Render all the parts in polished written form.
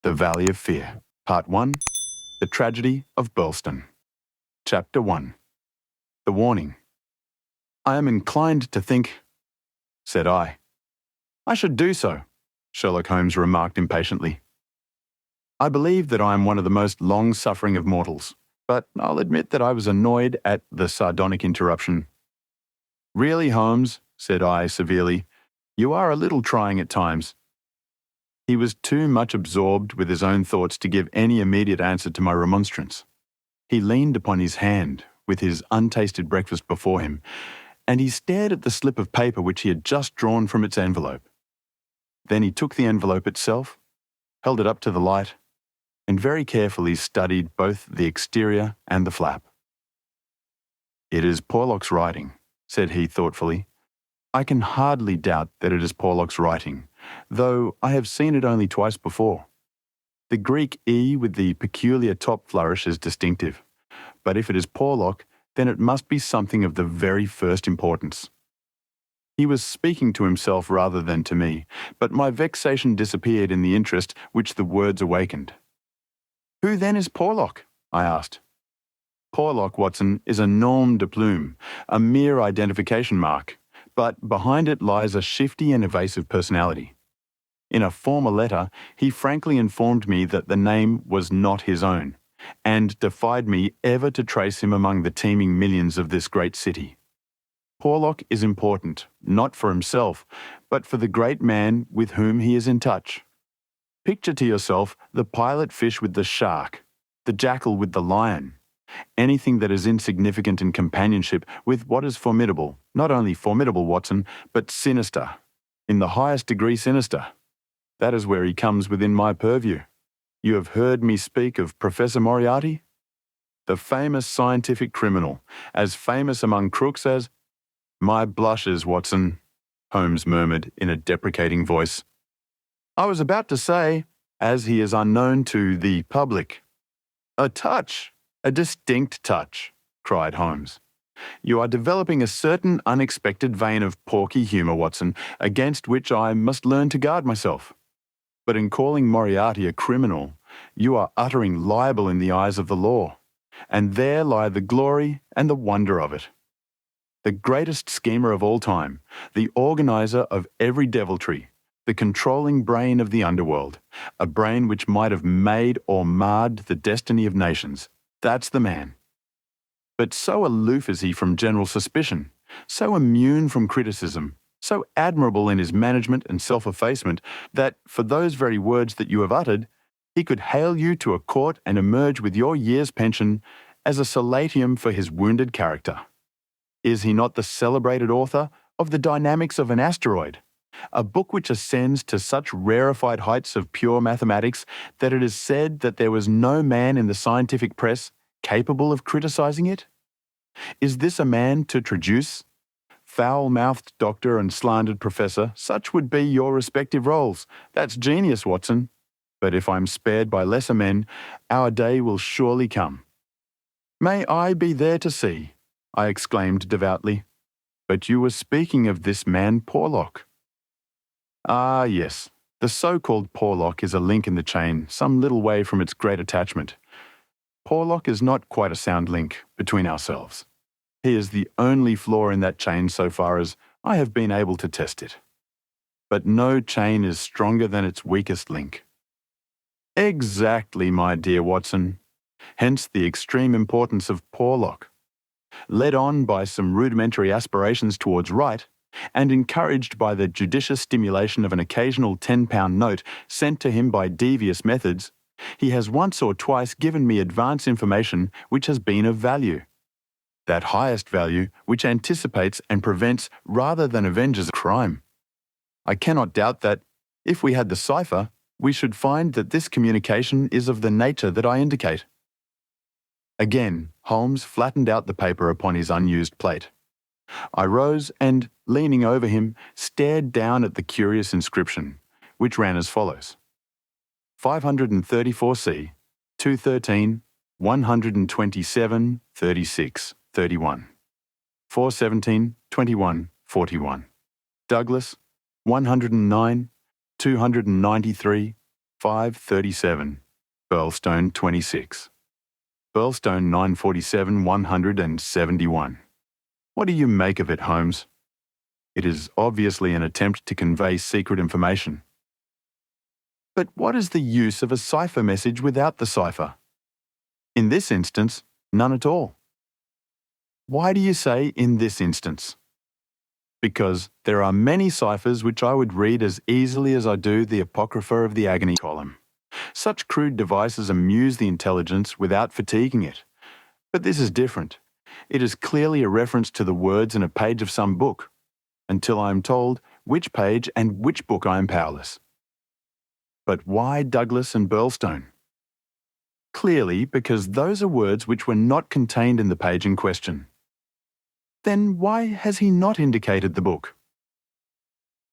The Valley of Fear, Part 1, The Tragedy of Burlston. Chapter 1. The Warning. I am inclined to think, said I. I should do so, Sherlock Holmes remarked impatiently. I believe that I am one of the most long-suffering of mortals, but I'll admit that I was annoyed at the sardonic interruption. Really, Holmes, said I severely, you are a little trying at times. He was too much absorbed with his own thoughts to give any immediate answer to my remonstrance. He leaned upon his hand, with his untasted breakfast before him, and he stared at the slip of paper which he had just drawn from its envelope. Then he took the envelope itself, held it up to the light, and very carefully studied both the exterior and the flap. It is Porlock's writing, said he thoughtfully. I can hardly doubt that it is Porlock's writing, though I have seen it only twice before. The Greek E with the peculiar top flourish is distinctive, but if it is Porlock, then it must be something of the very first importance. He was speaking to himself rather than to me, but my vexation disappeared in the interest which the words awakened. Who then is Porlock? I asked. Porlock, Watson, is a nom de plume, a mere identification mark, but behind it lies a shifty and evasive personality. In a former letter, he frankly informed me that the name was not his own, and defied me ever to trace him among the teeming millions of this great city. Porlock is important, not for himself, but for the great man with whom he is in touch. Picture to yourself the pilot fish with the shark, the jackal with the lion, anything that is insignificant in companionship with what is formidable, not only formidable, Watson, but sinister, in the highest degree sinister. That is where he comes within my purview. You have heard me speak of Professor Moriarty? The famous scientific criminal, as famous among crooks as— My blushes, Watson, Holmes murmured in a deprecating voice. I was about to say, as he is unknown to the public. A touch. A distinct touch, cried Holmes. You are developing a certain unexpected vein of porky humour, Watson, against which I must learn to guard myself. But in calling Moriarty a criminal, you are uttering libel in the eyes of the law, and there lie the glory and the wonder of it. The greatest schemer of all time, the organiser of every deviltry, the controlling brain of the underworld, a brain which might have made or marred the destiny of nations. That's the man. But so aloof is he from general suspicion, so immune from criticism, so admirable in his management and self-effacement, that for those very words that you have uttered, he could hale you to a court and emerge with your year's pension as a solatium for his wounded character. Is he not the celebrated author of The Dynamics of an Asteroid, a book which ascends to such rarefied heights of pure mathematics that it is said that there was no man in the scientific press capable of criticizing it? Is this a man to traduce? Foul-mouthed doctor and slandered professor, such would be your respective roles. That's genius, Watson. But if I'm spared by lesser men, our day will surely come. May I be there to see, I exclaimed devoutly. But you were speaking of this man Porlock. Ah, yes, the so-called Porlock is a link in the chain, some little way from its great attachment. Porlock is not quite a sound link between ourselves. He is the only flaw in that chain so far as I have been able to test it. But no chain is stronger than its weakest link. Exactly, my dear Watson. Hence the extreme importance of Porlock. Led on by some rudimentary aspirations towards right, and encouraged by the judicious stimulation of an occasional £10 note sent to him by devious methods, he has once or twice given me advance information which has been of value. That highest value which anticipates and prevents rather than avenges crime. I cannot doubt that, if we had the cipher, we should find that this communication is of the nature that I indicate. Again, Holmes flattened out the paper upon his unused plate. I rose and, leaning over him, stared down at the curious inscription, which ran as follows. 534C, 213, 127, 36, 31. 417, 21, 41. Douglas, 109, 293, 537, Pearlstone 26. Pearlstone 947 171. What do you make of it, Holmes? It is obviously an attempt to convey secret information. But what is the use of a cipher message without the cipher? In this instance, none at all. Why do you say in this instance? Because there are many ciphers which I would read as easily as I do the Apocrypha of the Agony column. Such crude devices amuse the intelligence without fatiguing it. But this is different. It is clearly a reference to the words in a page of some book, until I am told which page and which book I am powerless. But why Douglas and Pearlstone? Clearly because those are words which were not contained in the page in question. Then why has he not indicated the book?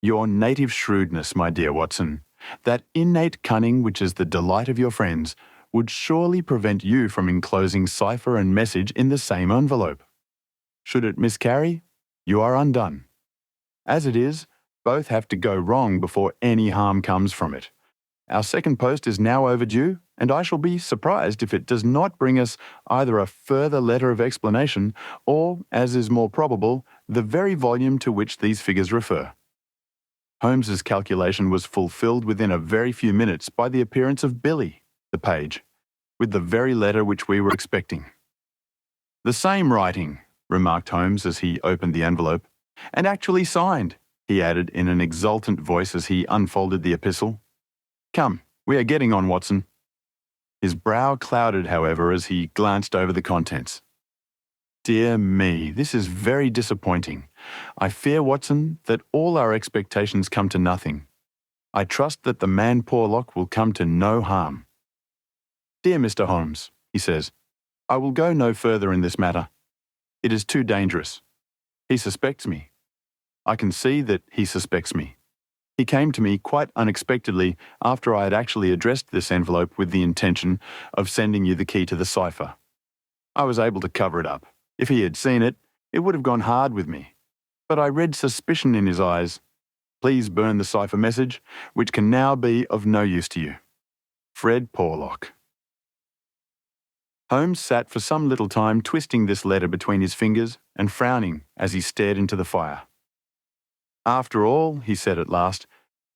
Your native shrewdness, my dear Watson, that innate cunning which is the delight of your friends, would surely prevent you from enclosing cipher and message in the same envelope. Should it miscarry, you are undone. As it is, both have to go wrong before any harm comes from it. Our second post is now overdue, and I shall be surprised if it does not bring us either a further letter of explanation or, as is more probable, the very volume to which these figures refer. Holmes's calculation was fulfilled within a very few minutes by the appearance of Billy, the page, with the very letter which we were expecting. "The same writing," remarked Holmes as he opened the envelope, "and actually signed," he added in an exultant voice as he unfolded the epistle. "Come, we are getting on, Watson." His brow clouded, however, as he glanced over the contents. "Dear me, this is very disappointing. I fear, Watson, that all our expectations come to nothing. I trust that the man Porlock will come to no harm. Dear Mr. Holmes," he says, "I will go no further in this matter. It is too dangerous. He suspects me. I can see that he suspects me. He came to me quite unexpectedly after I had actually addressed this envelope with the intention of sending you the key to the cipher. I was able to cover it up. If he had seen it, it would have gone hard with me. But I read suspicion in his eyes. Please burn the cipher message, which can now be of no use to you. Fred Porlock." Holmes sat for some little time twisting this letter between his fingers and frowning as he stared into the fire. "After all," he said at last,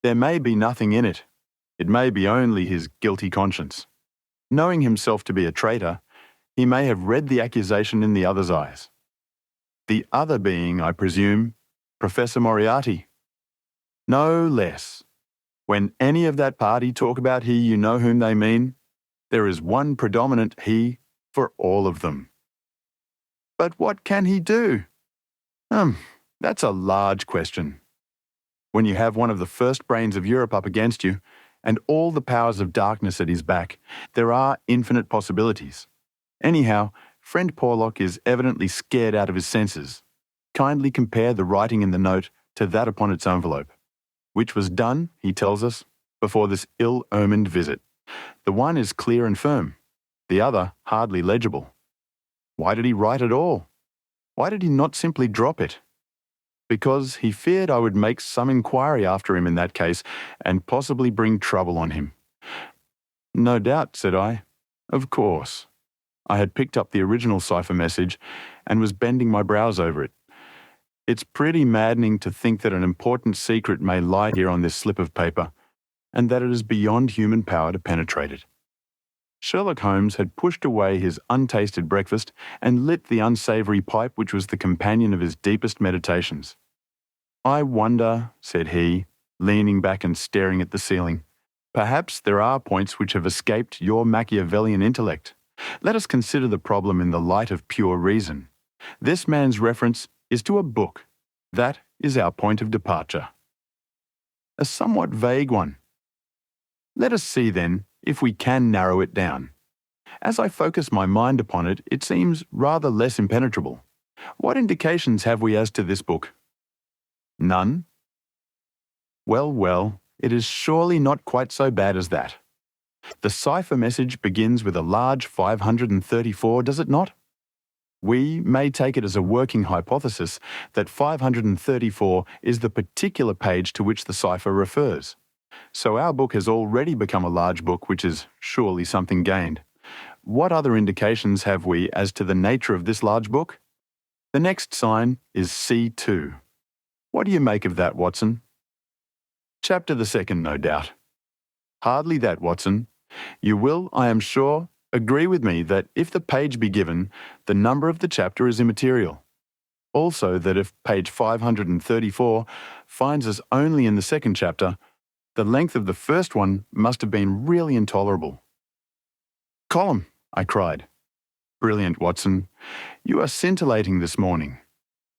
"there may be nothing in it. It may be only his guilty conscience. Knowing himself to be a traitor, he may have read the accusation in the other's eyes. The other being, I presume, Professor Moriarty. No less. When any of that party talk about he, you know whom they mean. There is one predominant he for all of them. But what can he do? That's a large question. When you have one of the first brains of Europe up against you, and all the powers of darkness at his back, there are infinite possibilities. Anyhow, friend Porlock is evidently scared out of his senses. Kindly compare the writing in the note to that upon its envelope, which was done, he tells us, before this ill-omened visit. The one is clear and firm, the other hardly legible. Why did he write at all? Why did he not simply drop it? Because he feared I would make some inquiry after him in that case, and possibly bring trouble on him. No doubt, said I. Of course. I had picked up the original cipher message and was bending my brows over it. It's pretty maddening to think that an important secret may lie here on this slip of paper, and that it is beyond human power to penetrate it. Sherlock Holmes had pushed away his untasted breakfast and lit the unsavoury pipe which was the companion of his deepest meditations. I wonder, said he, leaning back and staring at the ceiling, perhaps there are points which have escaped your Machiavellian intellect. Let us consider the problem in the light of pure reason. This man's reference is to a book. That is our point of departure. A somewhat vague one. Let us see, then, if we can narrow it down. As I focus my mind upon it, it seems rather less impenetrable. What indications have we as to this book? None? Well, it is surely not quite so bad as that. The cipher message begins with a large 534, does it not? We may take it as a working hypothesis that 534 is the particular page to which the cipher refers. So our book has already become a large book, which is surely something gained. What other indications have we as to the nature of this large book? The next sign is C2. What do you make of that, Watson? Chapter the second, no doubt. Hardly that, Watson. You will, I am sure, agree with me that if the page be given, the number of the chapter is immaterial. Also that if page 534 finds us only in the second chapter, the length of the first one must have been really intolerable. Column, I cried. Brilliant, Watson. You are scintillating this morning.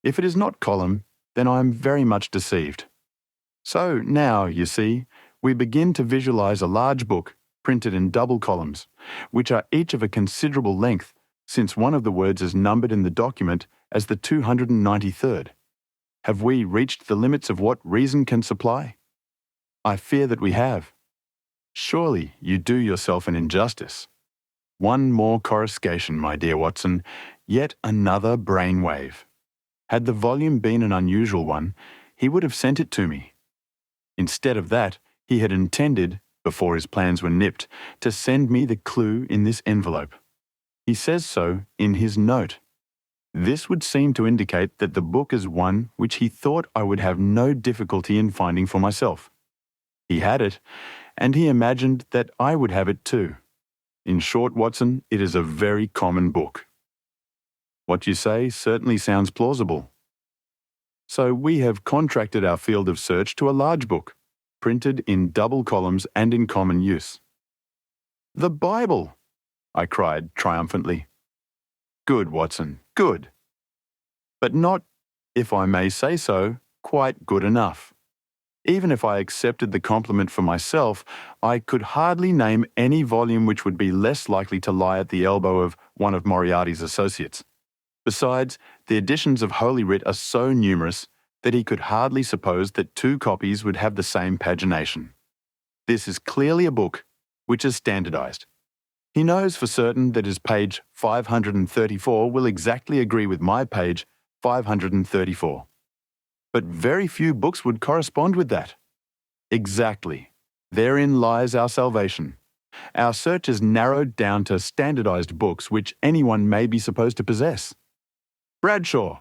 If it is not column, then I am very much deceived. So now, you see, we begin to visualize a large book printed in double columns, which are each of a considerable length, since one of the words is numbered in the document as the 293rd. Have we reached the limits of what reason can supply? I fear that we have. Surely you do yourself an injustice. One more coruscation, my dear Watson, yet another brainwave. Had the volume been an unusual one, he would have sent it to me. Instead of that, he had intended, before his plans were nipped, to send me the clue in this envelope. He says so in his note. This would seem to indicate that the book is one which he thought I would have no difficulty in finding for myself. He had it, and he imagined that I would have it too. In short, Watson, it is a very common book. What you say certainly sounds plausible. So we have contracted our field of search to a large book, printed in double columns and in common use. The Bible! I cried triumphantly. Good, Watson, good. But not, if I may say so, quite good enough. Even if I accepted the compliment for myself, I could hardly name any volume which would be less likely to lie at the elbow of one of Moriarty's associates. Besides, the editions of Holy Writ are so numerous that he could hardly suppose that two copies would have the same pagination. This is clearly a book which is standardized. He knows for certain that his page 534 will exactly agree with my page 534. But very few books would correspond with that. Exactly. Therein lies our salvation. Our search is narrowed down to standardized books which anyone may be supposed to possess. Bradshaw.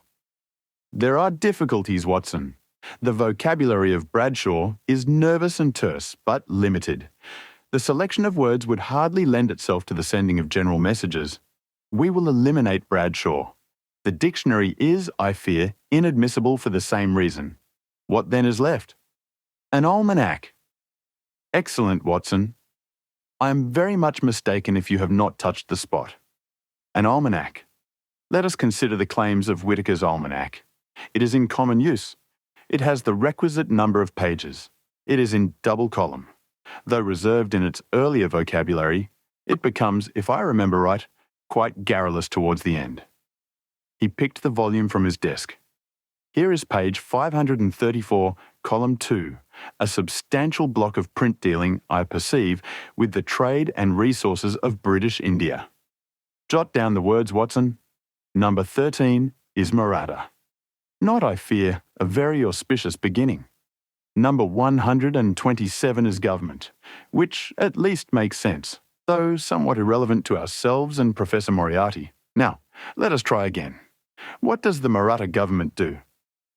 There are difficulties, Watson. The vocabulary of Bradshaw is nervous and terse, but limited. The selection of words would hardly lend itself to the sending of general messages. We will eliminate Bradshaw. The dictionary is, I fear, inadmissible for the same reason. What then is left? An almanac. Excellent, Watson. I am very much mistaken if you have not touched the spot. An almanac. Let us consider the claims of Whitaker's almanac. It is in common use. It has the requisite number of pages. It is in double column. Though reserved in its earlier vocabulary, it becomes, if I remember right, quite garrulous towards the end. He picked the volume from his desk. Here is page 534, column 2, a substantial block of print dealing, I perceive, with the trade and resources of British India. Jot down the words, Watson. Number 13 is Maratha. Not, I fear, a very auspicious beginning. Number 127 is government, which at least makes sense, though somewhat irrelevant to ourselves and Professor Moriarty. Now, let us try again. What does the Maratha government do?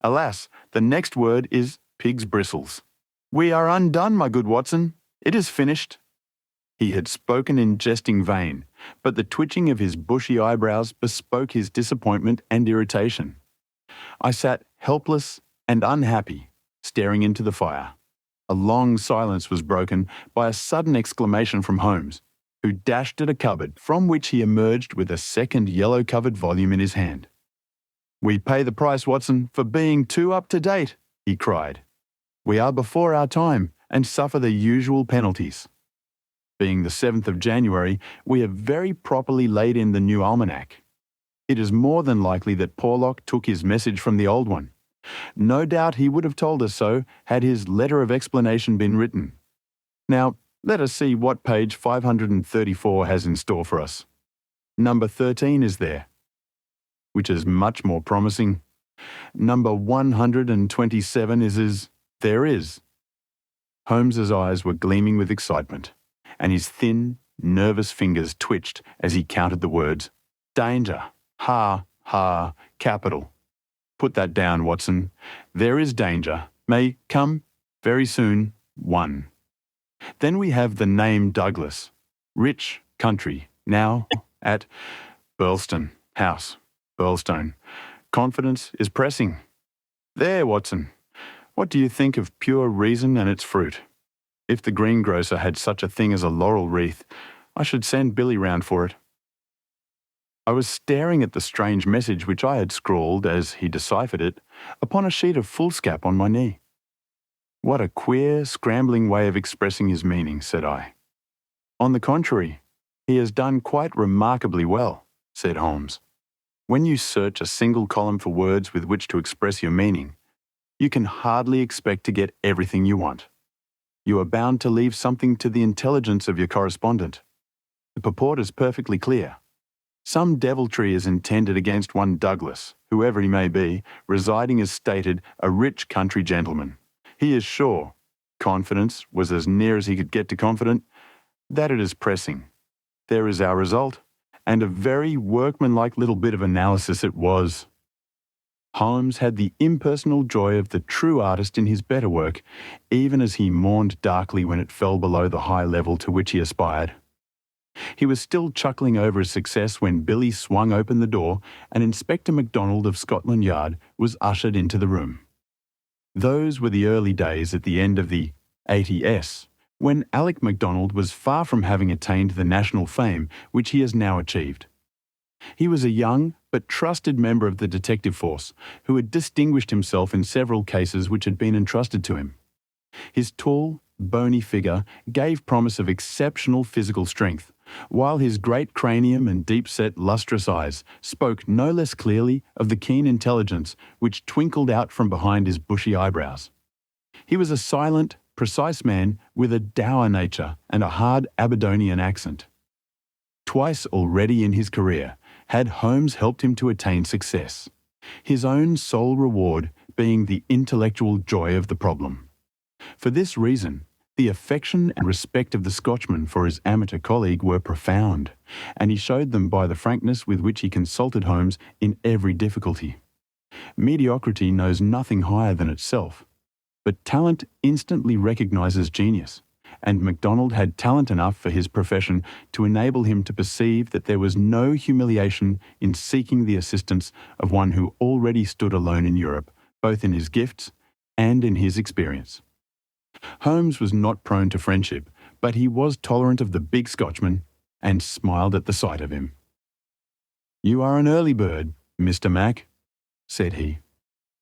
Alas, the next word is pig's bristles. We are undone, my good Watson. It is finished. He had spoken in jesting vein, but the twitching of his bushy eyebrows bespoke his disappointment and irritation. I sat helpless and unhappy, staring into the fire. A long silence was broken by a sudden exclamation from Holmes, who dashed at a cupboard from which he emerged with a second yellow-covered volume in his hand. We pay the price, Watson, for being too up-to-date, he cried. We are before our time and suffer the usual penalties. Being the 7th of January, we have very properly laid in the new almanac. It is more than likely that Porlock took his message from the old one. No doubt he would have told us so had his letter of explanation been written. Now, let us see what page 534 has in store for us. Number 13 is there, which is much more promising. Number 127 there is. Holmes's eyes were gleaming with excitement, and his thin, nervous fingers twitched as he counted the words. Danger. Ha, ha, capital. Put that down, Watson. There is danger. May come very soon. 1. Then we have the name Douglas. Rich country. Now at Burlstone House. Burlstone. Confidence is pressing. There, Watson. What do you think of pure reason and its fruit? If the greengrocer had such a thing as a laurel wreath, I should send Billy round for it. I was staring at the strange message which I had scrawled, as he deciphered it, upon a sheet of foolscap on my knee. What a queer, scrambling way of expressing his meaning, said I. On the contrary, he has done quite remarkably well, said Holmes. When you search a single column for words with which to express your meaning, you can hardly expect to get everything you want. You are bound to leave something to the intelligence of your correspondent. The purport is perfectly clear. Some deviltry is intended against one Douglas, whoever he may be, residing as stated, a rich country gentleman. He is sure, confidence was as near as he could get to confident, that it is pressing. There is our result, and a very workmanlike little bit of analysis it was. Holmes had the impersonal joy of the true artist in his better work, even as he mourned darkly when it fell below the high level to which he aspired. He was still chuckling over his success when Billy swung open the door and Inspector MacDonald of Scotland Yard was ushered into the room. Those were the early days at the end of the 80s, when Alec MacDonald was far from having attained the national fame which he has now achieved. He was a young but trusted member of the detective force who had distinguished himself in several cases which had been entrusted to him. His tall, bony figure gave promise of exceptional physical strength, while his great cranium and deep-set lustrous eyes spoke no less clearly of the keen intelligence which twinkled out from behind his bushy eyebrows. He was a silent, precise man with a dour nature and a hard Aberdonian accent. Twice already in his career had Holmes helped him to attain success, his own sole reward being the intellectual joy of the problem. For this reason, the affection and respect of the Scotchman for his amateur colleague were profound, and he showed them by the frankness with which he consulted Holmes in every difficulty. Mediocrity knows nothing higher than itself, but talent instantly recognises genius, and MacDonald had talent enough for his profession to enable him to perceive that there was no humiliation in seeking the assistance of one who already stood alone in Europe, both in his gifts and in his experience. Holmes was not prone to friendship, but he was tolerant of the big Scotchman and smiled at the sight of him. "You are an early bird, Mr. Mac," said he.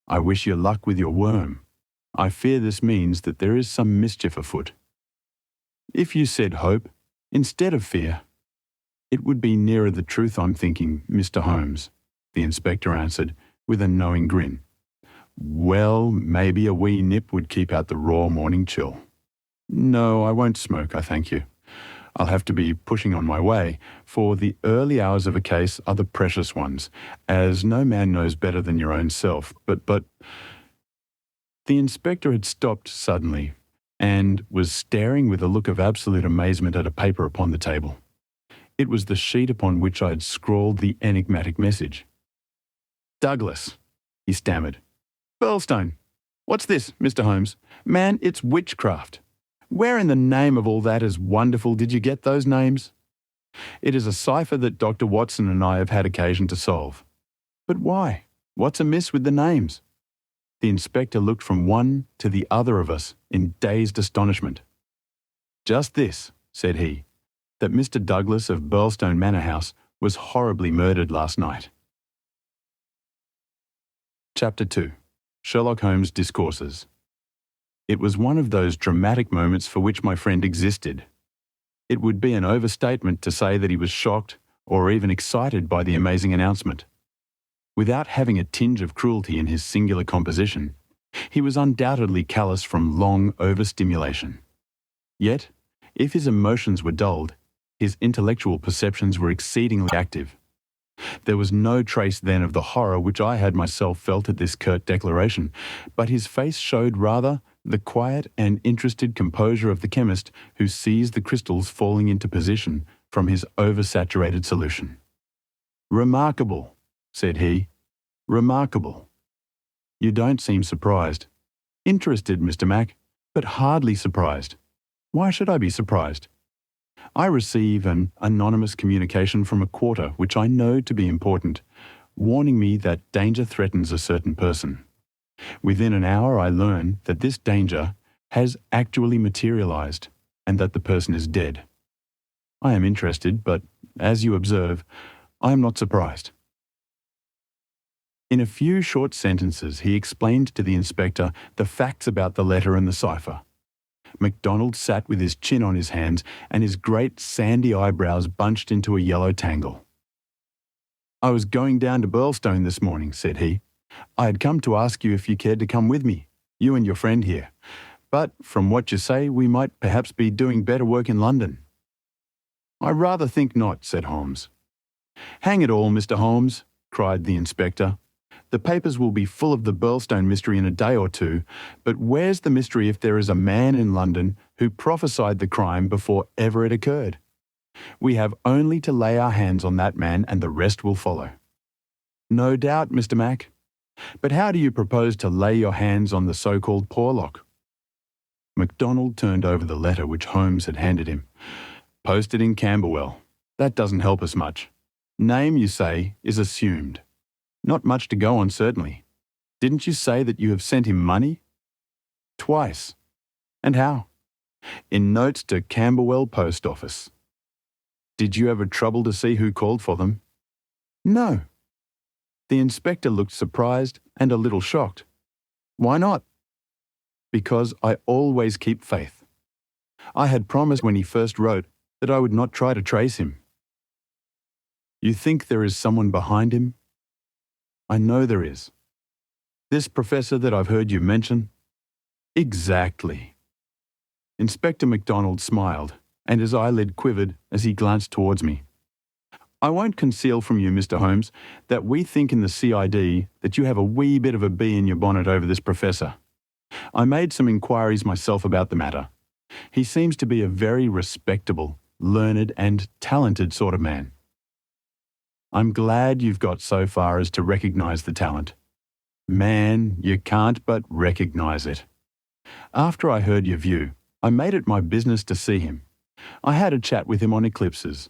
"I wish you luck with your worm. I fear this means that there is some mischief afoot." "If you said hope instead of fear, it would be nearer the truth, I'm thinking, Mr. Holmes," the inspector answered, with a knowing grin. "Well, maybe a wee nip would keep out the raw morning chill. No, I won't smoke, I thank you. I'll have to be pushing on my way, for the early hours of a case are the precious ones, as no man knows better than your own self. But... The inspector had stopped suddenly, and was staring with a look of absolute amazement at a paper upon the table. It was the sheet upon which I had scrawled the enigmatic message. "Douglas," he stammered. "Burlstone. What's this, Mr. Holmes? Man, it's witchcraft. Where in the name of all that is wonderful did you get those names? It is a cipher that Dr. Watson and I have had occasion to solve. But why? What's amiss with the names?" The inspector looked from one to the other of us in dazed astonishment. "Just this," said he, "that Mr. Douglas of Burlstone Manor House was horribly murdered last night." Chapter 2. Sherlock Holmes Discourses. It was one of those dramatic moments for which my friend existed. It would be an overstatement to say that he was shocked or even excited by the amazing announcement. Without having a tinge of cruelty in his singular composition, he was undoubtedly callous from long overstimulation. Yet, if his emotions were dulled, his intellectual perceptions were exceedingly active. There was no trace then of the horror which I had myself felt at this curt declaration, but his face showed rather the quiet and interested composure of the chemist who sees the crystals falling into position from his oversaturated solution. "Remarkable," said he. "Remarkable. You don't seem surprised. Interested, Mr. Mac, but hardly surprised. Why should I be surprised? I receive an anonymous communication from a quarter which I know to be important, warning me that danger threatens a certain person. Within an hour I learn that this danger has actually materialized and that the person is dead. I am interested, but, as you observe, I am not surprised." In a few short sentences he explained to the inspector the facts about the letter and the cipher. MacDonald sat with his chin on his hands and his great sandy eyebrows bunched into a yellow tangle. "I was going down to Burlstone this morning," said he. "I had come to ask you if you cared to come with me, you and your friend here. But from what you say, we might perhaps be doing better work in London." "I rather think not," said Holmes. "Hang it all, Mr. Holmes," cried the inspector. "The papers will be full of the Burlstone mystery in a day or two, but where's the mystery if there is a man in London who prophesied the crime before ever it occurred? We have only to lay our hands on that man and the rest will follow." "No doubt, Mr. Mac. But how do you propose to lay your hands on the so-called Porlock?" MacDonald turned over the letter which Holmes had handed him. "Posted in Camberwell. That doesn't help us much. Name, you say, is assumed. Not much to go on, certainly. Didn't you say that you have sent him money?" "Twice." "And how?" "In notes to Camberwell Post Office." "Did you ever trouble to see who called for them?" "No." The inspector looked surprised and a little shocked. "Why not?" "Because I always keep faith. I had promised when he first wrote that I would not try to trace him." "You think there is someone behind him?" "I know there is." "This professor that I've heard you mention?" "Exactly." Inspector MacDonald smiled, and his eyelid quivered as he glanced towards me. "I won't conceal from you, Mr. Holmes, that we think in the CID that you have a wee bit of a bee in your bonnet over this professor. I made some inquiries myself about the matter. He seems to be a very respectable, learned and talented sort of man." "I'm glad you've got so far as to recognise the talent. Man, you can't but recognise it. After I heard your view, I made it my business to see him. I had a chat with him on eclipses.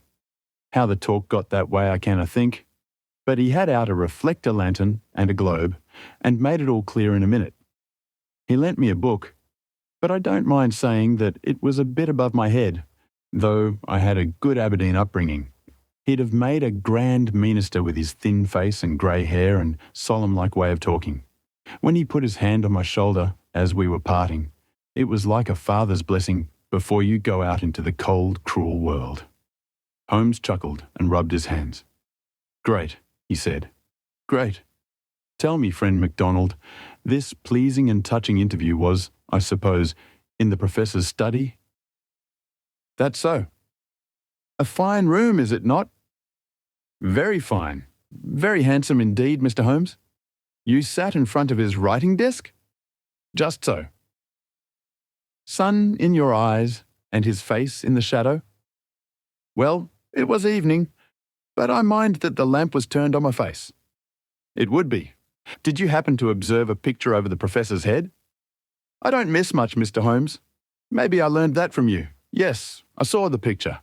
How the talk got that way I cannot think, but he had out a reflector lantern and a globe, and made it all clear in a minute. He lent me a book, but I don't mind saying that it was a bit above my head, though I had a good Aberdeen upbringing. He'd have made a grand minister with his thin face and grey hair and solemn-like way of talking. When he put his hand on my shoulder as we were parting, it was like a father's blessing before you go out into the cold, cruel world." Holmes chuckled and rubbed his hands. "Great," he said. "Great. Tell me, friend MacDonald, this pleasing and touching interview was, I suppose, in the professor's study?" "That's so." "A fine room, is it not?" "Very fine. Very handsome indeed, Mr. Holmes. You sat in front of his writing desk?" "Just so." "Sun in your eyes and his face in the shadow?" "Well, it was evening, but I mind that the lamp was turned on my face." "It would be. Did you happen to observe a picture over the professor's head?" "I don't miss much, Mr. Holmes. Maybe I learned that from you. Yes, I saw the picture.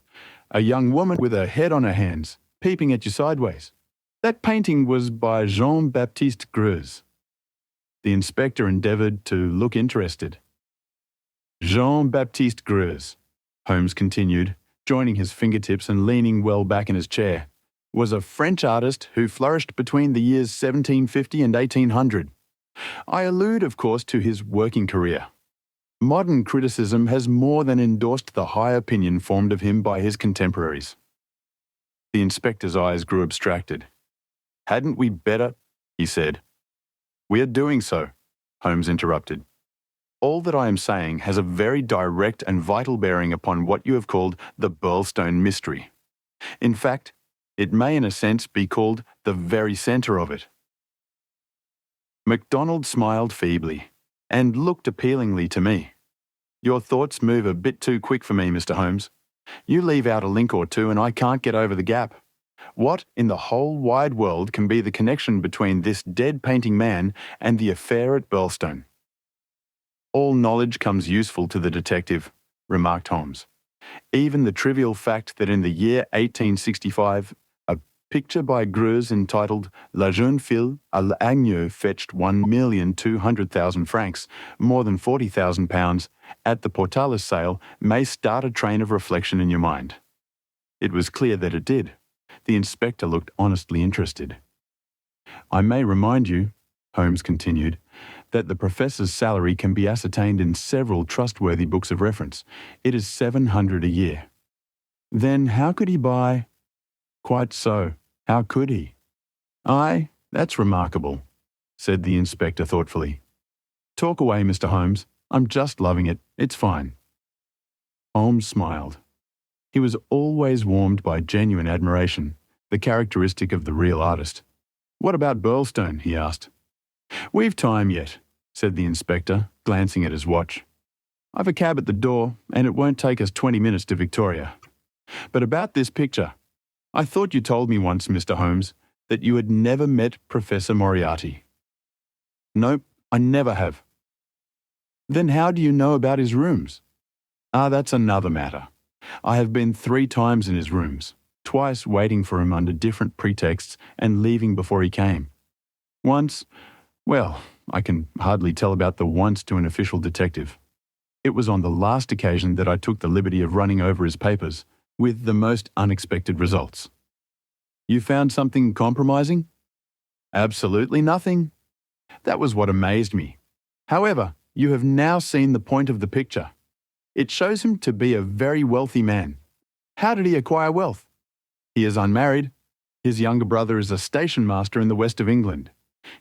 A young woman with her head on her hands, peeping at you sideways. That painting was by Jean-Baptiste Greuze." The inspector endeavoured to look interested. "Jean-Baptiste Greuze," Holmes continued, joining his fingertips and leaning well back in his chair, "was a French artist who flourished between the years 1750 and 1800. I allude, of course, to his working career. Modern criticism has more than endorsed the high opinion formed of him by his contemporaries." The inspector's eyes grew abstracted. "Hadn't we better?" he said. "We are doing so," Holmes interrupted. "All that I am saying has a very direct and vital bearing upon what you have called the Burlstone mystery. In fact, it may in a sense be called the very centre of it." MacDonald smiled feebly. and looked appealingly to me. Your thoughts move a bit too quick for me, Mr. Holmes. You leave out a link or two and I can't get over the gap. What in the whole wide world can be the connection between this dead painting man and the affair at Burlstone? All knowledge comes useful to the detective, remarked Holmes. Even the trivial fact that in the year 1865, a picture by Greuze entitled La Jeune Fille à l'Agneau fetched 1,200,000 francs, more than £40,000, at the Portalis sale may start a train of reflection in your mind. It was clear that it did. The inspector looked honestly interested. I may remind you, Holmes continued, that the professor's salary can be ascertained in several trustworthy books of reference. It is $700 a year. Then how could he buy? Quite so. How could he? Aye, that's remarkable, said the inspector thoughtfully. Talk away, Mr. Holmes. I'm just loving it. It's fine. Holmes smiled. He was always warmed by genuine admiration, the characteristic of the real artist. What about Burlstone? He asked. We've time yet, said the inspector, glancing at his watch. I've a cab at the door, and it won't take us 20 minutes to Victoria. But about this picture, I thought you told me once, Mr. Holmes, that you had never met Professor Moriarty. Nope, I never have. Then how do you know about his rooms? That's another matter. I have been 3 times in his rooms, twice waiting for him under different pretexts and leaving before he came. Once, well, I can hardly tell about the once to an official detective. It was on the last occasion that I took the liberty of running over his papers, with the most unexpected results. You found something compromising? Absolutely nothing. That was what amazed me. However, you have now seen the point of the picture. It shows him to be a very wealthy man. How did he acquire wealth? He is unmarried. His younger brother is a station master in the west of England.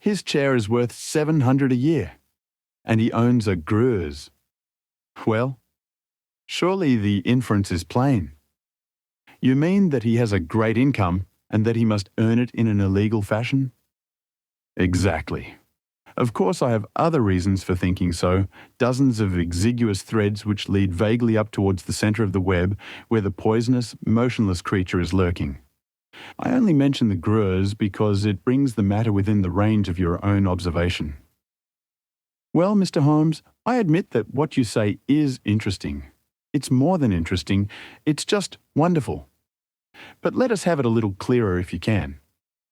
His chair is worth $700 a year. And he owns a Greuze. Well, surely the inference is plain. You mean that he has a great income and that he must earn it in an illegal fashion? Exactly. Of course, I have other reasons for thinking so, dozens of exiguous threads which lead vaguely up towards the centre of the web where the poisonous, motionless creature is lurking. I only mention the Greuze because it brings the matter within the range of your own observation. Well, Mr. Holmes, I admit that what you say is interesting. It's more than interesting, it's just wonderful. But let us have it a little clearer if you can.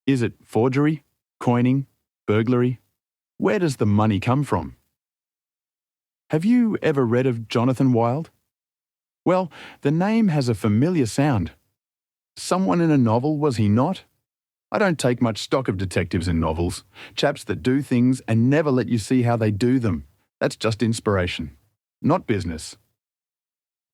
Is it forgery, coining, burglary? Where does the money come from? Have you ever read of Jonathan Wild? Well, the name has a familiar sound. Someone in a novel, was he not? I don't take much stock of detectives in novels, chaps that do things and never let you see how they do them. That's just inspiration, not business.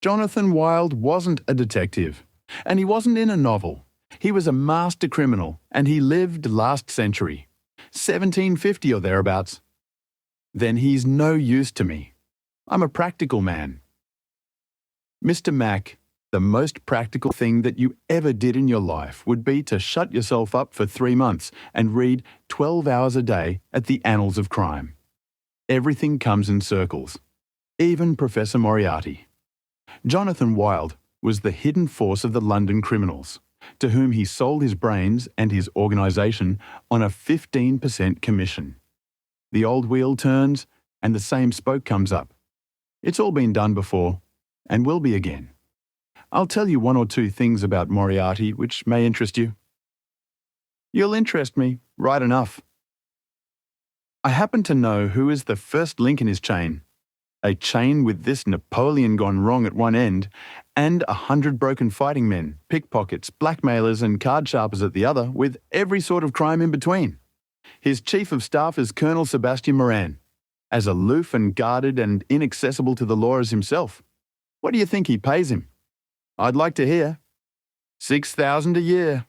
Jonathan Wild wasn't a detective, and he wasn't in a novel. He was a master criminal, and he lived last century, 1750 or thereabouts. Then he's no use to me. I'm a practical man. Mr. Mack, the most practical thing that you ever did in your life would be to shut yourself up for 3 months and read 12 hours a day at the Annals of Crime. Everything comes in circles, even Professor Moriarty. Jonathan Wild was the hidden force of the London criminals, to whom he sold his brains and his organisation on a 15% commission. The old wheel turns and the same spoke comes up. It's all been done before and will be again. I'll tell you 1 or 2 things about Moriarty which may interest you. You'll interest me, right enough. I happen to know who is the first link in his chain. A chain with this Napoleon gone wrong at one end, and 100 broken fighting men, pickpockets, blackmailers and card sharpers at the other, with every sort of crime in between. His chief of staff is Colonel Sebastian Moran, as aloof and guarded and inaccessible to the law as himself. What do you think he pays him? I'd like to hear. $6,000 a year.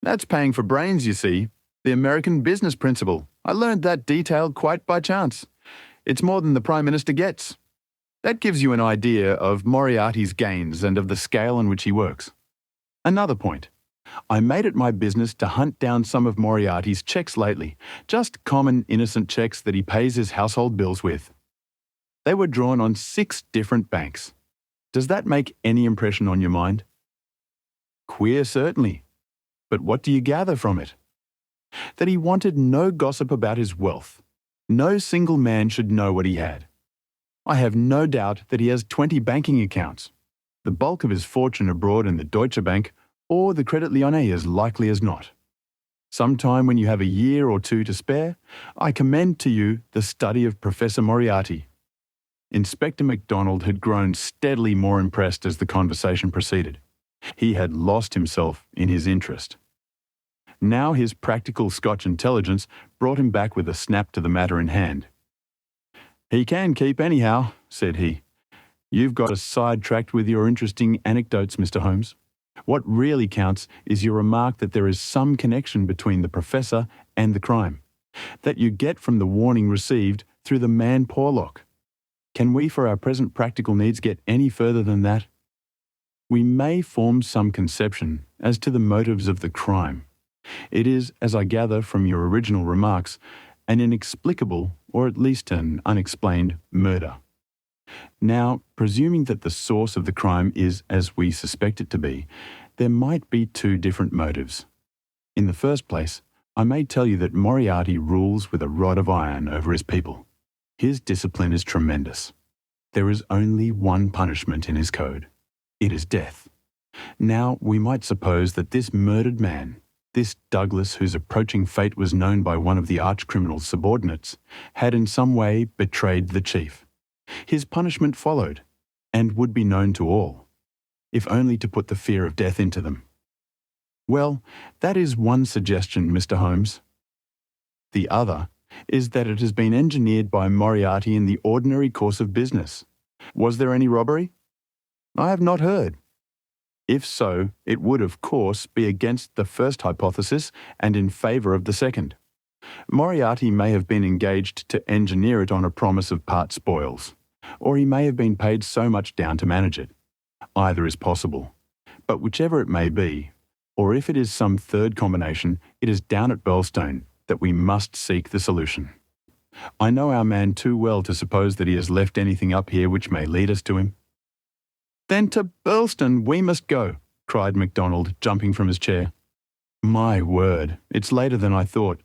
That's paying for brains, you see. The American business principle. I learned that detail quite by chance. It's more than the Prime Minister gets. That gives you an idea of Moriarty's gains and of the scale on which he works. Another point. I made it my business to hunt down some of Moriarty's checks lately, just common innocent checks that he pays his household bills with. They were drawn on 6 different banks. Does that make any impression on your mind? Queer, certainly. But what do you gather from it? That he wanted no gossip about his wealth. No single man should know what he had. I have no doubt that he has 20 banking accounts. The bulk of his fortune abroad in the Deutsche Bank or the Credit Lyonnais as likely as not. Sometime when you have a year or two to spare, I commend to you the study of Professor Moriarty. Inspector MacDonald had grown steadily more impressed as the conversation proceeded. He had lost himself in his interest. Now his practical Scotch intelligence brought him back with a snap to the matter in hand. "He can keep anyhow," said he. "You've got us sidetracked with your interesting anecdotes, Mr. Holmes. What really counts is your remark that there is some connection between the professor and the crime, that you get from the warning received through the man Porlock. Can we, for our present practical needs, get any further than that? We may form some conception as to the motives of the crime. It is, as I gather from your original remarks, an inexplicable, or at least an unexplained, murder. Now, presuming that the source of the crime is as we suspect it to be, there might be 2 different motives. In the first place, I may tell you that Moriarty rules with a rod of iron over his people. His discipline is tremendous. There is only one punishment in his code. It is death. Now, we might suppose that this murdered man, this Douglas whose approaching fate was known by one of the arch-criminal's subordinates, had in some way betrayed the chief. His punishment followed, and would be known to all, if only to put the fear of death into them. Well, that is one suggestion, Mr. Holmes. The other is that it has been engineered by Moriarty in the ordinary course of business. Was there any robbery? I have not heard. If so, it would, of course, be against the first hypothesis and in favour of the second. Moriarty may have been engaged to engineer it on a promise of part spoils, or he may have been paid so much down to manage it. Either is possible. But whichever it may be, or if it is some third combination, it is down at Birlstone that we must seek the solution. I know our man too well to suppose that he has left anything up here which may lead us to him. Then to Birlstone we must go, cried MacDonald, jumping from his chair. My word, it's later than I thought.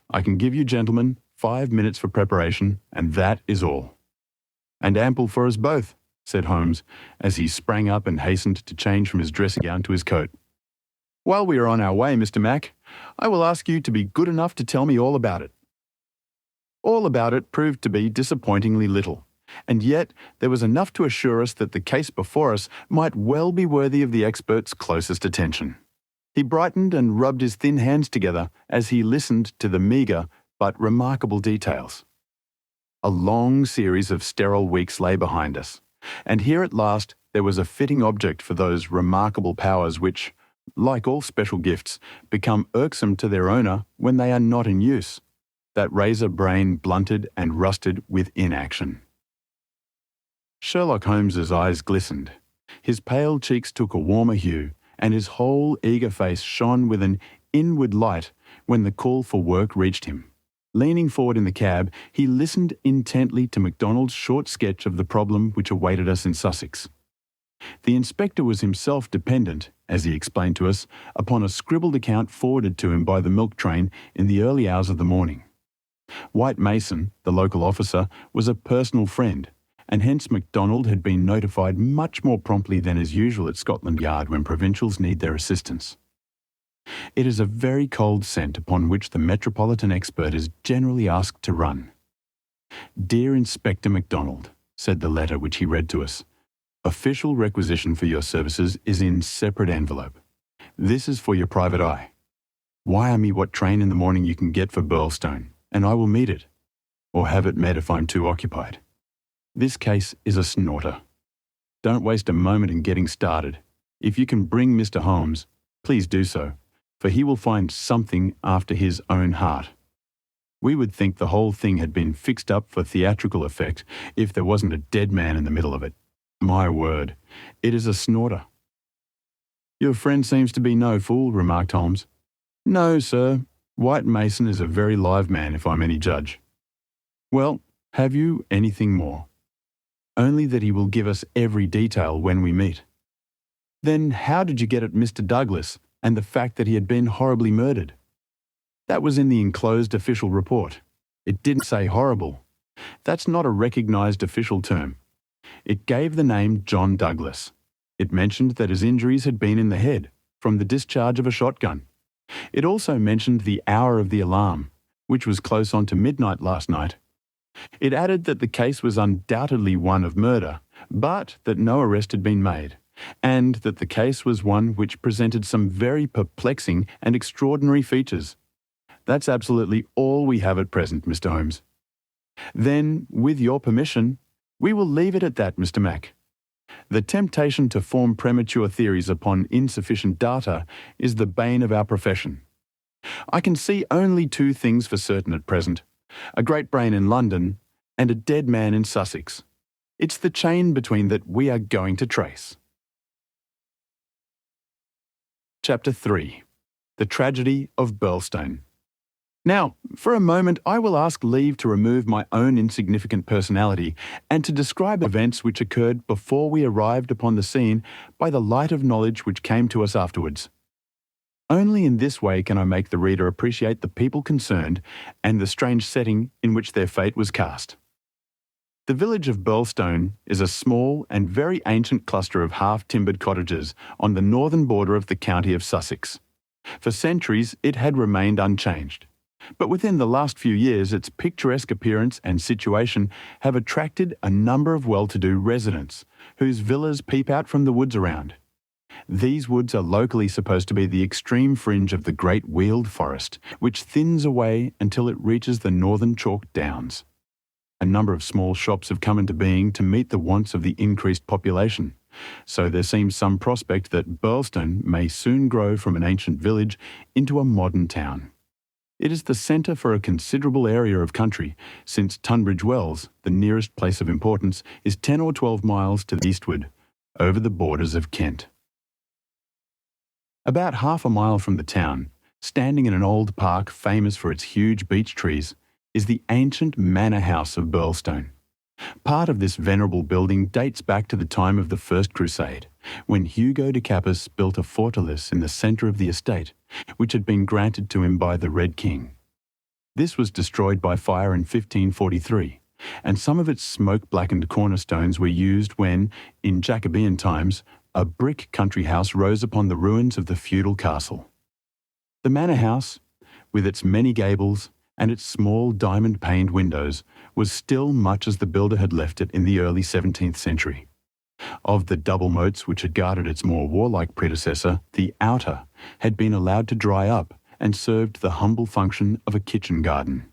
I can give you gentlemen 5 minutes for preparation, and that is all. And ample for us both, said Holmes, as he sprang up and hastened to change from his dressing gown to his coat. While we are on our way, Mr. Mac, I will ask you to be good enough to tell me all about it. All about it proved to be disappointingly little, and yet there was enough to assure us that the case before us might well be worthy of the expert's closest attention. He brightened and rubbed his thin hands together as he listened to the meagre but remarkable details. A long series of sterile weeks lay behind us, and here at last there was a fitting object for those remarkable powers which, like all special gifts, become irksome to their owner when they are not in use, that razor brain blunted and rusted with inaction. Sherlock Holmes's eyes glistened. His pale cheeks took a warmer hue, and his whole eager face shone with an inward light when the call for work reached him. Leaning forward in the cab, he listened intently to MacDonald's short sketch of the problem which awaited us in Sussex. The inspector was himself dependent, as he explained to us, upon a scribbled account forwarded to him by the milk train in the early hours of the morning. White Mason, the local officer, was a personal friend, and hence MacDonald had been notified much more promptly than is usual at Scotland Yard when provincials need their assistance. It is a very cold scent upon which the metropolitan expert is generally asked to run. Dear Inspector MacDonald, said the letter which he read to us, official requisition for your services is in separate envelope. This is for your private eye. Wire me what train in the morning you can get for Birlstone, and I will meet it, or have it met if I'm too occupied. This case is a snorter. Don't waste a moment in getting started. If you can bring Mr. Holmes, please do so, for he will find something after his own heart. We would think the whole thing had been fixed up for theatrical effect if there wasn't a dead man in the middle of it. My word, it is a snorter. Your friend seems to be no fool, remarked Holmes. No, sir. White Mason is a very live man, if I'm any judge. Well, have you anything more? only that he will give us every detail when we meet. Then how did you get at Mr. Douglas and the fact that he had been horribly murdered? That was in the enclosed official report. It didn't say horrible. That's not a recognised official term. It gave the name John Douglas. It mentioned that his injuries had been in the head, from the discharge of a shotgun. It also mentioned the hour of the alarm, which was close on to midnight last night. It added that the case was undoubtedly one of murder, but that no arrest had been made, and that the case was one which presented some very perplexing and extraordinary features. That's absolutely all we have at present, Mr. Holmes. Then, with your permission, we will leave it at that, Mr. Mack. The temptation to form premature theories upon insufficient data is the bane of our profession. I can see only two things for certain at present: a great brain in London and a dead man in Sussex. It's the chain between that we are going to trace. Chapter 3. The Tragedy of Birlstone. Now, for a moment, I will ask leave to remove my own insignificant personality and to describe events which occurred before we arrived upon the scene by the light of knowledge which came to us afterwards. Only in this way can I make the reader appreciate the people concerned and the strange setting in which their fate was cast. The village of Birlstone is a small and very ancient cluster of half-timbered cottages on the northern border of the county of Sussex. For centuries it had remained unchanged, but within the last few years its picturesque appearance and situation have attracted a number of well-to-do residents, whose villas peep out from the woods around. These woods are locally supposed to be the extreme fringe of the great Weald Forest, which thins away until it reaches the northern chalk downs. A number of small shops have come into being to meet the wants of the increased population, so there seems some prospect that Birlstone may soon grow from an ancient village into a modern town. It is the centre for a considerable area of country, since Tunbridge Wells, the nearest place of importance, is 10 or 12 miles to the eastward, over the borders of Kent. About half a mile from the town, standing in an old park famous for its huge beech trees, is the ancient manor house of Birlstone. Part of this venerable building dates back to the time of the First Crusade, when Hugo de Capus built a fortalice in the centre of the estate, which had been granted to him by the Red King. This was destroyed by fire in 1543, and some of its smoke-blackened cornerstones were used when, in Jacobean times, a brick country house rose upon the ruins of the feudal castle. The manor house, with its many gables and its small diamond-paned windows, was still much as the builder had left it in the early 17th century. Of the double moats which had guarded its more warlike predecessor, the outer had been allowed to dry up and served the humble function of a kitchen garden.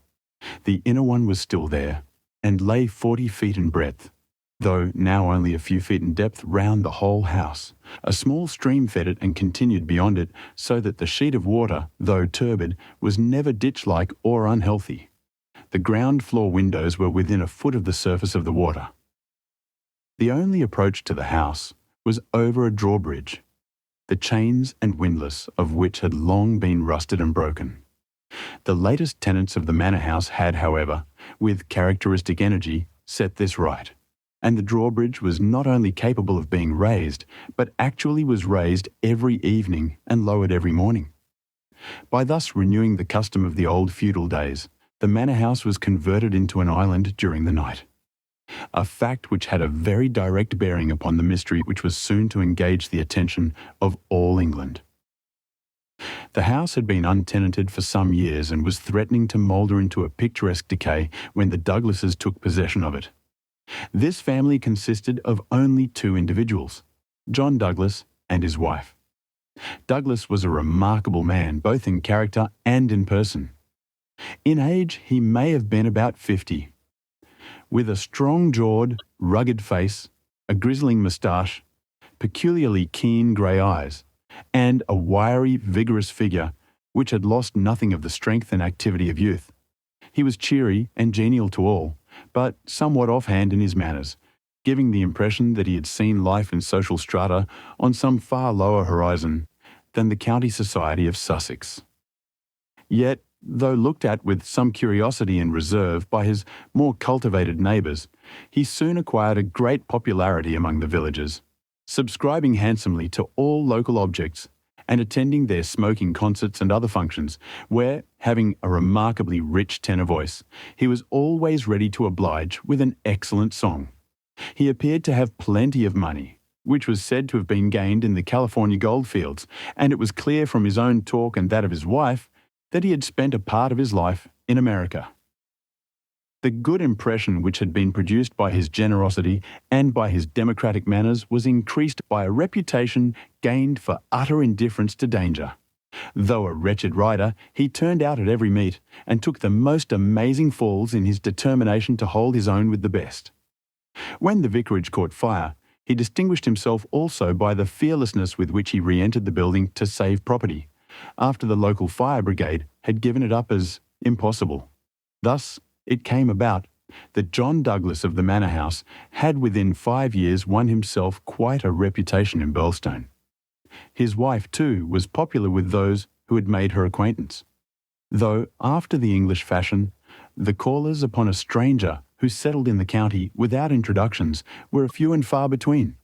The inner one was still there, and lay 40 feet in breadth, though now only a few feet in depth round the whole house. A small stream fed it and continued beyond it, so that the sheet of water, though turbid, was never ditch-like or unhealthy. The ground floor windows were within a foot of the surface of the water. The only approach to the house was over a drawbridge, the chains and windlass of which had long been rusted and broken. The latest tenants of the manor house had, however, with characteristic energy, set this right, and the drawbridge was not only capable of being raised, but actually was raised every evening and lowered every morning. By thus renewing the custom of the old feudal days, the manor house was converted into an island during the night, a fact which had a very direct bearing upon the mystery which was soon to engage the attention of all England. The house had been untenanted for some years and was threatening to moulder into a picturesque decay when the Douglases took possession of it. This family consisted of only two individuals, John Douglas and his wife. Douglas was a remarkable man, both in character and in person. In age, he may have been about 50. With a strong-jawed, rugged face, a grizzling moustache, peculiarly keen grey eyes, and a wiry, vigorous figure which had lost nothing of the strength and activity of youth. He was cheery and genial to all, but somewhat offhand in his manners, giving the impression that he had seen life in social strata on some far lower horizon than the county society of Sussex. Yet though looked at with some curiosity and reserve by his more cultivated neighbours, he soon acquired a great popularity among the villagers, subscribing handsomely to all local objects and attending their smoking concerts and other functions, where, having a remarkably rich tenor voice, he was always ready to oblige with an excellent song. He appeared to have plenty of money, which was said to have been gained in the California goldfields, and it was clear from his own talk and that of his wife that he had spent a part of his life in America. The good impression which had been produced by his generosity and by his democratic manners was increased by a reputation gained for utter indifference to danger. Though a wretched rider, he turned out at every meet and took the most amazing falls in his determination to hold his own with the best. When the vicarage caught fire, he distinguished himself also by the fearlessness with which he re-entered the building to save property, after the local fire brigade had given it up as impossible. Thus, it came about that John Douglas of the Manor House had within 5 years won himself quite a reputation in Burlstone. His wife, too, was popular with those who had made her acquaintance, though, after the English fashion, the callers upon a stranger who settled in the county without introductions were few and far between.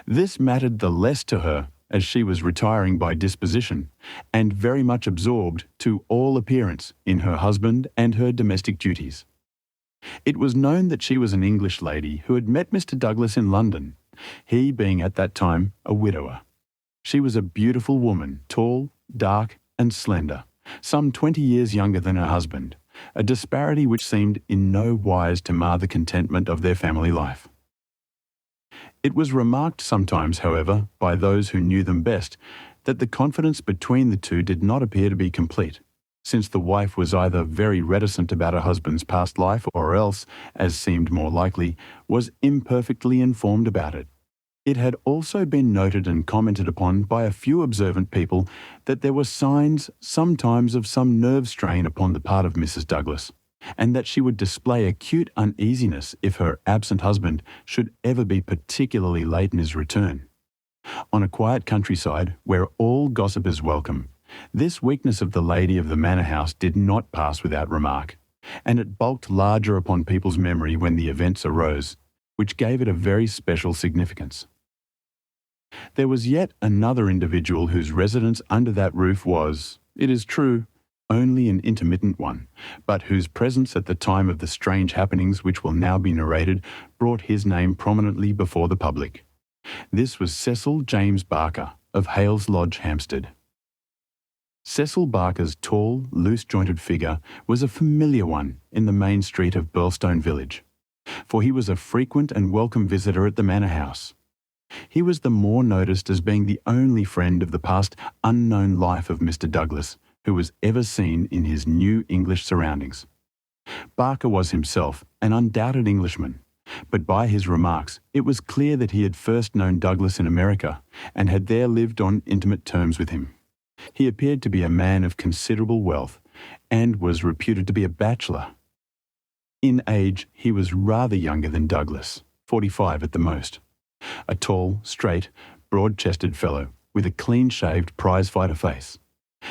This mattered the less to her, as she was retiring by disposition, and very much absorbed, to all appearance, in her husband and her domestic duties. It was known that she was an English lady who had met Mr. Douglas in London, he being at that time a widower. She was a beautiful woman, tall, dark, and slender, some 20 years younger than her husband, a disparity which seemed in no wise to mar the contentment of their family life. It was remarked sometimes, however, by those who knew them best, that the confidence between the two did not appear to be complete, since the wife was either very reticent about her husband's past life or else, as seemed more likely, was imperfectly informed about it. It had also been noted and commented upon by a few observant people that there were signs sometimes of some nerve strain upon the part of Mrs. Douglas, and that she would display acute uneasiness if her absent husband should ever be particularly late in his return. On a quiet countryside, where all gossip is welcome, this weakness of the lady of the manor house did not pass without remark, and it bulked larger upon people's memory when the events arose, which gave it a very special significance. There was yet another individual whose residence under that roof was, it is true, only an intermittent one, but whose presence at the time of the strange happenings which will now be narrated brought his name prominently before the public. This was Cecil James Barker of Hales Lodge, Hampstead. Cecil Barker's tall, loose-jointed figure was a familiar one in the main street of Burlstone village, for he was a frequent and welcome visitor at the manor house. He was the more noticed as being the only friend of the past unknown life of Mr. Douglas who was ever seen in his new English surroundings. Barker was himself an undoubted Englishman, but by his remarks it was clear that he had first known Douglas in America and had there lived on intimate terms with him. He appeared to be a man of considerable wealth and was reputed to be a bachelor. In age, he was rather younger than Douglas, 45 at the most. A tall, straight, broad-chested fellow with a clean-shaved prize-fighter face,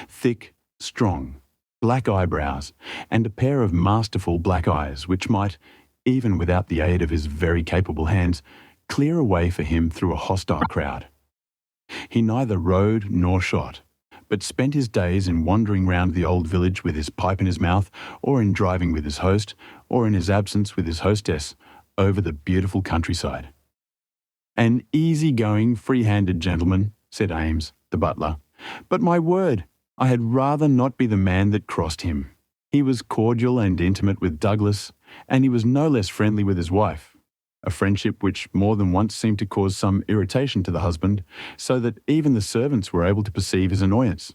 thick, strong, black eyebrows, and a pair of masterful black eyes which might, even without the aid of his very capable hands, clear a way for him through a hostile crowd. He neither rode nor shot, but spent his days in wandering round the old village with his pipe in his mouth, or in driving with his host, or in his absence with his hostess, over the beautiful countryside. "An easy-going, free-handed gentleman," said Ames, the butler, "but my word, I had rather not be the man that crossed him. He was cordial and intimate with Douglas, and he was no less friendly with his wife, a friendship which more than once seemed to cause some irritation to the husband, so that even the servants were able to perceive his annoyance.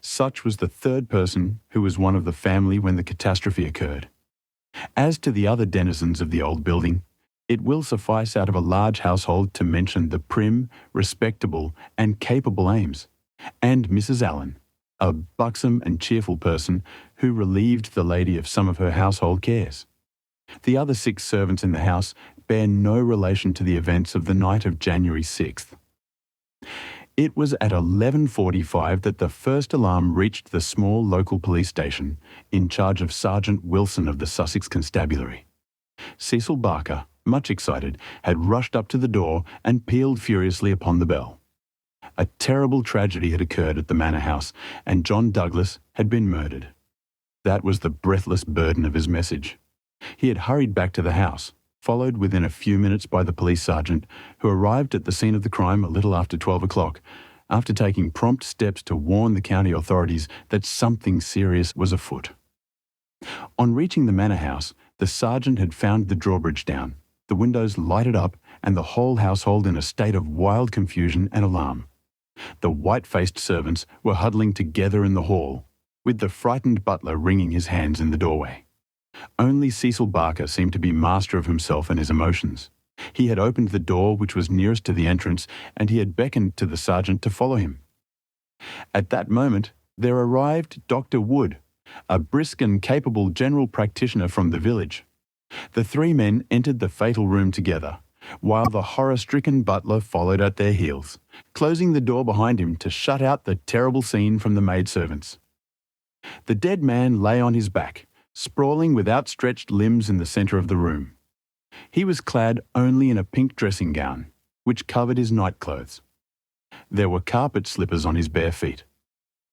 Such was the third person who was one of the family when the catastrophe occurred. As to the other denizens of the old building, it will suffice out of a large household to mention the prim, respectable, and capable Ames, and Mrs. Allen, a buxom and cheerful person who relieved the lady of some of her household cares. The other 6 servants in the house bear no relation to the events of the night of January 6th. It was at 11:45 that the first alarm reached the small local police station in charge of Sergeant Wilson of the Sussex Constabulary. Cecil Barker, much excited, had rushed up to the door and pealed furiously upon the bell. A terrible tragedy had occurred at the manor house, and John Douglas had been murdered. That was the breathless burden of his message. He had hurried back to the house, followed within a few minutes by the police sergeant, who arrived at the scene of the crime a little after 12 o'clock, after taking prompt steps to warn the county authorities that something serious was afoot. On reaching the manor house, the sergeant had found the drawbridge down, the windows lighted up, and the whole household in a state of wild confusion and alarm. The white-faced servants were huddling together in the hall, with the frightened butler wringing his hands in the doorway. Only Cecil Barker seemed to be master of himself and his emotions. He had opened the door which was nearest to the entrance, and he had beckoned to the sergeant to follow him. At that moment, there arrived Dr. Wood, a brisk and capable general practitioner from the village. The three men entered the fatal room together, while the horror-stricken butler followed at their heels, closing the door behind him to shut out the terrible scene from the maidservants. The dead man lay on his back, sprawling with outstretched limbs in the centre of the room. He was clad only in a pink dressing gown, which covered his nightclothes. There were carpet slippers on his bare feet.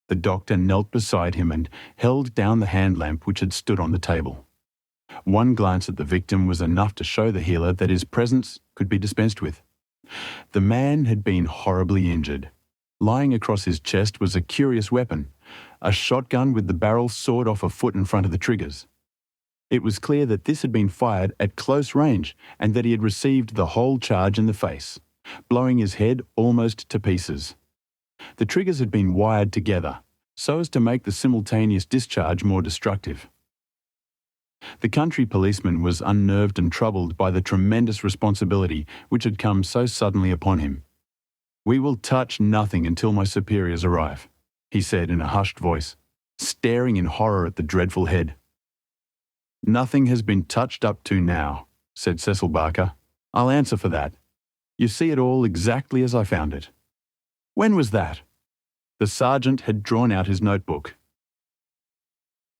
The doctor knelt beside him and held down the hand lamp which had stood on the table. One glance at the victim was enough to show the healer that his presence could be dispensed with. The man had been horribly injured. Lying across his chest was a curious weapon, a shotgun with the barrel sawed off a foot in front of the triggers. It was clear that this had been fired at close range and that he had received the whole charge in the face, blowing his head almost to pieces. The triggers had been wired together, so as to make the simultaneous discharge more destructive. The country policeman was unnerved and troubled by the tremendous responsibility which had come so suddenly upon him. "We will touch nothing until my superiors arrive," he said in a hushed voice, staring in horror at the dreadful head. "Nothing has been touched up to now," said Cecil Barker. "I'll answer for that. You see it all exactly as I found it." "When was that?" The sergeant had drawn out his notebook.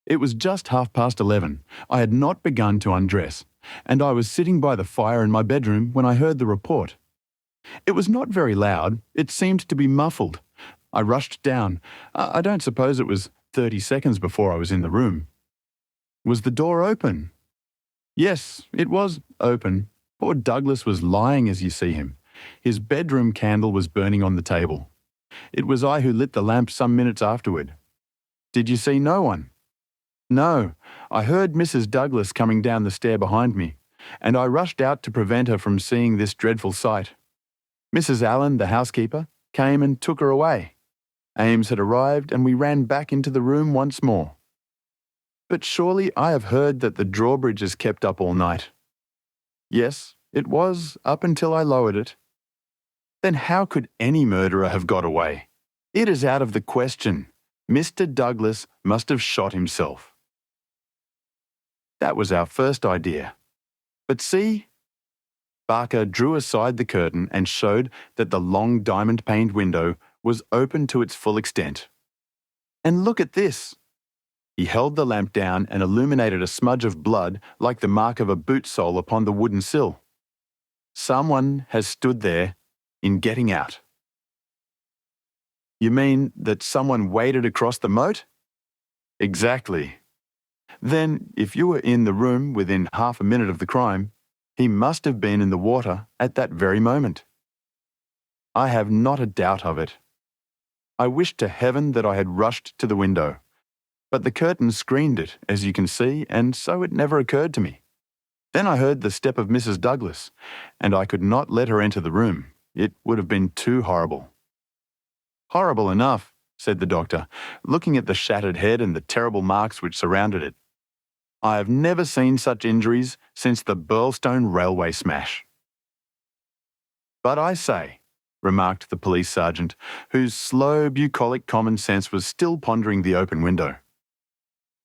"It was just 11:30. I had not begun to undress, and I was sitting by the fire in my bedroom when I heard the report. It was not very loud. It seemed to be muffled. I rushed down. I don't suppose it was 30 seconds before I was in the room." "Was the door open?" "Yes, it was open. Poor Douglas was lying as you see him. His bedroom candle was burning on the table. It was I who lit the lamp some minutes afterward." "Did you see no one?" "No. I heard Mrs. Douglas coming down the stair behind me, and I rushed out to prevent her from seeing this dreadful sight. Mrs. Allen, the housekeeper, came and took her away. Ames had arrived, and we ran back into the room once more." "But surely I have heard that the drawbridge is kept up all night." "Yes, it was up until I lowered it." "Then how could any murderer have got away? It is out of the question. Mr. Douglas must have shot himself." "That was our first idea. But see," Barker drew aside the curtain and showed that the long diamond-paned window was open to its full extent. "And look at this." He held the lamp down and illuminated a smudge of blood like the mark of a boot sole upon the wooden sill. "Someone has stood there in getting out." "You mean that someone waded across the moat?" "Exactly. Then, if you were in the room within half a minute of the crime, he must have been in the water at that very moment." "I have not a doubt of it. I wish to heaven that I had rushed to the window, but the curtain screened it, as you can see, and so it never occurred to me. Then I heard the step of Mrs. Douglas, and I could not let her enter the room. It would have been too horrible." "Horrible enough," said the doctor, looking at the shattered head and the terrible marks which surrounded it. "I have never seen such injuries since the Burlstone railway smash." "But I say," remarked the police sergeant, whose slow, bucolic common sense was still pondering the open window.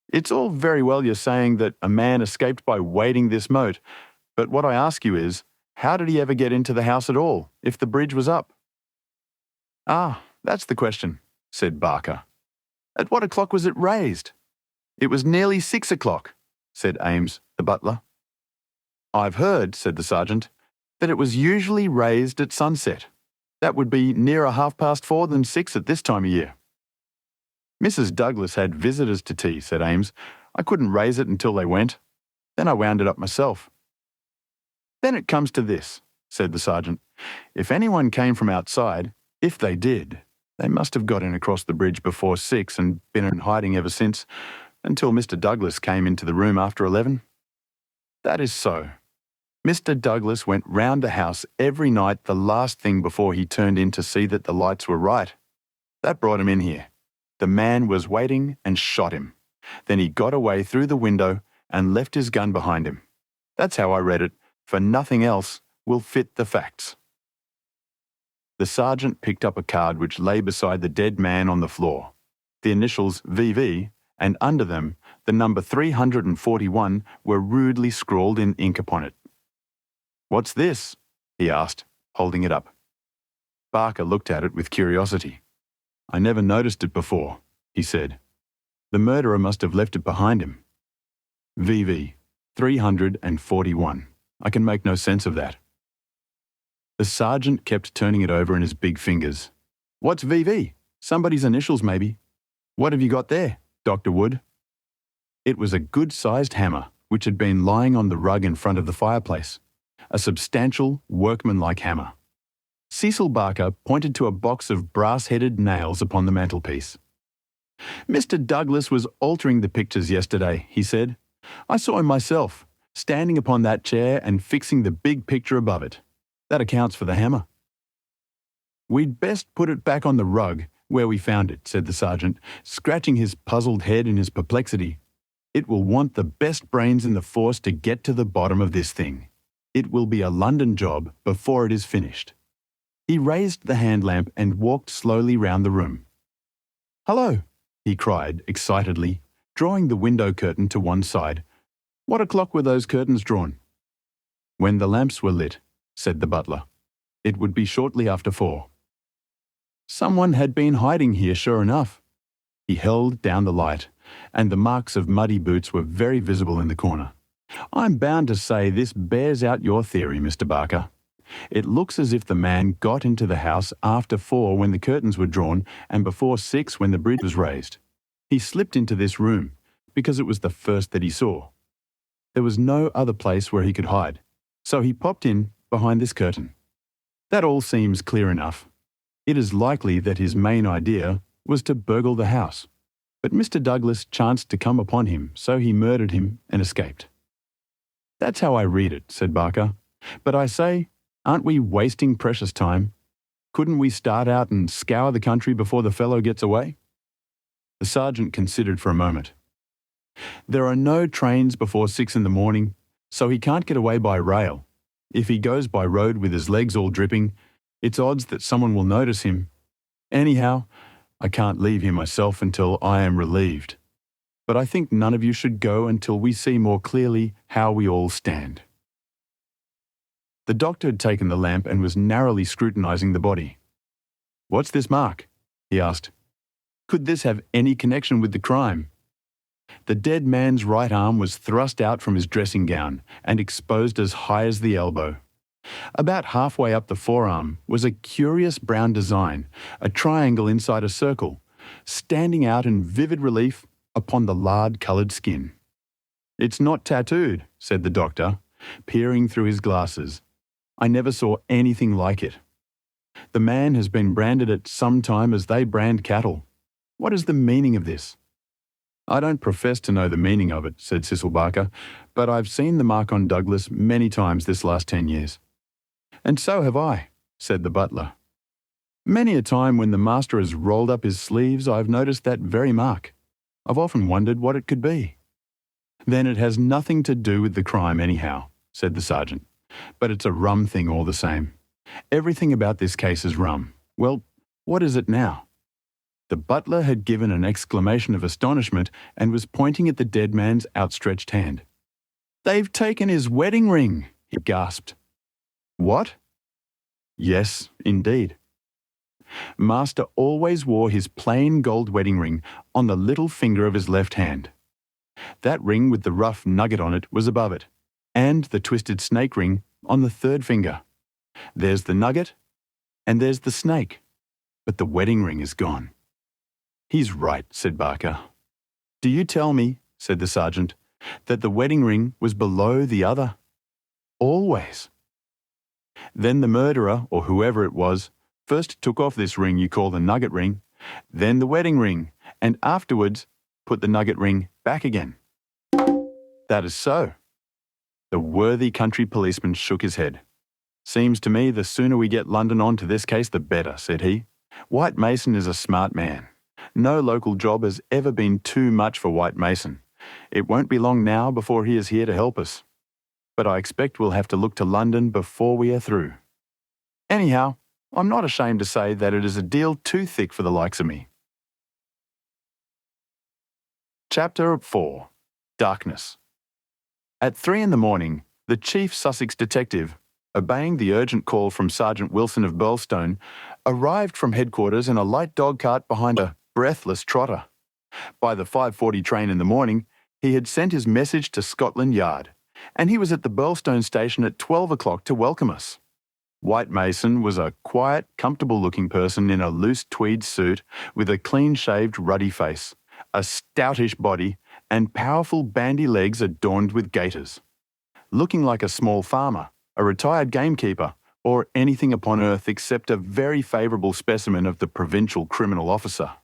"It's all very well you're saying that a man escaped by wading this moat, but what I ask you is, how did he ever get into the house at all, if the bridge was up?" Ah, that's the question, said Barker. At what o'clock was it raised? It was nearly 6 o'clock, said Ames, the butler. I've heard, said the sergeant, that it was usually raised at sunset. That would be nearer 4:30 than 6 at this time of year. Mrs. Douglas had visitors to tea, said Ames. I couldn't raise it until they went. Then I wound it up myself. Then it comes to this, said the sergeant. If anyone came from outside, if they did, they must have got in across the bridge before 6 and been in hiding ever since, until Mr. Douglas came into the room after 11. That is so. Mr. Douglas went round the house every night the last thing before he turned in to see that the lights were right. That brought him in here. The man was waiting and shot him. Then he got away through the window and left his gun behind him. That's how I read it, for nothing else will fit the facts. The sergeant picked up a card which lay beside the dead man on the floor. The initials VV, and under them, the number 341 were rudely scrawled in ink upon it. What's this? He asked, holding it up. Barker looked at it with curiosity. I never noticed it before, he said. The murderer must have left it behind him. VV, 341. I can make no sense of that. The sergeant kept turning it over in his big fingers. What's VV? Somebody's initials, maybe. What have you got there, Dr. Wood? It was a good-sized hammer, which had been lying on the rug in front of the fireplace. A substantial, workmanlike hammer. Cecil Barker pointed to a box of brass-headed nails upon the mantelpiece. Mr. Douglas was altering the pictures yesterday, he said. I saw him myself, standing upon that chair and fixing the big picture above it. That accounts for the hammer. We'd best put it back on the rug, where we found it, said the sergeant, scratching his puzzled head in his perplexity. It will want the best brains in the force to get to the bottom of this thing. It will be a London job before it is finished. He raised the hand lamp and walked slowly round the room. Hello, he cried excitedly, drawing the window curtain to one side. What o'clock were those curtains drawn? When the lamps were lit, said the butler. It would be shortly after 4. Someone had been hiding here, sure enough. He held down the light, and the marks of muddy boots were very visible in the corner. I'm bound to say this bears out your theory, Mr. Barker. It looks as if the man got into the house after 4 when the curtains were drawn and before 6 when the bridge was raised. He slipped into this room because it was the first that he saw. There was no other place where he could hide, so he popped in behind this curtain. That all seems clear enough. It is likely that his main idea was to burgle the house, but Mr. Douglas chanced to come upon him, so he murdered him and escaped. That's how I read it, said Barker. But I say, aren't we wasting precious time? Couldn't we start out and scour the country before the fellow gets away? The sergeant considered for a moment. There are no trains before 6 in the morning, so he can't get away by rail. If he goes by road with his legs all dripping, it's odds that someone will notice him. Anyhow, I can't leave here myself until I am relieved. But I think none of you should go until we see more clearly how we all stand. The doctor had taken the lamp and was narrowly scrutinizing the body. What's this mark? He asked. Could this have any connection with the crime? The dead man's right arm was thrust out from his dressing gown and exposed as high as the elbow. About halfway up the forearm was a curious brown design, a triangle inside a circle, standing out in vivid relief upon the lard-coloured skin. It's not tattooed, said the doctor, peering through his glasses. I never saw anything like it. The man has been branded at some time as they brand cattle. What is the meaning of this? I don't profess to know the meaning of it, said Cecil Barker, but I've seen the mark on Douglas many times this last 10 years. And so have I, said the butler. Many a time when the master has rolled up his sleeves, I've noticed that very mark. I've often wondered what it could be. Then it has nothing to do with the crime anyhow, said the sergeant. But it's a rum thing all the same. Everything about this case is rum. Well, what is it now? The butler had given an exclamation of astonishment and was pointing at the dead man's outstretched hand. They've taken his wedding ring, he gasped. What? Yes, indeed. Master always wore his plain gold wedding ring on the little finger of his left hand. That ring with the rough nugget on it was above it, and the twisted snake ring on the third finger. There's the nugget, and there's the snake, but the wedding ring is gone." "He's right," said Barker. "Do you tell me," said the sergeant, "that the wedding ring was below the other? Always." "Then the murderer, or whoever it was, first took off this ring you call the nugget ring, then the wedding ring, and afterwards put the nugget ring back again." "That is so." The worthy country policeman shook his head. "Seems to me the sooner we get London on to this case the better," said he. "White Mason is a smart man. No local job has ever been too much for White Mason. It won't be long now before he is here to help us. But I expect we'll have to look to London before we are through. Anyhow, I'm not ashamed to say that it is a deal too thick for the likes of me." Chapter 4. Darkness. At 3 in the morning, the chief Sussex detective, obeying the urgent call from Sergeant Wilson of Burlstone, arrived from headquarters in a light dog cart behind a breathless trotter. By the 5:40 train in the morning, he had sent his message to Scotland Yard, and he was at the Burlstone station at 12 o'clock to welcome us. White Mason was a quiet, comfortable-looking person in a loose tweed suit with a clean-shaved, ruddy face, a stoutish body, and powerful bandy legs adorned with gaiters. Looking like a small farmer, a retired gamekeeper, or anything upon earth except a very favourable specimen of the provincial criminal officer.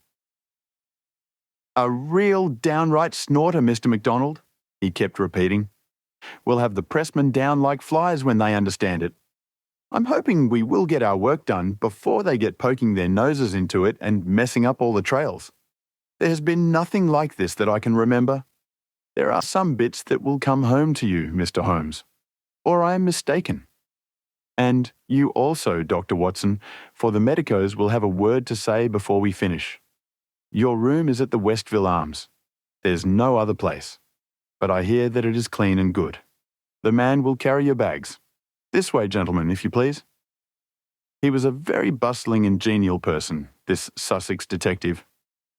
"A real downright snorter, Mr. MacDonald," he kept repeating. "We'll have the pressmen down like flies when they understand it. I'm hoping we will get our work done before they get poking their noses into it and messing up all the trails. There has been nothing like this that I can remember. There are some bits that will come home to you, Mr. Holmes. Or I am mistaken. And you also, Dr. Watson, for the medicos will have a word to say before we finish. Your room is at the Westville Arms. There's no other place. But I hear that it is clean and good. The man will carry your bags. This way, gentlemen, if you please." He was a very bustling and genial person, this Sussex detective.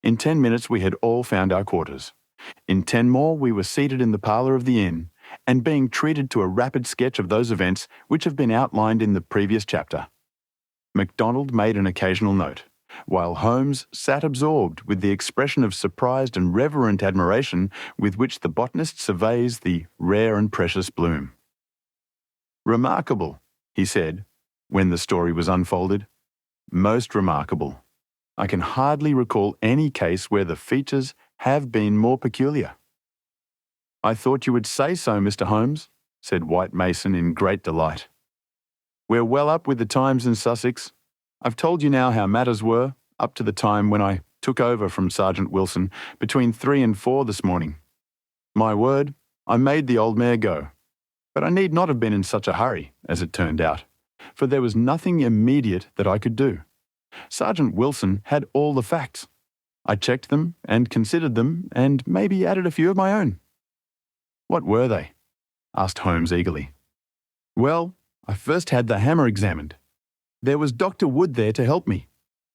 In 10 minutes we had all found our quarters. In 10 more we were seated in the parlour of the inn, and being treated to a rapid sketch of those events which have been outlined in the previous chapter. MacDonald made an occasional note, while Holmes sat absorbed with the expression of surprised and reverent admiration with which the botanist surveys the rare and precious bloom. "Remarkable," he said, when the story was unfolded. "Most remarkable. I can hardly recall any case where the features have been more peculiar." "I thought you would say so, Mr. Holmes," said White Mason in great delight. "We're well up with the times in Sussex. I've told you now how matters were, up to the time when I took over from Sergeant Wilson, between 3 and 4 this morning. My word, I made the old mare go. But I need not have been in such a hurry, as it turned out, for there was nothing immediate that I could do. Sergeant Wilson had all the facts. I checked them and considered them and maybe added a few of my own." "What were they?" asked Holmes eagerly. "Well, I first had the hammer examined. There was Dr. Wood there to help me.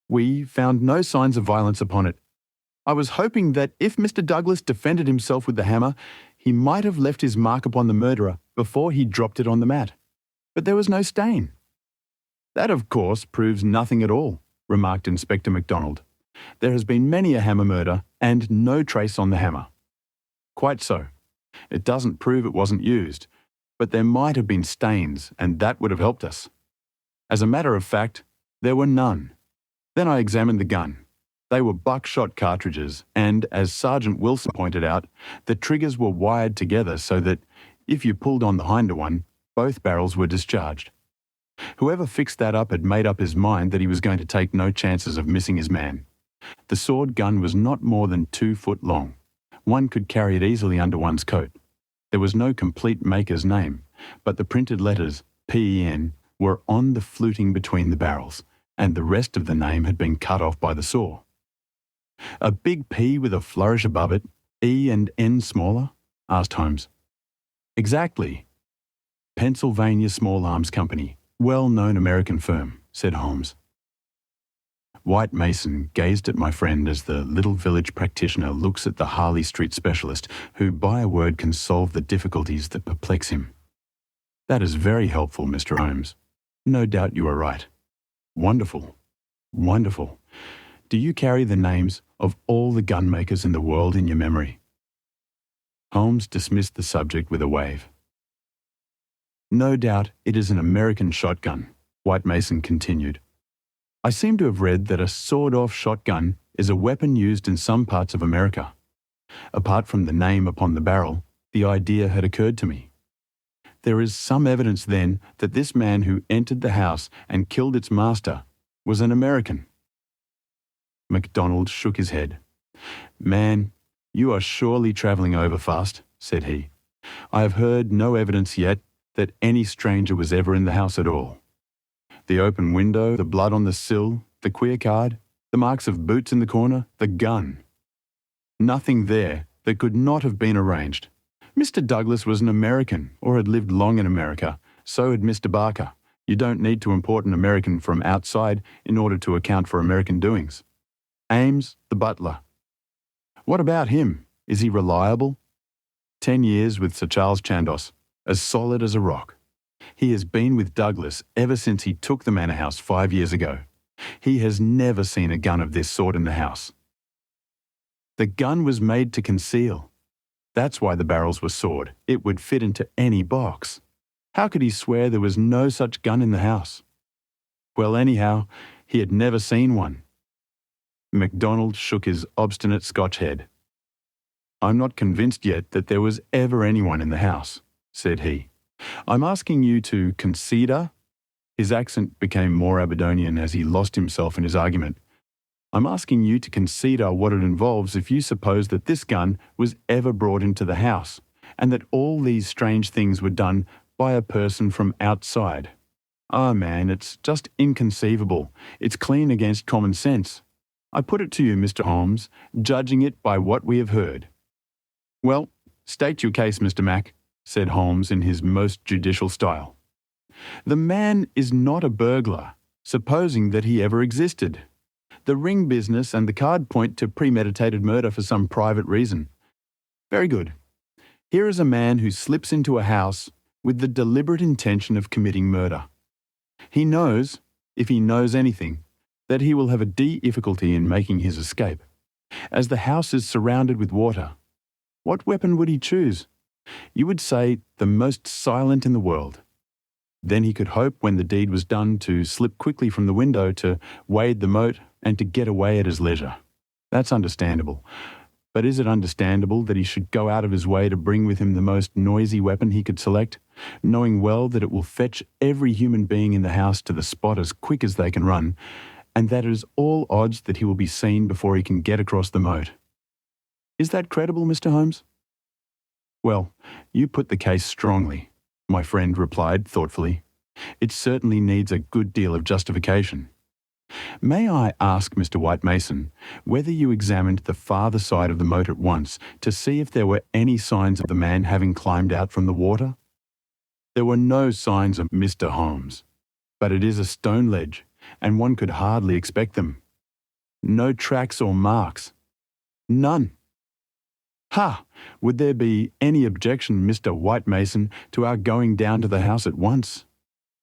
We found no signs of violence upon it. I was hoping that if Mr. Douglas defended himself with the hammer, he might have left his mark upon the murderer before he dropped it on the mat. But there was no stain." "That, of course, proves nothing at all," remarked Inspector MacDonald. "There has been many a hammer murder and no trace on the hammer." "Quite so. It doesn't prove it wasn't used, but there might have been stains, and that would have helped us. As a matter of fact, there were none. Then I examined the gun. They were buckshot cartridges, and, as Sergeant Wilson pointed out, the triggers were wired together so that, if you pulled on the hinder one, both barrels were discharged. Whoever fixed that up had made up his mind that he was going to take no chances of missing his man. The sword gun was not more than 2 foot long. One could carry it easily under one's coat. There was no complete maker's name, but the printed letters PEN were on the fluting between the barrels, and the rest of the name had been cut off by the saw. "A big P with a flourish above it, E and N smaller?" asked Holmes. "Exactly. Pennsylvania Small Arms Company, well-known American firm," said Holmes. White Mason gazed at my friend as the little village practitioner looks at the Harley Street specialist who by a word can solve the difficulties that perplex him. That is very helpful, Mr. Holmes. No doubt you are right. Wonderful. Wonderful. Do you carry the names of all the gun makers in the world in your memory? Holmes dismissed the subject with a wave. No doubt it is an American shotgun, White Mason continued. I seem to have read that a sawed-off shotgun is a weapon used in some parts of America. Apart from the name upon the barrel, the idea had occurred to me. There is some evidence then that this man who entered the house and killed its master was an American. MacDonald shook his head. Man, you are surely travelling over fast, said he. I have heard no evidence yet that any stranger was ever in the house at all. The open window, the blood on the sill, the queer card, the marks of boots in the corner, the gun. Nothing there that could not have been arranged. Mr. Douglas was an American or had lived long in America. So had Mr. Barker. You don't need to import an American from outside in order to account for American doings. Ames, the butler. What about him? Is he reliable? 10 years with Sir Charles Chandos, as solid as a rock. He has been with Douglas ever since he took the manor house 5 years ago. He has never seen a gun of this sort in the house. The gun was made to conceal. That's why the barrels were sawed. It would fit into any box. How could he swear there was no such gun in the house? Well, anyhow, he had never seen one. MacDonald shook his obstinate Scotch head. I'm not convinced yet that there was ever anyone in the house, said he. I'm asking you to consider. His accent became more Aberdonian as he lost himself in his argument. I'm asking you to consider what it involves if you suppose that this gun was ever brought into the house, and that all these strange things were done by a person from outside. Ah, man, it's just inconceivable. It's clean against common sense. I put it to you, Mr. Holmes, judging it by what we have heard. Well, state your case, Mr. Mac, said Holmes in his most judicial style. The man is not a burglar, supposing that he ever existed. The ring business and the card point to premeditated murder for some private reason. Very good. Here is a man who slips into a house with the deliberate intention of committing murder. He knows, if he knows anything, that he will have a difficulty in making his escape. As the house is surrounded with water, what weapon would he choose? You would say the most silent in the world. Then he could hope when the deed was done to slip quickly from the window to wade the moat and to get away at his leisure. That's understandable. But is it understandable that he should go out of his way to bring with him the most noisy weapon he could select, knowing well that it will fetch every human being in the house to the spot as quick as they can run, and that it is all odds that he will be seen before he can get across the moat? Is that credible, Mr. Holmes? Well, you put the case strongly, my friend replied thoughtfully. It certainly needs a good deal of justification. May I ask, Mr. White Mason, whether you examined the farther side of the moat at once to see if there were any signs of the man having climbed out from the water? There were no signs of Mr. Holmes, but it is a stone ledge, and one could hardly expect them. No tracks or marks. None. Ha! Would there be any objection, Mr. White Mason, to our going down to the house at once?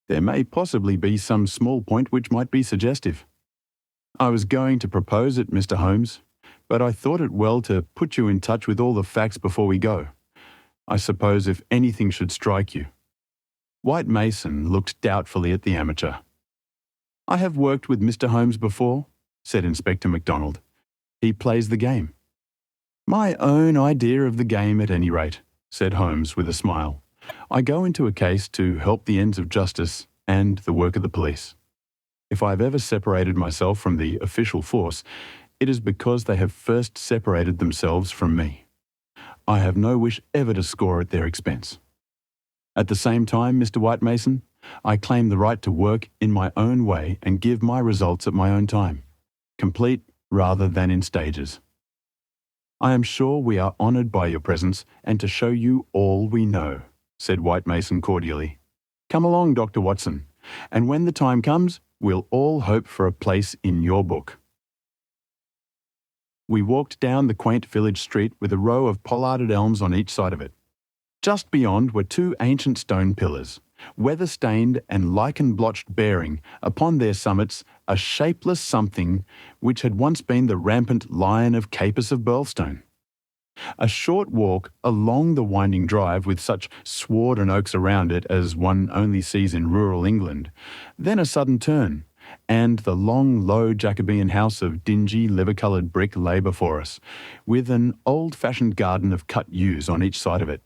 There may possibly be some small point which might be suggestive. I was going to propose it, Mr. Holmes, but I thought it well to put you in touch with all the facts before we go. I suppose if anything should strike you. White Mason looked doubtfully at the amateur. I have worked with Mr. Holmes before, said Inspector MacDonald. He plays the game. My own idea of the game at any rate, said Holmes with a smile. I go into a case to help the ends of justice and the work of the police. If I have ever separated myself from the official force, it is because they have first separated themselves from me. I have no wish ever to score at their expense. At the same time, Mr. White Mason, I claim the right to work in my own way and give my results at my own time, complete rather than in stages. I am sure we are honoured by your presence and to show you all we know, said White Mason cordially. Come along, Dr. Watson, and when the time comes, We'll all hope for a place in your book. We walked down the quaint village street with a row of pollarded elms on each side of it. Just beyond were two ancient stone pillars, weather-stained and lichen-blotched, bearing upon their summits a shapeless something which had once been the rampant Lion of Capus of Burlstone. A short walk along the winding drive with such sward and oaks around it as one only sees in rural England, then a sudden turn, and the long, low Jacobean house of dingy, liver-coloured brick lay before us, with an old-fashioned garden of cut yews on each side of it.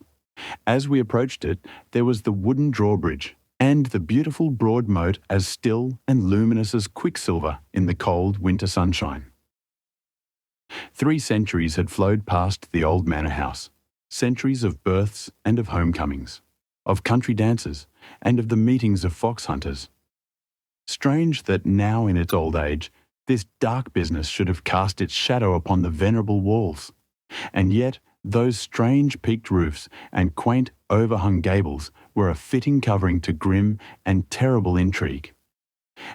As we approached it, there was the wooden drawbridge, and the beautiful broad moat as still and luminous as quicksilver in the cold winter sunshine. 3 centuries had flowed past the old manor house, centuries of births and of homecomings, of country dances, and of the meetings of fox hunters. Strange that now in its old age, this dark business should have cast its shadow upon the venerable walls. And yet, those strange peaked roofs and quaint overhung gables were a fitting covering to grim and terrible intrigue.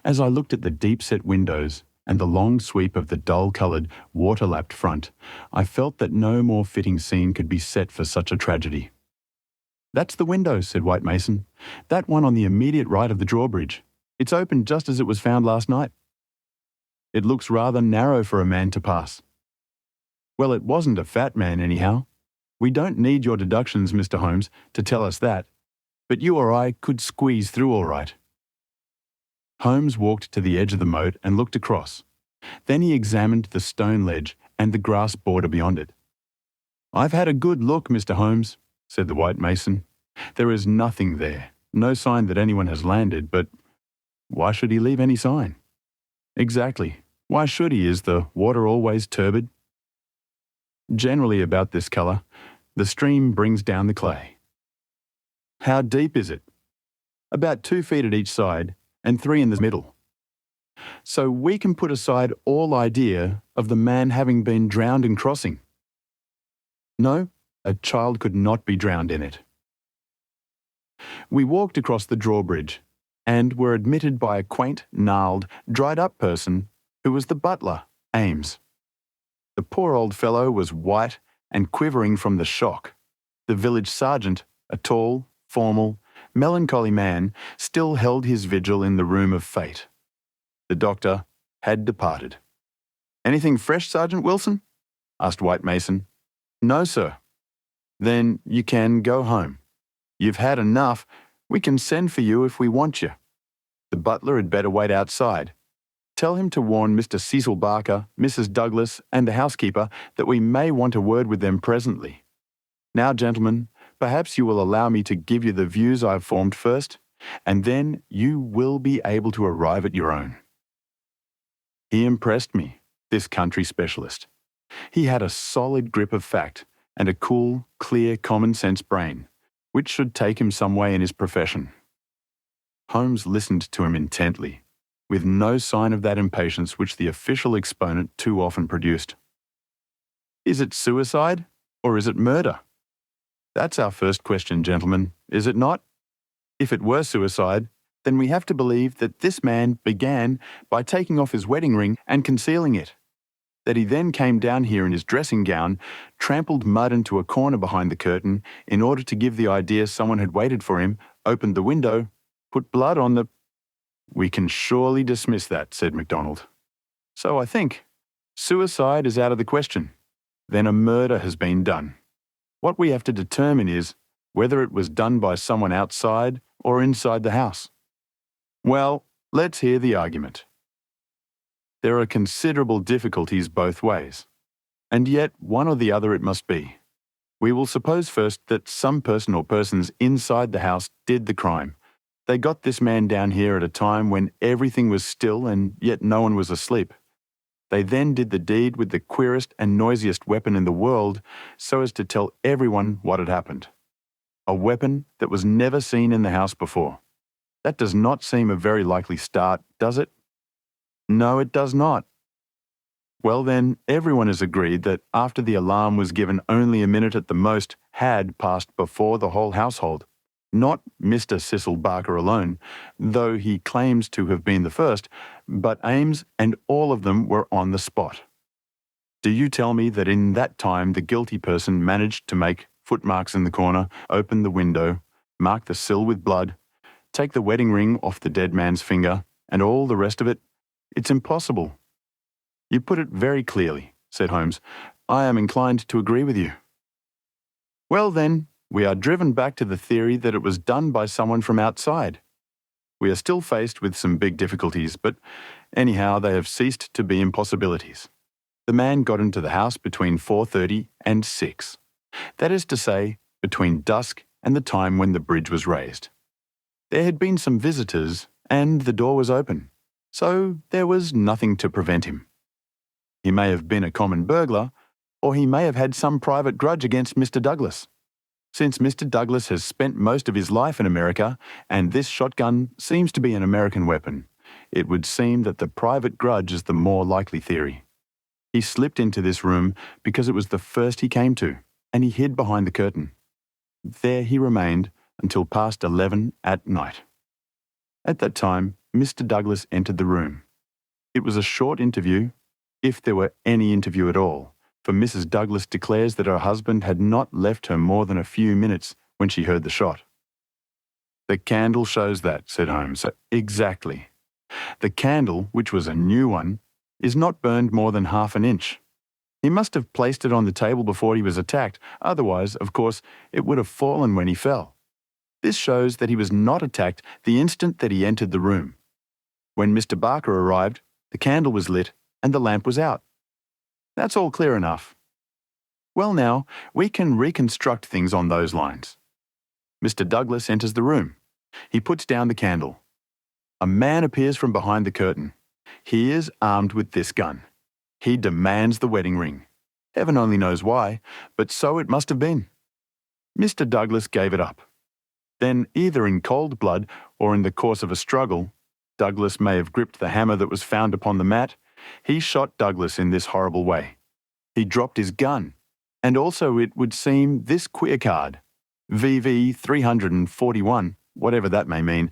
As I looked at the deep-set windows and the long sweep of the dull-coloured, water-lapped front, I felt that no more fitting scene could be set for such a tragedy. "That's the window," said White Mason. "That one on the immediate right of the drawbridge. It's open just as it was found last night. It looks rather narrow for a man to pass." "Well, it wasn't a fat man anyhow. We don't need your deductions, Mr. Holmes, to tell us that, but you or I could squeeze through all right." Holmes walked to the edge of the moat and looked across. Then he examined the stone ledge and the grass border beyond it. "I've had a good look, Mr. Holmes," said the White Mason. "There is nothing there, no sign that anyone has landed, but why should he leave any sign?" "Exactly. Why should he? Is the water always turbid?" "Generally about this colour. The stream brings down the clay." "How deep is it?" "About 2 feet at each side, and 3 in the middle." "So we can put aside all idea of the man having been drowned in crossing?" "No, a child could not be drowned in it." We walked across the drawbridge, and were admitted by a quaint, gnarled, dried-up person who was the butler, Ames. The poor old fellow was white and quivering from the shock. The village sergeant, a tall, formal, melancholy man, still held his vigil in the room of fate. The doctor had departed. "Anything fresh, Sergeant Wilson?" asked White Mason. "No, sir." "Then you can go home. You've had enough. We can send for you if we want you. The butler had better wait outside. Tell him to warn Mr. Cecil Barker, Mrs. Douglas, and the housekeeper that we may want a word with them presently. Now, gentlemen, perhaps you will allow me to give you the views I have formed first, and then you will be able to arrive at your own." He impressed me, this country specialist. He had a solid grip of fact and a cool, clear, common-sense brain, which should take him some way in his profession. Holmes listened to him intently, with no sign of that impatience which the official exponent too often produced. "Is it suicide, or is it murder? That's our first question, gentlemen, is it not? If it were suicide, then we have to believe that this man began by taking off his wedding ring and concealing it. That he then came down here in his dressing gown, trampled mud into a corner behind the curtain in order to give the idea someone had waited for him, opened the window, put blood on the—" "We can surely dismiss that," said MacDonald. "So I think. Suicide is out of the question. Then a murder has been done. What we have to determine is whether it was done by someone outside or inside the house. Well, let's hear the argument." "There are considerable difficulties both ways, and yet one or the other it must be. We will suppose first that some person or persons inside the house did the crime. They got this man down here at a time when everything was still and yet no one was asleep. They then did the deed with the queerest and noisiest weapon in the world so as to tell everyone what had happened. A weapon that was never seen in the house before. That does not seem a very likely start, does it?" "No, it does not." "Well then, everyone is agreed that after the alarm was given only a minute at the most had passed before the whole household. Not Mr. Cecil Barker alone, though he claims to have been the first, but Ames and all of them were on the spot. Do you tell me that in that time the guilty person managed to make footmarks in the corner, open the window, mark the sill with blood, take the wedding ring off the dead man's finger, and all the rest of it? It's impossible. You put it very clearly, said Holmes. I am inclined to agree with you. Well then, we are driven back to the theory that it was done by someone from outside. We are still faced with some big difficulties, but anyhow they have ceased to be impossibilities. The man got into the house between 4:30 and 6. That is to say, between dusk and the time when the bridge was raised. There had been some visitors, and the door was open, so there was nothing to prevent him. He may have been a common burglar, or he may have had some private grudge against Mr. Douglas. Since Mr. Douglas has spent most of his life in America, and this shotgun seems to be an American weapon, it would seem that the private grudge is the more likely theory. He slipped into this room because it was the first he came to, and he hid behind the curtain. There he remained until past 11 at night. At that time, Mr. Douglas entered the room. It was a short interview, if there were any interview at all, for Mrs. Douglas declares that her husband had not left her more than a few minutes when she heard the shot. The candle shows that, said Holmes. Exactly. The candle, which was a new one, is not burned more than half an inch. He must have placed it on the table before he was attacked, otherwise, of course, it would have fallen when he fell. This shows that he was not attacked the instant that he entered the room. When Mr. Barker arrived, the candle was lit and the lamp was out. That's all clear enough. Well now, we can reconstruct things on those lines. Mr. Douglas enters the room. He puts down the candle. A man appears from behind the curtain. He is armed with this gun. He demands the wedding ring. Heaven only knows why, but so it must have been. Mr. Douglas gave it up. Then, either in cold blood or in the course of a struggle, Douglas may have gripped the hammer that was found upon the mat. He shot Douglas in this horrible way. He dropped his gun, and also it would seem this queer card, VV 341, whatever that may mean,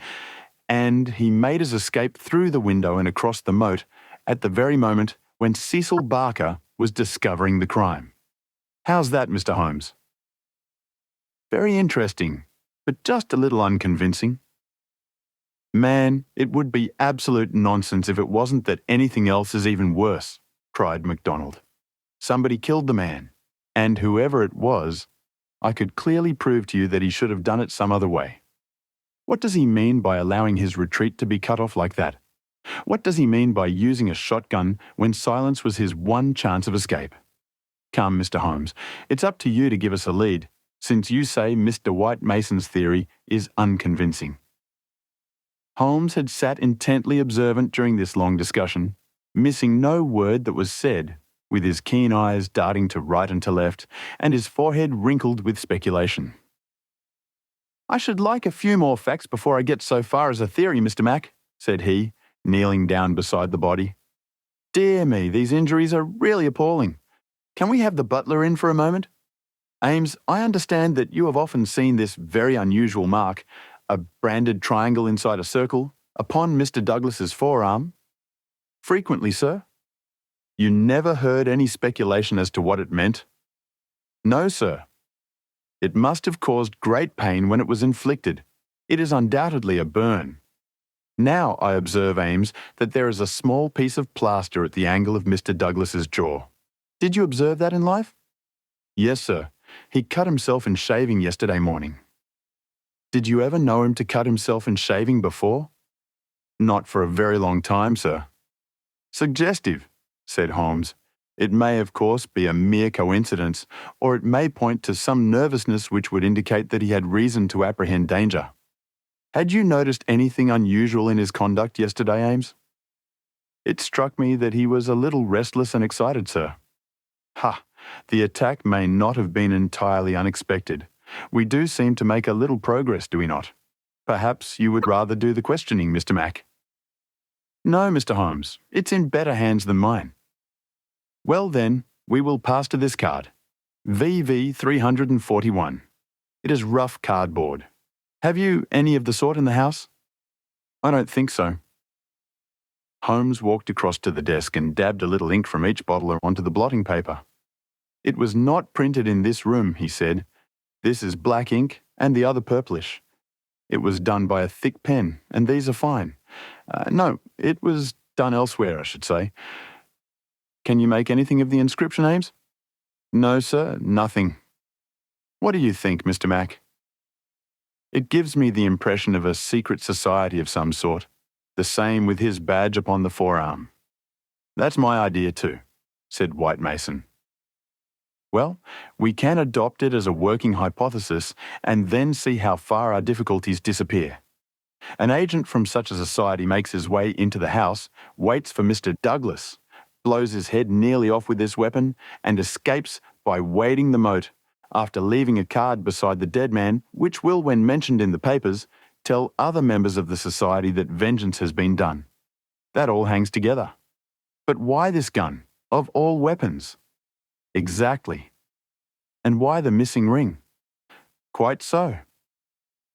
and he made his escape through the window and across the moat at the very moment when Cecil Barker was discovering the crime. How's that, Mr. Holmes? Very interesting, but just a little unconvincing. Man, it would be absolute nonsense if it wasn't that anything else is even worse, cried MacDonald. Somebody killed the man, and whoever it was, I could clearly prove to you that he should have done it some other way. What does he mean by allowing his retreat to be cut off like that? What does he mean by using a shotgun when silence was his one chance of escape? Come, Mr. Holmes, it's up to you to give us a lead, since you say Mr. White Mason's theory is unconvincing. Holmes had sat intently observant during this long discussion, missing no word that was said, with his keen eyes darting to right and to left, and his forehead wrinkled with speculation. I should like a few more facts before I get so far as a theory, Mr. Mac, said he, kneeling down beside the body. Dear me, these injuries are really appalling. Can we have the butler in for a moment? Ames, I understand that you have often seen this very unusual mark, a branded triangle inside a circle, upon Mr. Douglas's forearm. Frequently, sir. You never heard any speculation as to what it meant? No, sir. It must have caused great pain when it was inflicted. It is undoubtedly a burn. Now I observe, Ames, that there is a small piece of plaster at the angle of Mr. Douglas's jaw. Did you observe that in life? Yes, sir. He cut himself in shaving yesterday morning. Did you ever know him to cut himself in shaving before? Not for a very long time, sir. Suggestive, said Holmes. It may, of course, be a mere coincidence, or it may point to some nervousness which would indicate that he had reason to apprehend danger. Had you noticed anything unusual in his conduct yesterday, Ames? It struck me that he was a little restless and excited, sir. Ha! The attack may not have been entirely unexpected. We do seem to make a little progress, do we not? Perhaps you would rather do the questioning, Mr. Mac. No, Mr. Holmes, it's in better hands than mine. Well then, we will pass to this card. VV 341. It is rough cardboard. Have you any of the sort in the house? I don't think so. Holmes walked across to the desk and dabbed a little ink from each bottle onto the blotting paper. It was not printed in this room, he said. This is black ink and the other purplish. It was done by a thick pen, and these are fine. No, it was done elsewhere, I should say. Can you make anything of the inscription, Ames? No, sir, nothing. What do you think, Mr. Mac? It gives me the impression of a secret society of some sort, the same with his badge upon the forearm. That's my idea too, said White Mason. Well, we can adopt it as a working hypothesis and then see how far our difficulties disappear. An agent from such a society makes his way into the house, waits for Mr. Douglas, blows his head nearly off with this weapon, and escapes by wading the moat, after leaving a card beside the dead man, which will, when mentioned in the papers, tell other members of the society that vengeance has been done. That all hangs together. But why this gun, of all weapons? Exactly. And why the missing ring? Quite so.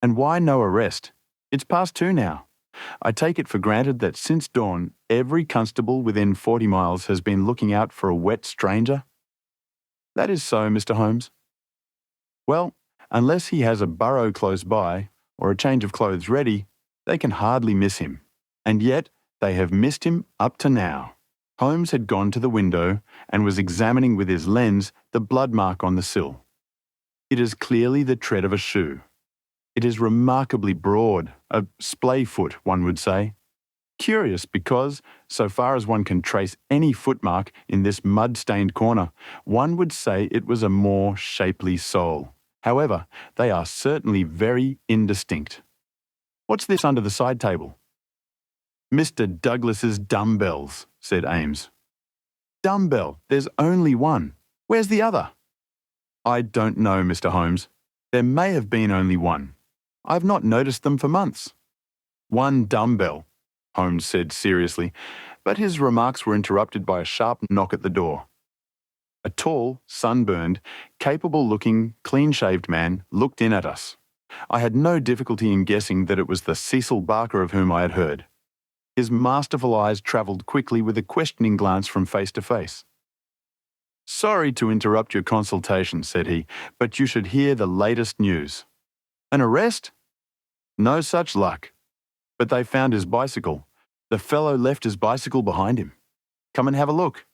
And why no arrest? It's past 2 now. I take it for granted that since dawn, every constable within 40 miles has been looking out for a wet stranger. That is so, Mr. Holmes. Well, unless he has a burrow close by, or a change of clothes ready, they can hardly miss him. And yet, they have missed him up to now. Holmes had gone to the window and was examining with his lens the blood mark on the sill. It is clearly the tread of a shoe. It is remarkably broad, a splay foot, one would say. Curious because, so far as one can trace any footmark in this mud-stained corner, one would say it was a more shapely sole. However, they are certainly very indistinct. What's this under the side table? Mr. Douglas's dumbbells, said Ames. Dumbbell, there's only one. Where's the other? I don't know, Mr. Holmes. There may have been only one. I've not noticed them for months. One dumbbell, Holmes said seriously, but his remarks were interrupted by a sharp knock at the door. A tall, sunburned, capable-looking, clean-shaved man looked in at us. I had no difficulty in guessing that it was the Cecil Barker of whom I had heard. His masterful eyes travelled quickly with a questioning glance from face to face. Sorry to interrupt your consultation, said he, but you should hear the latest news. An arrest? No such luck. But they found his bicycle. The fellow left his bicycle behind him. Come and have a look.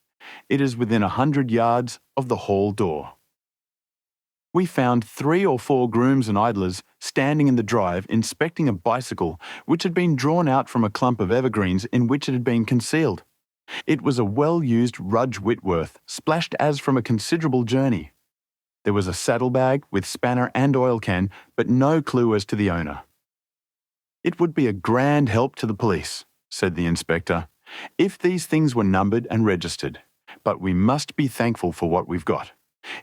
It is within 100 yards of the hall door. We found 3 or 4 grooms and idlers standing in the drive inspecting a bicycle which had been drawn out from a clump of evergreens in which it had been concealed. It was a well-used Rudge Whitworth, splashed as from a considerable journey. There was a saddlebag with spanner and oil can, but no clue as to the owner. It would be a grand help to the police, said the inspector, if these things were numbered and registered. But we must be thankful for what we've got.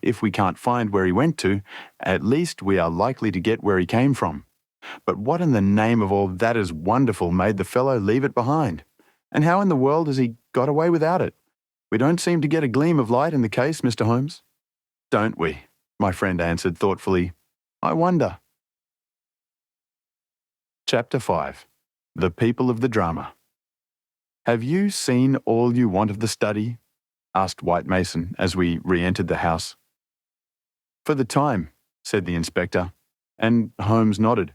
If we can't find where he went to, at least we are likely to get where he came from. But what in the name of all that is wonderful made the fellow leave it behind? And how in the world has he got away without it? We don't seem to get a gleam of light in the case, Mr. Holmes. Don't we? My friend answered thoughtfully. I wonder. Chapter 5. The People of the Drama. Have you seen all you want of the study? Asked White Mason as we re-entered the house. For the time, said the inspector, and Holmes nodded.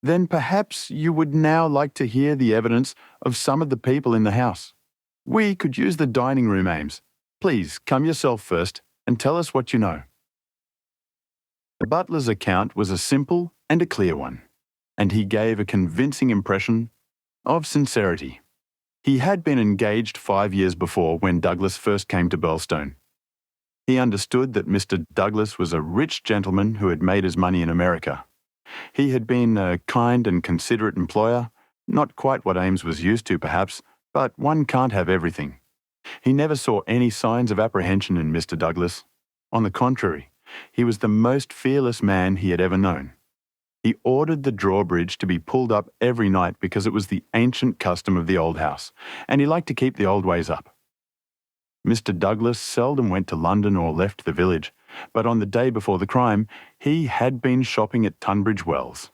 Then perhaps you would now like to hear the evidence of some of the people in the house. We could use the dining room, Ames. Please come yourself first and tell us what you know. The butler's account was a simple and a clear one, and he gave a convincing impression of sincerity. He had been engaged 5 years before when Douglas first came to Burlstone. He understood that Mr. Douglas was a rich gentleman who had made his money in America. He had been a kind and considerate employer, not quite what Ames was used to perhaps, but one can't have everything. He never saw any signs of apprehension in Mr. Douglas. On the contrary, he was the most fearless man he had ever known. He ordered the drawbridge to be pulled up every night because it was the ancient custom of the old house, and he liked to keep the old ways up. Mr. Douglas seldom went to London or left the village, but on the day before the crime, he had been shopping at Tunbridge Wells.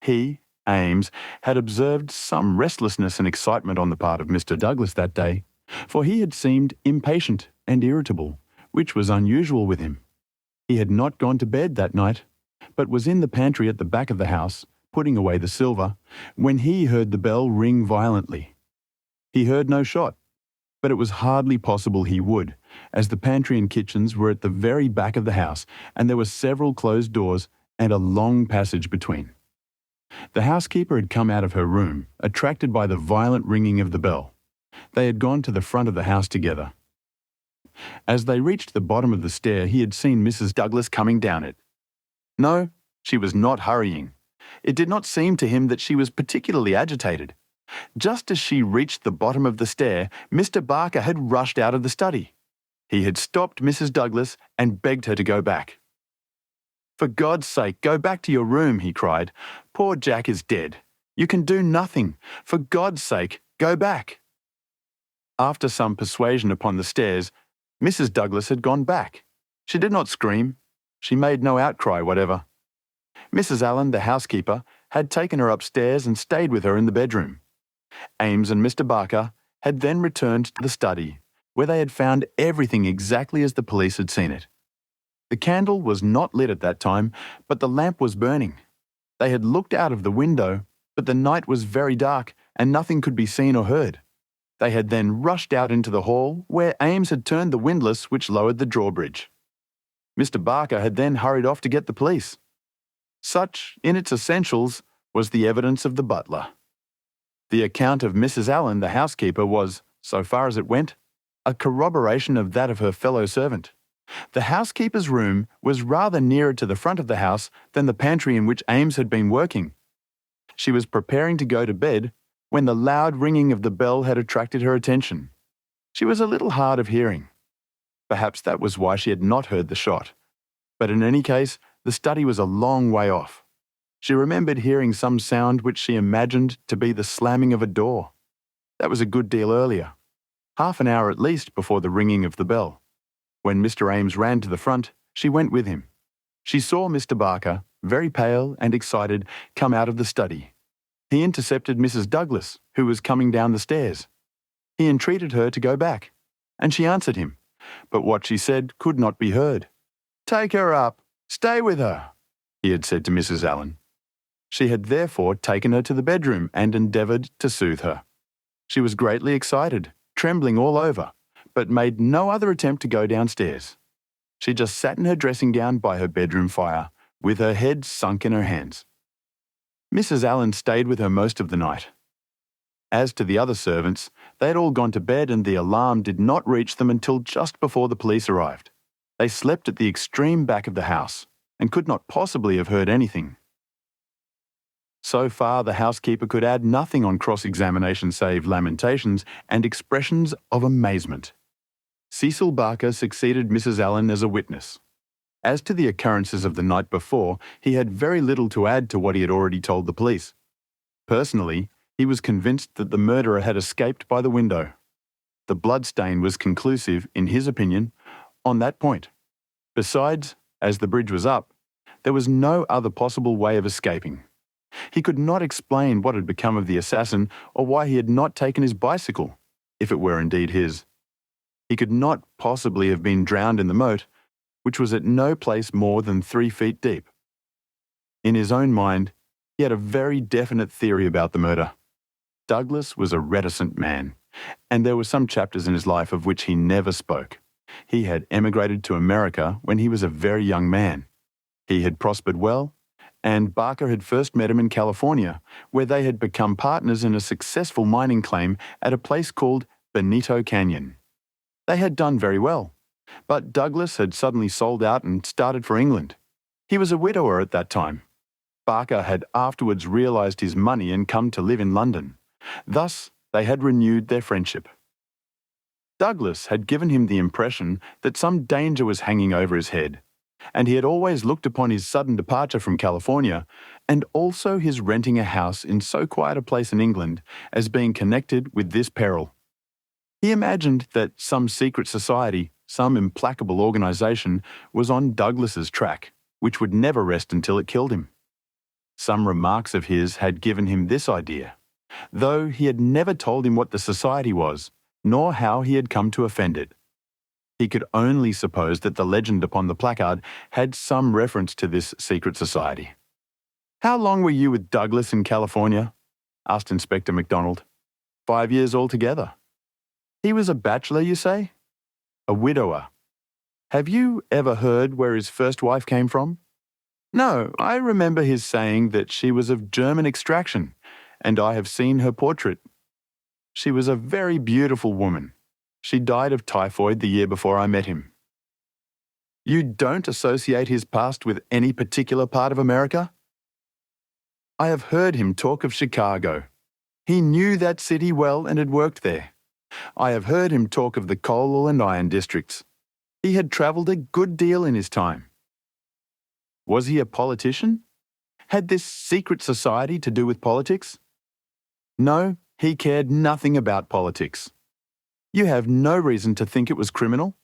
He, Ames, had observed some restlessness and excitement on the part of Mr. Douglas that day, for he had seemed impatient and irritable, which was unusual with him. He had not gone to bed that night, but was in the pantry at the back of the house, putting away the silver, when he heard the bell ring violently. He heard no shot, but it was hardly possible he would, as the pantry and kitchens were at the very back of the house, and there were several closed doors and a long passage between. The housekeeper had come out of her room, attracted by the violent ringing of the bell. They had gone to the front of the house together. As they reached the bottom of the stair, he had seen Mrs. Douglas coming down it. No, she was not hurrying. It did not seem to him that she was particularly agitated. Just as she reached the bottom of the stair, Mr. Barker had rushed out of the study. He had stopped Mrs. Douglas and begged her to go back. "For God's sake, go back to your room," he cried. "Poor Jack is dead. You can do nothing. For God's sake, go back." After some persuasion upon the stairs, Mrs. Douglas had gone back. She did not scream. She made no outcry whatever. Mrs. Allen, the housekeeper, had taken her upstairs and stayed with her in the bedroom. Ames and Mr. Barker had then returned to the study, where they had found everything exactly as the police had seen it. The candle was not lit at that time, but the lamp was burning. They had looked out of the window, but the night was very dark and nothing could be seen or heard. They had then rushed out into the hall, where Ames had turned the windlass which lowered the drawbridge. Mr. Barker had then hurried off to get the police. Such, in its essentials, was the evidence of the butler. The account of Mrs. Allen, the housekeeper, was, so far as it went, a corroboration of that of her fellow servant. The housekeeper's room was rather nearer to the front of the house than the pantry in which Ames had been working. She was preparing to go to bed when the loud ringing of the bell had attracted her attention. She was a little hard of hearing. Perhaps that was why she had not heard the shot. But in any case, the study was a long way off. She remembered hearing some sound which she imagined to be the slamming of a door. That was a good deal earlier, half an hour at least before the ringing of the bell. When Mr. Ames ran to the front, she went with him. She saw Mr. Barker, very pale and excited, come out of the study. He intercepted Mrs. Douglas, who was coming down the stairs. He entreated her to go back, and she answered him, but what she said could not be heard. "Take her up. Stay with her," he had said to Mrs. Allen. She had therefore taken her to the bedroom and endeavoured to soothe her. She was greatly excited, trembling all over, but made no other attempt to go downstairs. She just sat in her dressing gown by her bedroom fire, with her head sunk in her hands. Mrs. Allen stayed with her most of the night. As to the other servants, they had all gone to bed and the alarm did not reach them until just before the police arrived. They slept at the extreme back of the house and could not possibly have heard anything. So far, the housekeeper could add nothing on cross-examination save lamentations and expressions of amazement. Cecil Barker succeeded Mrs. Allen as a witness. As to the occurrences of the night before, he had very little to add to what he had already told the police. Personally, he was convinced that the murderer had escaped by the window. The bloodstain was conclusive, in his opinion, on that point. Besides, as the bridge was up, there was no other possible way of escaping. He could not explain what had become of the assassin or why he had not taken his bicycle, if it were indeed his. He could not possibly have been drowned in the moat, which was at no place more than 3 feet deep. In his own mind, he had a very definite theory about the murder. Douglas was a reticent man, and there were some chapters in his life of which he never spoke. He had emigrated to America when he was a very young man. He had prospered well, and Barker had first met him in California, where they had become partners in a successful mining claim at a place called Benito Canyon. They had done very well, but Douglas had suddenly sold out and started for England. He was a widower at that time. Barker had afterwards realised his money and come to live in London. Thus, they had renewed their friendship. Douglas had given him the impression that some danger was hanging over his head, and he had always looked upon his sudden departure from California, and also his renting a house in so quiet a place in England, as being connected with this peril. He imagined that some secret society, some implacable organisation, was on Douglas's track, which would never rest until it killed him. Some remarks of his had given him this idea, though he had never told him what the society was, nor how he had come to offend it. He could only suppose that the legend upon the placard had some reference to this secret society. "How long were you with Douglas in California?" asked Inspector MacDonald. "5 years altogether." "He was a bachelor, you say?" "A widower." "Have you ever heard where his first wife came from?" "No, I remember his saying that she was of German extraction, and I have seen her portrait. She was a very beautiful woman. She died of typhoid the year before I met him." "You don't associate his past with any particular part of America?" "I have heard him talk of Chicago. He knew that city well and had worked there. I have heard him talk of the coal and iron districts. He had travelled a good deal in his time." "Was he a politician? Had this secret society to do with politics?" "No, he cared nothing about politics." "You have no reason to think it was criminal?"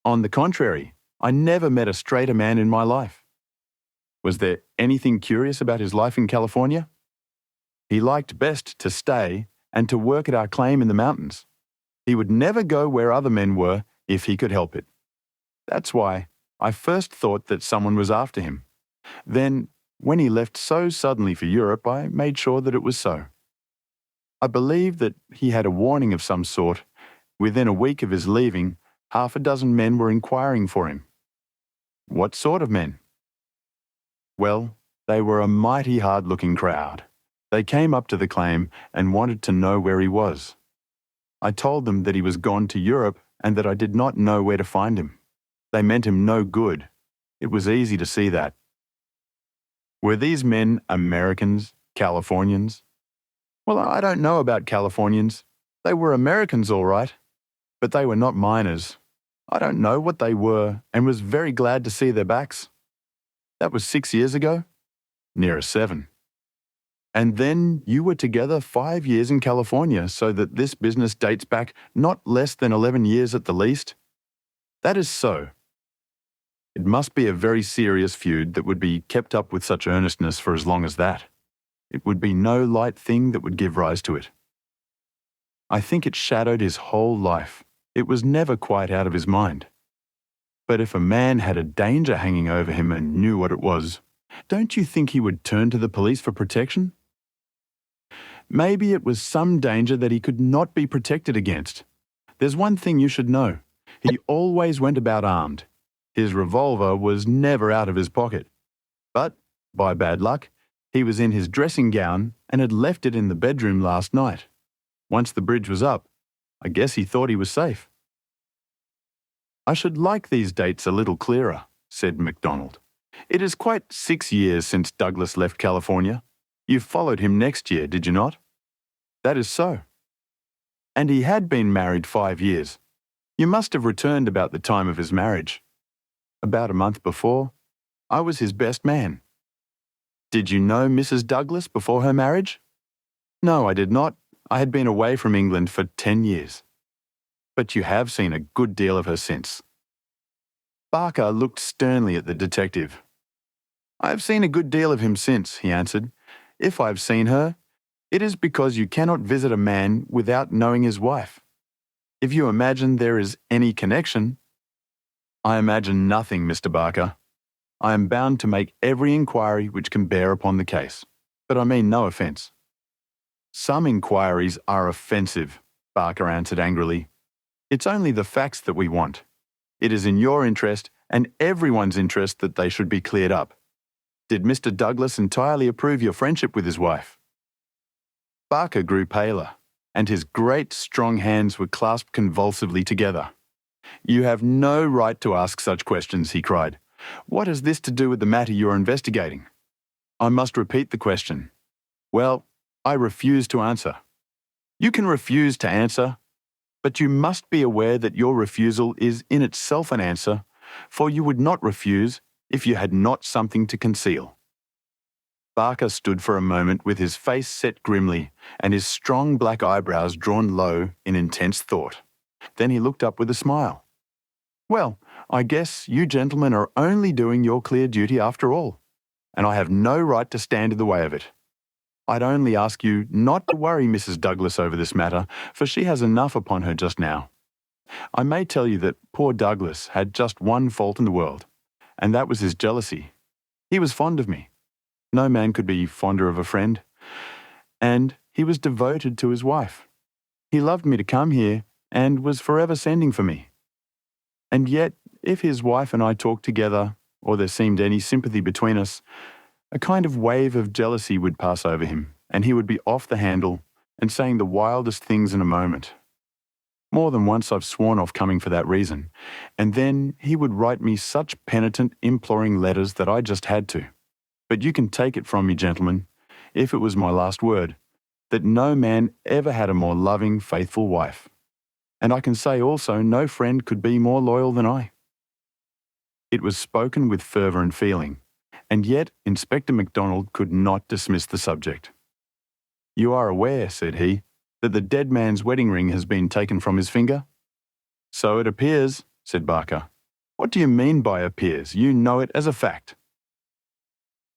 "On the contrary, I never met a straighter man in my life." "Was there anything curious about his life in California?" "He liked best to stay and to work at our claim in the mountains. He would never go where other men were if he could help it. That's why I first thought that someone was after him. Then, when he left so suddenly for Europe, I made sure that it was so. I believe that he had a warning of some sort. Within a week of his leaving, 6 men were inquiring for him." "What sort of men?" "Well, they were a mighty hard-looking crowd. They came up to the claim and wanted to know where he was. I told them that he was gone to Europe and that I did not know where to find him. They meant him no good. It was easy to see that." "Were these men Americans, Californians?" "Well, I don't know about Californians. They were Americans all right, but they were not miners. I don't know what they were and was very glad to see their backs." "That was 6 years ago?" "Nearer 7. "And then you were together 5 years in California, so that this business dates back not less than 11 years at the least?" "That is so." "It must be a very serious feud that would be kept up with such earnestness for as long as that. It would be no light thing that would give rise to it." "I think it shadowed his whole life. It was never quite out of his mind. But if a man had a danger hanging over him and knew what it was, don't you think he would turn to the police for protection?" "Maybe it was some danger that he could not be protected against. There's one thing you should know. He always went about armed. His revolver was never out of his pocket. But, by bad luck, he was in his dressing gown and had left it in the bedroom last night. Once the bridge was up, I guess he thought he was safe." "I should like these dates a little clearer," said MacDonald. "It is quite 6 years since Douglas left California. You followed him next year, did you not?" "That is so." "And he had been married 5 years. You must have returned about the time of his marriage." "About a month before. I was his best man." "Did you know Mrs. Douglas before her marriage?" "No, I did not. I had been away from England for 10 years. "But you have seen a good deal of her since." Barker looked sternly at the detective. "I have seen a good deal of him since," he answered. "If I have seen her, it is because you cannot visit a man without knowing his wife. If you imagine there is any connection—" "I imagine nothing, Mr. Barker. I am bound to make every inquiry which can bear upon the case, but I mean no offence." "Some inquiries are offensive," Barker answered angrily. "It's only the facts that we want. It is in your interest and everyone's interest that they should be cleared up. Did Mr. Douglas entirely approve your friendship with his wife?" Barker grew paler, and his great, strong hands were clasped convulsively together. "You have no right to ask such questions," he cried. "What has this to do with the matter you are investigating?" "I must repeat the question." "Well, I refuse to answer." "You can refuse to answer, but you must be aware that your refusal is in itself an answer, for you would not refuse if you had not something to conceal." Barker stood for a moment with his face set grimly and his strong black eyebrows drawn low in intense thought. Then he looked up with a smile. "Well, I guess you gentlemen are only doing your clear duty after all. and I have no right to stand in the way of it. I'd only ask you not to worry Mrs. Douglas over this matter, for she has enough upon her just now. I may tell you that poor Douglas had just one fault in the world, and that was his jealousy. He was fond of me. No man could be fonder of a friend. And he was devoted to his wife. He loved me to come here and was forever sending for me. And yet, if his wife and I talked together, or there seemed any sympathy between us, a kind of wave of jealousy would pass over him, and he would be off the handle and saying the wildest things in a moment. More than once I've sworn off coming for that reason, and then he would write me such penitent, imploring letters that I just had to. But you can take it from me, gentlemen, if it was my last word, that no man ever had a more loving, faithful wife. And I can say also no friend could be more loyal than I. It was spoken with fervour and feeling, and yet Inspector MacDonald could not dismiss the subject. "You are aware," said he, "that the dead man's wedding ring has been taken from his finger?" "So it appears," said Barker. "What do you mean by appears? You know it as a fact."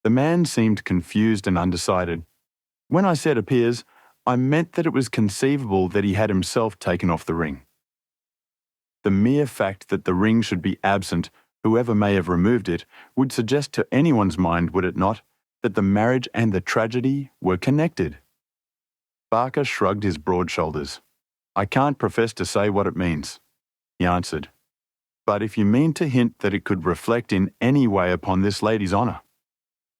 The man seemed confused and undecided. "When I said appears, I meant that it was conceivable that he had himself taken off the ring. The mere fact that the ring should be absent, whoever may have removed it, would suggest to anyone's mind, would it not, that the marriage and the tragedy were connected?" Barker shrugged his broad shoulders. "I can't profess to say what it means," he answered. "But if you mean to hint that it could reflect in any way upon this lady's honour—"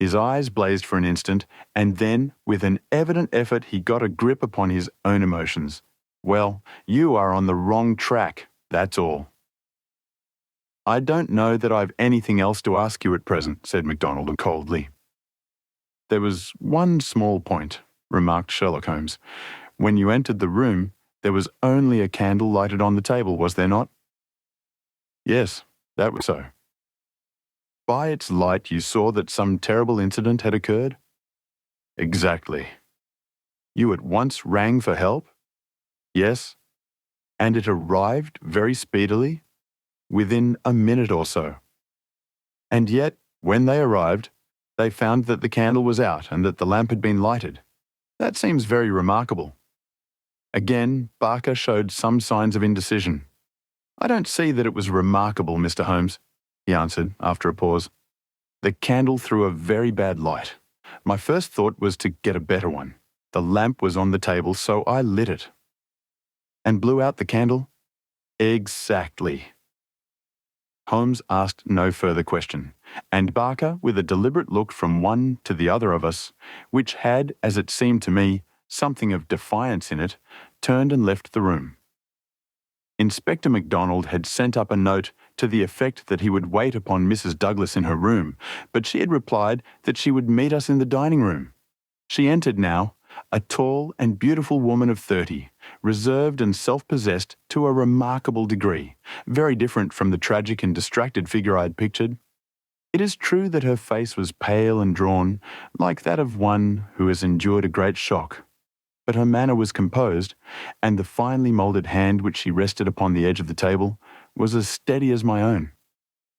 His eyes blazed for an instant, and then, with an evident effort, he got a grip upon his own emotions. "Well, you are on the wrong track, that's all." "I don't know that I've anything else to ask you at present," said MacDonald coldly. "There was one small point," remarked Sherlock Holmes. "When you entered the room, there was only a candle lighted on the table, was there not?" "Yes, that was so." "By its light you saw that some terrible incident had occurred?" "Exactly." "You at once rang for help?" "Yes." "And it arrived very speedily?" "Within a minute or so." "And yet, when they arrived, they found that the candle was out and that the lamp had been lighted. That seems very remarkable." Again, Barker showed some signs of indecision. "I don't see that it was remarkable, Mr. Holmes," he answered after a pause. "The candle threw a very bad light. My first thought was to get a better one. The lamp was on the table, so I lit it." "And blew out the candle?" "Exactly." Holmes asked no further question, and Barker, with a deliberate look from one to the other of us, which had, as it seemed to me, something of defiance in it, turned and left the room. Inspector MacDonald had sent up a note to the effect that he would wait upon Mrs. Douglas in her room, but she had replied that she would meet us in the dining room. She entered now, a tall and beautiful woman of 30, reserved and self-possessed to a remarkable degree, very different from the tragic and distracted figure I had pictured. It is true that her face was pale and drawn, like that of one who has endured a great shock, but her manner was composed, and the finely moulded hand which she rested upon the edge of the table was as steady as my own.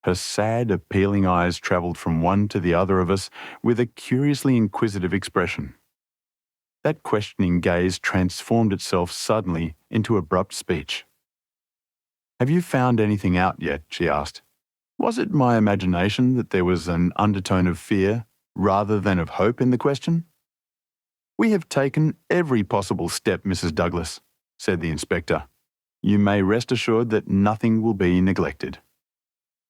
Her sad, appealing eyes travelled from one to the other of us with a curiously inquisitive expression. That questioning gaze transformed itself suddenly into abrupt speech. "Have you found anything out yet?" she asked. "Was it my imagination that there was an undertone of fear rather than of hope in the question?" "We have taken every possible step, Mrs. Douglas," said the inspector. "You may rest assured that nothing will be neglected."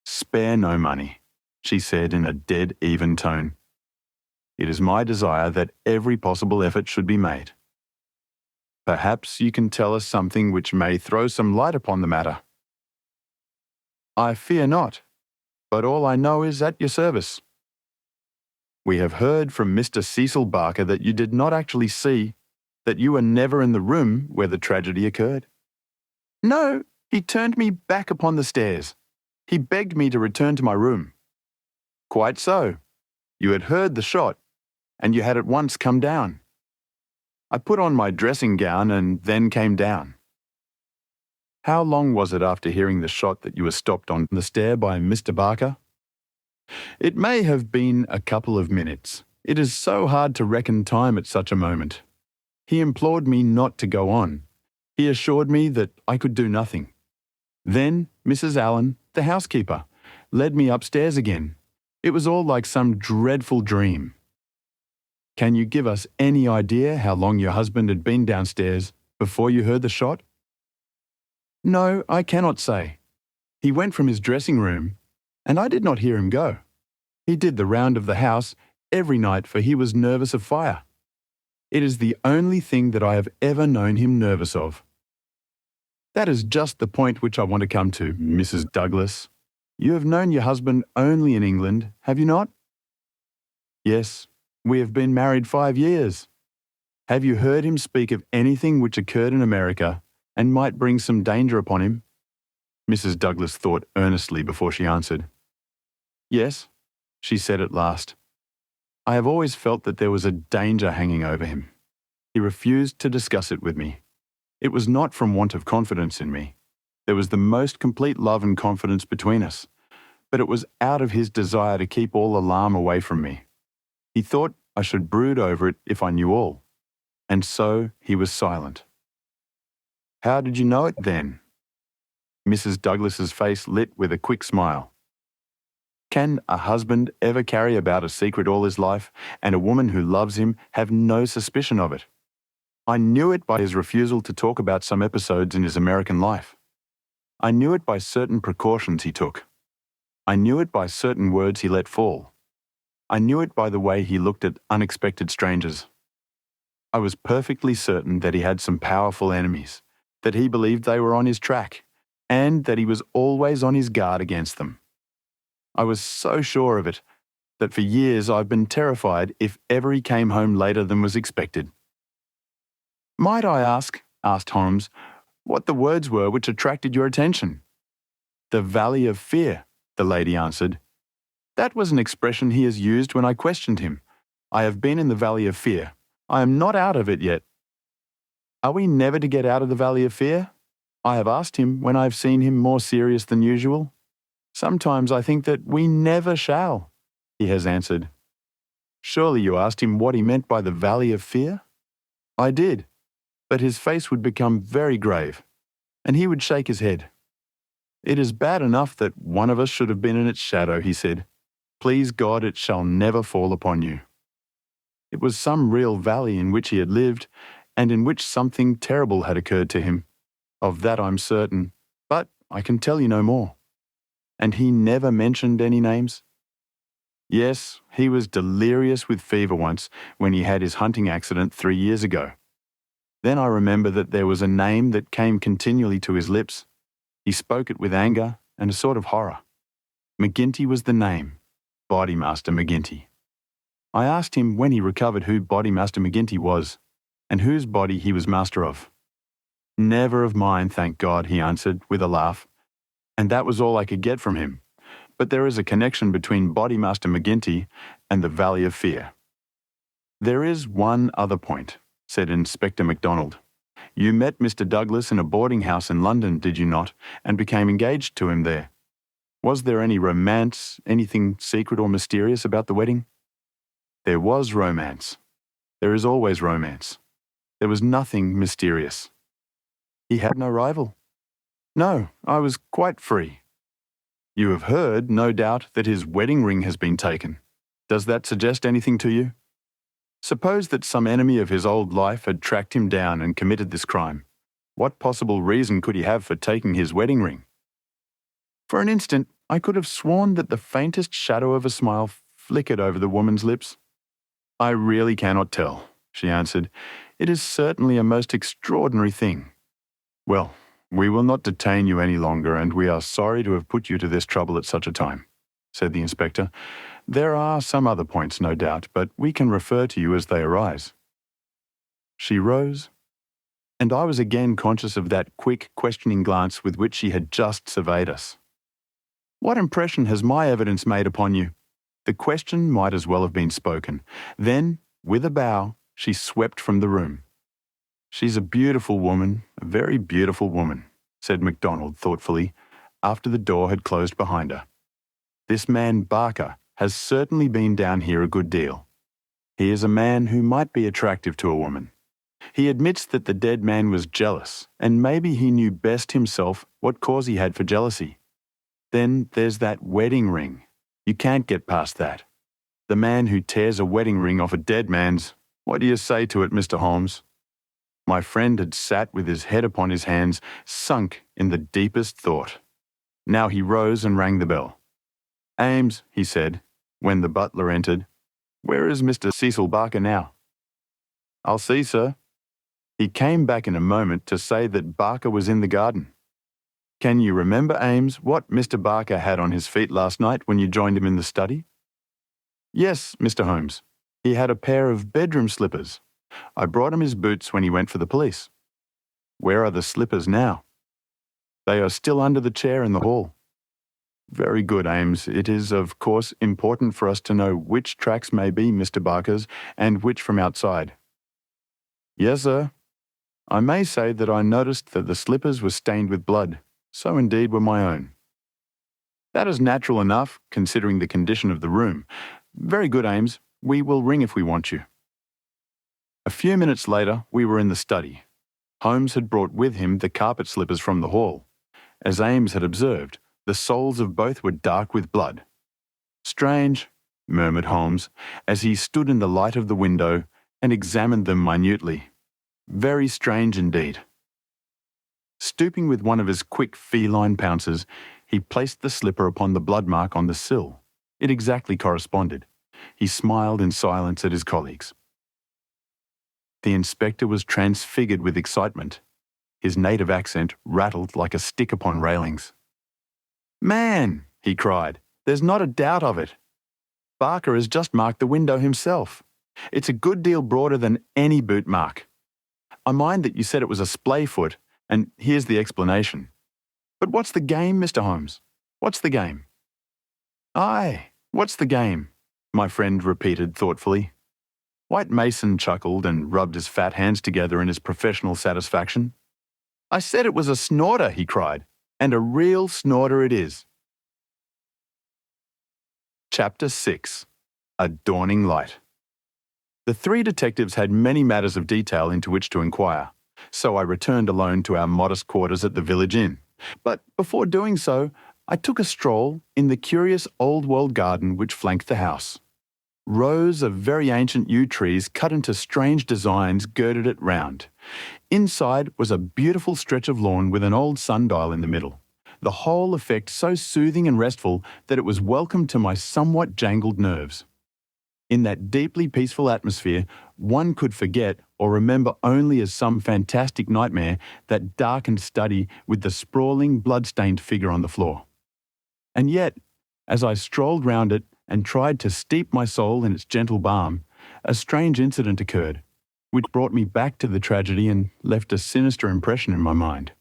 "Spare no money," she said in a dead even tone. "It is my desire that every possible effort should be made. Perhaps you can tell us something which may throw some light upon the matter." "I fear not, but all I know is at your service." "We have heard from Mr. Cecil Barker that you did not actually see, that you were never in the room where the tragedy occurred." "No, he turned me back upon the stairs. He begged me to return to my room." "Quite so. You had heard the shot, and you had at once come down." "I put on my dressing gown and then came down." "How long was it after hearing the shot that you were stopped on the stair by Mr. Barker?" It may have been a couple of minutes. It is so hard to reckon time at such a moment. He implored me not to go on. He assured me that I could do nothing. Then Mrs. Allen, the housekeeper, led me upstairs again. It was all like some dreadful dream. Can you give us any idea how long your husband had been downstairs before you heard the shot? No, I cannot say. He went from his dressing room, and I did not hear him go. He did the round of the house every night, for he was nervous of fire. It is the only thing that I have ever known him nervous of. That is just the point which I want to come to, Mrs. Douglas. You have known your husband only in England, have you not? Yes, we have been married 5 years. Have you heard him speak of anything which occurred in America and might bring some danger upon him? Mrs. Douglas thought earnestly before she answered. Yes, she said at last. I have always felt that there was a danger hanging over him. He refused to discuss it with me. It was not from want of confidence in me. There was the most complete love and confidence between us, but it was out of his desire to keep all alarm away from me. He thought I should brood over it if I knew all, and so he was silent. How did you know it then? Mrs. Douglas's face lit with a quick smile. Can a husband ever carry about a secret all his life, and a woman who loves him have no suspicion of it? I knew it by his refusal to talk about some episodes in his American life. I knew it by certain precautions he took. I knew it by certain words he let fall. I knew it by the way he looked at unexpected strangers. I was perfectly certain that he had some powerful enemies, that he believed they were on his track, and that he was always on his guard against them. I was so sure of it that for years I've been terrified if ever he came home later than was expected. Might I asked Holmes, what the words were which attracted your attention? The Valley of Fear, the lady answered. That was an expression he has used when I questioned him. I have been in the Valley of Fear. I am not out of it yet. Are we never to get out of the Valley of Fear? I have asked him when I have seen him more serious than usual. Sometimes I think that we never shall, he has answered. Surely you asked him what he meant by the Valley of Fear? I did, but his face would become very grave, and he would shake his head. It is bad enough that one of us should have been in its shadow, he said. Please God, it shall never fall upon you. It was some real valley in which he had lived, and in which something terrible had occurred to him. Of that I'm certain, but I can tell you no more. And he never mentioned any names? Yes, he was delirious with fever once when he had his hunting accident 3 years ago. Then I remember that there was a name that came continually to his lips. He spoke it with anger and a sort of horror. McGinty was the name, Bodymaster McGinty. I asked him when he recovered who Bodymaster McGinty was, and whose body he was master of. Never of mine, thank God, he answered with a laugh. And that was all I could get from him. But there is a connection between Bodymaster McGinty and the Valley of Fear. There is one other point, said Inspector MacDonald. You met Mr. Douglas in a boarding house in London, did you not, and became engaged to him there? Was there any romance, anything secret or mysterious about the wedding? There was romance. There is always romance. There was nothing mysterious. He had no rival. No, I was quite free. You have heard, no doubt, that his wedding ring has been taken. Does that suggest anything to you? Suppose that some enemy of his old life had tracked him down and committed this crime. What possible reason could he have for taking his wedding ring? For an instant, I could have sworn that the faintest shadow of a smile flickered over the woman's lips. I really cannot tell, she answered. It is certainly a most extraordinary thing. Well, we will not detain you any longer, and we are sorry to have put you to this trouble at such a time, said the inspector. There are some other points, no doubt, but we can refer to you as they arise. She rose, and I was again conscious of that quick, questioning glance with which she had just surveyed us. What impression has my evidence made upon you? The question might as well have been spoken. Then, with a bow, she swept from the room. She's a beautiful woman, a very beautiful woman, said MacDonald thoughtfully, after the door had closed behind her. This man Barker has certainly been down here a good deal. He is a man who might be attractive to a woman. He admits that the dead man was jealous, and maybe he knew best himself what cause he had for jealousy. Then there's that wedding ring. You can't get past that. The man who tears a wedding ring off a dead man's, what do you say to it, Mr. Holmes? My friend had sat with his head upon his hands, sunk in the deepest thought. Now he rose and rang the bell. Ames, he said, when the butler entered, where is Mr. Cecil Barker now? I'll see, sir. He came back in a moment to say that Barker was in the garden. Can you remember, Ames, what Mr. Barker had on his feet last night when you joined him in the study? Yes, Mr. Holmes. He had a pair of bedroom slippers. I brought him his boots when he went for the police. Where are the slippers now? They are still under the chair in the hall. Very good, Ames. It is, of course, important for us to know which tracks may be Mr. Barker's and which from outside. Yes, sir. I may say that I noticed that the slippers were stained with blood. So indeed were my own. That is natural enough, considering the condition of the room. Very good, Ames. We will ring if we want you. A few minutes later, we were in the study. Holmes had brought with him the carpet slippers from the hall. As Ames had observed, the soles of both were dark with blood. Strange, murmured Holmes, as he stood in the light of the window and examined them minutely. Very strange indeed. Stooping with one of his quick feline pounces, he placed the slipper upon the blood mark on the sill. It exactly corresponded. He smiled in silence at his colleagues. The inspector was transfigured with excitement. His native accent rattled like a stick upon railings. Man, he cried, there's not a doubt of it. Barker has just marked the window himself. It's a good deal broader than any boot mark. I mind that you said it was a splay foot, and here's the explanation. But what's the game, Mr. Holmes? What's the game? Aye, what's the game? My friend repeated thoughtfully. White Mason chuckled and rubbed his fat hands together in his professional satisfaction. I said it was a snorter, he cried, and a real snorter it is. Chapter 6. A Dawning Light. The three detectives had many matters of detail into which to inquire, so I returned alone to our modest quarters at the village inn. But before doing so, I took a stroll in the curious old-world garden which flanked the house. Rows of very ancient yew trees cut into strange designs girded it round. Inside was a beautiful stretch of lawn with an old sundial in the middle. The whole effect so soothing and restful that it was welcome to my somewhat jangled nerves. In that deeply peaceful atmosphere, one could forget or remember only as some fantastic nightmare that darkened study with the sprawling, blood-stained figure on the floor. And yet, as I strolled round it and tried to steep my soul in its gentle balm, a strange incident occurred, which brought me back to the tragedy and left a sinister impression in my mind.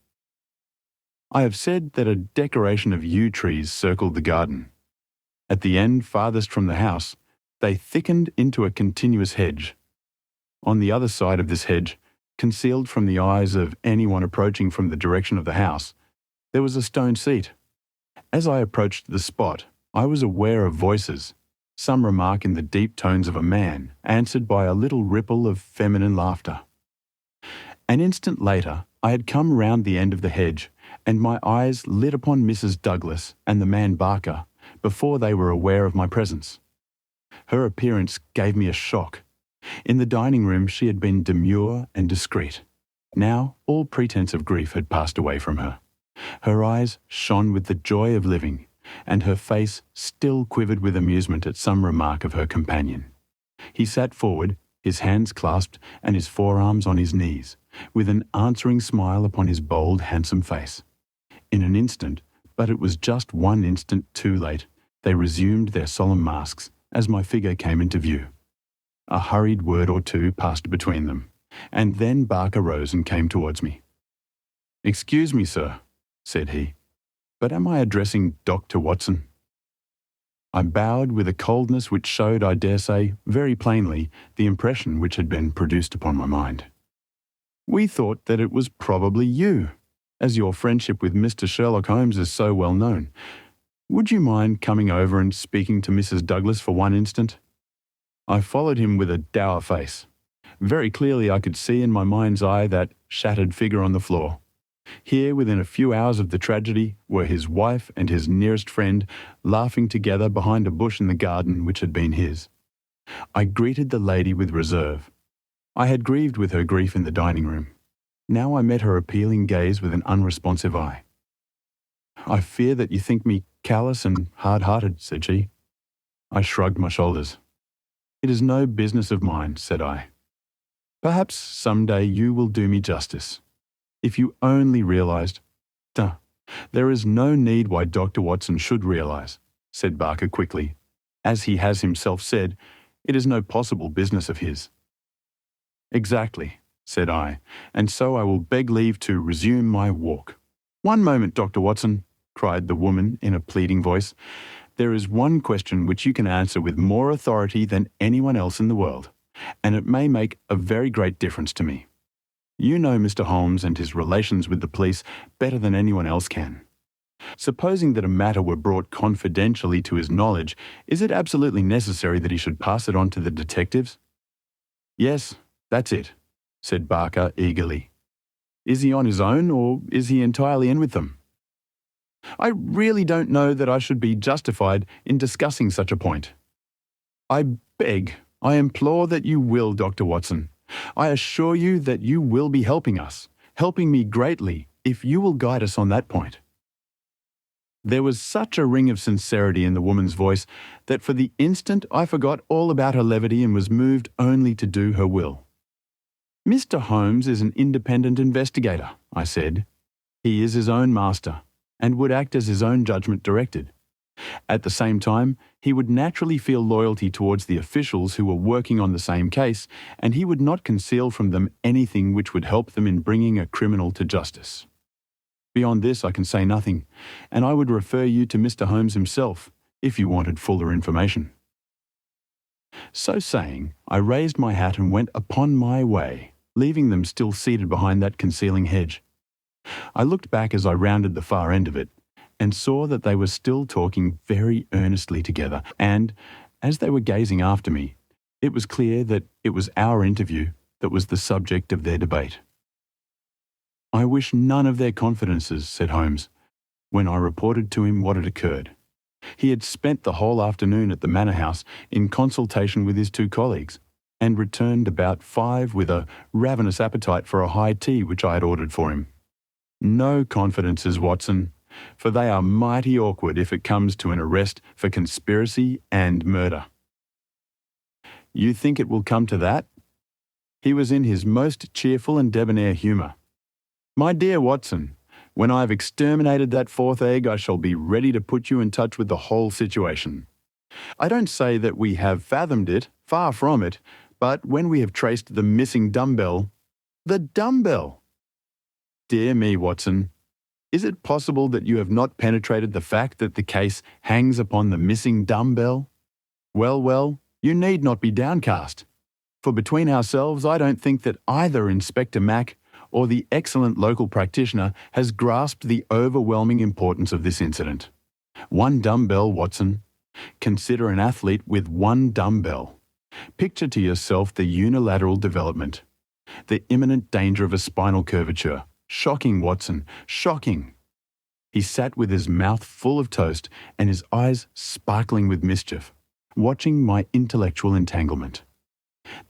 I have said that a decoration of yew trees circled the garden. At the end farthest from the house, they thickened into a continuous hedge. On the other side of this hedge, concealed from the eyes of anyone approaching from the direction of the house, there was a stone seat. As I approached the spot, I was aware of voices, some remark in the deep tones of a man, answered by a little ripple of feminine laughter. An instant later, I had come round the end of the hedge, and my eyes lit upon Mrs. Douglas and the man Barker before they were aware of my presence. Her appearance gave me a shock. In the dining room she had been demure and discreet. Now all pretense of grief had passed away from her. Her eyes shone with the joy of living, and her face still quivered with amusement at some remark of her companion. He sat forward, his hands clasped and his forearms on his knees, with an answering smile upon his bold, handsome face. In an instant, but it was just one instant too late, they resumed their solemn masks as my figure came into view. A hurried word or two passed between them, and then Barker rose and came towards me. "Excuse me, sir," said he, "but am I addressing Dr. Watson?" I bowed with a coldness which showed, I dare say, very plainly the impression which had been produced upon my mind. "We thought that it was probably you, as your friendship with Mr. Sherlock Holmes is so well known. Would you mind coming over and speaking to Mrs. Douglas for one instant? I followed him with a dour face. Very clearly I could see in my mind's eye that shattered figure on the floor. Here, within a few hours of the tragedy, were his wife and his nearest friend laughing together behind a bush in the garden which had been his. I greeted the lady with reserve. I had grieved with her grief in the dining room. Now I met her appealing gaze with an unresponsive eye. "I fear that you think me callous and hard-hearted," said she. I shrugged my shoulders. "It is no business of mine," said I. "Perhaps some day you will do me justice. If you only realised—" "There is no need why Dr. Watson should realise," said Barker quickly. "As he has himself said, it is no possible business of his." "Exactly," said I, "and so I will beg leave to resume my walk." "One moment, Dr. Watson," cried the woman in a pleading voice. "There is one question which you can answer with more authority than anyone else in the world, and it may make a very great difference to me. You know Mr. Holmes and his relations with the police better than anyone else can. Supposing that a matter were brought confidentially to his knowledge, is it absolutely necessary that he should pass it on to the detectives?" "Yes, that's it," said Barker eagerly. "Is he on his own, or is he entirely in with them?" "I really don't know that I should be justified in discussing such a point." "I implore that you will, Dr. Watson. I assure you that you will be helping us, helping me greatly, if you will guide us on that point." There was such a ring of sincerity in the woman's voice that for the instant I forgot all about her levity and was moved only to do her will. "Mr. Holmes is an independent investigator," I said. "He is his own master, and would act as his own judgment directed. At the same time, he would naturally feel loyalty towards the officials who were working on the same case, and he would not conceal from them anything which would help them in bringing a criminal to justice. Beyond this I can say nothing, and I would refer you to Mr. Holmes himself, if you wanted fuller information." So saying, I raised my hat and went upon my way, leaving them still seated behind that concealing hedge. I looked back as I rounded the far end of it, and saw that they were still talking very earnestly together, and, as they were gazing after me, it was clear that it was our interview that was the subject of their debate. "I wish none of their confidences," said Holmes, when I reported to him what had occurred. He had spent the whole afternoon at the Manor House in consultation with his two colleagues, and returned about 5 with a ravenous appetite for a high tea which I had ordered for him. "No confidences, Watson, for they are mighty awkward if it comes to an arrest for conspiracy and murder." "You think it will come to that?" He was in his most cheerful and debonair humour. "My dear Watson, when I have exterminated that fourth egg, I shall be ready to put you in touch with the whole situation. I don't say that we have fathomed it, far from it, but when we have traced the missing dumbbell—" "The dumbbell!" "Dear me, Watson, is it possible that you have not penetrated the fact that the case hangs upon the missing dumbbell? Well, you need not be downcast, for between ourselves I don't think that either Inspector Mack or the excellent local practitioner has grasped the overwhelming importance of this incident. One dumbbell, Watson. Consider an athlete with one dumbbell. Picture to yourself the unilateral development, the imminent danger of a spinal curvature. Shocking, Watson, shocking." He sat with his mouth full of toast and his eyes sparkling with mischief, watching my intellectual entanglement.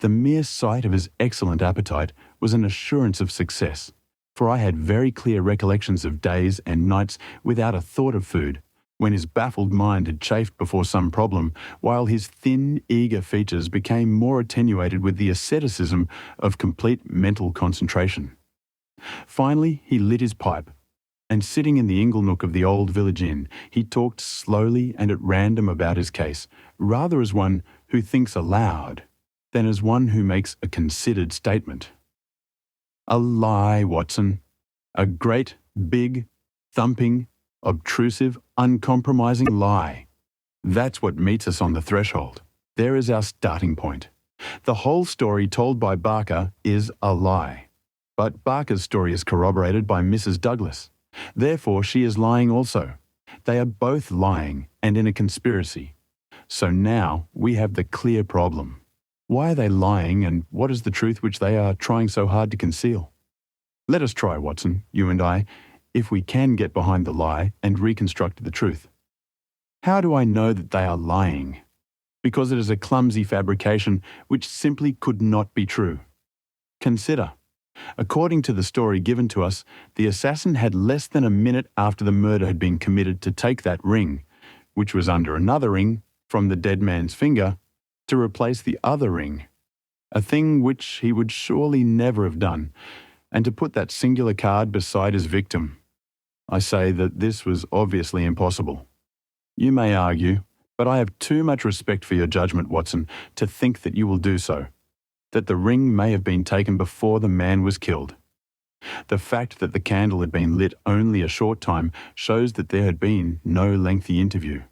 The mere sight of his excellent appetite was an assurance of success, for I had very clear recollections of days and nights without a thought of food, when his baffled mind had chafed before some problem, while his thin, eager features became more attenuated with the asceticism of complete mental concentration. Finally, he lit his pipe, and sitting in the inglenook of the old village inn, he talked slowly and at random about his case, rather as one who thinks aloud than as one who makes a considered statement. "A lie, Watson. A great, big, thumping, obtrusive, uncompromising lie. That's what meets us on the threshold. There is our starting point. The whole story told by Barker is a lie. But Barker's story is corroborated by Mrs. Douglas. Therefore, she is lying also. They are both lying and in a conspiracy. So now we have the clear problem. Why are they lying, and what is the truth which they are trying so hard to conceal? Let us try, Watson, you and I, if we can get behind the lie and reconstruct the truth. How do I know that they are lying? Because it is a clumsy fabrication which simply could not be true. Consider. According to the story given to us, the assassin had less than a minute after the murder had been committed to take that ring, which was under another ring, from the dead man's finger, to replace the other ring, a thing which he would surely never have done, and to put that singular card beside his victim. I say that this was obviously impossible. You may argue, but I have too much respect for your judgment, Watson, to think that you will do so, that the ring may have been taken before the man was killed. The fact that the candle had been lit only a short time shows that there had been no lengthy interview.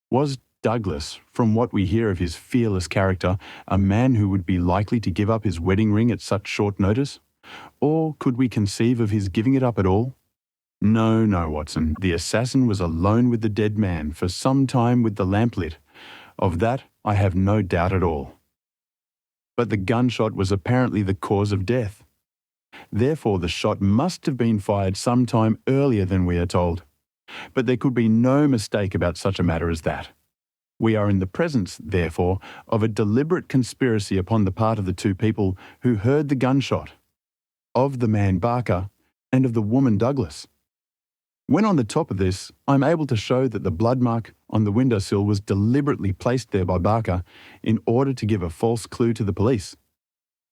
Was Douglas, from what we hear of his fearless character, a man who would be likely to give up his wedding ring at such short notice? Or could we conceive of his giving it up at all? No, Watson. The assassin was alone with the dead man for some time with the lamp lit. Of that I have no doubt at all. But the gunshot was apparently the cause of death. Therefore the shot must have been fired some time earlier than we are told. But there could be no mistake about such a matter as that. We are in the presence, therefore, of a deliberate conspiracy upon the part of the two people who heard the gunshot, of the man Barker and of the woman Douglas. When on the top of this, I am able to show that the blood mark on the windowsill was deliberately placed there by Barker in order to give a false clue to the police.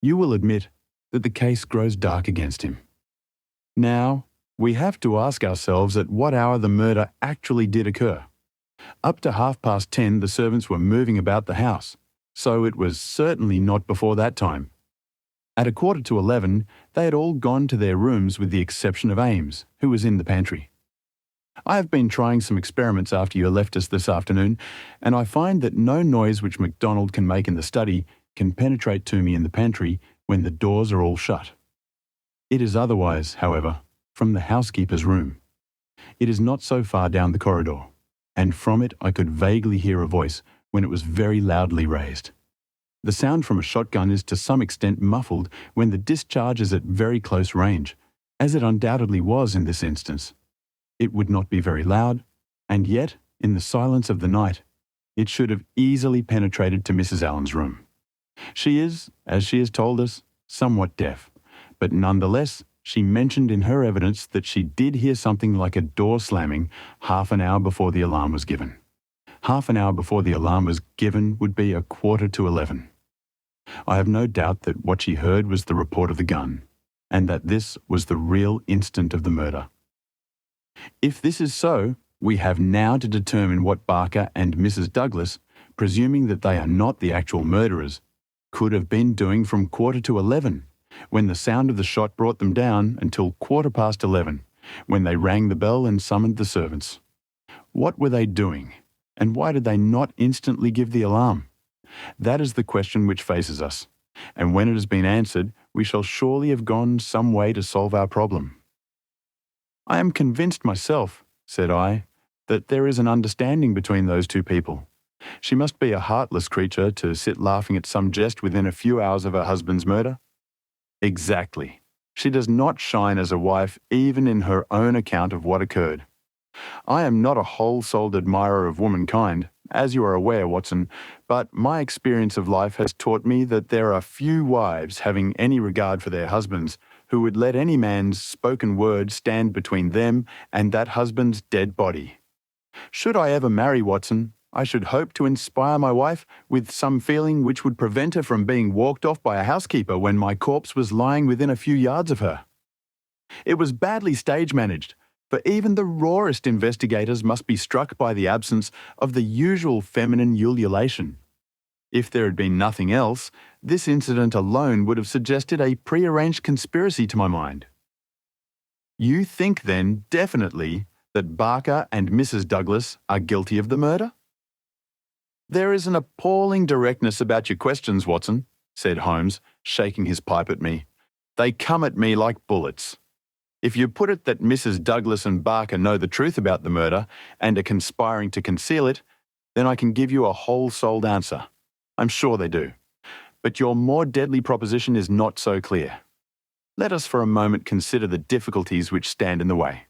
You will admit that the case grows dark against him. Now, we have to ask ourselves at what hour the murder actually did occur. Up to 10:30, the servants were moving about the house, so it was certainly not before that time. At 11:15, they had all gone to their rooms with the exception of Ames, who was in the pantry. I have been trying some experiments after you left us this afternoon, and I find that no noise which MacDonald can make in the study can penetrate to me in the pantry when the doors are all shut. It is otherwise, however, from the housekeeper's room. It is not so far down the corridor, and from it I could vaguely hear a voice when it was very loudly raised. The sound from a shotgun is to some extent muffled when the discharge is at very close range, as it undoubtedly was in this instance. It would not be very loud, and yet, in the silence of the night, it should have easily penetrated to Mrs. Allen's room. She is, as she has told us, somewhat deaf, but nonetheless, she mentioned in her evidence that she did hear something like a door slamming half an hour before the alarm was given. Half an hour before the alarm was given would be 11:15. I have no doubt that what she heard was the report of the gun, and that this was the real instant of the murder. If this is so, we have now to determine what Barker and Mrs. Douglas, presuming that they are not the actual murderers, could have been doing from 11:15, when the sound of the shot brought them down, until 11:15, when they rang the bell and summoned the servants. What were they doing, and why did they not instantly give the alarm? That is the question which faces us, and when it has been answered, we shall surely have gone some way to solve our problem. I am convinced myself, said I, that there is an understanding between those two people. She must be a heartless creature to sit laughing at some jest within a few hours of her husband's murder. Exactly. She does not shine as a wife even in her own account of what occurred. I am not a whole-souled admirer of womankind, as you are aware, Watson, but my experience of life has taught me that there are few wives having any regard for their husbands who would let any man's spoken word stand between them and that husband's dead body. Should I ever marry, Watson, I should hope to inspire my wife with some feeling which would prevent her from being walked off by a housekeeper when my corpse was lying within a few yards of her. It was badly stage managed, for even the rawest investigators must be struck by the absence of the usual feminine ululation. If there had been nothing else, this incident alone would have suggested a prearranged conspiracy to my mind. You think then, definitely, that Barker and Mrs. Douglas are guilty of the murder? There is an appalling directness about your questions, Watson, said Holmes, shaking his pipe at me. They come at me like bullets. If you put it that Mrs. Douglas and Barker know the truth about the murder and are conspiring to conceal it, then I can give you a whole-souled answer. I'm sure they do. But your more deadly proposition is not so clear. Let us for a moment consider the difficulties which stand in the way.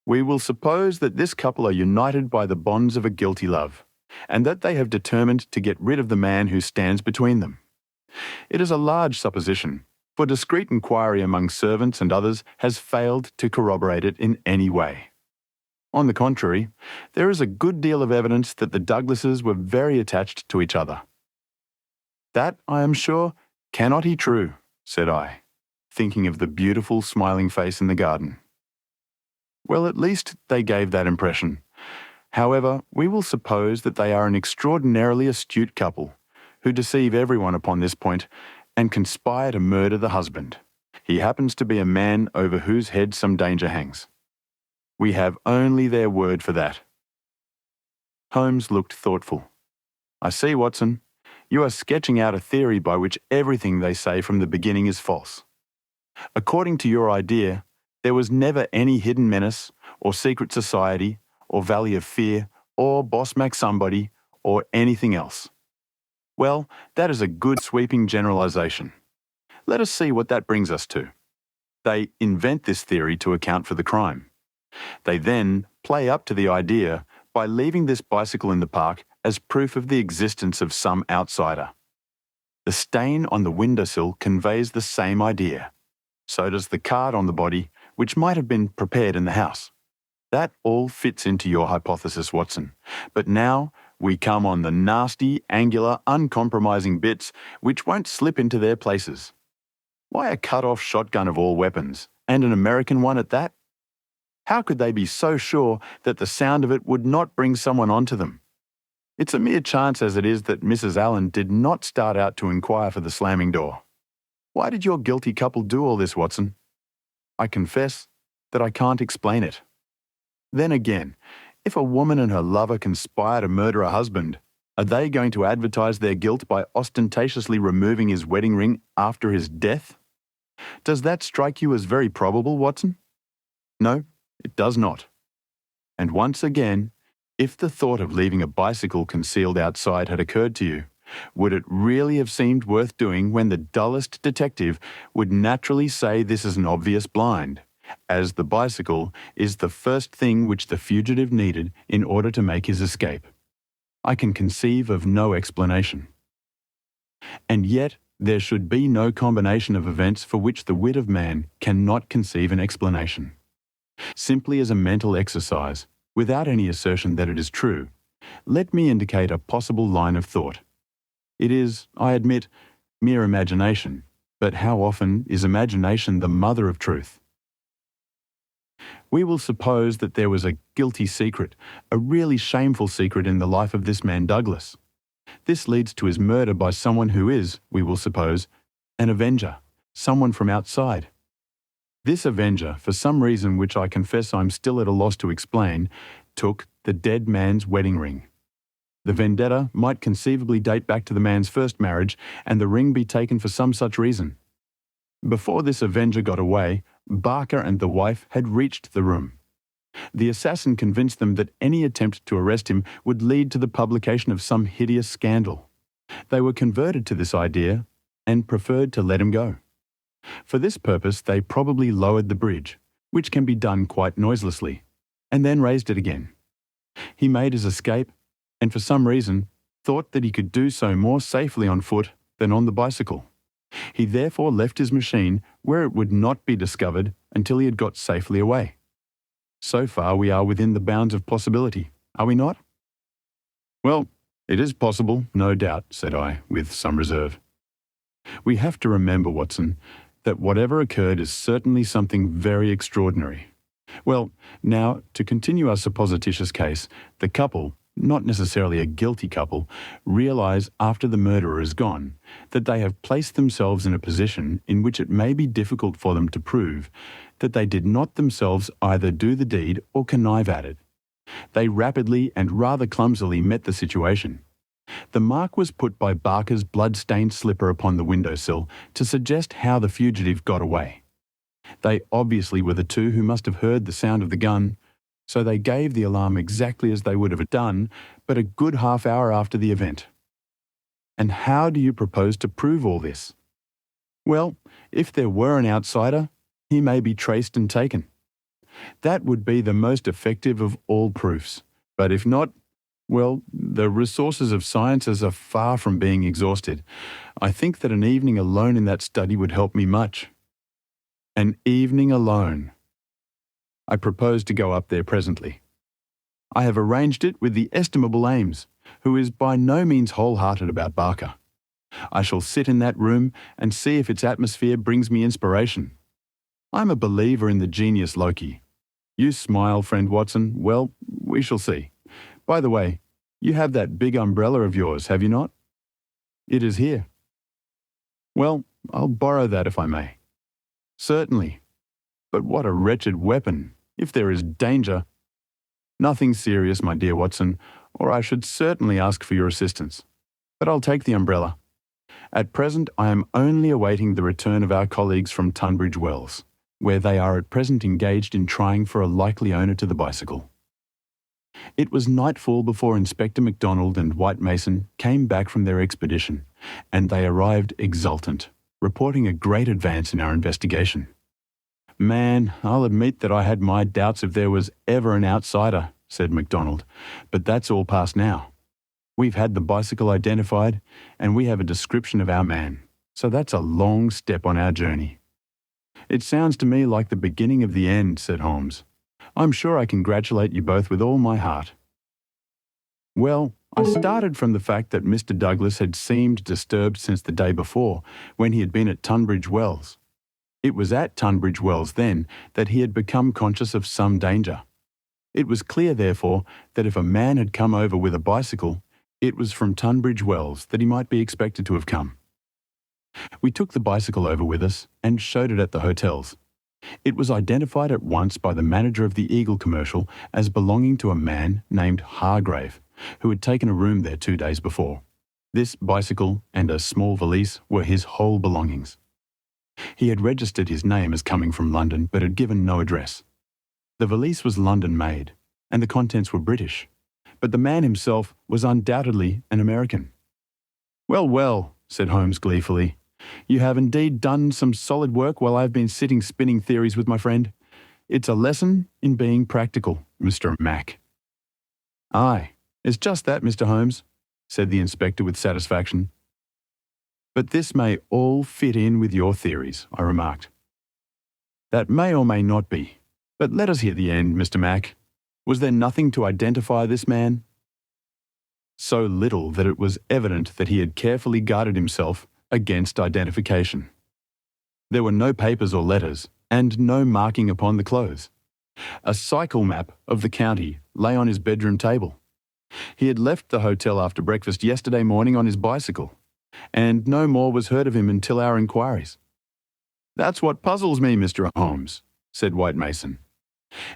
We will suppose that this couple are united by the bonds of a guilty love, and that they have determined to get rid of the man who stands between them. It is a large supposition, for discreet inquiry among servants and others has failed to corroborate it in any way. On the contrary, there is a good deal of evidence that the Douglases were very attached to each other. That, I am sure, cannot be true, said I, thinking of the beautiful smiling face in the garden. Well, at least they gave that impression. However, we will suppose that they are an extraordinarily astute couple, who deceive everyone upon this point and conspire to murder the husband. He happens to be a man over whose head some danger hangs. We have only their word for that. Holmes looked thoughtful. I see, Watson. You are sketching out a theory by which everything they say from the beginning is false. According to your idea, there was never any hidden menace, or secret society, or valley of fear, or boss Mac somebody, or anything else. Well, that is a good sweeping generalization. Let us see what that brings us to. They invent this theory to account for the crime. They then play up to the idea by leaving this bicycle in the park as proof of the existence of some outsider. The stain on the windowsill conveys the same idea. So does the card on the body, which might have been prepared in the house. That all fits into your hypothesis, Watson. But now we come on the nasty, angular, uncompromising bits which won't slip into their places. Why a cut-off shotgun of all weapons, and an American one at that? How could they be so sure that the sound of it would not bring someone onto them? It's a mere chance as it is that Mrs. Allen did not start out to inquire for the slamming door. Why did your guilty couple do all this, Watson? I confess that I can't explain it. Then again, if a woman and her lover conspire to murder a husband, are they going to advertise their guilt by ostentatiously removing his wedding ring after his death? Does that strike you as very probable, Watson? No, it does not. And once again, if the thought of leaving a bicycle concealed outside had occurred to you, would it really have seemed worth doing when the dullest detective would naturally say this is an obvious blind, as the bicycle is the first thing which the fugitive needed in order to make his escape? I can conceive of no explanation. And yet there should be no combination of events for which the wit of man cannot conceive an explanation. Simply as a mental exercise, without any assertion that it is true, let me indicate a possible line of thought. It is, I admit, mere imagination, but how often is imagination the mother of truth? We will suppose that there was a guilty secret, a really shameful secret in the life of this man Douglas. This leads to his murder by someone who is, we will suppose, an avenger, someone from outside. This avenger, for some reason which I confess I'm still at a loss to explain, took the dead man's wedding ring. The vendetta might conceivably date back to the man's first marriage, and the ring be taken for some such reason. Before this avenger got away, Barker and the wife had reached the room. The assassin convinced them that any attempt to arrest him would lead to the publication of some hideous scandal. They were converted to this idea and preferred to let him go. For this purpose, they probably lowered the bridge, which can be done quite noiselessly, and then raised it again. He made his escape, and for some reason thought that he could do so more safely on foot than on the bicycle. He therefore left his machine where it would not be discovered until he had got safely away. So far we are within the bounds of possibility, are we not? Well, it is possible, no doubt, said I, with some reserve. We have to remember, Watson, that whatever occurred is certainly something very extraordinary. Well, now, to continue our supposititious case, the couple, not necessarily a guilty couple, realize after the murderer is gone that they have placed themselves in a position in which it may be difficult for them to prove that they did not themselves either do the deed or connive at it. They rapidly and rather clumsily met the situation. The mark was put by Barker's blood-stained slipper upon the windowsill to suggest how the fugitive got away. They obviously were the two who must have heard the sound of the gun, so they gave the alarm exactly as they would have done, but a good half hour after the event. And how do you propose to prove all this? Well, if there were an outsider, he may be traced and taken. That would be the most effective of all proofs. But if not, well, the resources of sciences are far from being exhausted. I think that an evening alone in that study would help me much. An evening alone. I propose to go up there presently. I have arranged it with the estimable Ames, who is by no means wholehearted about Barker. I shall sit in that room and see if its atmosphere brings me inspiration. I'm a believer in the genius loci. You smile, friend Watson. Well, we shall see. By the way, you have that big umbrella of yours, have you not? It is here. Well, I'll borrow that if I may. Certainly. But what a wretched weapon, if there is danger. Nothing serious, my dear Watson, or I should certainly ask for your assistance. But I'll take the umbrella. At present, I am only awaiting the return of our colleagues from Tunbridge Wells, where they are at present engaged in trying for a likely owner to the bicycle. It was nightfall before Inspector MacDonald and White Mason came back from their expedition, and they arrived exultant, reporting a great advance in our investigation. Man, I'll admit that I had my doubts if there was ever an outsider, said MacDonald, but that's all past now. We've had the bicycle identified, and we have a description of our man, so that's a long step on our journey. It sounds to me like the beginning of the end, said Holmes. I'm sure I congratulate you both with all my heart. Well, I started from the fact that Mr. Douglas had seemed disturbed since the day before, when he had been at Tunbridge Wells. It was at Tunbridge Wells then that he had become conscious of some danger. It was clear, therefore, that if a man had come over with a bicycle, it was from Tunbridge Wells that he might be expected to have come. We took the bicycle over with us and showed it at the hotels. It was identified at once by the manager of the Eagle commercial as belonging to a man named Hargrave, who had taken a room there 2 days before. This bicycle and a small valise were his whole belongings. He had registered his name as coming from London, but had given no address. The valise was London-made, and the contents were British, but the man himself was undoubtedly an American. Well, well, said Holmes gleefully, you have indeed done some solid work while I've been sitting spinning theories with my friend. It's a lesson in being practical, Mr. Mac. Aye, it's just that, Mr. Holmes, said the inspector with satisfaction. But this may all fit in with your theories, I remarked. That may or may not be, but let us hear the end, Mr. Mac. Was there nothing to identify this man? So little that it was evident that he had carefully guarded himself against identification. There were no papers or letters, and no marking upon the clothes. A cycle map of the county lay on his bedroom table. He had left the hotel after breakfast yesterday morning on his bicycle, and no more was heard of him until our inquiries. That's what puzzles me, Mr. Holmes, said White Mason.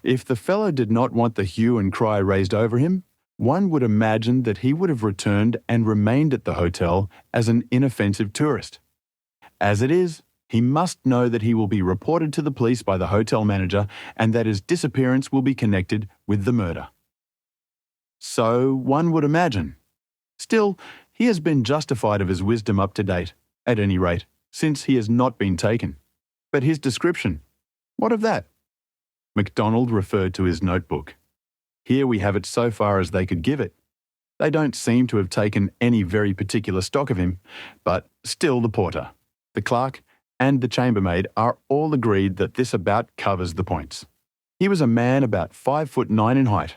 If the fellow did not want the hue and cry raised over him, one would imagine that he would have returned and remained at the hotel as an inoffensive tourist. As it is, he must know that he will be reported to the police by the hotel manager and that his disappearance will be connected with the murder. So one would imagine. Still, he has been justified of his wisdom up to date, at any rate, since he has not been taken. But his description, what of that? MacDonald referred to his notebook. Here we have it so far as they could give it. They don't seem to have taken any very particular stock of him, but still the porter, the clerk, and the chambermaid are all agreed that this about covers the points. He was a man about 5'9" in height,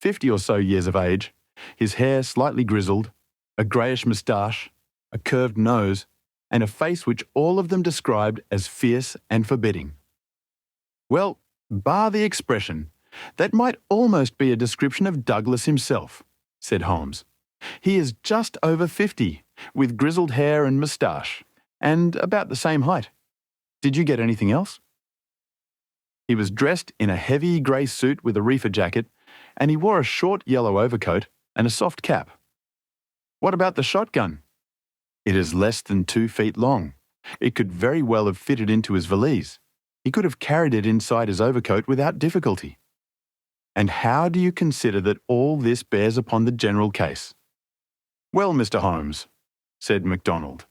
50 or so years of age, his hair slightly grizzled, a greyish moustache, a curved nose, and a face which all of them described as fierce and forbidding. Well, bar the expression, that might almost be a description of Douglas himself, said Holmes. He is just over 50, with grizzled hair and moustache, and about the same height. Did you get anything else? He was dressed in a heavy grey suit with a reefer jacket, and he wore a short yellow overcoat and a soft cap. What about the shotgun? It is less than 2 feet long. It could very well have fitted into his valise. He could have carried it inside his overcoat without difficulty. And how do you consider that all this bears upon the general case? Well, Mr. Holmes, said MacDonald,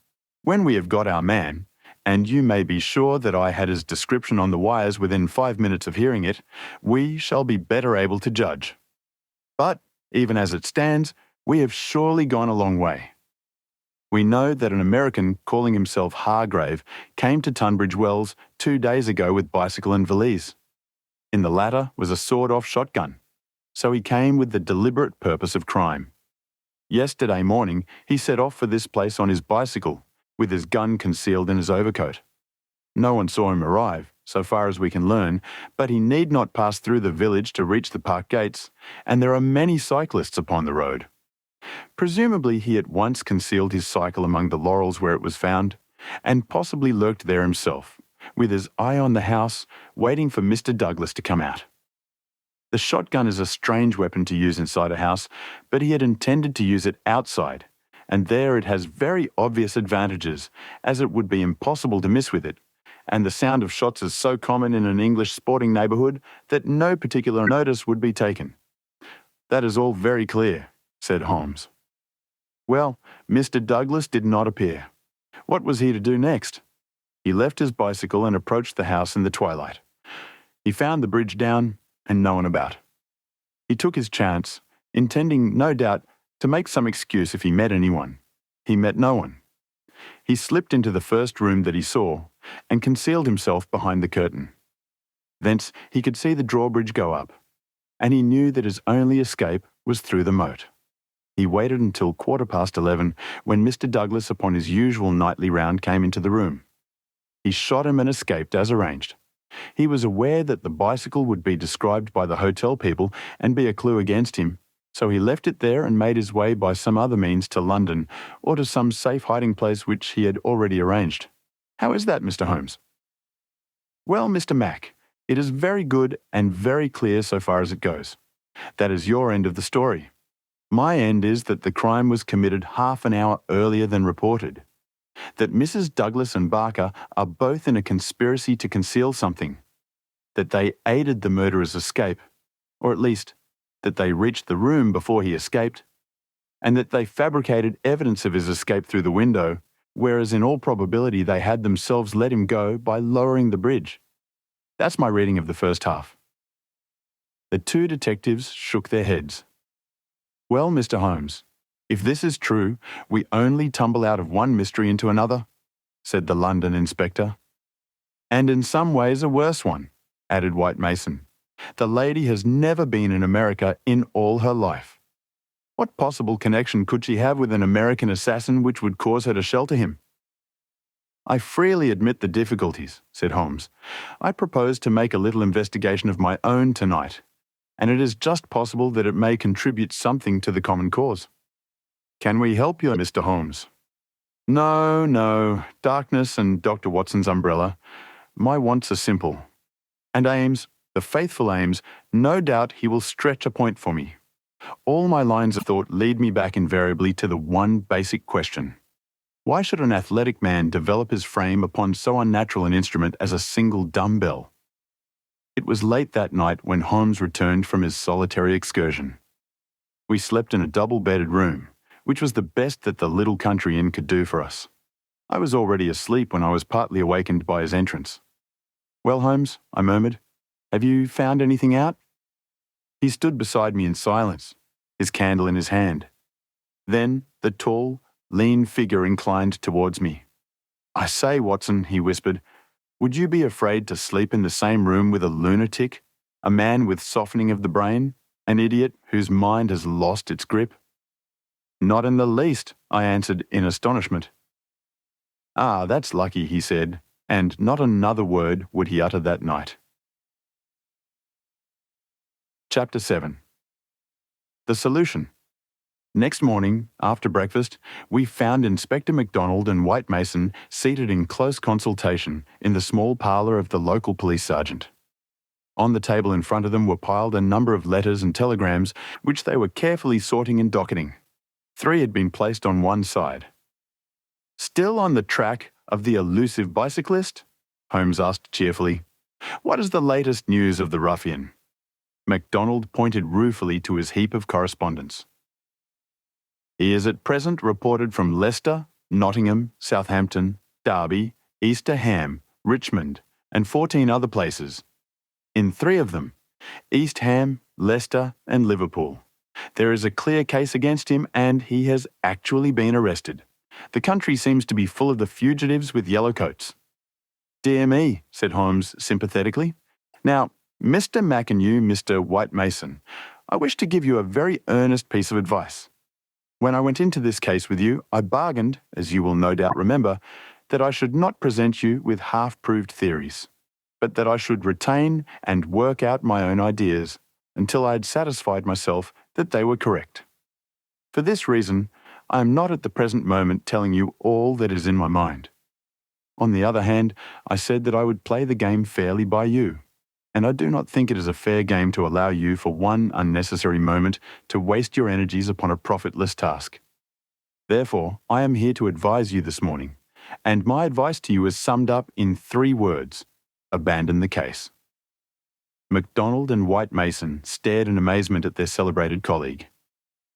when we have got our man, and you may be sure that I had his description on the wires within 5 minutes of hearing it, we shall be better able to judge. But, even as it stands, we have surely gone a long way. We know that an American calling himself Hargrave came to Tunbridge Wells 2 days ago with bicycle and valise. In the latter was a sawed-off shotgun, so he came with the deliberate purpose of crime. Yesterday morning he set off for this place on his bicycle, with his gun concealed in his overcoat. No one saw him arrive, so far as we can learn, but he need not pass through the village to reach the park gates, and there are many cyclists upon the road. Presumably he at once concealed his cycle among the laurels where it was found, and possibly lurked there himself, with his eye on the house, waiting for Mr. Douglas to come out. The shotgun is a strange weapon to use inside a house, but he had intended to use it outside, and there it has very obvious advantages, as it would be impossible to miss with it, and the sound of shots is so common in an English sporting neighbourhood that no particular notice would be taken. That is all very clear, said Holmes. Well, Mr. Douglas did not appear. What was he to do next? He left his bicycle and approached the house in the twilight. He found the bridge down and no one about. He took his chance, intending, no doubt, to make some excuse if he met anyone. He met no one. He slipped into the first room that he saw and concealed himself behind the curtain. Thence he could see the drawbridge go up, and he knew that his only escape was through the moat. He waited until 11:15, when Mr. Douglas, upon his usual nightly round, came into the room. He shot him and escaped as arranged. He was aware that the bicycle would be described by the hotel people and be a clue against him, so he left it there and made his way by some other means to London or to some safe hiding place which he had already arranged. How is that, Mr. Holmes? Well, Mr. Mac, it is very good and very clear so far as it goes. That is your end of the story. My end is that the crime was committed half an hour earlier than reported. That Mrs. Douglas and Barker are both in a conspiracy to conceal something. That they aided the murderer's escape, or at least, that they reached the room before he escaped, and that they fabricated evidence of his escape through the window, whereas in all probability they had themselves let him go by lowering the bridge. That's my reading of the first half. The two detectives shook their heads. Well, Mr. Holmes, if this is true, we only tumble out of one mystery into another, said the London inspector. And in some ways a worse one, added White Mason. The lady has never been in America in all her life. What possible connection could she have with an American assassin which would cause her to shelter him? I freely admit the difficulties, said Holmes. I propose to make a little investigation of my own tonight, and it is just possible that it may contribute something to the common cause. Can we help you, Mr. Holmes? No, darkness and Dr. Watson's umbrella. My wants are simple. And Ames, the faithful Ames, no doubt he will stretch a point for me. All my lines of thought lead me back invariably to the one basic question. Why should an athletic man develop his frame upon so unnatural an instrument as a single dumbbell? It was late that night when Holmes returned from his solitary excursion. We slept in a double-bedded room, which was the best that the little country inn could do for us. I was already asleep when I was partly awakened by his entrance. Well, Holmes, I murmured, have you found anything out? He stood beside me in silence, his candle in his hand. Then the tall, lean figure inclined towards me. I say, Watson, he whispered, would you be afraid to sleep in the same room with a lunatic, a man with softening of the brain, an idiot whose mind has lost its grip? Not in the least, I answered in astonishment. Ah, that's lucky, he said, and not another word would he utter that night. Chapter 7. The solution. Next morning, after breakfast, we found Inspector MacDonald and White Mason seated in close consultation in the small parlour of the local police sergeant. On the table in front of them were piled a number of letters and telegrams which they were carefully sorting and docketing. 3 had been placed on one side. Still on the track of the elusive bicyclist? Holmes asked cheerfully. What is the latest news of the ruffian?" MacDonald pointed ruefully to his heap of correspondence. "He is at present reported from Leicester, Nottingham, Southampton, Derby, Easter Ham, Richmond, and 14 other places. In 3 of them, East Ham, Leicester, and Liverpool, there is a clear case against him and he has actually been arrested. The country seems to be full of the fugitives with yellow coats." "Dear me," said Holmes sympathetically. "Now, Mr. Mac and you, Mr. White Mason, I wish to give you a very earnest piece of advice. When I went into this case with you, I bargained, as you will no doubt remember, that I should not present you with half-proved theories, but that I should retain and work out my own ideas until I had satisfied myself that they were correct. For this reason, I am not at the present moment telling you all that is in my mind. On the other hand, I said that I would play the game fairly by you, and I do not think it is a fair game to allow you for one unnecessary moment to waste your energies upon a profitless task. Therefore, I am here to advise you this morning, and my advice to you is summed up in 3 words: abandon the case." MacDonald and White Mason stared in amazement at their celebrated colleague.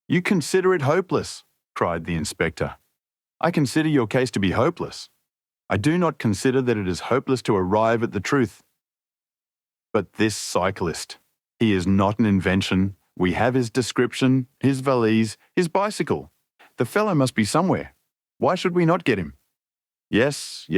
"You consider it hopeless," cried the inspector. "I consider your case to be hopeless. I do not consider that it is hopeless to arrive at the truth. But this cyclist, he is not an invention. We have his description, his valise, his bicycle. The fellow must be somewhere. Why should we not get him? Yes,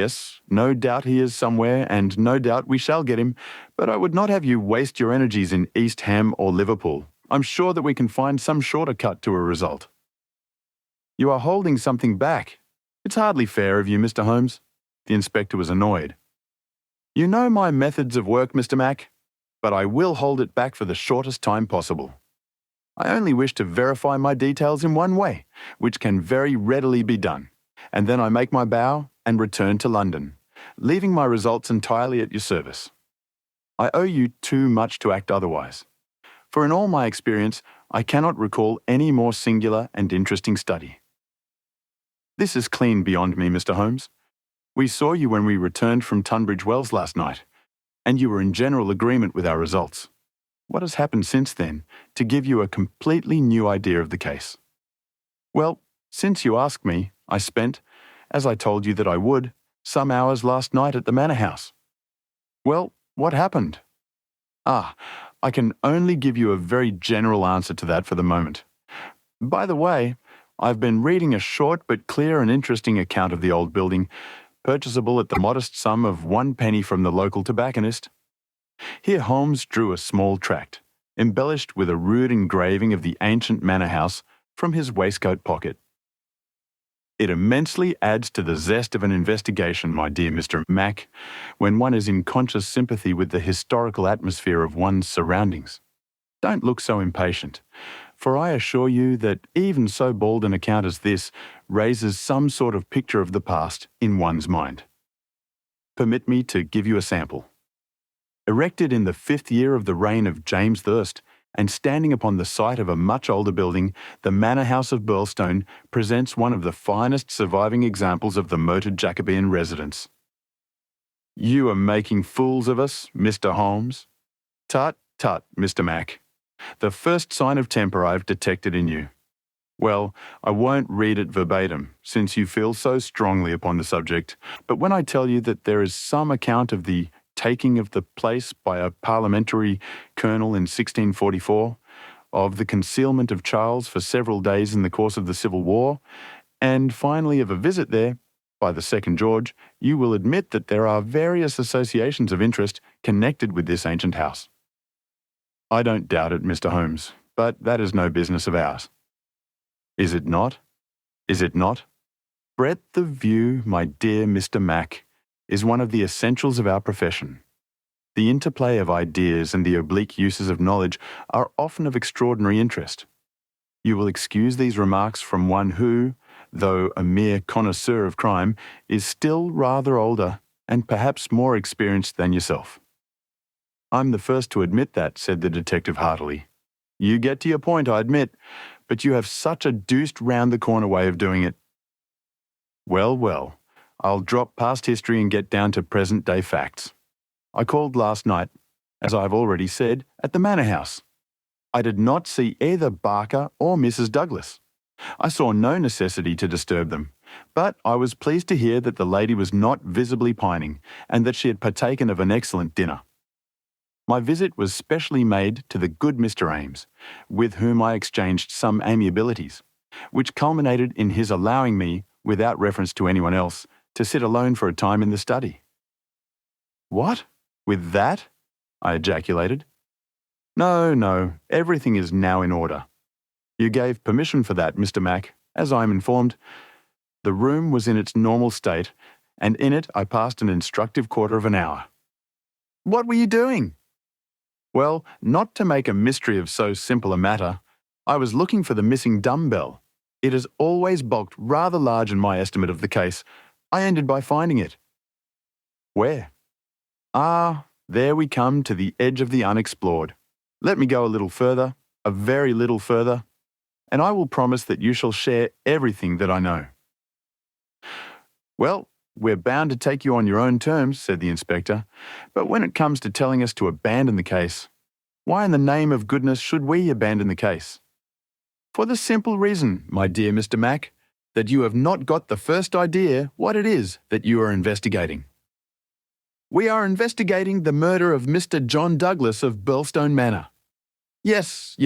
no doubt he is somewhere, and no doubt we shall get him, but I would not have you waste your energies in East Ham or Liverpool. I'm sure that we can find some shorter cut to a result." "You are holding something back. It's hardly fair of you, Mr. Holmes." The inspector was annoyed. "You know my methods of work, Mr. Mac, but I will hold it back for the shortest time possible. I only wish to verify my details in one way, which can very readily be done, and then I make my bow and return to London, leaving my results entirely at your service. I owe you too much to act otherwise, for in all my experience I cannot recall any more singular and interesting study. This is clean beyond me, Mr. Holmes. We saw you when we returned from Tunbridge Wells last night, and you were in general agreement with our results. What has happened since then to give you a completely new idea of the case? Well, since you ask me, I spent, as I told you that I would, some hours last night at the Manor House. Well, what happened? I can only give you a very general answer to that for the moment. By the way, I've been reading a short but clear and interesting account of the old building, purchasable at the modest sum of 1 penny from the local tobacconist. Here Holmes drew a small tract, embellished with a rude engraving of the ancient manor house, from his waistcoat pocket. It immensely adds to the zest of an investigation, my dear Mr. Mac, when one is in conscious sympathy with the historical atmosphere of one's surroundings. Don't look so impatient, for I assure you that even so bald an account as this raises some sort of picture of the past in one's mind. Permit me to give you a sample. Erected in the 5th year of the reign of James I, and standing upon the site of a much older building, the Manor House of Burlstone presents one of the finest surviving examples of the moated Jacobean residence. You are making fools of us, Mr. Holmes. Tut, Mr. Mac. The first sign of temper I've detected in you. Well, I won't read it verbatim, since you feel so strongly upon the subject, but when I tell you that there is some account of the taking of the place by a parliamentary colonel in 1644, of the concealment of Charles for several days in the course of the Civil War, and finally of a visit there by the second George, you will admit that there are various associations of interest connected with this ancient house. I don't doubt it, Mr. Holmes, but that is no business of ours. Is it not? Is it not? Breadth of view, my dear Mr. Mac, is one of the essentials of our profession. The interplay of ideas and the oblique uses of knowledge are often of extraordinary interest. You will excuse these remarks from one who, though a mere connoisseur of crime, is still rather older and perhaps more experienced than yourself. I'm the first to admit that, said the detective heartily. You get to your point, I admit, but you have such a deuced round-the-corner way of doing it. Well, I'll drop past history and get down to present-day facts. I called last night, as I have already said, at the Manor House. I did not see either Barker or Mrs. Douglas. I saw no necessity to disturb them, but I was pleased to hear that the lady was not visibly pining and that she had partaken of an excellent dinner. My visit was specially made to the good Mr. Ames, with whom I exchanged some amiabilities, which culminated in his allowing me, without reference to anyone else, to sit alone for a time in the study. "What? With that?" I ejaculated. No, everything is now in order. You gave permission for that, Mr. Mac, as I am informed. The room was in its normal state, and in it I passed an instructive quarter of an hour. What were you doing? Well, not to make a mystery of so simple a matter, I was looking for the missing dumbbell. It has always bulked rather large in my estimate of the case. I ended by finding it. Where? Ah, there we come to the edge of the unexplored. Let me go a little further, a very little further, and I will promise that you shall share everything that I know. Well, we're bound to take you on your own terms, said the inspector, but when it comes to telling us to abandon the case, why in the name of goodness should we abandon the case? For the simple reason, my dear Mr. Mac, that you have not got the first idea what it is that you are investigating. We are investigating the murder of Mr. John Douglas of Burlstone Manor. Yes,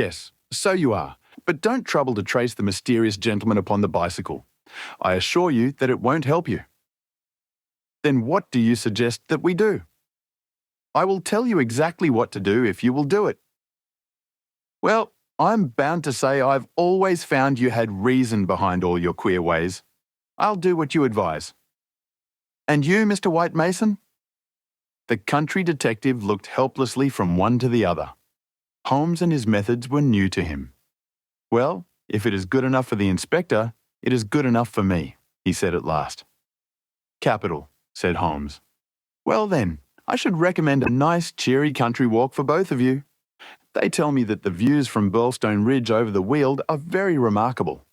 so you are, but don't trouble to trace the mysterious gentleman upon the bicycle. I assure you that it won't help you. Then what do you suggest that we do? I will tell you exactly what to do if you will do it. Well, I'm bound to say I've always found you had reason behind all your queer ways. I'll do what you advise. And you, Mr. White Mason? The country detective looked helplessly from one to the other. Holmes and his methods were new to him. Well, if it is good enough for the inspector, it is good enough for me, he said at last. Capital, said Holmes. Well then, I should recommend a nice, cheery country walk for both of you. They tell me that the views from Burlstone Ridge over the Weald are very remarkable.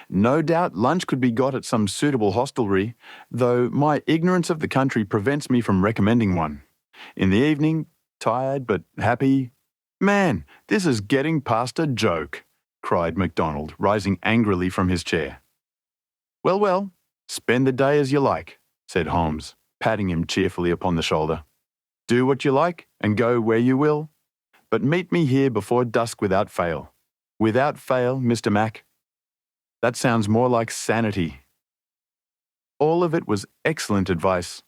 No doubt lunch could be got at some suitable hostelry, though my ignorance of the country prevents me from recommending one. In the evening, tired but happy. Man, this is getting past a joke, cried MacDonald, rising angrily from his chair. Well, spend the day as you like, said Holmes, patting him cheerfully upon the shoulder. Do what you like and go where you will, but meet me here before dusk without fail. Without fail, Mr. Mac. That sounds more like sanity. All of it was excellent advice,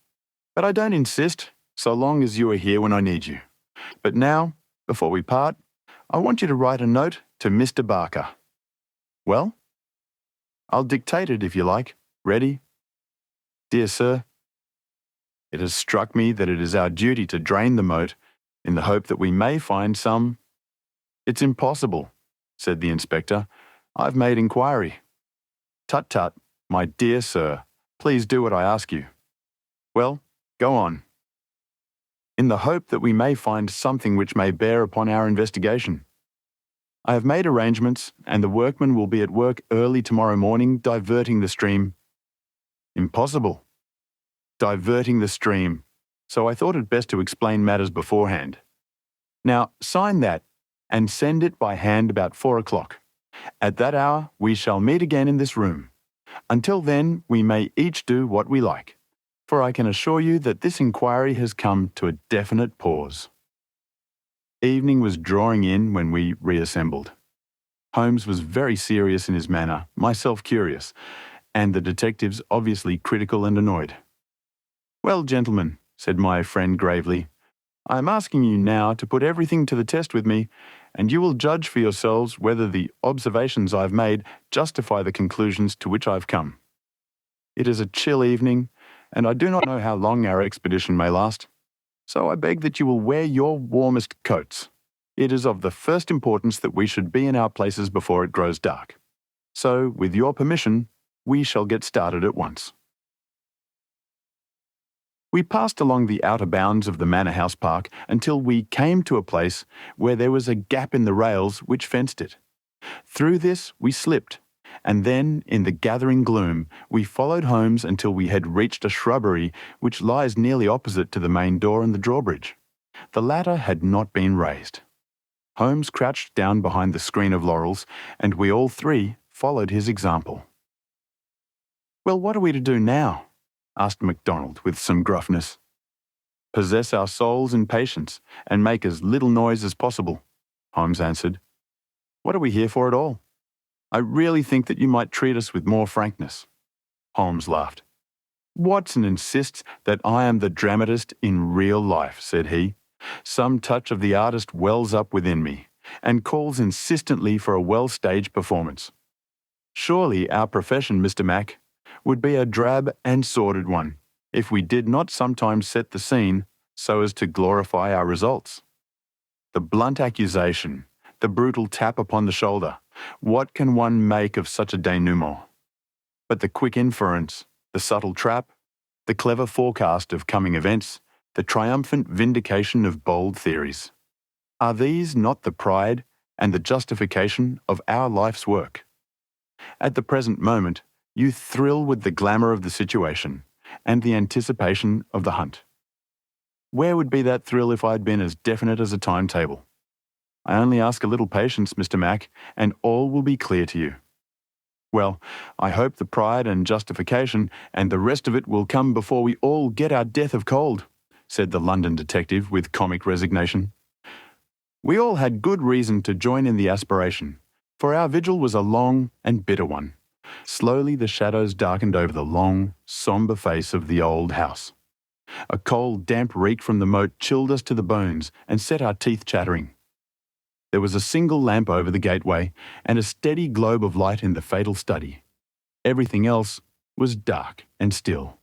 but I don't insist, so long as you are here when I need you. But now, before we part, I want you to write a note to Mr. Barker. Well? I'll dictate it if you like. Ready? Dear Sir, it has struck me that it is our duty to drain the moat in the hope that we may find some. It's impossible, said the inspector. I've made inquiry. Tut, my dear sir, please do what I ask you. Well, go on. In the hope that we may find something which may bear upon our investigation. I have made arrangements, and the workmen will be at work early tomorrow morning diverting the stream. Impossible. Diverting the stream. So I thought it best to explain matters beforehand. Now, sign that, and send it by hand about 4 o'clock. At that hour, we shall meet again in this room. Until then, we may each do what we like, for I can assure you that this inquiry has come to a definite pause. Evening was drawing in when we reassembled. Holmes was very serious in his manner, myself curious, and the detectives obviously critical and annoyed. Well, gentlemen, said my friend gravely, I am asking you now to put everything to the test with me, and you will judge for yourselves whether the observations I've made justify the conclusions to which I've come. It is a chill evening, and I do not know how long our expedition may last, so I beg that you will wear your warmest coats. It is of the first importance that we should be in our places before it grows dark. So, with your permission, we shall get started at once. We passed along the outer bounds of the Manor House Park until we came to a place where there was a gap in the rails which fenced it. Through this we slipped, and then, in the gathering gloom, we followed Holmes until we had reached a shrubbery which lies nearly opposite to the main door and the drawbridge. The ladder had not been raised. Holmes crouched down behind the screen of laurels, and we all three followed his example. "Well, what are we to do now?" asked MacDonald with some gruffness. "Possess our souls in patience and make as little noise as possible," Holmes answered. "What are we here for at all? I really think that you might treat us with more frankness." Holmes laughed. "Watson insists that I am the dramatist in real life," said he. "Some touch of the artist wells up within me and calls insistently for a well-staged performance. Surely our profession, Mr. Mac, would be a drab and sordid one if we did not sometimes set the scene so as to glorify our results. The blunt accusation, the brutal tap upon the shoulder, what can one make of such a denouement? But the quick inference, the subtle trap, the clever forecast of coming events, the triumphant vindication of bold theories. Are these not the pride and the justification of our life's work? At the present moment, you thrill with the glamour of the situation and the anticipation of the hunt. Where would be that thrill if I'd been as definite as a timetable? I only ask a little patience, Mr. Mac, and all will be clear to you. Well, I hope the pride and justification and the rest of it will come before we all get our death of cold," said the London detective with comic resignation. We all had good reason to join in the aspiration, for our vigil was a long and bitter one. Slowly the shadows darkened over the long, sombre face of the old house. A cold, damp reek from the moat chilled us to the bones and set our teeth chattering. There was a single lamp over the gateway and a steady globe of light in the fatal study. Everything else was dark and still.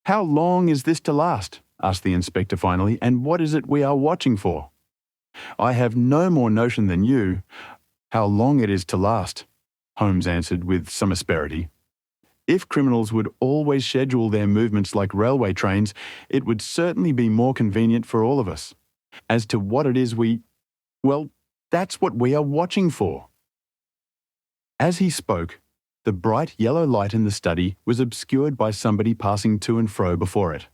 "How long is this to last?" asked the inspector finally, "and what is it we are watching for?" "I have no more notion than you how long it is to last," Holmes answered with some asperity. "If criminals would always schedule their movements like railway trains, it would certainly be more convenient for all of us. As to what it is well, that's what we are watching for." As he spoke, the bright yellow light in the study was obscured by somebody passing to and fro before it.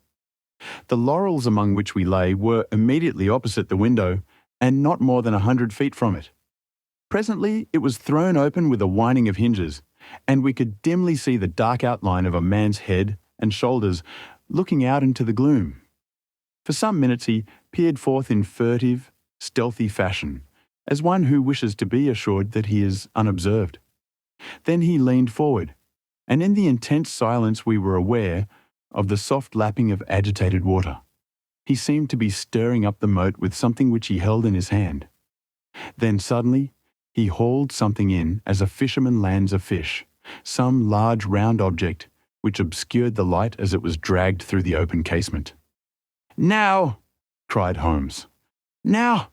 The laurels among which we lay were immediately opposite the window and not more than 100 feet from it. Presently it was thrown open with a whining of hinges, and we could dimly see the dark outline of a man's head and shoulders looking out into the gloom. For some minutes he peered forth in furtive, stealthy fashion, as one who wishes to be assured that he is unobserved. Then he leaned forward, and in the intense silence we were aware of the soft lapping of agitated water. He seemed to be stirring up the moat with something which he held in his hand. Then suddenly he hauled something in as a fisherman lands a fish, some large round object which obscured the light as it was dragged through the open casement. "Now!" cried Holmes. "Now!"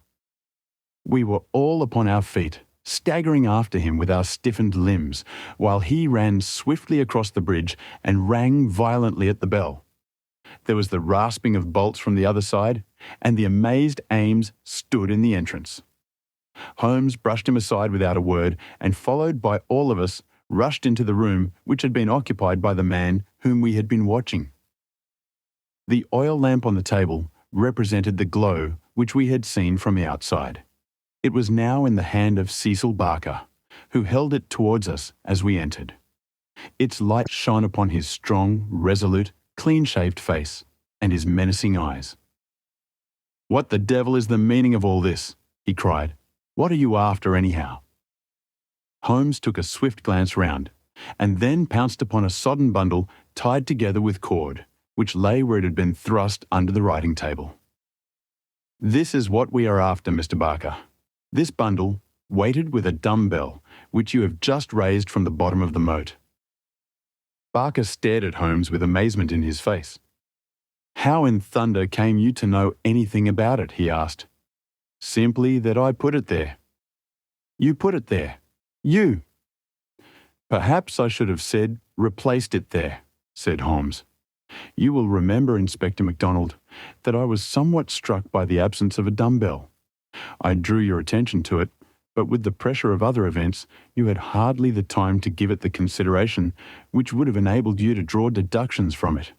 We were all upon our feet, staggering after him with our stiffened limbs, while he ran swiftly across the bridge and rang violently at the bell. There was the rasping of bolts from the other side, and the amazed Ames stood in the entrance. Holmes brushed him aside without a word, and followed by all of us, rushed into the room which had been occupied by the man whom we had been watching. The oil lamp on the table represented the glow which we had seen from the outside. It was now in the hand of Cecil Barker, who held it towards us as we entered. Its light shone upon his strong, resolute, clean-shaved face and his menacing eyes. "What the devil is the meaning of all this?" he cried. "What are you after, anyhow?" Holmes took a swift glance round, and then pounced upon a sodden bundle tied together with cord, which lay where it had been thrust under the writing table. "This is what we are after, Mr. Barker. This bundle, weighted with a dumbbell, which you have just raised from the bottom of the moat." Barker stared at Holmes with amazement in his face. "How in thunder came you to know anything about it?" he asked. "Simply that I put it there." "You put it there? You?" "Perhaps I should have said replaced it there," said Holmes. "You will remember, Inspector MacDonald, that I was somewhat struck by the absence of a dumbbell. I drew your attention to it, but with the pressure of other events, you had hardly the time to give it the consideration which would have enabled you to draw deductions from it.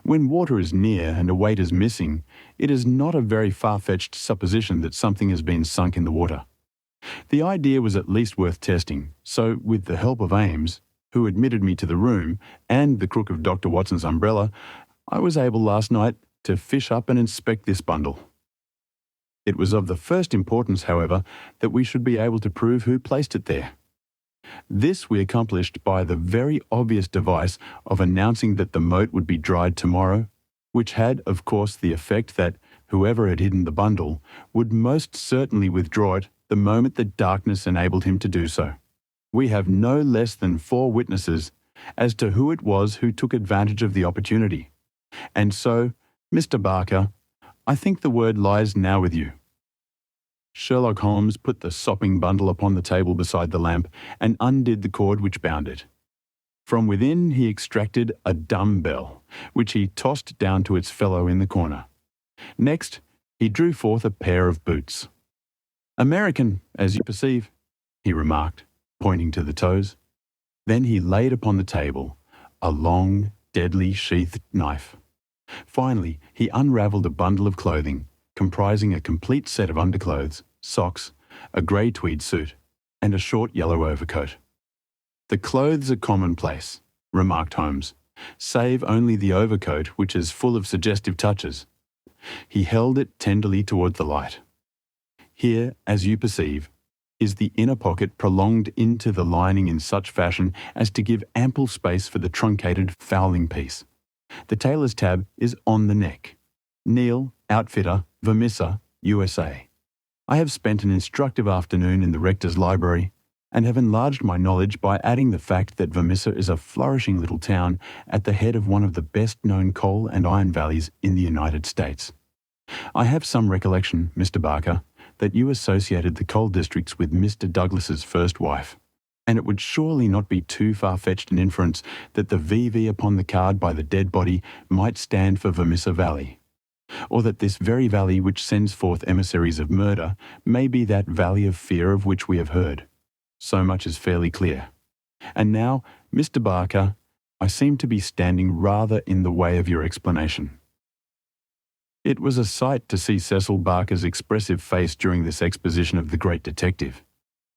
When water is near and a weight is missing, it is not a very far-fetched supposition that something has been sunk in the water. The idea was at least worth testing, so with the help of Ames, who admitted me to the room, and the crook of Dr. Watson's umbrella, I was able last night to fish up and inspect this bundle. It was of the first importance, however, that we should be able to prove who placed it there. This we accomplished by the very obvious device of announcing that the moat would be dried tomorrow, which had, of course, the effect that whoever had hidden the bundle would most certainly withdraw it the moment that darkness enabled him to do so. We have no less than 4 witnesses as to who it was who took advantage of the opportunity. And so, Mr. Barker, I think the word lies now with you. Sherlock Holmes put the sopping bundle upon the table beside the lamp and undid the cord which bound it. From within he extracted a dumbbell, which he tossed down to its fellow in the corner. Next, he drew forth a pair of boots. "American, as you perceive," he remarked, pointing to the toes. Then he laid upon the table a long, deadly sheathed knife. Finally, he unravelled a bundle of clothing, comprising a complete set of underclothes, socks, a grey tweed suit, and a short yellow overcoat. "The clothes are commonplace," remarked Holmes, "save only the overcoat, which is full of suggestive touches." He held it tenderly toward the light. "Here, as you perceive, is the inner pocket prolonged into the lining in such fashion as to give ample space for the truncated fowling piece. The tailor's tab is on the neck. Neil, outfitter, Vermissa, USA. I have spent an instructive afternoon in the rector's library and have enlarged my knowledge by adding the fact that Vermissa is a flourishing little town at the head of one of the best-known coal and iron valleys in the United States. I have some recollection, Mr. Barker, that you associated the coal districts with Mr. Douglas's first wife, and it would surely not be too far-fetched an inference that the VV upon the card by the dead body might stand for Vermissa Valley, or that this very valley which sends forth emissaries of murder may be that valley of fear of which we have heard. So much is fairly clear. And now, Mr. Barker, I seem to be standing rather in the way of your explanation." It was a sight to see Cecil Barker's expressive face during this exposition of the great detective.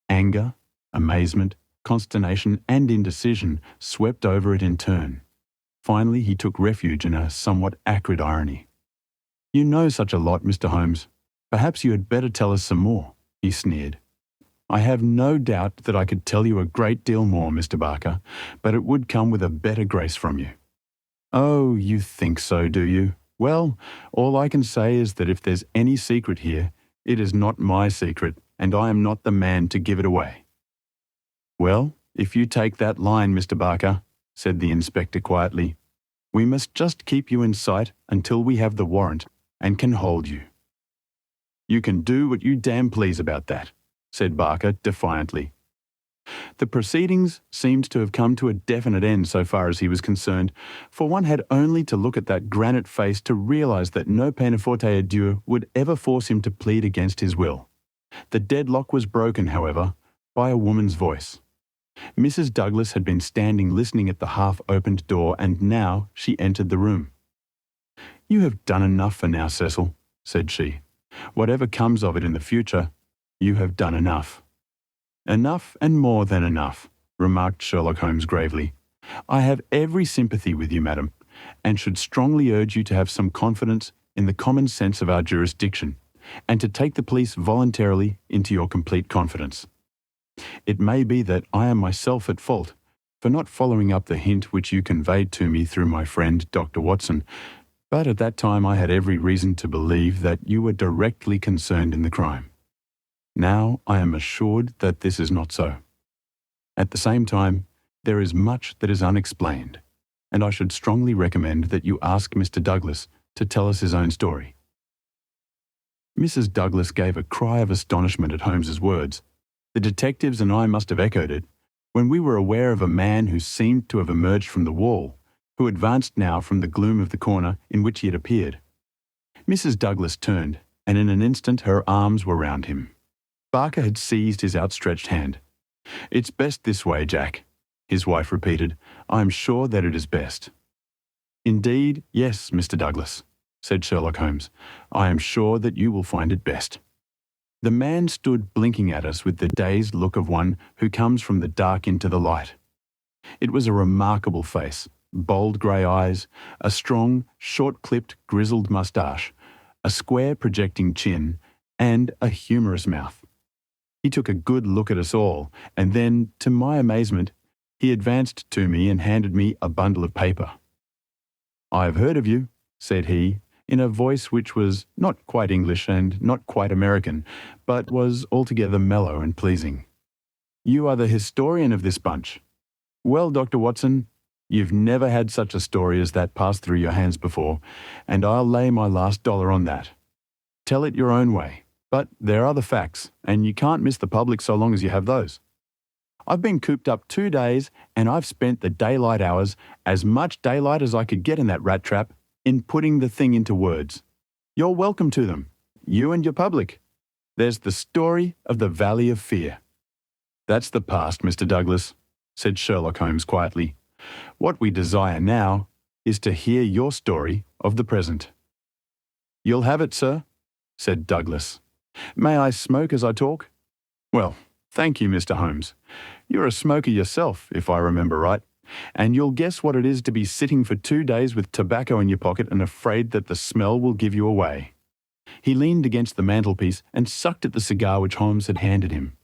Anger, amazement, consternation, and indecision swept over it in turn. Finally, he took refuge in a somewhat acrid irony. "You know such a lot, Mr. Holmes. Perhaps you had better tell us some more," he sneered. "I have no doubt that I could tell you a great deal more, Mr. Barker, but it would come with a better grace from you." "Oh, you think so, do you? Well, all I can say is that if there's any secret here, it is not my secret, and I am not the man to give it away." "Well, if you take that line, Mr. Barker," said the inspector quietly, "we must just keep you in sight until we have the warrant and can hold you." "You can do what you damn please about that," said Barker defiantly. The proceedings seemed to have come to a definite end so far as he was concerned, for one had only to look at that granite face to realise that no peine forte adieu would ever force him to plead against his will. The deadlock was broken, however, by a woman's voice. Mrs. Douglas had been standing listening at the half-opened door, and now she entered the room. "You have done enough for now, Cecil," said she. "Whatever comes of it in the future, you have done enough." "Enough and more than enough," remarked Sherlock Holmes gravely. "I have every sympathy with you, madam, and should strongly urge you to have some confidence in the common sense of our jurisdiction, and to take the police voluntarily into your complete confidence. It may be that I am myself at fault for not following up the hint which you conveyed to me through my friend Dr. Watson, but at that time I had every reason to believe that you were directly concerned in the crime. Now I am assured that this is not so. At the same time, there is much that is unexplained, and I should strongly recommend that you ask Mr. Douglas to tell us his own story." Mrs. Douglas gave a cry of astonishment at Holmes's words. The detectives and I must have echoed it, when we were aware of a man who seemed to have emerged from the wall, who advanced now from the gloom of the corner in which he had appeared. Mrs. Douglas turned, and in an instant her arms were round him. Barker had seized his outstretched hand. "It's best this way, Jack," his wife repeated. "I am sure that it is best." Indeed, yes, Mr. Douglas, said Sherlock Holmes. I am sure that you will find it best. The man stood blinking at us with the dazed look of one who comes from the dark into the light. It was a remarkable face, bold grey eyes, a strong, short-clipped, grizzled moustache, a square projecting chin, and a humorous mouth. He took a good look at us all, and then, to my amazement, he advanced to me and handed me a bundle of paper. "I have heard of you," said he, in a voice which was not quite English and not quite American, but was altogether mellow and pleasing. "You are the historian of this bunch. Well, Dr. Watson, you've never had such a story as that pass through your hands before, and I'll lay my last dollar on that. Tell it your own way, but there are the facts, and you can't miss the public so long as you have those. I've been cooped up 2 days, and I've spent the daylight hours, as much daylight as I could get in that rat trap, in putting the thing into words. You're welcome to them, you and your public. There's the story of the Valley of Fear." "That's the past, Mr. Douglas," said Sherlock Holmes quietly. "What we desire now is to hear your story of the present." "You'll have it, sir," said Douglas. "May I smoke as I talk?" "Well, thank you, Mr. Holmes. You're a smoker yourself, if I remember right, and you'll guess what it is to be sitting for 2 days with tobacco in your pocket and afraid that the smell will give you away." He leaned against the mantelpiece and sucked at the cigar which Holmes had handed him.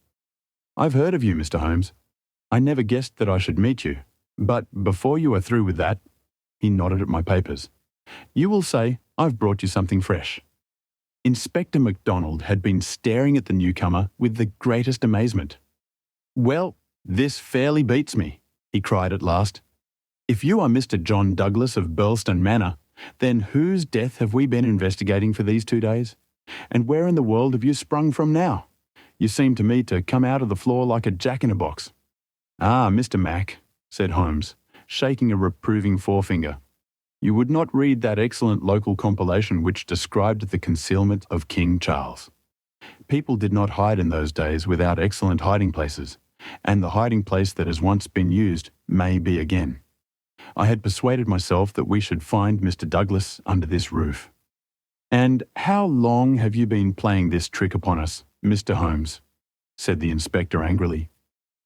"I've heard of you, Mr. Holmes. I never guessed that I should meet you, but before you are through with that," he nodded at my papers, "you will say I've brought you something fresh." Inspector MacDonald had been staring at the newcomer with the greatest amazement. "Well, this fairly beats me," he cried at last. "If you are Mr. John Douglas of Burleston Manor, then whose death have we been investigating for these 2 days? And where in the world have you sprung from now? You seem to me to come out of the floor like a jack-in-a-box." "Ah, Mr. Mac," said Holmes, shaking a reproving forefinger, "you would not read that excellent local compilation which described the concealment of King Charles. People did not hide in those days without excellent hiding places, and the hiding place that has once been used may be again. I had persuaded myself that we should find Mr. Douglas under this roof." "And how long have you been playing this trick upon us, Mr. Holmes?" said the inspector angrily.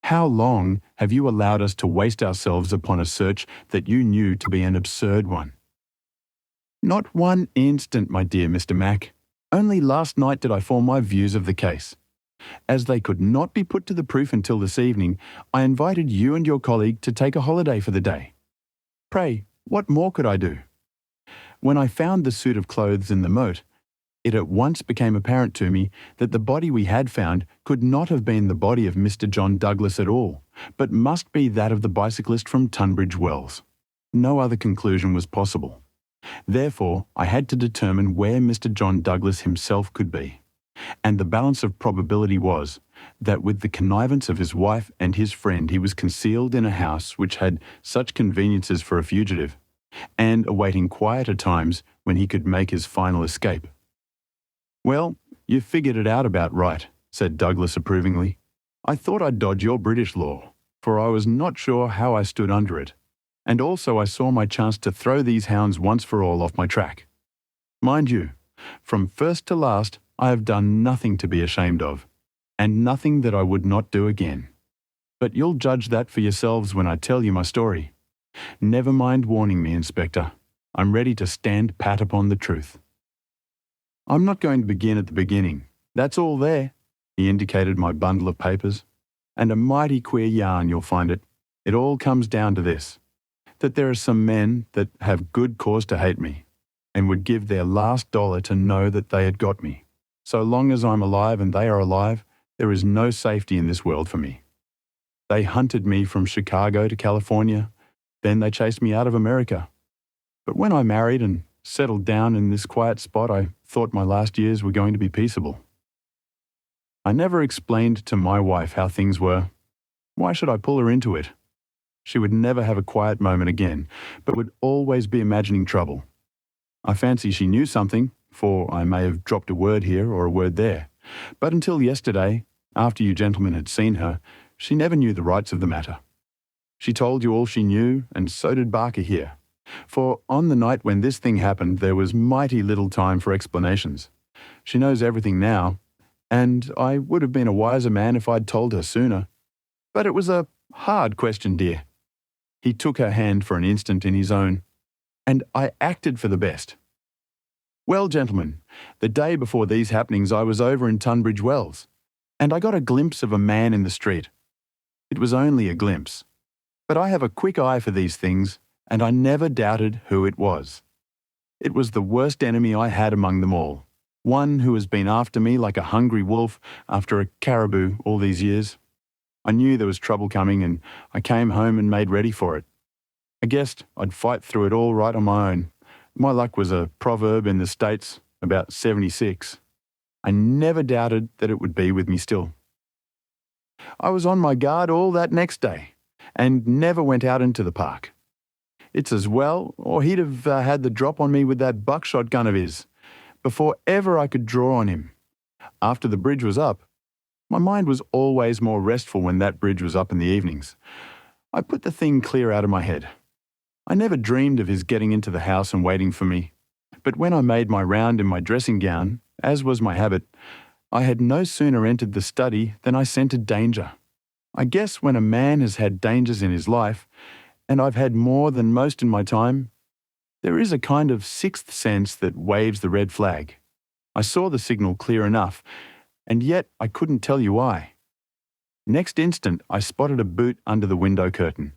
"How long have you allowed us to waste ourselves upon a search that you knew to be an absurd one?" "Not one instant, my dear Mr. Mac. Only last night did I form my views of the case. As they could not be put to the proof until this evening, I invited you and your colleague to take a holiday for the day. Pray, what more could I do? When I found the suit of clothes in the moat, it at once became apparent to me that the body we had found could not have been the body of Mr. John Douglas at all, but must be that of the bicyclist from Tunbridge Wells. No other conclusion was possible. Therefore, I had to determine where Mr. John Douglas himself could be. And the balance of probability was that with the connivance of his wife and his friend he was concealed in a house which had such conveniences for a fugitive, and awaiting quieter times when he could make his final escape." "Well, you've figured it out about right," said Douglas approvingly. "I thought I'd dodge your British law, for I was not sure how I stood under it, and also I saw my chance to throw these hounds once for all off my track. Mind you, from first to last I have done nothing to be ashamed of, and nothing that I would not do again. But you'll judge that for yourselves when I tell you my story. Never mind warning me, Inspector. I'm ready to stand pat upon the truth. I'm not going to begin at the beginning. That's all there." He indicated my bundle of papers. "And a mighty queer yarn you'll find it. It all comes down to this, that there are some men that have good cause to hate me, and would give their last dollar to know that they had got me. So long as I'm alive and they are alive, there is no safety in this world for me. They hunted me from Chicago to California, then they chased me out of America. But when I married and settled down in this quiet spot, I thought my last years were going to be peaceable. I never explained to my wife how things were. Why should I pull her into it? She would never have a quiet moment again, but would always be imagining trouble. I fancy she knew something, for I may have dropped a word here or a word there. But until yesterday, after you gentlemen had seen her, she never knew the rights of the matter. She told you all she knew, and so did Barker here. For on the night when this thing happened, there was mighty little time for explanations. She knows everything now, and I would have been a wiser man if I'd told her sooner. But it was a hard question, dear. He took her hand for an instant in his own, and I acted for the best. Well, gentlemen, the day before these happenings I was over in Tunbridge Wells, and I got a glimpse of a man in the street. It was only a glimpse, but I have a quick eye for these things, and I never doubted who it was. It was the worst enemy I had among them all, one who has been after me like a hungry wolf after a caribou all these years. I knew there was trouble coming, and I came home and made ready for it. I guessed I'd fight through it all right on my own. My luck was a proverb in the States, about 76. I never doubted that it would be with me still. I was on my guard all that next day, and never went out into the park. It's as well, or he'd have had the drop on me with that buckshot gun of his, before ever I could draw on him. After the bridge was up, my mind was always more restful when that bridge was up in the evenings. I put the thing clear out of my head. I never dreamed of his getting into the house and waiting for me, but when I made my round in my dressing gown, as was my habit, I had no sooner entered the study than I scented danger. I guess when a man has had dangers in his life, and I've had more than most in my time, there is a kind of sixth sense that waves the red flag. I saw the signal clear enough, and yet I couldn't tell you why. Next instant I spotted a boot under the window curtain,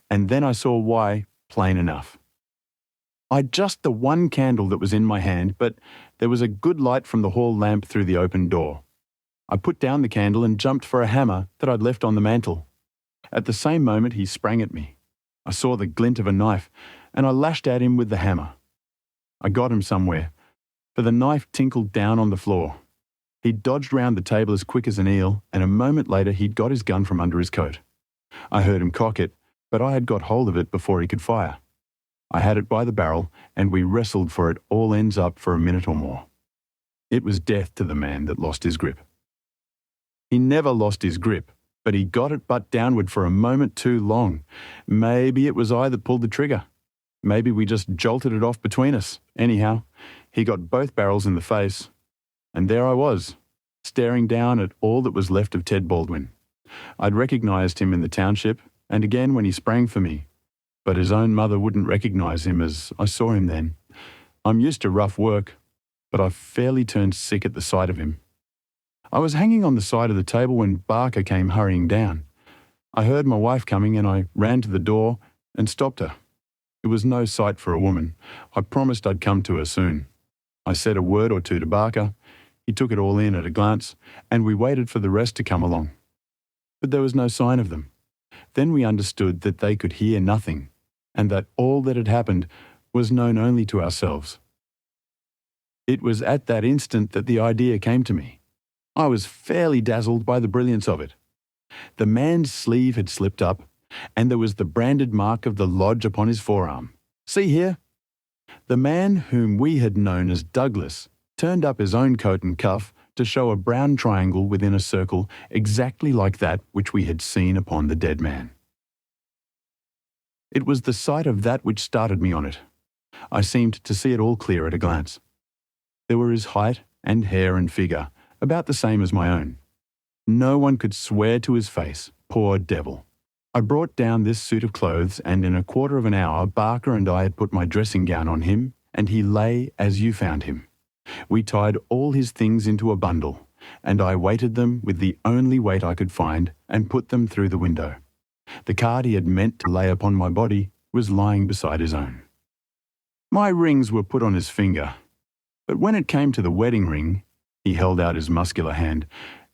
and then I saw why plain enough. I'd just the one candle that was in my hand, but there was a good light from the hall lamp through the open door. I put down the candle and jumped for a hammer that I'd left on the mantel. At the same moment he sprang at me. I saw the glint of a knife, and I lashed at him with the hammer. I got him somewhere, for the knife tinkled down on the floor. He dodged round the table as quick as an eel, and a moment later he'd got his gun from under his coat. I heard him cock it, but I had got hold of it before he could fire. I had it by the barrel, and we wrestled for it all ends up for a minute or more. It was death to the man that lost his grip. He never lost his grip, but he got it butt downward for a moment too long. Maybe it was I that pulled the trigger. Maybe we just jolted it off between us. Anyhow, he got both barrels in the face, and there I was, staring down at all that was left of Ted Baldwin. I'd recognised him in the township, and again when he sprang for me, but his own mother wouldn't recognise him as I saw him then. I'm used to rough work, but I fairly turned sick at the sight of him. I was hanging on the side of the table when Barker came hurrying down. I heard my wife coming, and I ran to the door and stopped her. It was no sight for a woman. I promised I'd come to her soon. I said a word or two to Barker. He took it all in at a glance, and we waited for the rest to come along. But there was no sign of them. Then we understood that they could hear nothing, and that all that had happened was known only to ourselves. It was at that instant that the idea came to me. I was fairly dazzled by the brilliance of it. The man's sleeve had slipped up, and there was the branded mark of the lodge upon his forearm. See here? The man whom we had known as Douglas turned up his own coat and cuff to show a brown triangle within a circle exactly like that which we had seen upon the dead man. It was the sight of that which started me on it. I seemed to see it all clear at a glance. There were his height and hair and figure, about the same as my own. No one could swear to his face, poor devil. I brought down this suit of clothes, and in a quarter of an hour Barker and I had put my dressing gown on him, and he lay as you found him. We tied all his things into a bundle, and I weighted them with the only weight I could find and put them through the window. The card he had meant to lay upon my body was lying beside his own. My rings were put on his finger, but when it came to the wedding ring, he held out his muscular hand.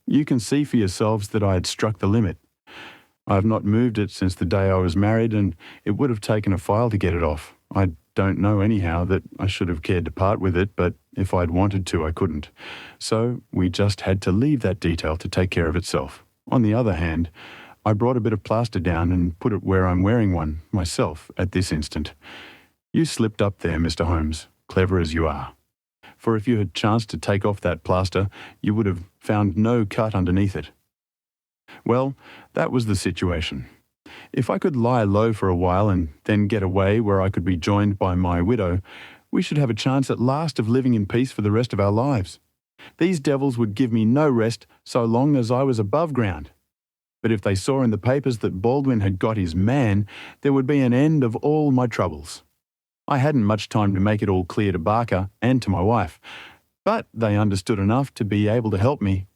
You can see for yourselves that I had struck the limit. I have not moved it since the day I was married, and it would have taken a file to get it off. I don't know anyhow that I should have cared to part with it, but if I'd wanted to, I couldn't. So we just had to leave that detail to take care of itself. On the other hand, I brought a bit of plaster down and put it where I'm wearing one myself at this instant. You slipped up there, Mr. Holmes, clever as you are. For if you had chanced to take off that plaster, you would have found no cut underneath it. Well, that was the situation. If I could lie low for a while and then get away where I could be joined by my widow, we should have a chance at last of living in peace for the rest of our lives. These devils would give me no rest so long as I was above ground. But if they saw in the papers that Baldwin had got his man, there would be an end of all my troubles. I hadn't much time to make it all clear to Barker and to my wife, but they understood enough to be able to help me.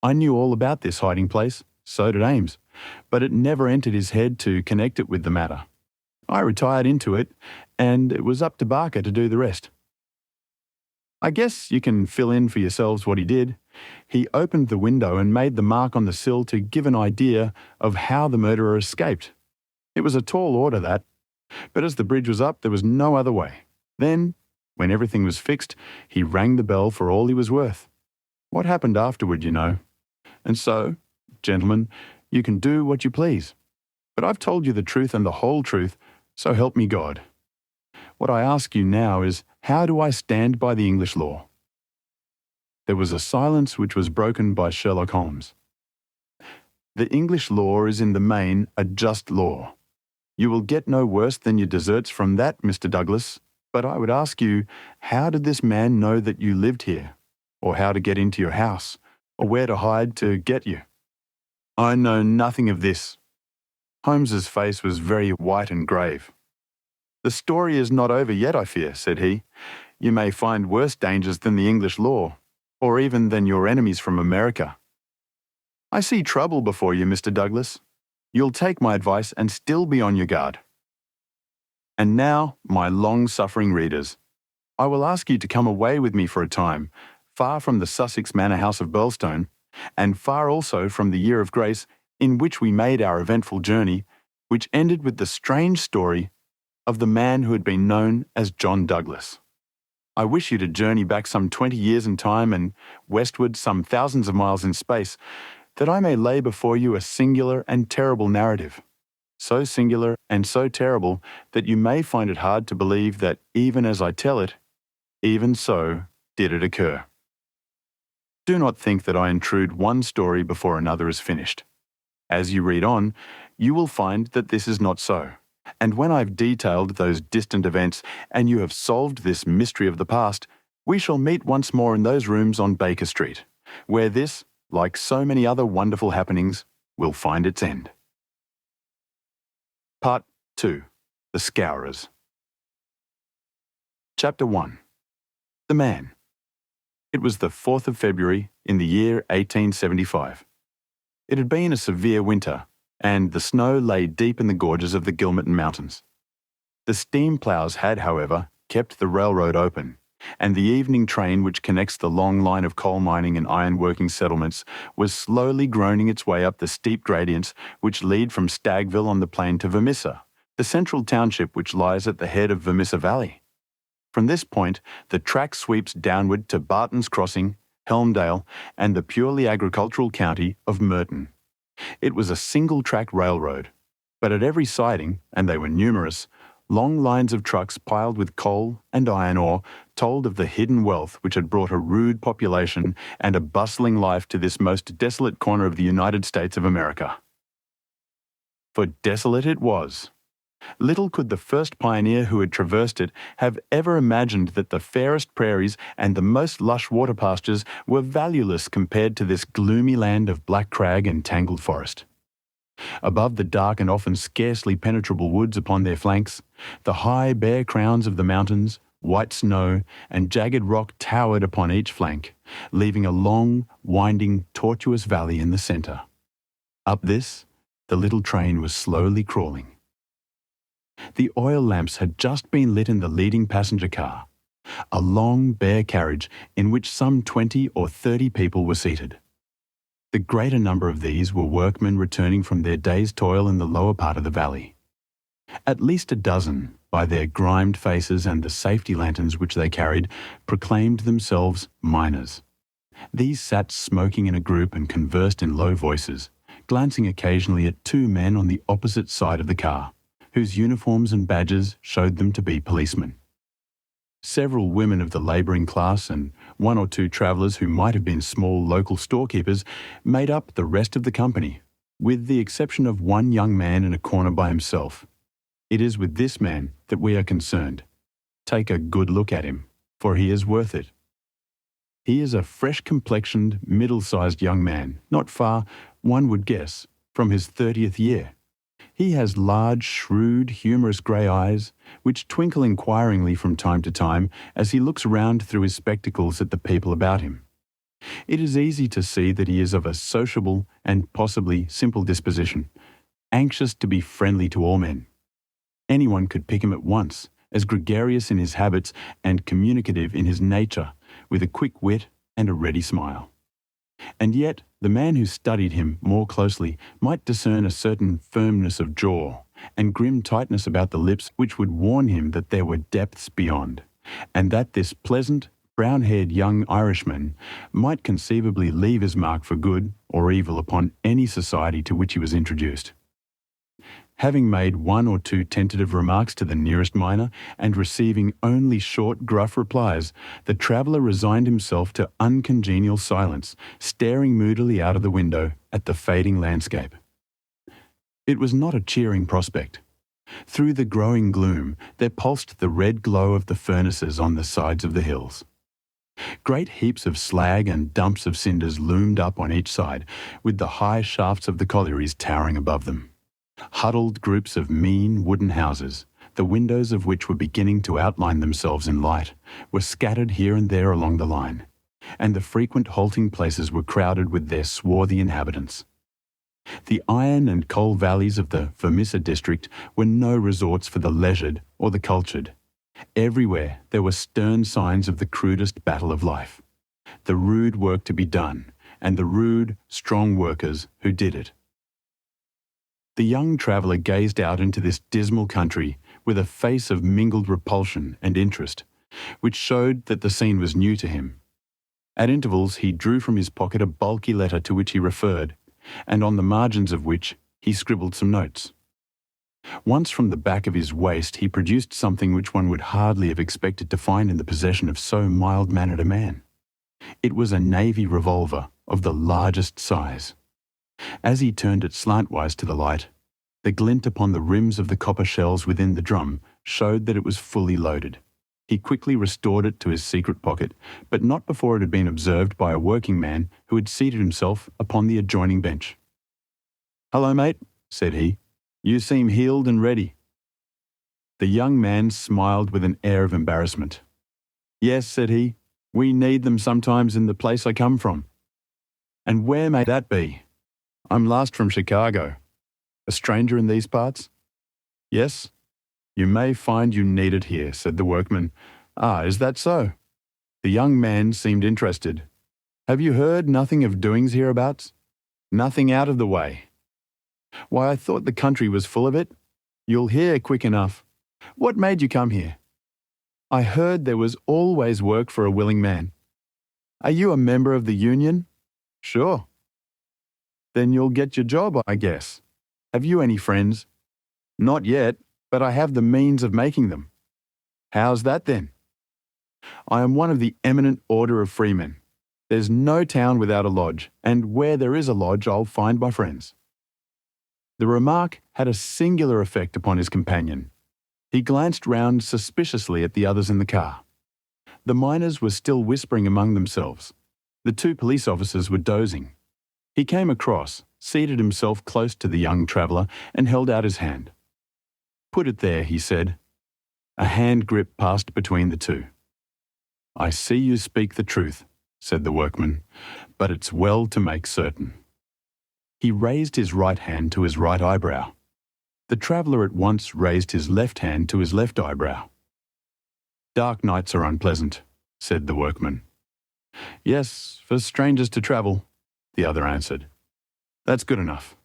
I knew all about this hiding place, so did Ames, but it never entered his head to connect it with the matter. I retired into it, and it was up to Barker to do the rest. I guess you can fill in for yourselves what he did. He opened the window and made the mark on the sill to give an idea of how the murderer escaped. It was a tall order, that. But as the bridge was up, there was no other way. Then, when everything was fixed, he rang the bell for all he was worth. What happened afterward, you know. And so, gentlemen, you can do what you please. But I've told you the truth and the whole truth, so help me God. What I ask you now is, how do I stand by the English law? There was a silence which was broken by Sherlock Holmes. The English law is in the main a just law. You will get no worse than your deserts from that, Mr. Douglas, but I would ask you, how did this man know that you lived here, or how to get into your house, or where to hide to get you? I know nothing of this. Holmes's face was very white and grave. The story is not over yet, I fear, said he. You may find worse dangers than the English law, or even than your enemies from America. I see trouble before you, Mr. Douglas. You'll take my advice and still be on your guard. And now, my long-suffering readers, I will ask you to come away with me for a time, far from the Sussex manor house of Burlstone, and far also from the year of grace in which we made our eventful journey, which ended with the strange story of the man who had been known as John Douglas. I wish you to journey back some 20 years in time and westward some thousands of miles in space, that I may lay before you a singular and terrible narrative, so singular and so terrible that you may find it hard to believe that even as I tell it, even so did it occur. Do not think that I intrude one story before another is finished. As you read on, you will find that this is not so. And when I've detailed those distant events and you have solved this mystery of the past, we shall meet once more in those rooms on Baker Street, where this, like so many other wonderful happenings, will find its end. Part 2. The Scourers. Chapter 1. The Man. It was the 4th of February in the year 1875. It had been a severe winter, and the snow lay deep in the gorges of the Gilmerton Mountains. The steam ploughs had, however, kept the railroad open, and the evening train which connects the long line of coal mining and iron-working settlements was slowly groaning its way up the steep gradients which lead from Stagville on the plain to Vermissa, the central township which lies at the head of Vermissa Valley. From this point, the track sweeps downward to Barton's Crossing, Helmdale, and the purely agricultural county of Merton. It was a single-track railroad, but at every siding, and they were numerous, long lines of trucks piled with coal and iron ore told of the hidden wealth which had brought a rude population and a bustling life to this most desolate corner of the United States of America. For desolate it was. Little could the first pioneer who had traversed it have ever imagined that the fairest prairies and the most lush water pastures were valueless compared to this gloomy land of black crag and tangled forest. Above the dark and often scarcely penetrable woods upon their flanks, the high bare crowns of the mountains, white snow, and jagged rock towered upon each flank, leaving a long, winding, tortuous valley in the centre. Up this, the little train was slowly crawling. The oil lamps had just been lit in the leading passenger car, a long, bare carriage in which some 20 or 30 people were seated. The greater number of these were workmen returning from their day's toil in the lower part of the valley. At least a dozen, by their grimed faces and the safety lanterns which they carried, proclaimed themselves miners. These sat smoking in a group and conversed in low voices, glancing occasionally at two men on the opposite side of the car, whose uniforms and badges showed them to be policemen. Several women of the labouring class and one or two travellers who might have been small local storekeepers made up the rest of the company, With the exception of one young man in a corner by himself, it is with this man that we are concerned. Take a good look at him, for he is worth it. He is a fresh-complexioned, middle-sized young man, not far, one would guess, from his 30th year. He has large, shrewd, humorous grey eyes, which twinkle inquiringly from time to time as he looks round through his spectacles at the people about him. It is easy to see that he is of a sociable and possibly simple disposition, anxious to be friendly to all men. Anyone could pick him at once, as gregarious in his habits and communicative in his nature, with a quick wit and a ready smile. And yet, the man who studied him more closely might discern a certain firmness of jaw and grim tightness about the lips which would warn him that there were depths beyond, and that this pleasant, brown-haired young Irishman might conceivably leave his mark for good or evil upon any society to which he was introduced. Having made one or two tentative remarks to the nearest miner and receiving only short, gruff replies, the traveller resigned himself to uncongenial silence, staring moodily out of the window at the fading landscape. It was not a cheering prospect. Through the growing gloom there pulsed the red glow of the furnaces on the sides of the hills. Great heaps of slag and dumps of cinders loomed up on each side, with the high shafts of the collieries towering above them. Huddled groups of mean wooden houses, the windows of which were beginning to outline themselves in light, were scattered here and there along the line, and the frequent halting places were crowded with their swarthy inhabitants. The iron and coal valleys of the Vermissa district were no resorts for the leisured or the cultured. Everywhere there were stern signs of the crudest battle of life, the rude work to be done, and the rude, strong workers who did it. The young traveller gazed out into this dismal country with a face of mingled repulsion and interest, which showed that the scene was new to him. At intervals he drew from his pocket a bulky letter to which he referred, and on the margins of which he scribbled some notes. Once from the back of his waist he produced something which one would hardly have expected to find in the possession of so mild-mannered a man. It was a navy revolver of the largest size. As he turned it slantwise to the light, the glint upon the rims of the copper shells within the drum showed that it was fully loaded. He quickly restored it to his secret pocket, but not before it had been observed by a working man who had seated himself upon the adjoining bench. "Hello, mate," said he. "You seem heeled and ready." The young man smiled with an air of embarrassment. "Yes," said he, "we need them sometimes in the place I come from." "And where may that be?" "I'm last from Chicago." "A stranger in these parts?" "Yes." "You may find you need it here," said the workman. "Ah, is that so?" The young man seemed interested. "Have you heard nothing of doings hereabouts?" "Nothing out of the way." "Why, I thought the country was full of it." "You'll hear quick enough. What made you come here?" "I heard there was always work for a willing man." "Are you a member of the union?" "Sure." "Then you'll get your job, I guess. Have you any friends?" "Not yet, but I have the means of making them." "How's that then?" "I am one of the eminent order of freemen. There's no town without a lodge, and where there is a lodge I'll find my friends." The remark had a singular effect upon his companion. He glanced round suspiciously at the others in the car. The miners were still whispering among themselves. The two police officers were dozing. He came across, seated himself close to the young traveller, and held out his hand. "Put it there," he said. A hand grip passed between the two. "I see you speak the truth," said the workman, "but it's well to make certain." He raised his right hand to his right eyebrow. The traveller at once raised his left hand to his left eyebrow. "Dark nights are unpleasant," said the workman. "Yes, for strangers to travel," the other answered. "That's good enough.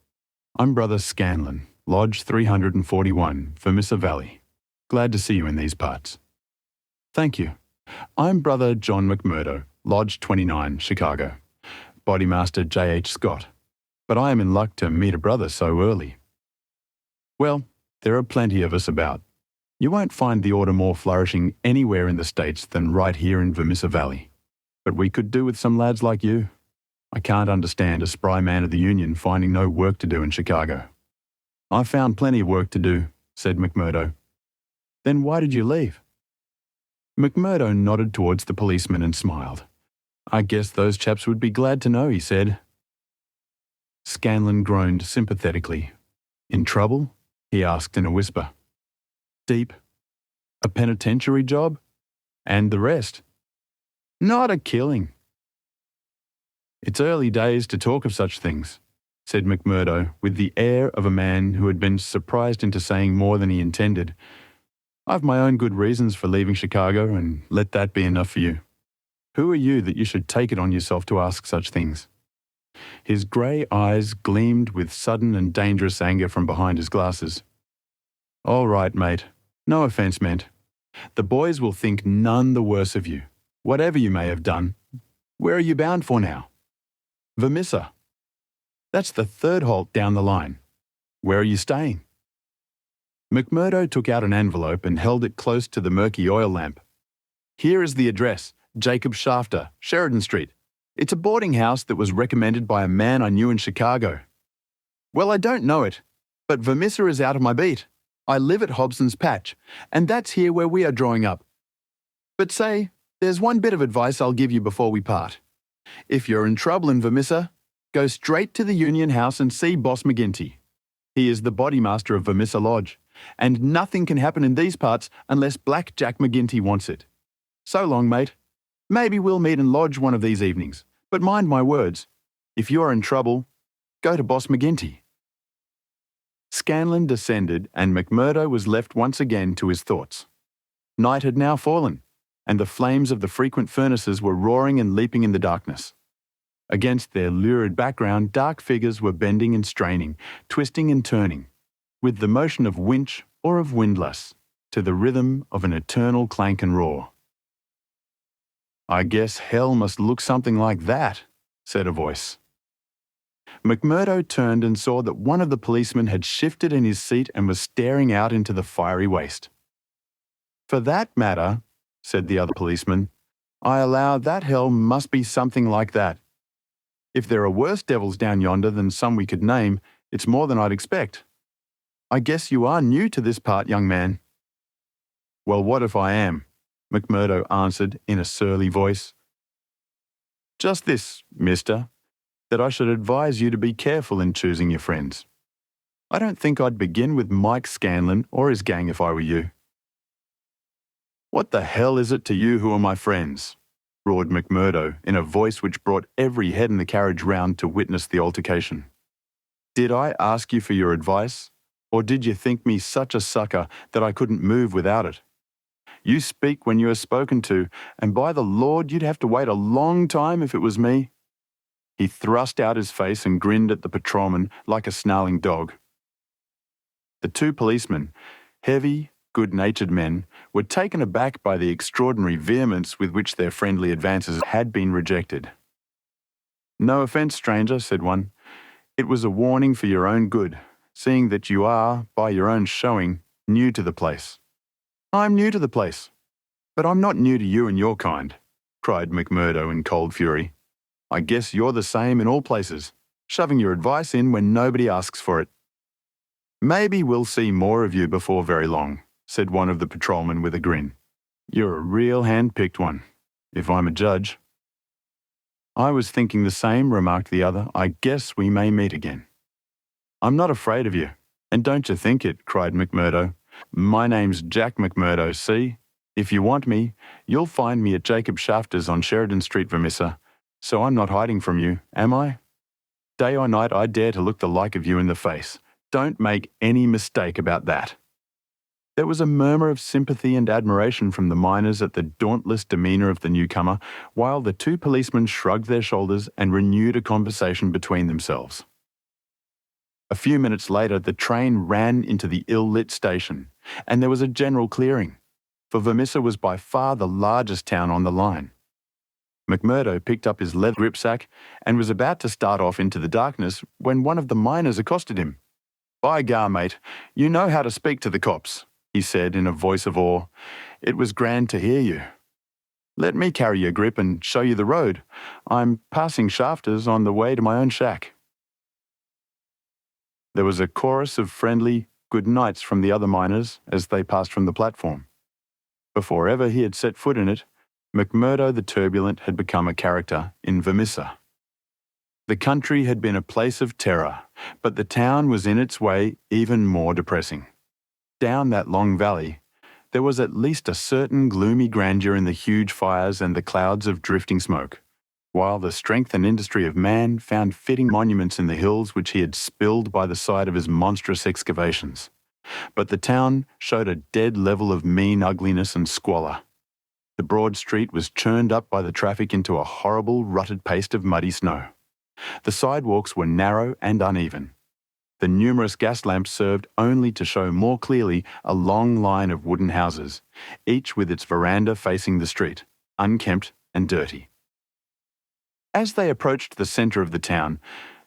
I'm Brother Scanlon, Lodge 341, Vermissa Valley. Glad to see you in these parts." "Thank you. I'm Brother John McMurdo, Lodge 29, Chicago. Bodymaster J.H. Scott. But I am in luck to meet a brother so early." "Well, there are plenty of us about. You won't find the order more flourishing anywhere in the States than right here in Vermissa Valley. But we could do with some lads like you." I can't understand a spry man of the Union finding no work to do in Chicago. I found plenty of work to do, said McMurdo. Then why did you leave? McMurdo nodded towards the policeman and smiled. I guess those chaps would be glad to know, he said. Scanlon groaned sympathetically. In trouble? He asked in a whisper. Deep. A penitentiary job? And the rest? Not a killing. It's early days to talk of such things, said McMurdo with the air of a man who had been surprised into saying more than he intended. I've my own good reasons for leaving Chicago, and let that be enough for you. Who are you that you should take it on yourself to ask such things? His grey eyes gleamed with sudden and dangerous anger from behind his glasses. All right, mate. No offence meant. The boys will think none the worse of you, whatever you may have done. Where are you bound for now? Vermissa. That's the third halt down the line. Where are you staying? McMurdo took out an envelope and held it close to the murky oil lamp. Here is the address, Jacob Shafter, Sheridan Street. It's a boarding house that was recommended by a man I knew in Chicago. Well, I don't know it, but Vermissa is out of my beat. I live at Hobson's Patch, and that's here where we are drawing up. But say, there's one bit of advice I'll give you before we part. If you're in trouble in Vermissa, go straight to the Union House and see Boss McGinty. He is the bodymaster of Vermissa Lodge, and nothing can happen in these parts unless Black Jack McGinty wants it. So long, mate. Maybe we'll meet in Lodge one of these evenings, but mind my words. If you're in trouble, go to Boss McGinty. Scanlon descended, and McMurdo was left once again to his thoughts. Night had now fallen, and the flames of the frequent furnaces were roaring and leaping in the darkness. Against their lurid background, dark figures were bending and straining, twisting and turning, with the motion of winch or of windlass, to the rhythm of an eternal clank and roar. I guess hell must look something like that, said a voice. McMurdo turned and saw that one of the policemen had shifted in his seat and was staring out into the fiery waste. For that matter, said the other policeman, I allow that hell must be something like that. If there are worse devils down yonder than some we could name, it's more than I'd expect. I guess you are new to this part, young man. Well, what if I am? McMurdo answered in a surly voice. Just this, mister, that I should advise you to be careful in choosing your friends. I don't think I'd begin with Mike Scanlon or his gang if I were you. What the hell is it to you who are my friends? Roared McMurdo in a voice which brought every head in the carriage round to witness the altercation. Did I ask you for your advice, or did you think me such a sucker that I couldn't move without it? You speak when you are spoken to, and by the Lord you'd have to wait a long time if it was me. He thrust out his face and grinned at the patrolman like a snarling dog. The two policemen, heavy, good-natured men, were taken aback by the extraordinary vehemence with which their friendly advances had been rejected. No offence, stranger, said one. It was a warning for your own good, seeing that you are, by your own showing, new to the place. I'm new to the place, but I'm not new to you and your kind, cried McMurdo in cold fury. I guess you're the same in all places, shoving your advice in when nobody asks for it. Maybe we'll see more of you before very long, said one of the patrolmen with a grin. You're a real hand-picked one, if I'm a judge. I was thinking the same, remarked the other. I guess we may meet again. I'm not afraid of you, and don't you think it, cried McMurdo. My name's Jack McMurdo, see? If you want me, you'll find me at Jacob Shafter's on Sheridan Street, Vermissa. So I'm not hiding from you, am I? Day or night I dare to look the like of you in the face. Don't make any mistake about that. There was a murmur of sympathy and admiration from the miners at the dauntless demeanour of the newcomer, while the two policemen shrugged their shoulders and renewed a conversation between themselves. A few minutes later, the train ran into the ill-lit station, and there was a general clearing, for Vermissa was by far the largest town on the line. McMurdo picked up his leather gripsack and was about to start off into the darkness when one of the miners accosted him. By gar, mate, you know how to speak to the cops, he said in a voice of awe. It was grand to hear you. Let me carry your grip and show you the road. I'm passing shafters on the way to my own shack." There was a chorus of friendly good nights from the other miners as they passed from the platform. Before ever he had set foot in it, McMurdo the Turbulent had become a character in Vermissa. The country had been a place of terror, but the town was in its way even more depressing. Down that long valley, there was at least a certain gloomy grandeur in the huge fires and the clouds of drifting smoke, while the strength and industry of man found fitting monuments in the hills which he had spilled by the side of his monstrous excavations. But the town showed a dead level of mean ugliness and squalor. The broad street was churned up by the traffic into a horrible rutted paste of muddy snow. The sidewalks were narrow and uneven. The numerous gas lamps served only to show more clearly a long line of wooden houses, each with its veranda facing the street, unkempt and dirty. As they approached the centre of the town,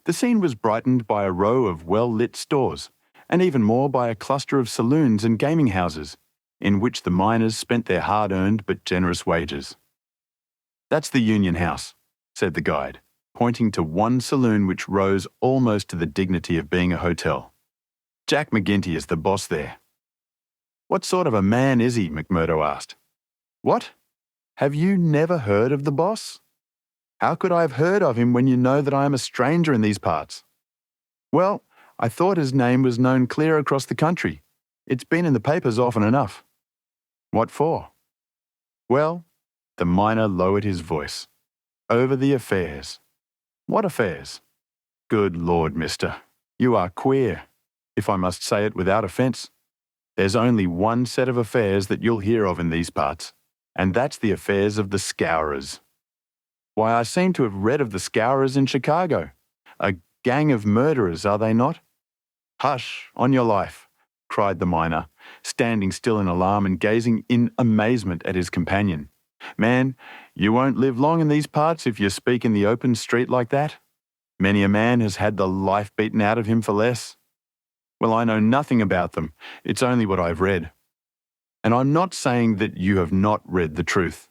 the scene was brightened by a row of well-lit stores, and even more by a cluster of saloons and gaming houses, in which the miners spent their hard-earned but generous wages. "That's the Union House," said the guide, pointing to one saloon which rose almost to the dignity of being a hotel. "Jack McGinty is the boss there." "What sort of a man is he?" McMurdo asked. "What? Have you never heard of the boss? How could I have heard of him when you know that I am a stranger in these parts?" "Well, I thought his name was known clear across the country. It's been in the papers often enough." "What for?" "Well," the miner lowered his voice, "over the affairs." "What affairs?" "Good Lord, mister, you are queer, if I must say it without offence. There's only one set of affairs that you'll hear of in these parts, and that's the affairs of the Scourers." "Why, I seem to have read of the Scourers in Chicago. A gang of murderers, are they not?" "Hush, on your life," cried the miner, standing still in alarm and gazing in amazement at his companion. "Man, you won't live long in these parts if you speak in the open street like that. Many a man has had the life beaten out of him for less." "Well, I know nothing about them. It's only what I've read." "And I'm not saying that you have not read the truth."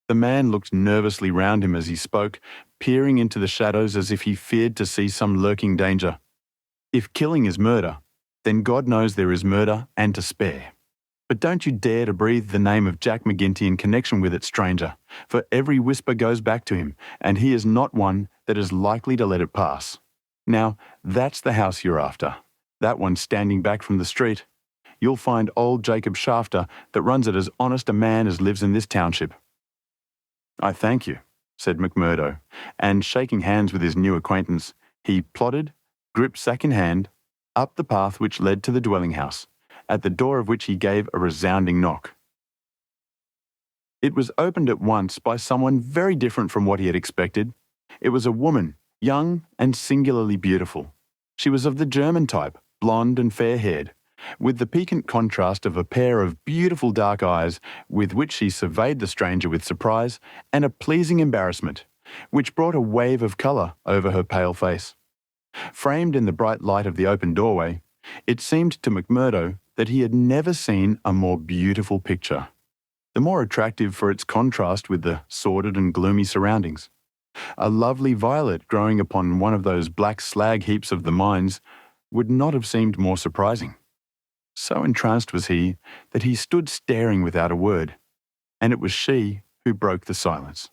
The man looked nervously round him as he spoke, peering into the shadows as if he feared to see some lurking danger. "If killing is murder, then God knows there is murder and to spare. But don't you dare to breathe the name of Jack McGinty in connection with it, stranger, for every whisper goes back to him, and he is not one that is likely to let it pass. Now, that's the house you're after, that one standing back from the street. You'll find old Jacob Shafter that runs it as honest a man as lives in this township." "I thank you," said McMurdo, and shaking hands with his new acquaintance, he plodded, grip sack in hand, up the path which led to the dwelling house, at the door of which he gave a resounding knock. It was opened at once by someone very different from what he had expected. It was a woman, young and singularly beautiful. She was of the German type, blonde and fair-haired, with the piquant contrast of a pair of beautiful dark eyes with which she surveyed the stranger with surprise and a pleasing embarrassment, which brought a wave of colour over her pale face. Framed in the bright light of the open doorway, it seemed to McMurdo that he had never seen a more beautiful picture, the more attractive for its contrast with the sordid and gloomy surroundings. A lovely violet growing upon one of those black slag heaps of the mines would not have seemed more surprising. So entranced was he that he stood staring without a word, and it was she who broke the silence.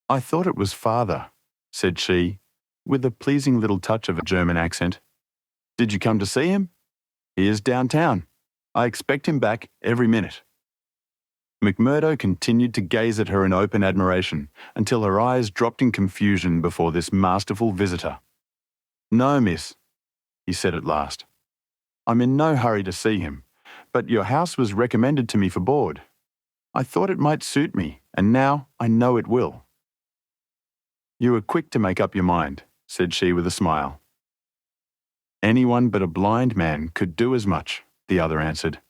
"I thought it was father," said she, with a pleasing little touch of a German accent. "Did you come to see him?" "He is downtown. I expect him back every minute." McMurdo continued to gaze at her in open admiration until her eyes dropped in confusion before this masterful visitor. "No, miss," he said at last. "I'm in no hurry to see him, but your house was recommended to me for board. I thought it might suit me, and now I know it will." "You were quick to make up your mind," said she with a smile. "Anyone but a blind man could do as much," the other answered.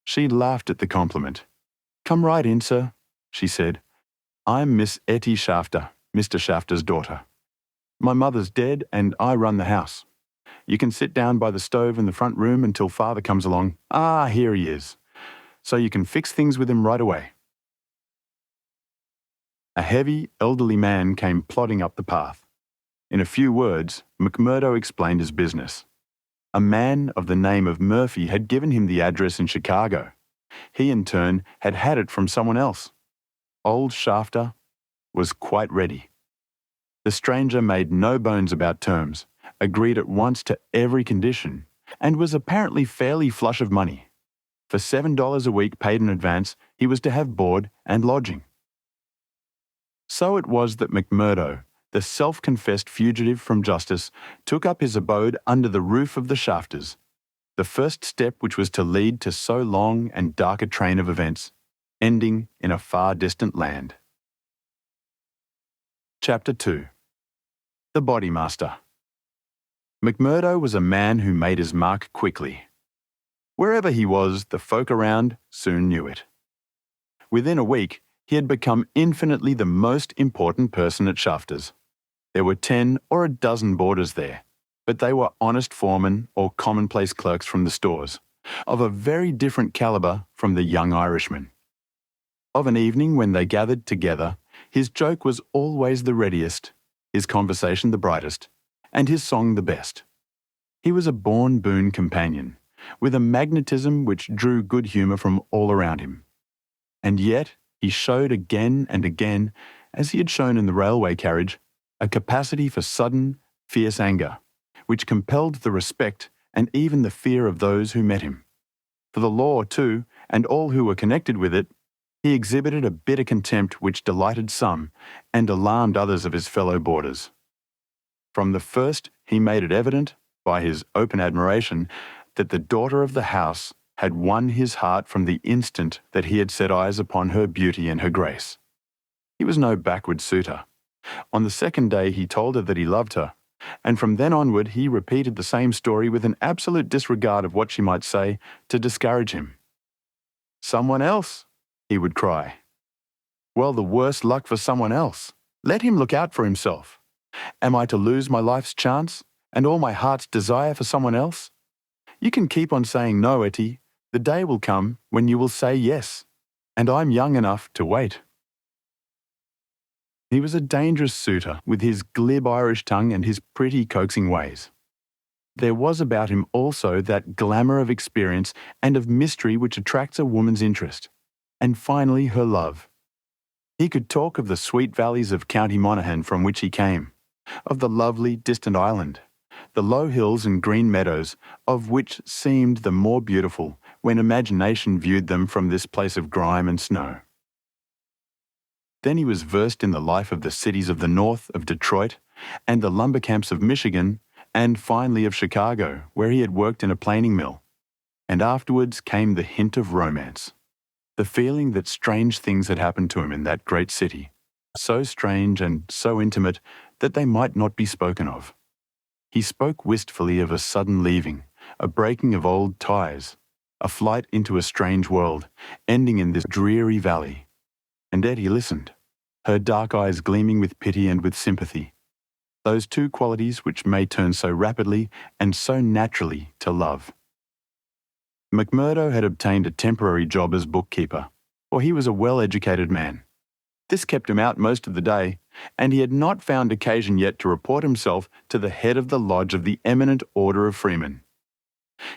She laughed at the compliment. "Come right in, sir," she said. "I'm Miss Etty Shafter, Mr. Shafter's daughter. My mother's dead and I run the house. You can sit down by the stove in the front room until father comes along. Ah, here he is. So you can fix things with him right away." A heavy, elderly man came plodding up the path. In a few words, McMurdo explained his business. A man of the name of Murphy had given him the address in Chicago. He, in turn, had had it from someone else. Old Shafter was quite ready. The stranger made no bones about terms, agreed at once to every condition, and was apparently fairly flush of money. For $7 a week paid in advance, he was to have board and lodging. So it was that McMurdo, the self-confessed fugitive from justice, took up his abode under the roof of the Shafters, the first step which was to lead to so long and dark a train of events, ending in a far distant land. Chapter 2. The Bodymaster. McMurdo was a man who made his mark quickly. Wherever he was, the folk around soon knew it. Within a week, he had become infinitely the most important person at Shafters. There were 10 or a dozen boarders there, but they were honest foremen or commonplace clerks from the stores, of a very different calibre from the young Irishman. Of an evening when they gathered together, his joke was always the readiest, his conversation the brightest, and his song the best. He was a born boon companion, with a magnetism which drew good humour from all around him. And yet he showed again and again, as he had shown in the railway carriage, a capacity for sudden, fierce anger, which compelled the respect and even the fear of those who met him. For the law, too, and all who were connected with it, he exhibited a bitter contempt which delighted some and alarmed others of his fellow boarders. From the first, he made it evident, by his open admiration, that the daughter of the house had won his heart from the instant that he had set eyes upon her beauty and her grace. He was no backward suitor. On the second day he told her that he loved her, and from then onward he repeated the same story with an absolute disregard of what she might say to discourage him. "Someone else," he would cry. "Well, the worse luck for someone else. Let him look out for himself. Am I to lose my life's chance and all my heart's desire for someone else? You can keep on saying no, Etty. The day will come when you will say yes, and I'm young enough to wait." He was a dangerous suitor, with his glib Irish tongue and his pretty coaxing ways. There was about him also that glamour of experience and of mystery which attracts a woman's interest, and finally her love. He could talk of the sweet valleys of County Monaghan from which he came, of the lovely distant island, the low hills and green meadows, of which seemed the more beautiful when imagination viewed them from this place of grime and snow. Then he was versed in the life of the cities of the north, of Detroit, and the lumber camps of Michigan, and finally of Chicago, where he had worked in a planing mill. And afterwards came the hint of romance, the feeling that strange things had happened to him in that great city, so strange and so intimate that they might not be spoken of. He spoke wistfully of a sudden leaving, a breaking of old ties, a flight into a strange world, ending in this dreary valley. And Etty listened, her dark eyes gleaming with pity and with sympathy, those two qualities which may turn so rapidly and so naturally to love. McMurdo had obtained a temporary job as bookkeeper, for he was a well-educated man. This kept him out most of the day, and he had not found occasion yet to report himself to the head of the lodge of the eminent order of freemen.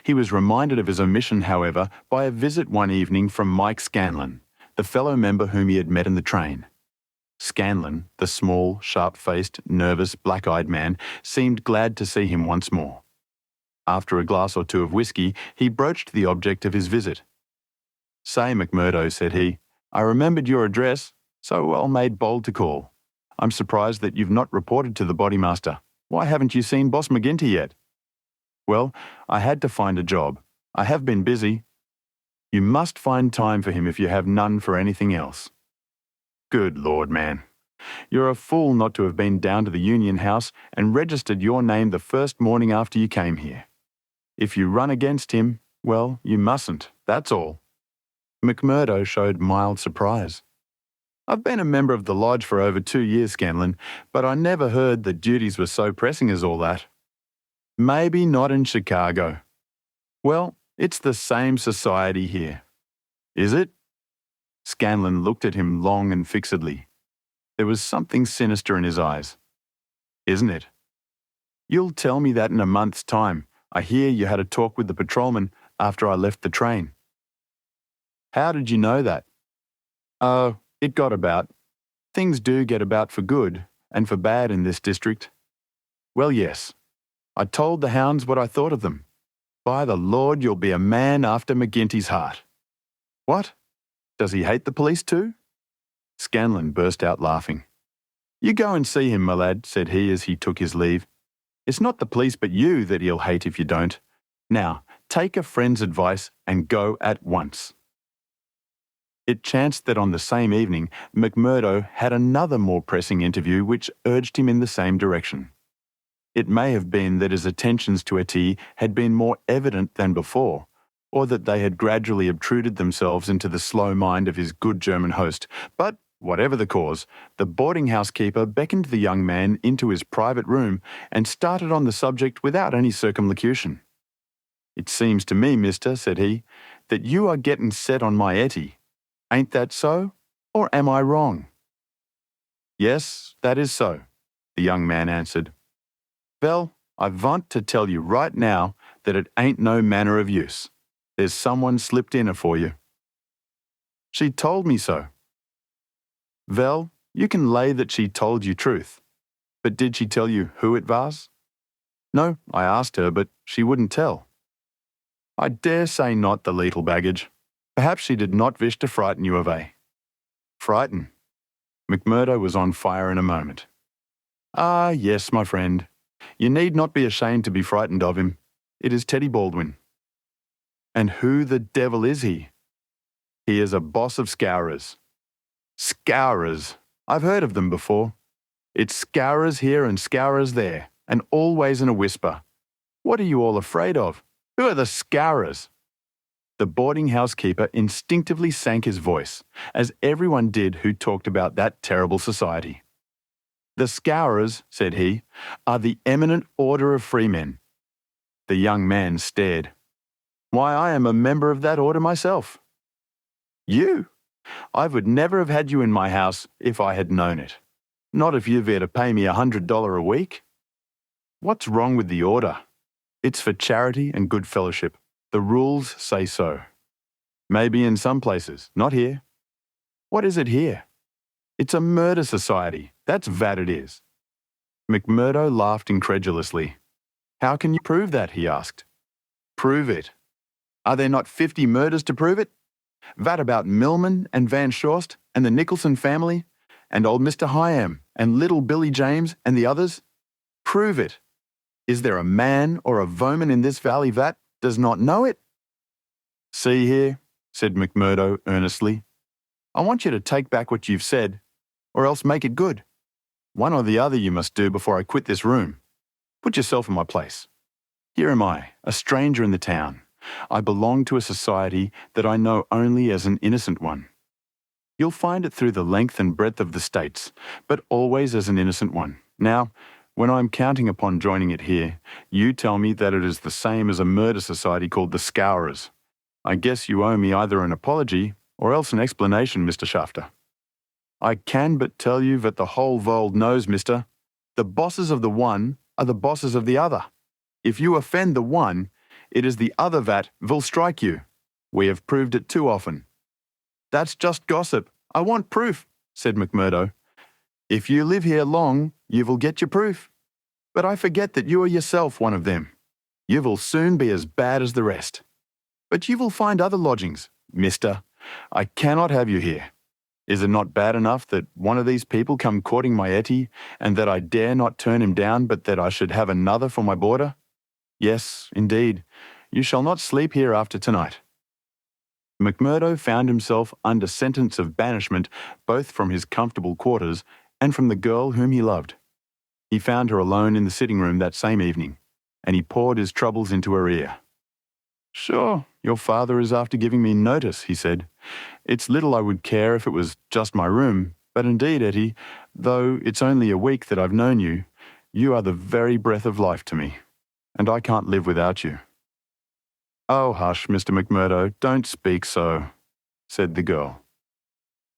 He was reminded of his omission, however, by a visit one evening from Mike Scanlon, the fellow member whom he had met in the train. Scanlon, the small, sharp-faced, nervous, black-eyed man, seemed glad to see him once more. After a glass or two of whiskey, he broached the object of his visit. "Say, McMurdo," said he, "I remembered your address, so I made bold to call. I'm surprised that you've not reported to the Bodymaster. Why haven't you seen Boss McGinty yet?" "Well, I had to find a job. I have been busy." "You must find time for him if you have none for anything else." "Good Lord, man. You're a fool not to have been down to the Union House and registered your name the first morning after you came here. If you run against him, well, you mustn't, that's all." McMurdo showed mild surprise. "I've been a member of the lodge for over 2 years, Scanlon, but I never heard that duties were so pressing as all that." "Maybe not in Chicago." "Well, it's the same society here." "Is it?" Scanlon looked at him long and fixedly. There was something sinister in his eyes. Isn't it? You'll tell me that in a month's time. I hear you had a talk with the patrolman after I left the train. How did you know that? Oh, it got about. Things do get about for good and for bad in this district. Well, yes. I told the hounds what I thought of them. By the Lord, you'll be a man after McGinty's heart. What? Does he hate the police too? Scanlon burst out laughing. You go and see him, my lad, said he as he took his leave. It's not the police but you that he'll hate if you don't. Now, take a friend's advice and go at once. It chanced that on the same evening, McMurdo had another more pressing interview which urged him in the same direction. It may have been that his attentions to Etty had been more evident than before, or that they had gradually obtruded themselves into the slow mind of his good German host, but whatever the cause, the boarding-house keeper beckoned the young man into his private room and started on the subject without any circumlocution. It seems to me, mister, said he, that you are getting set on my Etty. Ain't that so, or am I wrong? Yes, that is so, the young man answered. Well, I want to tell you right now that it ain't no manner of use. There's someone slipped in her for you. She told me so. Well, you can lay that she told you truth. But did she tell you who it was? No, I asked her, but she wouldn't tell. I dare say not, the leetle baggage. Perhaps she did not wish to frighten you away. Frighten? McMurdo was on fire in a moment. Ah, yes, my friend. You need not be ashamed to be frightened of him. It is Teddy Baldwin. And who the devil is he? He is a boss of scourers. Scourers. I've heard of them before. It's scourers here and scourers there, and always in a whisper. What are you all afraid of? Who are the scourers? The boarding-house keeper instinctively sank his voice, as everyone did who talked about that terrible society. The scourers, said he, are the eminent order of freemen. The young man stared. Why, I am a member of that order myself. You? I would never have had you in my house if I had known it. Not if you were to pay me $100 a week. What's wrong with the order? It's for charity and good fellowship. The rules say so. Maybe in some places, not here. What is it here? It's a murder society. That's what it is. McMurdo laughed incredulously. How can you prove that? He asked. Prove it? Are there not 50 murders to prove it? That about Millman and Van Shorst and the Nicholson family and old Mr. Hyam and little Billy James and the others? Prove it. Is there a man or a woman in this valley that does not know it? See here, said McMurdo earnestly. I want you to take back what you've said, or else make it good. One or the other you must do before I quit this room. Put yourself in my place. Here am I, a stranger in the town. I belong to a society that I know only as an innocent one. You'll find it through the length and breadth of the States, but always as an innocent one. Now, when I'm counting upon joining it here, you tell me that it is the same as a murder society called the Scourers. I guess you owe me either an apology or else an explanation, Mr. Shafter. I can but tell you that the whole world knows, mister. The bosses of the one are the bosses of the other. If you offend the one, it is the other that will strike you. We have proved it too often. That's just gossip. I want proof, said McMurdo. If you live here long, you will get your proof. But I forget that you are yourself one of them. You will soon be as bad as the rest. But you will find other lodgings, mister. I cannot have you here. Is it not bad enough that one of these people come courting my Etty, and that I dare not turn him down, but that I should have another for my boarder? Yes, indeed. You shall not sleep here after tonight. McMurdo found himself under sentence of banishment both from his comfortable quarters and from the girl whom he loved. He found her alone in the sitting room that same evening, and he poured his troubles into her ear. Sure, your father is after giving me notice, he said. It's little I would care if it was just my room, but indeed, Etty, though it's only a week that I've known you, you are the very breath of life to me, and I can't live without you. Oh, hush, Mr. McMurdo, don't speak so, said the girl.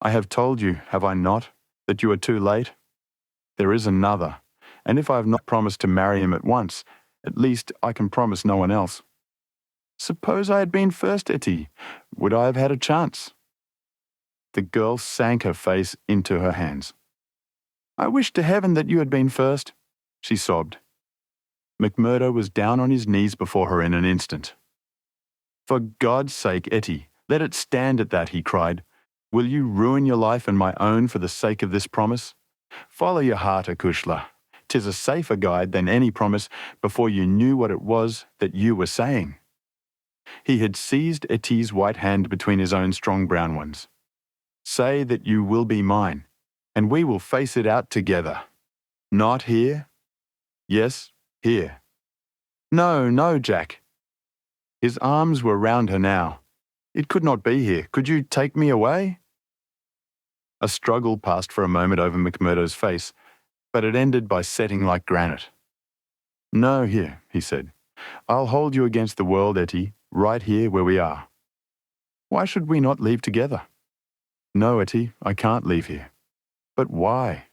I have told you, have I not, That you are too late? There is another, and if I have not promised to marry him at once, at least I can promise no one else. Suppose I had been first, Etty, would I have had a chance? The girl sank her face into her hands. I wish to heaven that you had been first, she sobbed. McMurdo was down on his knees before her in an instant. For God's sake, Etty, let it stand at that, he cried. Will you ruin your life and my own for the sake of this promise? Follow your heart, Akushla. 'Tis a safer guide than any promise before you knew what it was that you were saying. He had seized Etty's white hand between his own strong brown ones. Say that you will be mine, and we will face it out together. Not here? Yes, here. No, no, Jack. His arms were round her now. It could not be here. Could you take me away? A struggle passed for a moment over McMurdo's face, but it ended by setting like granite. No, here, he said. I'll hold you against the world, Etty, right here where we are. Why should we not leave together? No, Etty, I can't leave here. But why?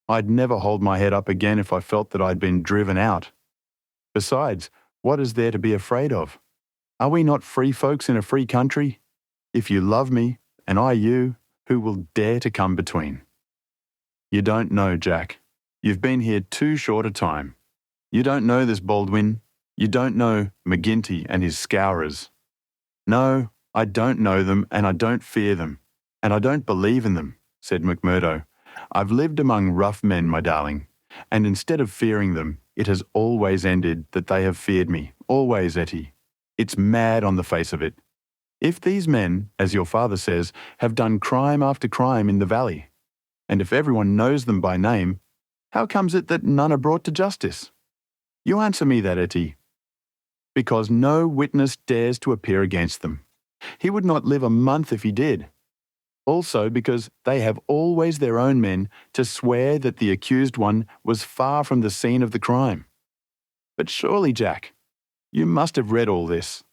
I'd never hold my head up again if I felt that I'd been driven out. Besides, what is there to be afraid of? Are we not free folks in a free country? If you love me, and I you, who will dare to come between? You don't know, Jack. You've been here too short a time. You don't know this Baldwin. You don't know McGinty and his scourers. No, I don't know them, and I don't fear them, and I don't believe in them, said McMurdo. I've lived among rough men, my darling, and instead of fearing them, it has always ended that they have feared me. Always, Etty. It's mad on the face of it. If these men, as your father says, have done crime after crime in the valley, and if everyone knows them by name, how comes it that none are brought to justice? You answer me that, Etty. Because no witness dares to appear against them. He would not live a month if he did. Also because they have always their own men to swear that the accused one was far from the scene of the crime. But surely, Jack, you must have read all this.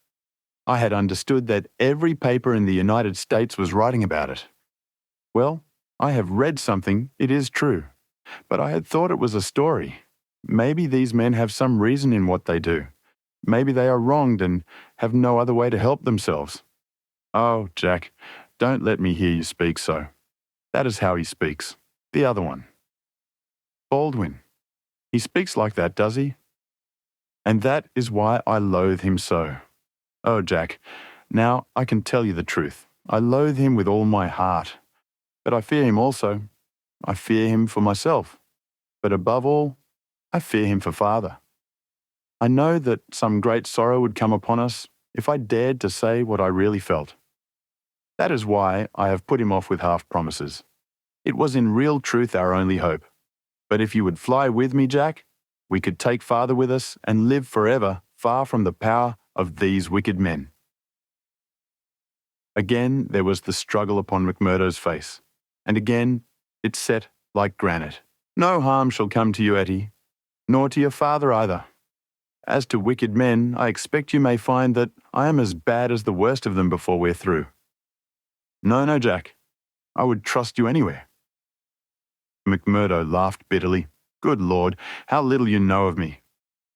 I had understood that every paper in the United States was writing about it. Well, I have read something, it is true, but I had thought it was a story. Maybe these men have some reason in what they do. Maybe they are wronged and have no other way to help themselves. Oh, Jack, don't let me hear you speak so. That is how he speaks. The other one. Baldwin. He speaks like that, does he? And that is why I loathe him so. Oh, Jack, now I can tell you the truth. I loathe him with all my heart. But I fear him also. I fear him for myself. But above all, I fear him for father. I know that some great sorrow would come upon us if I dared to say what I really felt. That is why I have put him off with half promises. It was in real truth our only hope. But if you would fly with me, Jack, we could take father with us and live forever far from the power of these wicked men. Again there was the struggle upon McMurdo's face, and again it set like granite. No harm shall come to you, Etty, nor to your father either. As to wicked men, I expect you may find that I am as bad as the worst of them before we're through. No, no, Jack. I would trust you anywhere. McMurdo laughed bitterly. Good Lord, how little you know of me.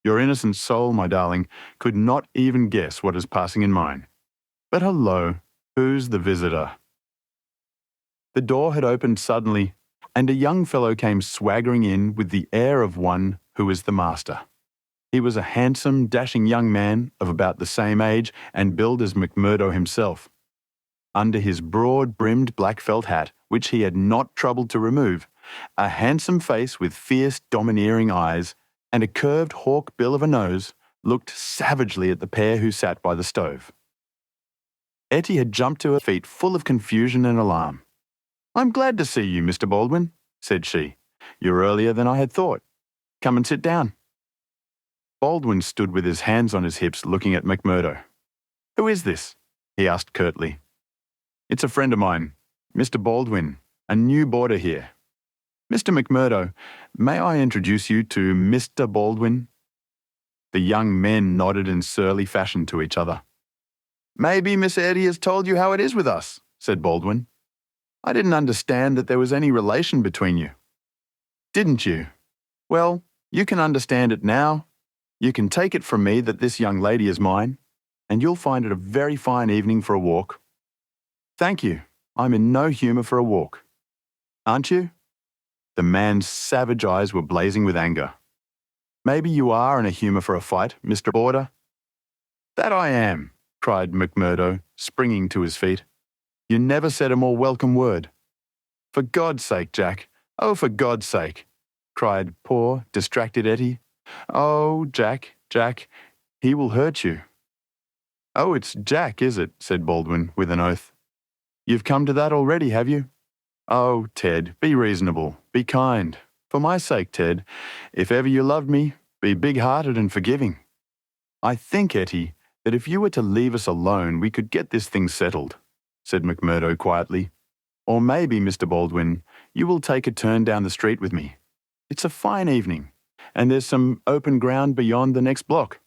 Your innocent soul, my darling, could not even guess what is passing in mine. But hello, who's the visitor? The door had opened suddenly, and a young fellow came swaggering in with the air of one who is the master. He was a handsome, dashing young man of about the same age and build as McMurdo himself. Under his broad-brimmed black felt hat, which he had not troubled to remove, a handsome face with fierce, domineering eyes, and a curved hawk bill of a nose, looked savagely at the pair who sat by the stove. Etty had jumped to her feet full of confusion and alarm. "I'm glad to see you, Mr. Baldwin," said she. "You're earlier than I had thought. Come and sit down." Baldwin stood with his hands on his hips looking at McMurdo. "Who is this?" he asked curtly. "It's a friend of mine, Mr. Baldwin, a new boarder here. Mr. McMurdo, may I introduce you to Mr. Baldwin?" The young men nodded in surly fashion to each other. "Maybe Miss Etty has told you how it is with us," said Baldwin. I didn't understand that there was any relation between you. Didn't you? Well, you can understand it now. You can take it from me that this young lady is mine, and you'll find it a very fine evening for a walk. Thank you. I'm in no humour for a walk. Aren't you? The man's savage eyes were blazing with anger. Maybe you are in a humour for a fight, Mr. Border? That I am, cried McMurdo, springing to his feet. You never said a more welcome word. For God's sake, Jack. Oh, for God's sake, cried poor, distracted Etty. Oh, Jack, Jack, he will hurt you. Oh, it's Jack, is it? Said Baldwin, with an oath. You've come to that already, have you? Oh, Ted, be reasonable, be kind. For my sake, Ted, if ever you loved me, be big-hearted and forgiving. I think, Etty, that if you were to leave us alone, we could get this thing settled, said McMurdo quietly. Or maybe, Mr. Baldwin, you will take a turn down the street with me. It's a fine evening, and there's some open ground beyond the next block.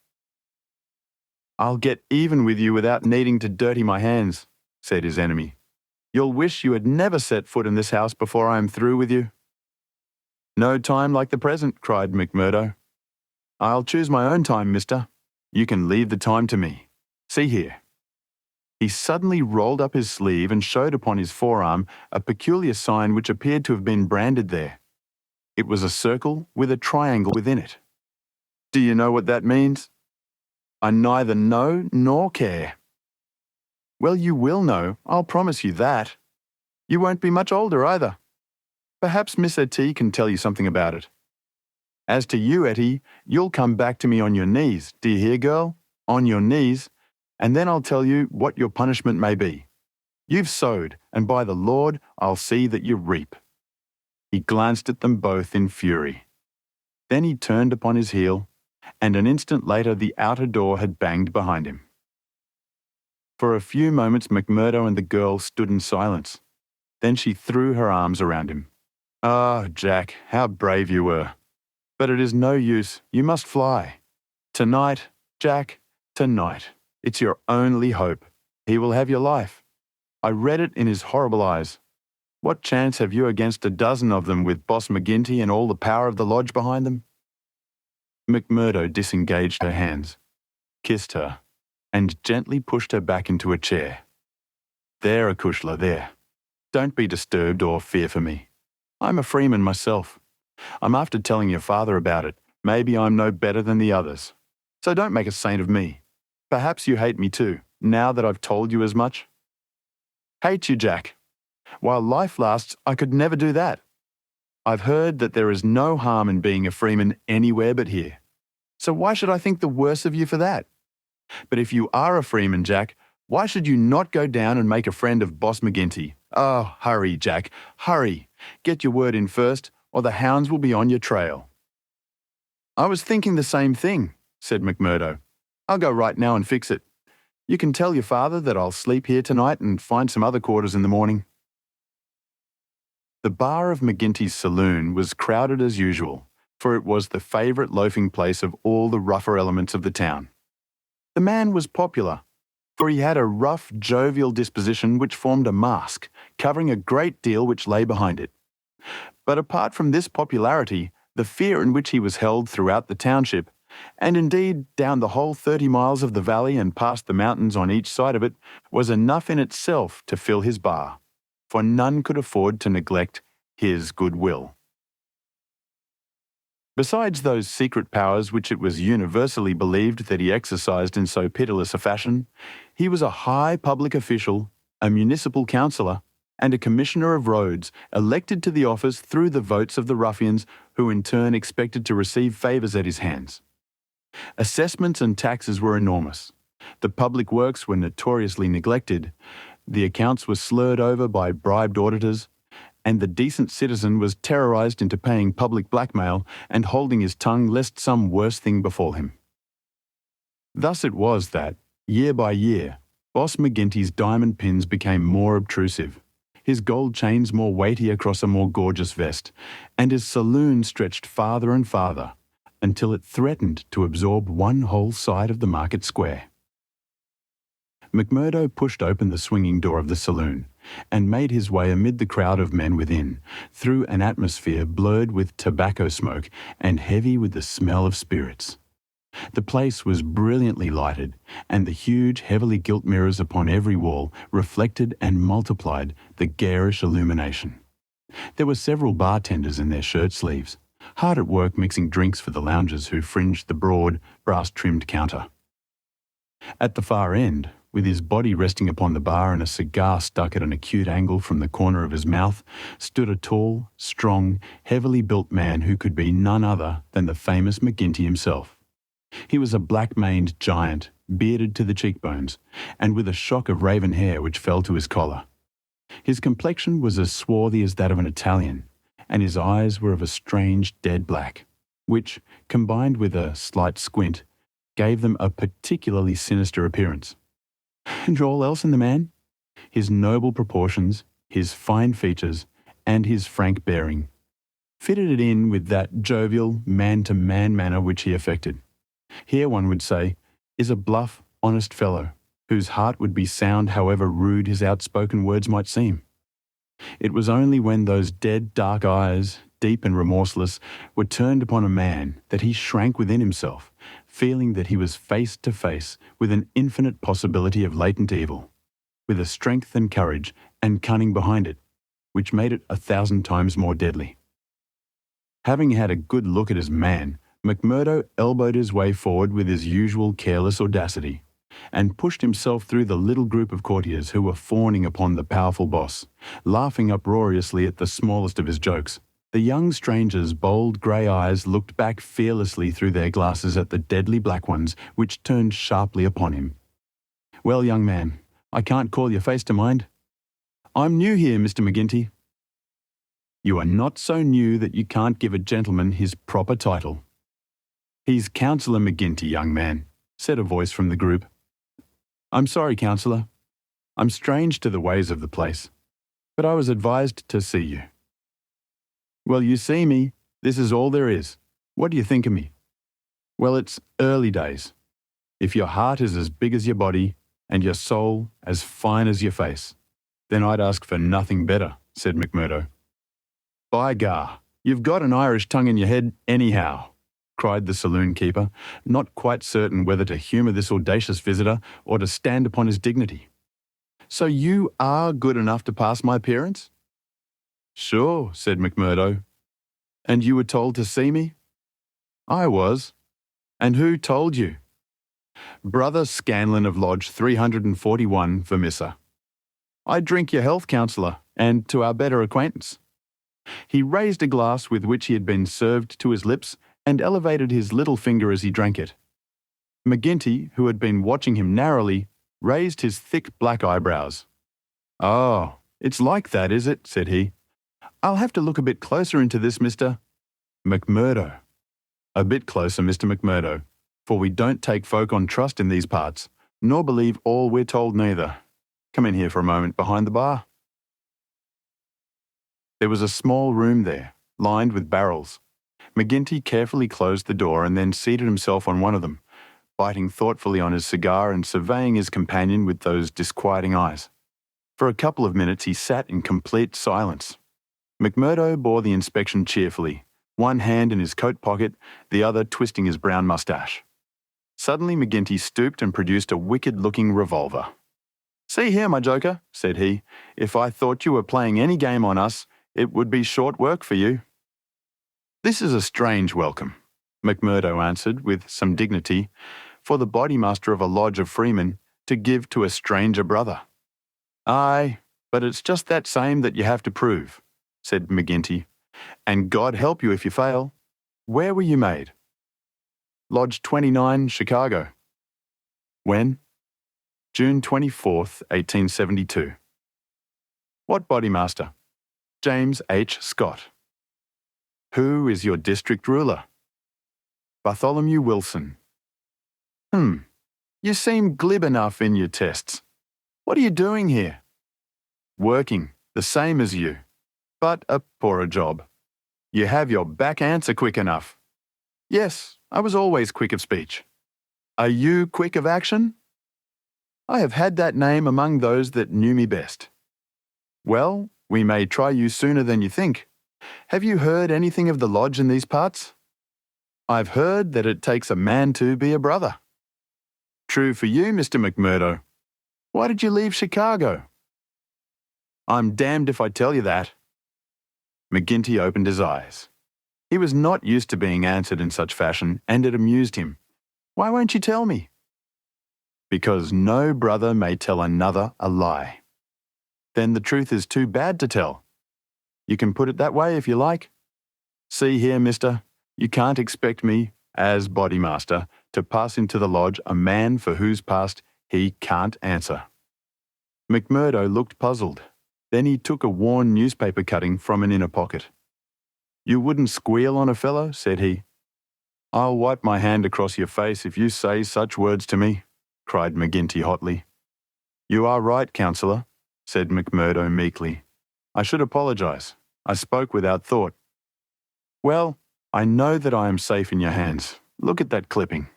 I'll get even with you without needing to dirty my hands, said his enemy. You'll wish you had never set foot in this house before I am through with you. No time like the present, cried McMurdo. I'll choose my own time, mister. You can leave the time to me. See here. He suddenly rolled up his sleeve and showed upon his forearm a peculiar sign which appeared to have been branded there. It was a circle with a triangle within it. Do you know what that means? I neither know nor care. Well, you will know, I'll promise you that. You won't be much older either. Perhaps Miss Etty can tell you something about it. As to you, Etty, you'll come back to me on your knees, do you hear, girl? On your knees, and then I'll tell you what your punishment may be. You've sowed, and by the Lord, I'll see that you reap. He glanced at them both in fury. Then he turned upon his heel, and an instant later the outer door had banged behind him. For a few moments McMurdo and the girl stood in silence. Then she threw her arms around him. Ah, Jack, how brave you were. But it is no use, you must fly. Tonight, Jack, tonight. It's your only hope. He will have your life. I read it in his horrible eyes. What chance have you against a dozen of them with Boss McGinty and all the power of the lodge behind them? McMurdo disengaged her hands, kissed her, and gently pushed her back into a chair. There, Acushla, there. Don't be disturbed or fear for me. I'm a freeman myself. I'm after telling your father about it. Maybe I'm no better than the others. So don't make a saint of me. Perhaps you hate me too, now that I've told you as much. Hate you, Jack. While life lasts, I could never do that. I've heard that there is no harm in being a freeman anywhere but here. So why should I think the worse of you for that? But if you are a freeman, Jack, why should you not go down and make a friend of Boss McGinty? Oh, hurry, Jack, hurry. Get your word in first, or the hounds will be on your trail. I was thinking the same thing, said McMurdo. I'll go right now and fix it. You can tell your father that I'll sleep here tonight and find some other quarters in the morning. The bar of McGinty's saloon was crowded as usual, for it was the favourite loafing place of all the rougher elements of the town. The man was popular, for he had a rough, jovial disposition which formed a mask, covering a great deal which lay behind it. But apart from this popularity, the fear in which he was held throughout the township, and indeed down the whole 30 miles of the valley and past the mountains on each side of it, was enough in itself to fill his bar, for none could afford to neglect his goodwill. Besides those secret powers which it was universally believed that he exercised in so pitiless a fashion, he was a high public official, a municipal councillor, and a commissioner of roads, elected to the office through the votes of the ruffians who in turn expected to receive favours at his hands. Assessments and taxes were enormous. The public works were notoriously neglected. The accounts were slurred over by bribed auditors, and the decent citizen was terrorised into paying public blackmail and holding his tongue lest some worse thing befall him. Thus it was that, year by year, Boss McGinty's diamond pins became more obtrusive, his gold chains more weighty across a more gorgeous vest, and his saloon stretched farther and farther, until it threatened to absorb one whole side of the market square. McMurdo pushed open the swinging door of the saloon and made his way amid the crowd of men within, through an atmosphere blurred with tobacco smoke and heavy with the smell of spirits. The place was brilliantly lighted, and the huge, heavily gilt mirrors upon every wall reflected and multiplied the garish illumination. There were several bartenders in their shirt sleeves, hard at work mixing drinks for the loungers who fringed the broad, brass-trimmed counter. At the far end, with his body resting upon the bar and a cigar stuck at an acute angle from the corner of his mouth, stood a tall, strong, heavily built man who could be none other than the famous McGinty himself. He was a black-maned giant, bearded to the cheekbones, and with a shock of raven hair which fell to his collar. His complexion was as swarthy as that of an Italian, and his eyes were of a strange dead black, which, combined with a slight squint, gave them a particularly sinister appearance. And all else in the man? His noble proportions, his fine features, and his frank bearing, fitted it in with that jovial, man-to-man manner which he affected. Here, one would say, is a bluff, honest fellow, whose heart would be sound however rude his outspoken words might seem. It was only when those dead, dark eyes, deep and remorseless, were turned upon a man that he shrank within himself, feeling that he was face to face with an infinite possibility of latent evil, with a strength and courage and cunning behind it, which made it 1,000 times more deadly. Having had a good look at his man, McMurdo elbowed his way forward with his usual careless audacity, and pushed himself through the little group of courtiers who were fawning upon the powerful boss, laughing uproariously at the smallest of his jokes. The young stranger's bold grey eyes looked back fearlessly through their glasses at the deadly black ones which turned sharply upon him. "Well, young man, I can't call your face to mind. I'm new here, Mr. McGinty." "You are not so new that you can't give a gentleman his proper title." "He's Councillor McGinty, young man," said a voice from the group. "I'm sorry, Councillor. I'm strange to the ways of the place, but I was advised to see you." "Well, you see me. This is all there is. What do you think of me?" "Well, it's early days. If your heart is as big as your body, and your soul as fine as your face, then I'd ask for nothing better," said McMurdo. "By gar, you've got an Irish tongue in your head anyhow," cried the saloon keeper, not quite certain whether to humour this audacious visitor or to stand upon his dignity. "So you are good enough to pass my appearance?" "Sure," said McMurdo. "And you were told to see me?" "I was." "And who told you?" "Brother Scanlon of Lodge 341, Vermissa." "I drink your health, Councillor, and to our better acquaintance." He raised a glass with which he had been served to his lips and elevated his little finger as he drank it. McGinty, who had been watching him narrowly, raised his thick black eyebrows. "Oh, it's like that, is it?" said he. "I'll have to look a bit closer into this, Mr. McMurdo." "A bit closer, Mr. McMurdo, for we don't take folk on trust in these parts, nor believe all we're told neither. Come in here for a moment behind the bar." There was a small room there, lined with barrels. McGinty carefully closed the door and then seated himself on one of them, biting thoughtfully on his cigar and surveying his companion with those disquieting eyes. For a couple of minutes he sat in complete silence. McMurdo bore the inspection cheerfully, one hand in his coat pocket, the other twisting his brown moustache. Suddenly McGinty stooped and produced a wicked-looking revolver. "See here, my joker," said he, "if I thought you were playing any game on us, it would be short work for you." "This is a strange welcome," McMurdo answered with some dignity, "for the bodymaster of a lodge of freemen to give to a stranger brother." "Aye, but it's just that same that you have to prove," said McGinty, "and God help you if you fail. Where were you made?" "Lodge 29, Chicago." "When?" "June 24th, 1872. "What bodymaster?" "James H. Scott." "Who is your district ruler?" "Bartholomew Wilson." You seem glib enough in your tests. What are you doing here?" "Working, the same as you, but a poorer job." "You have your back answer quick enough." "Yes, I was always quick of speech." "Are you quick of action?" I have had that name among those that knew me best. Well, we may try you sooner than you think. Have you heard anything of the lodge in these parts? I've heard that it takes a man to be a brother. True for you, Mr. McMurdo. Why did you leave Chicago? I'm damned if I tell you that. McGinty opened his eyes. He was not used to being answered in such fashion, and it amused him. Why won't you tell me? Because no brother may tell another a lie. Then the truth is too bad to tell. You can put it that way if you like. See here, mister, you can't expect me, as bodymaster, to pass into the lodge a man for whose past he can't answer. McMurdo looked puzzled. Then he took a worn newspaper cutting from an inner pocket. You wouldn't squeal on a fellow, said he. I'll wipe my hand across your face if you say such words to me, cried McGinty hotly. You are right, counsellor, said McMurdo meekly. I should apologise. I spoke without thought. Well, I know that I am safe in your hands. Look at that clipping.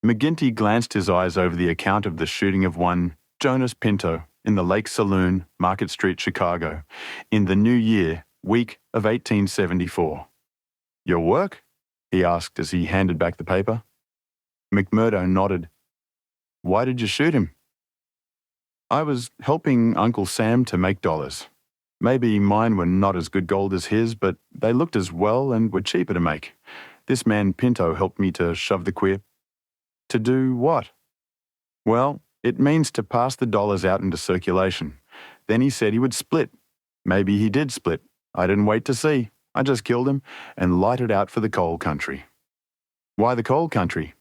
McGinty glanced his eyes over the account of the shooting of one Jonas Pinto in the Lake Saloon, Market Street, Chicago, in the new year, week of 1874. Your work? He asked as he handed back the paper. McMurdo nodded. Why did you shoot him? I was helping Uncle Sam to make dollars. Maybe mine were not as good gold as his, but they looked as well and were cheaper to make. This man Pinto helped me to shove the queer. To do what? Well, it means to pass the dollars out into circulation. Then he said he would split. Maybe he did split. I didn't wait to see. I just killed him and lighted out for the coal country. Why the coal country?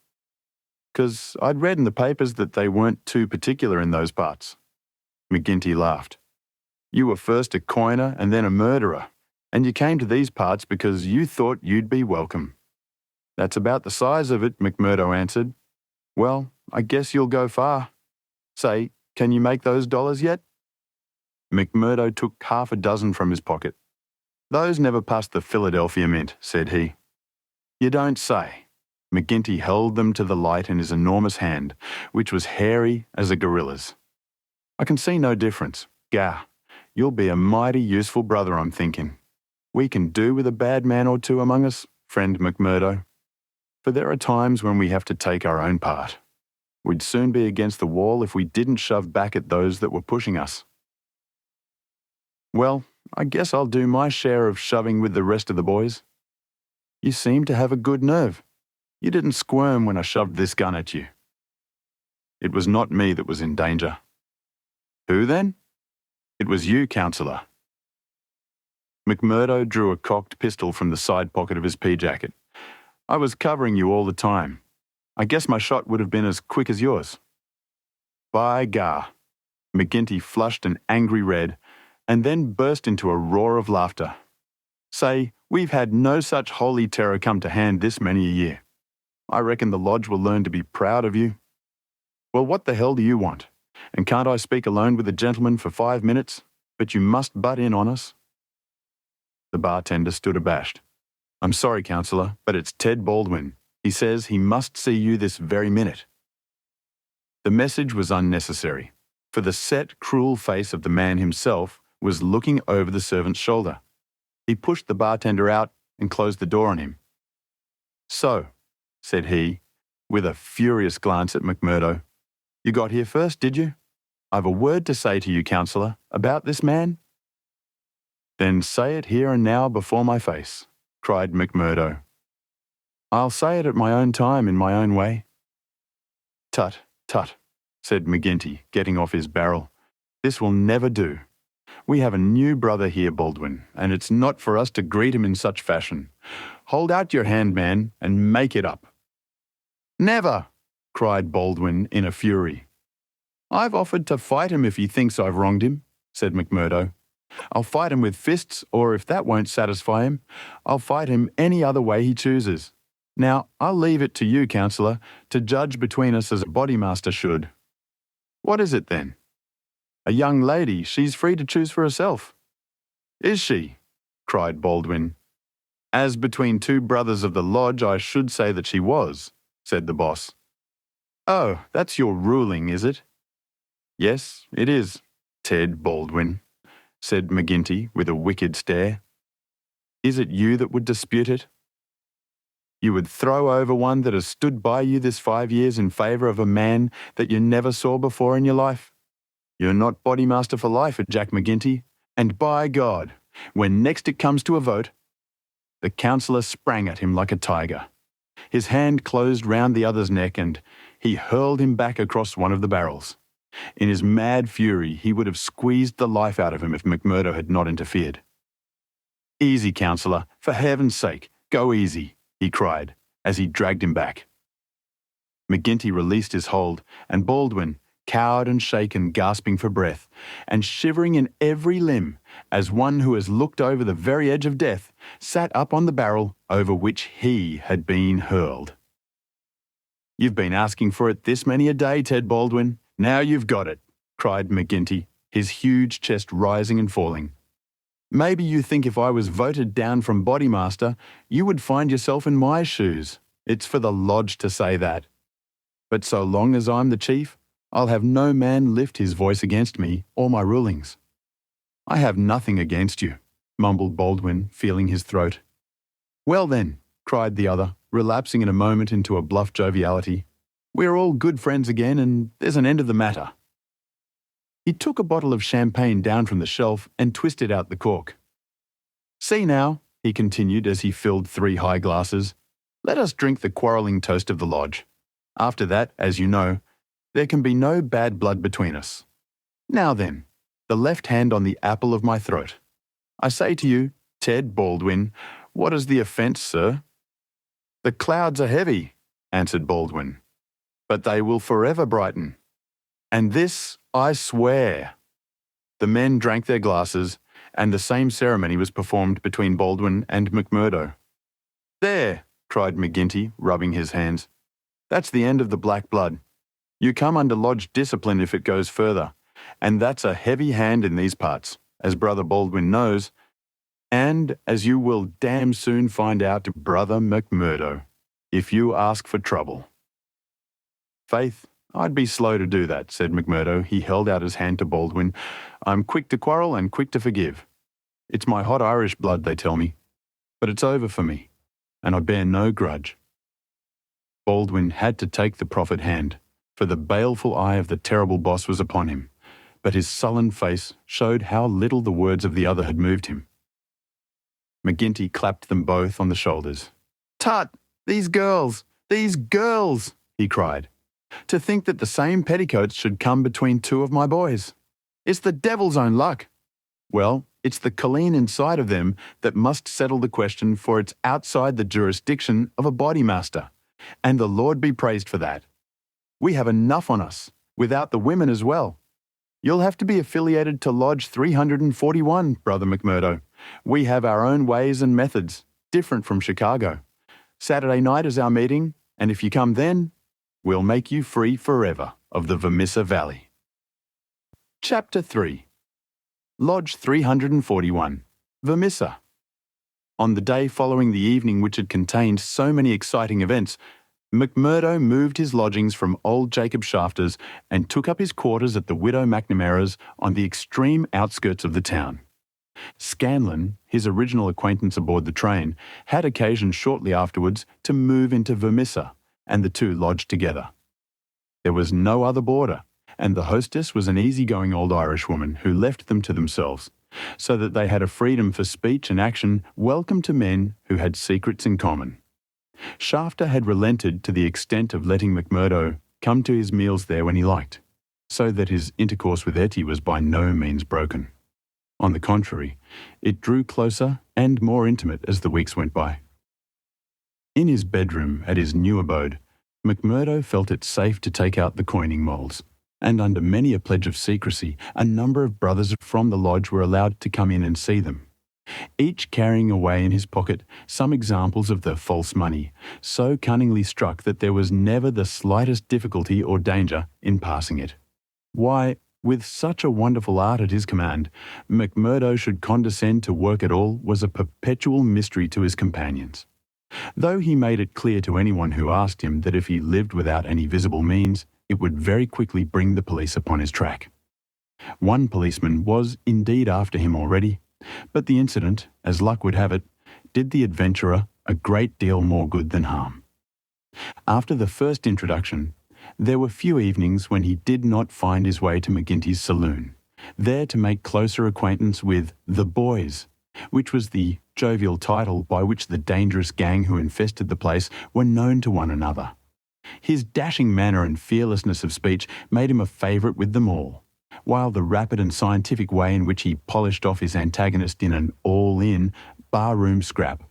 'Cause I'd read in the papers that they weren't too particular in those parts. McGinty laughed. You were first a coiner and then a murderer, and you came to these parts because you thought you'd be welcome. That's about the size of it, McMurdo answered. Well, I guess you'll go far. Say, can you make those dollars yet? McMurdo took half a dozen from his pocket. Those never passed the Philadelphia Mint, said he. You don't say. McGinty held them to the light in his enormous hand, which was hairy as a gorilla's. I can see no difference. Gah, you'll be a mighty useful brother, I'm thinking. We can do with a bad man or two among us, friend McMurdo. For there are times when we have to take our own part. We'd soon be against the wall if we didn't shove back at those that were pushing us. Well, I guess I'll do my share of shoving with the rest of the boys. You seem to have a good nerve. You didn't squirm when I shoved this gun at you. It was not me that was in danger. Who then? It was you, counsellor. McMurdo drew a cocked pistol from the side pocket of his pea jacket. I was covering you all the time. I guess my shot would have been as quick as yours. By gar. McGinty flushed an angry red and then burst into a roar of laughter. Say, we've had no such holy terror come to hand this many a year. I reckon the lodge will learn to be proud of you. Well, what the hell do you want? And can't I speak alone with the gentleman for 5 minutes? But you must butt in on us. The bartender stood abashed. I'm sorry, counsellor, but it's Ted Baldwin. He says he must see you this very minute. The message was unnecessary, for the set, cruel face of the man himself was looking over the servant's shoulder. He pushed the bartender out and closed the door on him. So, said he, with a furious glance at McMurdo, you got here first, did you? I've a word to say to you, counsellor, about this man. Then say it here and now before my face, cried McMurdo. I'll say it at my own time in my own way. Tut, tut, said McGinty, getting off his barrel. This will never do. We have a new brother here, Baldwin, and it's not for us to greet him in such fashion. Hold out your hand, man, and make it up. Never, cried Baldwin in a fury. I've offered to fight him if he thinks I've wronged him, said McMurdo. I'll fight him with fists, or if that won't satisfy him, I'll fight him any other way he chooses. Now, I'll leave it to you, counsellor, to judge between us as a bodymaster should. What is it, then? A young lady, she's free to choose for herself. Is she? Cried Baldwin. As between two brothers of the lodge, I should say that she was, said the boss. Oh, that's your ruling, is it? Yes, it is, Ted Baldwin, said McGinty with a wicked stare. Is it you that would dispute it? You would throw over one that has stood by you this 5 years in favour of a man that you never saw before in your life? You're not bodymaster for life at Jack McGinty, and by God, when next it comes to a vote, the councillor sprang at him like a tiger. His hand closed round the other's neck and he hurled him back across one of the barrels. In his mad fury, he would have squeezed the life out of him if McMurdo had not interfered. Easy, councillor, for heaven's sake, go easy, he cried as he dragged him back. McGinty released his hold, and Baldwin, cowed and shaken, gasping for breath, and shivering in every limb, as one who has looked over the very edge of death, sat up on the barrel over which he had been hurled. You've been asking for it this many a day, Ted Baldwin. Now you've got it, cried McGinty, his huge chest rising and falling. Maybe you think if I was voted down from Bodymaster, you would find yourself in my shoes. It's for the lodge to say that. But so long as I'm the chief, I'll have no man lift his voice against me or my rulings. I have nothing against you, mumbled Baldwin, feeling his throat. Well then, cried the other, relapsing in a moment into a bluff joviality, we're all good friends again and there's an end of the matter. He took a bottle of champagne down from the shelf and twisted out the cork. See now, he continued as he filled 3 high glasses, let us drink the quarrelling toast of the lodge. After that, as you know, there can be no bad blood between us. Now then, the left hand on the apple of my throat. I say to you, Ted Baldwin, what is the offence, sir? The clouds are heavy, answered Baldwin, but they will forever brighten. And this I swear. The men drank their glasses, and the same ceremony was performed between Baldwin and McMurdo. There, cried McGinty, rubbing his hands. That's the end of the black blood. You come under lodge discipline if it goes further, and that's a heavy hand in these parts, as Brother Baldwin knows, and as you will damn soon find out, Brother McMurdo, if you ask for trouble. Faith, I'd be slow to do that, said McMurdo. He held out his hand to Baldwin. I'm quick to quarrel and quick to forgive. It's my hot Irish blood, they tell me. But it's over for me, and I bear no grudge. Baldwin had to take the proffered hand, for the baleful eye of the terrible boss was upon him, but his sullen face showed how little the words of the other had moved him. McGinty clapped them both on the shoulders. Tut! These girls! These girls! He cried. To think that the same petticoats should come between 2 of my boys. It's the devil's own luck. Well, it's the Colleen inside of them that must settle the question, for it's outside the jurisdiction of a bodymaster, and the Lord be praised for that. We have enough on us, without the women as well. You'll have to be affiliated to Lodge 341, Brother McMurdo. We have our own ways and methods, different from Chicago. Saturday night is our meeting, and if you come then, we'll make you free forever of the Vermissa Valley. Chapter 3. Lodge 341, Vermissa. On the day following the evening which had contained so many exciting events, McMurdo moved his lodgings from old Jacob Shafter's and took up his quarters at the widow McNamara's on the extreme outskirts of the town. Scanlon, his original acquaintance aboard the train, had occasion shortly afterwards to move into Vermissa, and the 2 lodged together. There was no other boarder, and the hostess was an easy-going old Irishwoman who left them to themselves, so that they had a freedom for speech and action welcome to men who had secrets in common. Shafter had relented to the extent of letting McMurdo come to his meals there when he liked, so that his intercourse with Etty was by no means broken. On the contrary, it drew closer and more intimate as the weeks went by. In his bedroom at his new abode, McMurdo felt it safe to take out the coining moulds, and under many a pledge of secrecy, a number of brothers from the lodge were allowed to come in and see them, each carrying away in his pocket some examples of the false money, so cunningly struck that there was never the slightest difficulty or danger in passing it. Why, with such a wonderful art at his command, McMurdo should condescend to work at all was a perpetual mystery to his companions. though he made it clear to anyone who asked him that if he lived without any visible means, it would very quickly bring the police upon his track. One policeman was indeed after him already, but the incident, as luck would have it, did the adventurer a great deal more good than harm. After the first introduction, there were few evenings when he did not find his way to McGinty's saloon, there to make closer acquaintance with the boys, which was the jovial title by which the dangerous gang who infested the place were known to one another. His dashing manner and fearlessness of speech made him a favourite with them all, while the rapid and scientific way in which he polished off his antagonist in an all-in barroom scrap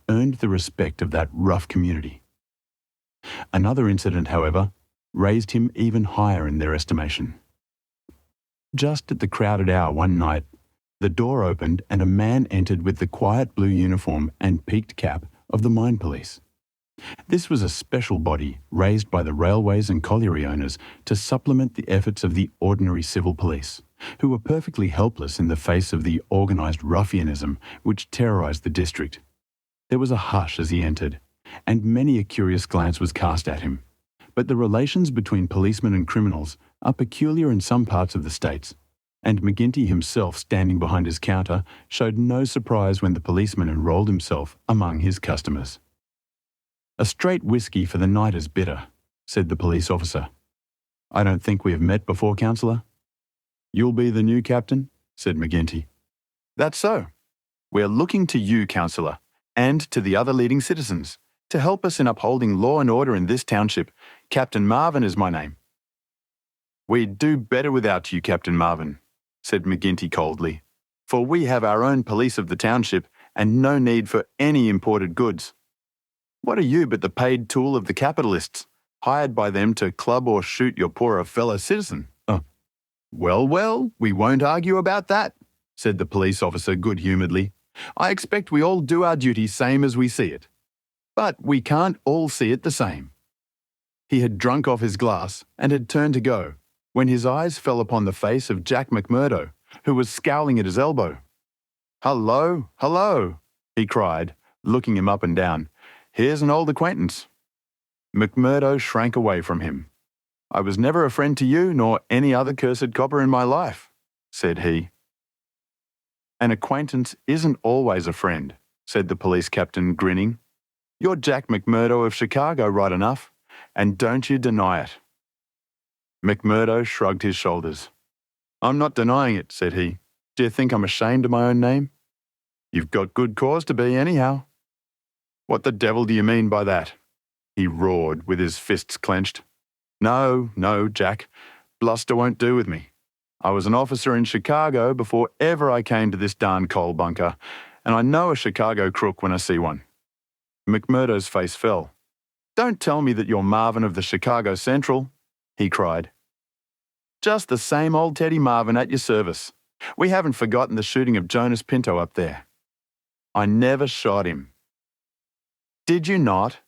earned the respect of that rough community. Another incident, however, raised him even higher in their estimation. Just at the crowded hour one night, the door opened and a man entered with the quiet blue uniform and peaked cap of the mine police. This was a special body raised by the railways and colliery owners to supplement the efforts of the ordinary civil police, who were perfectly helpless in the face of the organised ruffianism which terrorised the district. There was a hush as he entered, and many a curious glance was cast at him. But the relations between policemen and criminals are peculiar in some parts of the States, and McGinty himself, standing behind his counter, showed no surprise when the policeman enrolled himself among his customers. "A straight whisky for the night is bitter," said the police officer. "I don't think we have met before, councillor." "You'll be the new captain?" said McGinty. "That's so. We're looking to you, councillor, and to the other leading citizens, to help us in upholding law and order in this township. Captain Marvin is my name." "We'd do better without you, Captain Marvin," said McGinty coldly, "for we have our own police of the township and no need for any imported goods. What are you but the paid tool of the capitalists, hired by them to club or shoot your poorer fellow citizen?" Well, we won't argue about that," said the police officer good-humouredly. "I expect we all do our duty same as we see it. But we can't all see it the same." He had drunk off his glass and had turned to go, when his eyes fell upon the face of Jack McMurdo, who was scowling at his elbow. "Hello, hello," he cried, looking him up and down. "Here's an old acquaintance." McMurdo shrank away from him. "I was never a friend to you nor any other cursed copper in my life," said he. "An acquaintance isn't always a friend," said the police captain, grinning. "You're Jack McMurdo of Chicago, right enough, and don't you deny it." McMurdo shrugged his shoulders. "I'm not denying it," said he. "Do you think I'm ashamed of my own name?" "You've got good cause to be, anyhow." "What the devil do you mean by that?" he roared, with his fists clenched. No, Jack. Bluster won't do with me. I was an officer in Chicago before ever I came to this darn coal bunker, and I know a Chicago crook when I see one." McMurdo's face fell. "Don't tell me that you're Marvin of the Chicago Central," he cried. "Just the same old Teddy Marvin at your service. We haven't forgotten the shooting of Jonas Pinto up there." "I never shot him." "Did you not?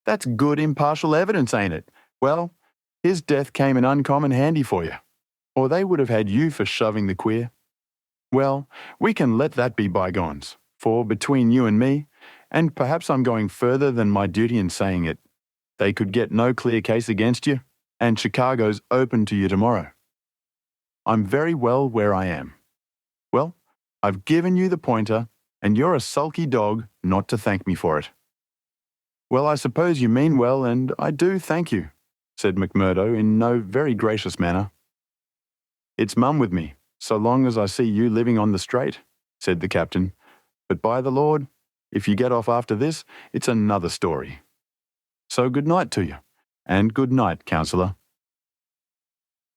That's good impartial evidence, ain't it? Well, his death came in uncommon handy for you, or they would have had you for shoving the queer. Well, we can let that be bygones, for between you and me, and perhaps I'm going further than my duty in saying it, they could get no clear case against you, and Chicago's open to you tomorrow. I'm very well where I am. Well, I've given you the pointer, and you're a sulky dog not to thank me for it." "Well, I suppose you mean well, and I do thank you," said McMurdo in no very gracious manner. "It's mum with me, so long as I see you living on the straight," said the captain. "But by the Lord, if you get off after this, it's another story. So good night to you, and good night, councillor."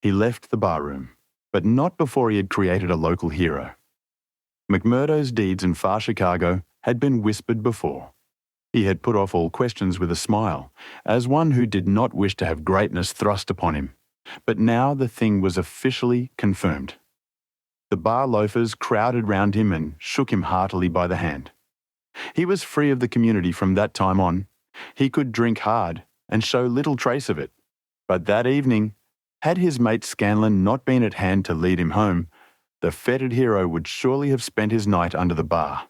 He left the barroom, but not before he had created a local hero. McMurdo's deeds in far Chicago had been whispered before. He had put off all questions with a smile, as one who did not wish to have greatness thrust upon him. But now the thing was officially confirmed. The bar loafers crowded round him and shook him heartily by the hand. He was free of the community from that time on. He could drink hard and show little trace of it. But that evening, had his mate Scanlon not been at hand to lead him home, the feted hero would surely have spent his night under the bar.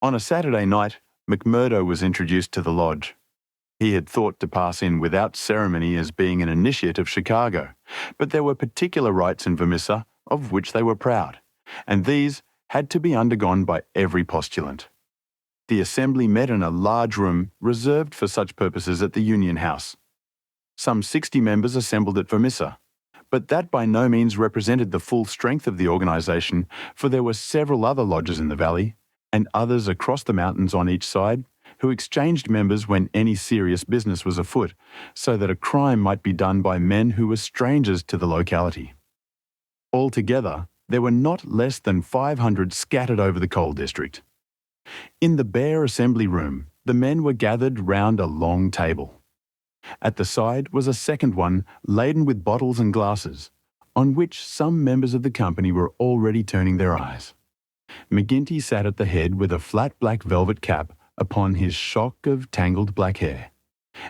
On a Saturday night, McMurdo was introduced to the lodge. He had thought to pass in without ceremony as being an initiate of Chicago, but there were particular rites in Vermissa of which they were proud, and these had to be undergone by every postulant. The assembly met in a large room reserved for such purposes at the Union House. Some 60 members assembled at Vermissa, but that by no means represented the full strength of the organisation, for there were several other lodges in the valley, and others across the mountains on each side, who exchanged members when any serious business was afoot, so that a crime might be done by men who were strangers to the locality. Altogether, there were not less than 500 scattered over the coal district. In the bare assembly room, the men were gathered round a long table. At the side was a second one laden with bottles and glasses, on which some members of the company were already turning their eyes. McGinty sat at the head with a flat black velvet cap upon his shock of tangled black hair,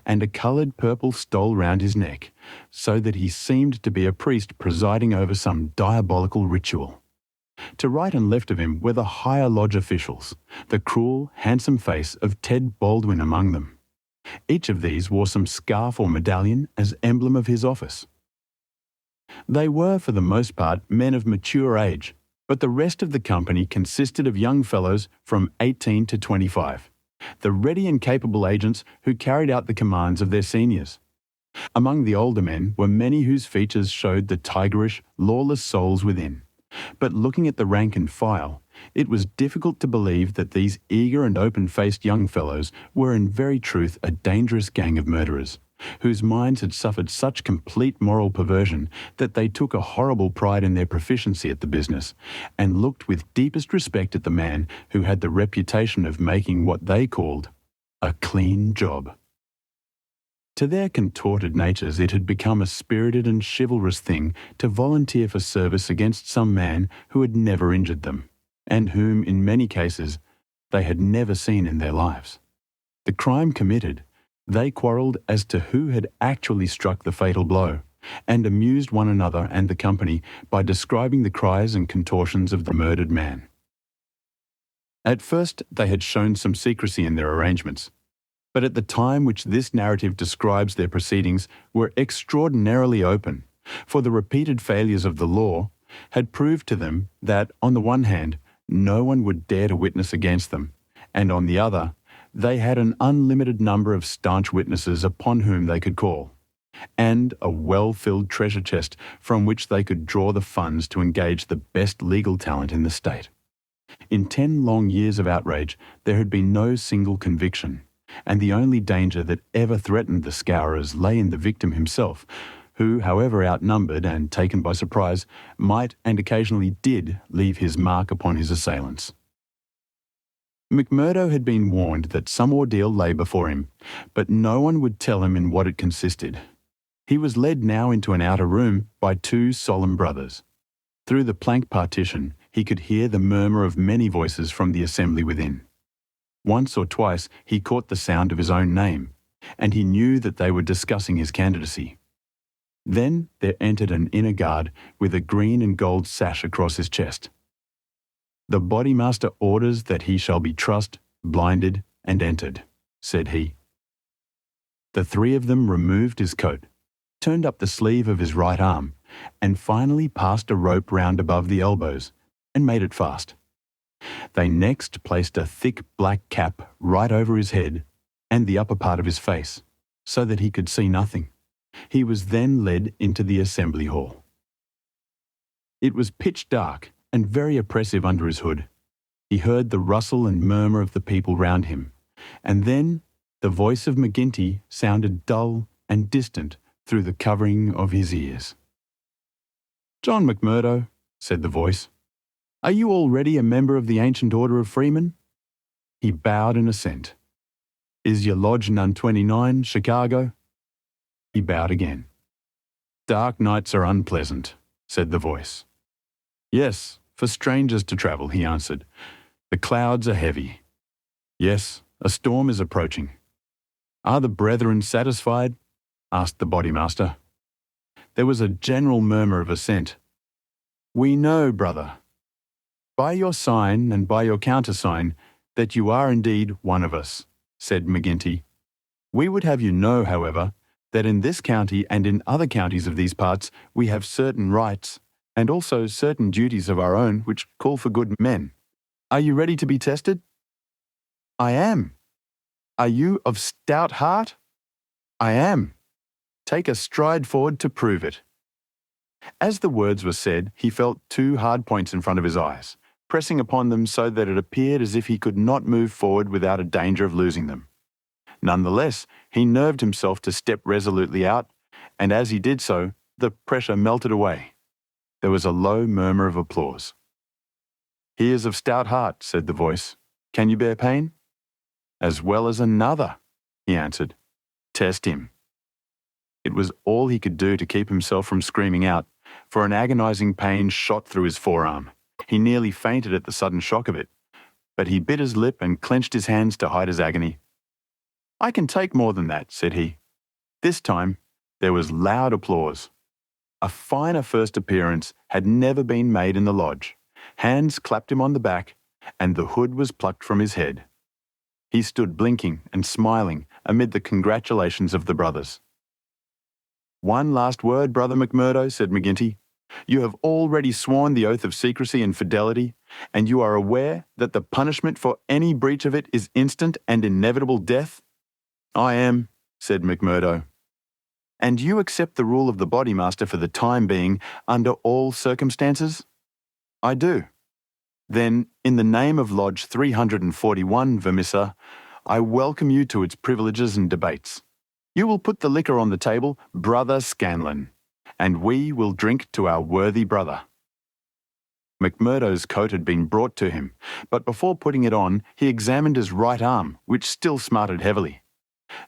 and a coloured purple stole round his neck, so that he seemed to be a priest presiding over some diabolical ritual. To right and left of him were the higher lodge officials, the cruel, handsome face of Ted Baldwin among them. Each of these wore some scarf or medallion as emblem of his office. They were, for the most part, men of mature age, but the rest of the company consisted of young fellows from 18 to 25, the ready and capable agents who carried out the commands of their seniors. Among the older men were many whose features showed the tigerish, lawless souls within. But looking at the rank and file, it was difficult to believe that these eager and open-faced young fellows were in very truth a dangerous gang of murderers, whose minds had suffered such complete moral perversion that they took a horrible pride in their proficiency at the business, and looked with deepest respect at the man who had the reputation of making what they called a clean job. To their contorted natures it had become a spirited and chivalrous thing to volunteer for service against some man who had never injured them, and whom, in many cases, they had never seen in their lives. The crime committed, they quarrelled as to who had actually struck the fatal blow, and amused one another and the company by describing the cries and contortions of the murdered man. At first they had shown some secrecy in their arrangements, but at the time which this narrative describes their proceedings were extraordinarily open, for the repeated failures of the law had proved to them that, on the one hand, no one would dare to witness against them, and on the other, they had an unlimited number of staunch witnesses upon whom they could call, and a well-filled treasure chest from which they could draw the funds to engage the best legal talent in the state. In 10 long years of outrage, there had been no single conviction, and the only danger that ever threatened the scourers lay in the victim himself, who, however outnumbered and taken by surprise, might and occasionally did leave his mark upon his assailants. McMurdo had been warned that some ordeal lay before him, but no one would tell him in what it consisted. He was led now into an outer room by 2 solemn brothers. Through the plank partition, he could hear the murmur of many voices from the assembly within. Once or twice he caught the sound of his own name, and he knew that they were discussing his candidacy. Then there entered an inner guard with a green and gold sash across his chest. "The bodymaster orders that he shall be trussed, blinded, and entered," said he. The 3 of them removed his coat, turned up the sleeve of his right arm, and finally passed a rope round above the elbows, and made it fast. They next placed a thick black cap right over his head and the upper part of his face, so that he could see nothing. He was then led into the assembly hall. It was pitch dark and very oppressive under his hood. He heard the rustle and murmur of the people round him, and then the voice of McGinty sounded dull and distant through the covering of his ears. "John McMurdo," said the voice, "are you already a member of the ancient order of freemen?" He bowed in assent. "Is your lodge Nun 29, Chicago?" He bowed again. "Dark nights are unpleasant," said the voice. "Yes, for strangers to travel," he answered. "The clouds are heavy. Yes, a storm is approaching." "Are the brethren satisfied?" asked the bodymaster. There was a general murmur of assent. "We know, brother. By your sign and by your countersign, "That you are indeed one of us," said McGinty. "We would have you know, however, that in this county and in other counties of these parts we have certain rights, and also certain duties of our own which call for good men. Are you ready to be tested?" "I am." "Are you of stout heart?" "I am." "Take a stride forward to prove it." As the words were said, he felt two hard points in front of his eyes, pressing upon them so that it appeared as if he could not move forward without a danger of losing them. Nonetheless, he nerved himself to step resolutely out, and as he did so, the pressure melted away. There was a low murmur of applause. "He is of stout heart," said the voice. "Can you bear pain?" "As well as another," he answered. "Test him." It was all he could do to keep himself from screaming out, for an agonizing pain shot through his forearm. He nearly fainted at the sudden shock of it, but he bit his lip and clenched his hands to hide his agony. "I can take more than that," said he. This time, there was loud applause. A finer first appearance had never been made in the lodge. Hands clapped him on the back, and the hood was plucked from his head. He stood blinking and smiling amid the congratulations of the brothers. "One last word, Brother McMurdo," said McGinty. "You have already sworn the oath of secrecy and fidelity, and you are aware that the punishment for any breach of it is instant and inevitable death?" "I am," said McMurdo. "And you accept the rule of the bodymaster for the time being, under all circumstances?" "I do." "Then, in the name of Lodge 341, Vermissa, I welcome you to its privileges and debates. You will put the liquor on the table, Brother Scanlon, and we will drink to our worthy brother." McMurdo's coat had been brought to him, but before putting it on, he examined his right arm, which still smarted heavily.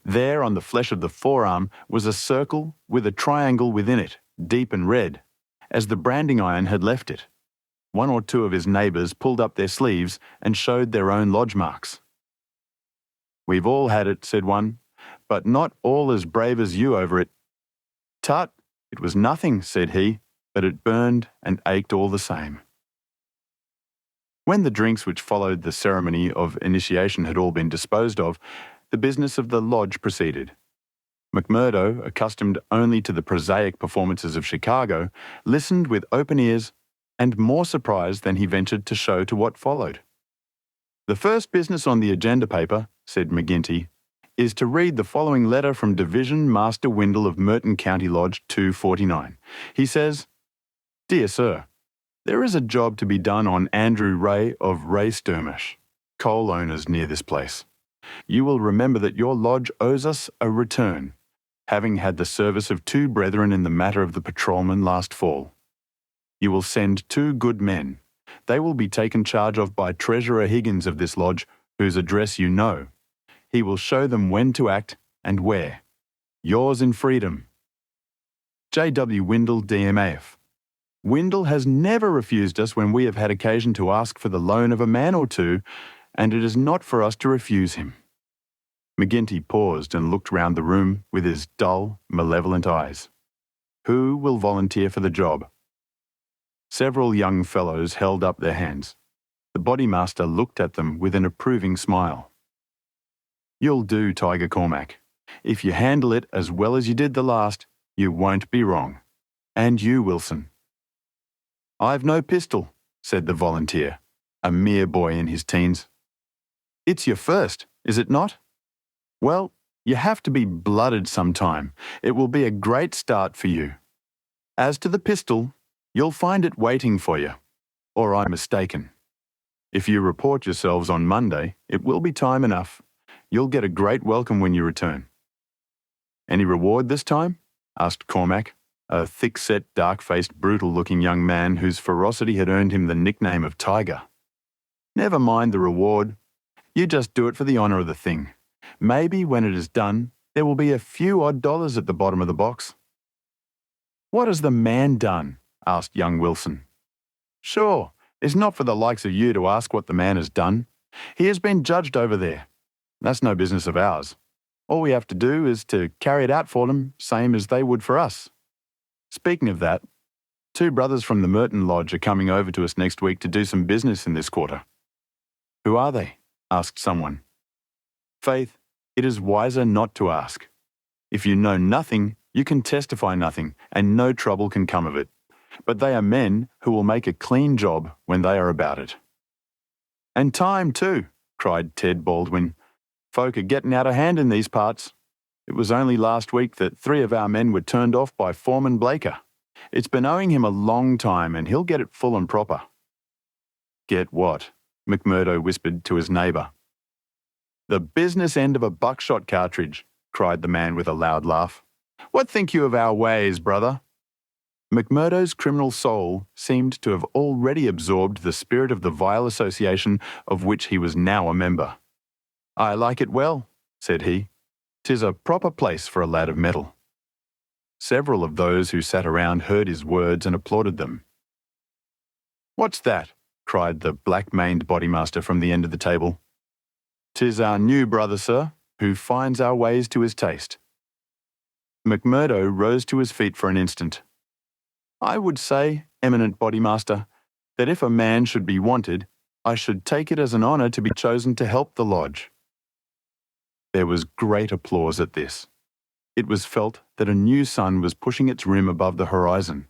There, on the flesh of the forearm, was a circle with a triangle within it, deep and red, as the branding iron had left it. One or two of his neighbours pulled up their sleeves and showed their own lodge marks. "We've all had it," said one, "but not all as brave as you over it." "Tut, it was nothing," said he, "but it burned and ached all the same." When the drinks which followed the ceremony of initiation had all been disposed of, the business of the lodge proceeded. McMurdo, accustomed only to the prosaic performances of Chicago, listened with open ears and more surprised than he ventured to show to what followed. "The first business on the agenda paper," said McGinty, "is to read the following letter from Division Master Windle of Merton County Lodge 249. He says, 'Dear Sir, there is a job to be done on Andrew Ray of Ray Sturmish, coal owners near this place. You will remember that your lodge owes us a return, having had the service of two brethren in the matter of the patrolman last fall. You will send two good men. They will be taken charge of by Treasurer Higgins of this lodge, whose address you know. He will show them when to act and where. Yours in freedom, J.W. Windle, DMAF. Windle has never refused us when we have had occasion to ask for the loan of a man or two, and it is not for us to refuse him.'" McGinty paused and looked round the room with his dull, malevolent eyes. "Who will volunteer for the job?" Several young fellows held up their hands. The bodymaster looked at them with an approving smile. "You'll do, Tiger Cormac. If you handle it as well as you did the last, you won't be wrong. And you, Wilson." "I've no pistol," said the volunteer, a mere boy in his teens. "It's your first, is it not? Well, you have to be blooded sometime. It will be a great start for you. As to the pistol, you'll find it waiting for you, or I'm mistaken. If you report yourselves on Monday, it will be time enough. You'll get a great welcome when you return." "Any reward this time?" asked Cormac, a thick-set, dark-faced, brutal-looking young man whose ferocity had earned him the nickname of Tiger. "Never mind the reward. You just do it for the honour of the thing. Maybe when it is done, there will be a few odd dollars at the bottom of the box." "What has the man done?" asked young Wilson. "Sure, it's not for the likes of you to ask what the man has done. He has been judged over there. That's no business of ours. All we have to do is to carry it out for them, same as they would for us. Speaking of that, two brothers from the Merton Lodge are coming over to us next week to do some business in this quarter." "Who are they?" asked someone. Faith, it is wiser not to ask. If you know nothing, you can testify nothing, and no trouble can come of it. But they are men who will make a clean job when they are about it. And time, too, cried Ted Baldwin. Folk are getting out of hand in these parts. It was only last week that 3 of our men were turned off by Foreman Blaker. It's been owing him a long time, and he'll get it full and proper. Get what? McMurdo whispered to his neighbour. The business end of a buckshot cartridge, cried the man with a loud laugh. What think you of our ways, brother? McMurdo's criminal soul seemed to have already absorbed the spirit of the vile association of which he was now a member. I like it well, said he. 'Tis a proper place for a lad of mettle. Several of those who sat around heard his words and applauded them. What's that? Cried the black-maned bodymaster from the end of the table. 'Tis our new brother, sir, who finds our ways to his taste. McMurdo rose to his feet for an instant. I would say, eminent bodymaster, that if a man should be wanted, I should take it as an honour to be chosen to help the lodge. There was great applause at this. It was felt that a new sun was pushing its rim above the horizon.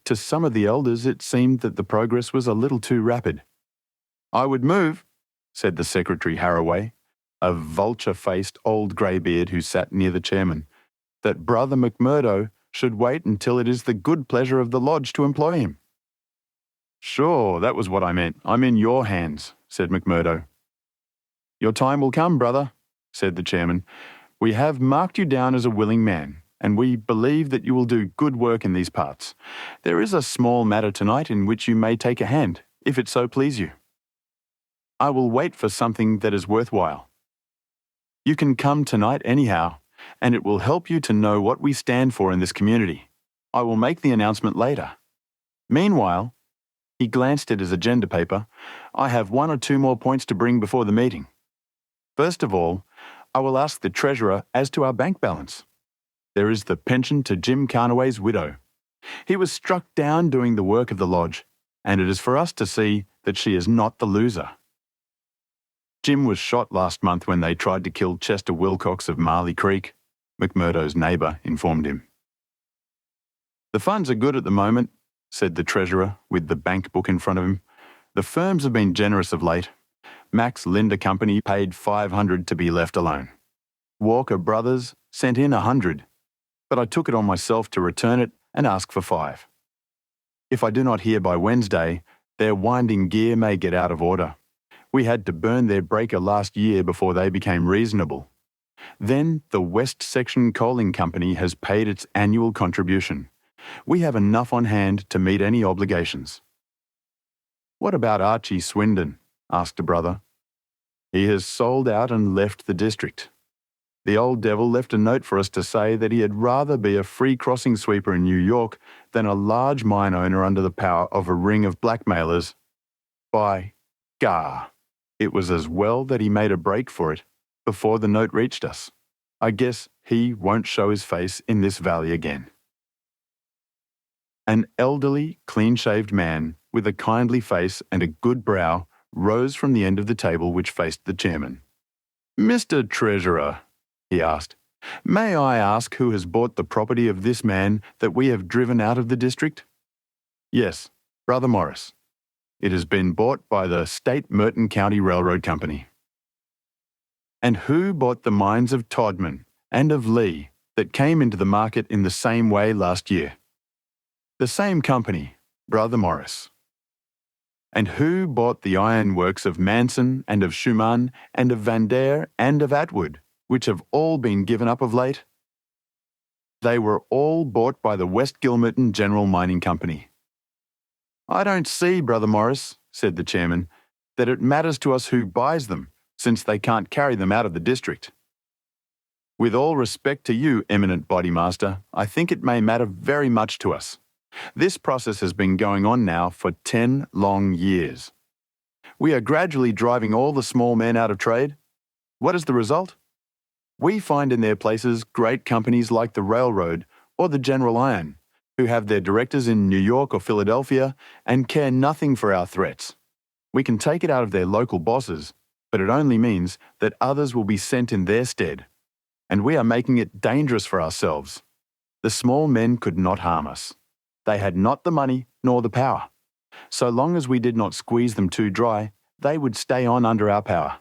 To some of the elders it seemed that the progress was a little too rapid. I would move, said the Secretary Harraway, a vulture-faced old greybeard who sat near the chairman, that Brother McMurdo should wait until it is the good pleasure of the lodge to employ him. Sure, that was what I meant. I'm in your hands, said McMurdo. Your time will come, brother, said the chairman. We have marked you down as a willing man, and we believe that you will do good work in these parts. There is a small matter tonight in which you may take a hand, if it so please you. I will wait for something that is worthwhile. You can come tonight anyhow, and it will help you to know what we stand for in this community. I will make the announcement later. Meanwhile, he glanced at his agenda paper, I have 1 or 2 more points to bring before the meeting. First of all, I will ask the Treasurer as to our bank balance. There is the pension to Jim Carnaway's widow. He was struck down doing the work of the lodge, and it is for us to see that she is not the loser. Jim was shot last month when they tried to kill Chester Wilcox of Marley Creek, McMurdo's neighbour informed him. The funds are good at the moment, said the Treasurer with the bank book in front of him. The firms have been generous of late. Max Linder Company paid $500 to be left alone. Walker Brothers sent in $100, but I took it on myself to return it and ask for $5. If I do not hear by Wednesday, their winding gear may get out of order. We had to burn their breaker last year before they became reasonable. Then the West Section Coaling Company has paid its annual contribution. We have enough on hand to meet any obligations. What about Archie Swindon? Asked a brother. He has sold out and left the district. The old devil left a note for us to say that he had rather be a free crossing sweeper in New York than a large mine owner under the power of a ring of blackmailers. By gar, it was as well that he made a break for it before the note reached us. I guess he won't show his face in this valley again. An elderly, clean-shaved man with a kindly face and a good brow rose from the end of the table which faced the chairman. Mr. Treasurer, he asked, may I ask who has bought the property of this man that we have driven out of the district? Yes, Brother Morris. It has been bought by the State Merton County Railroad Company. And who bought the mines of Todman and of Lee that came into the market in the same way last year? The same company, Brother Morris. And who bought the iron works of Manson and of Schumann and of Van Dare and of Atwood, which have all been given up of late? They were all bought by the West Gilmerton General Mining Company. I don't see, Brother Morris, said the chairman, that it matters to us who buys them, since they can't carry them out of the district. With all respect to you, eminent bodymaster, I think it may matter very much to us. This process has been going on now for 10 long years. We are gradually driving all the small men out of trade. What is the result? We find in their places great companies like the Railroad or the General Iron, who have their directors in New York or Philadelphia and care nothing for our threats. We can take it out of their local bosses, but it only means that others will be sent in their stead, and we are making it dangerous for ourselves. The small men could not harm us. They had not the money nor the power. So long as we did not squeeze them too dry, they would stay on under our power.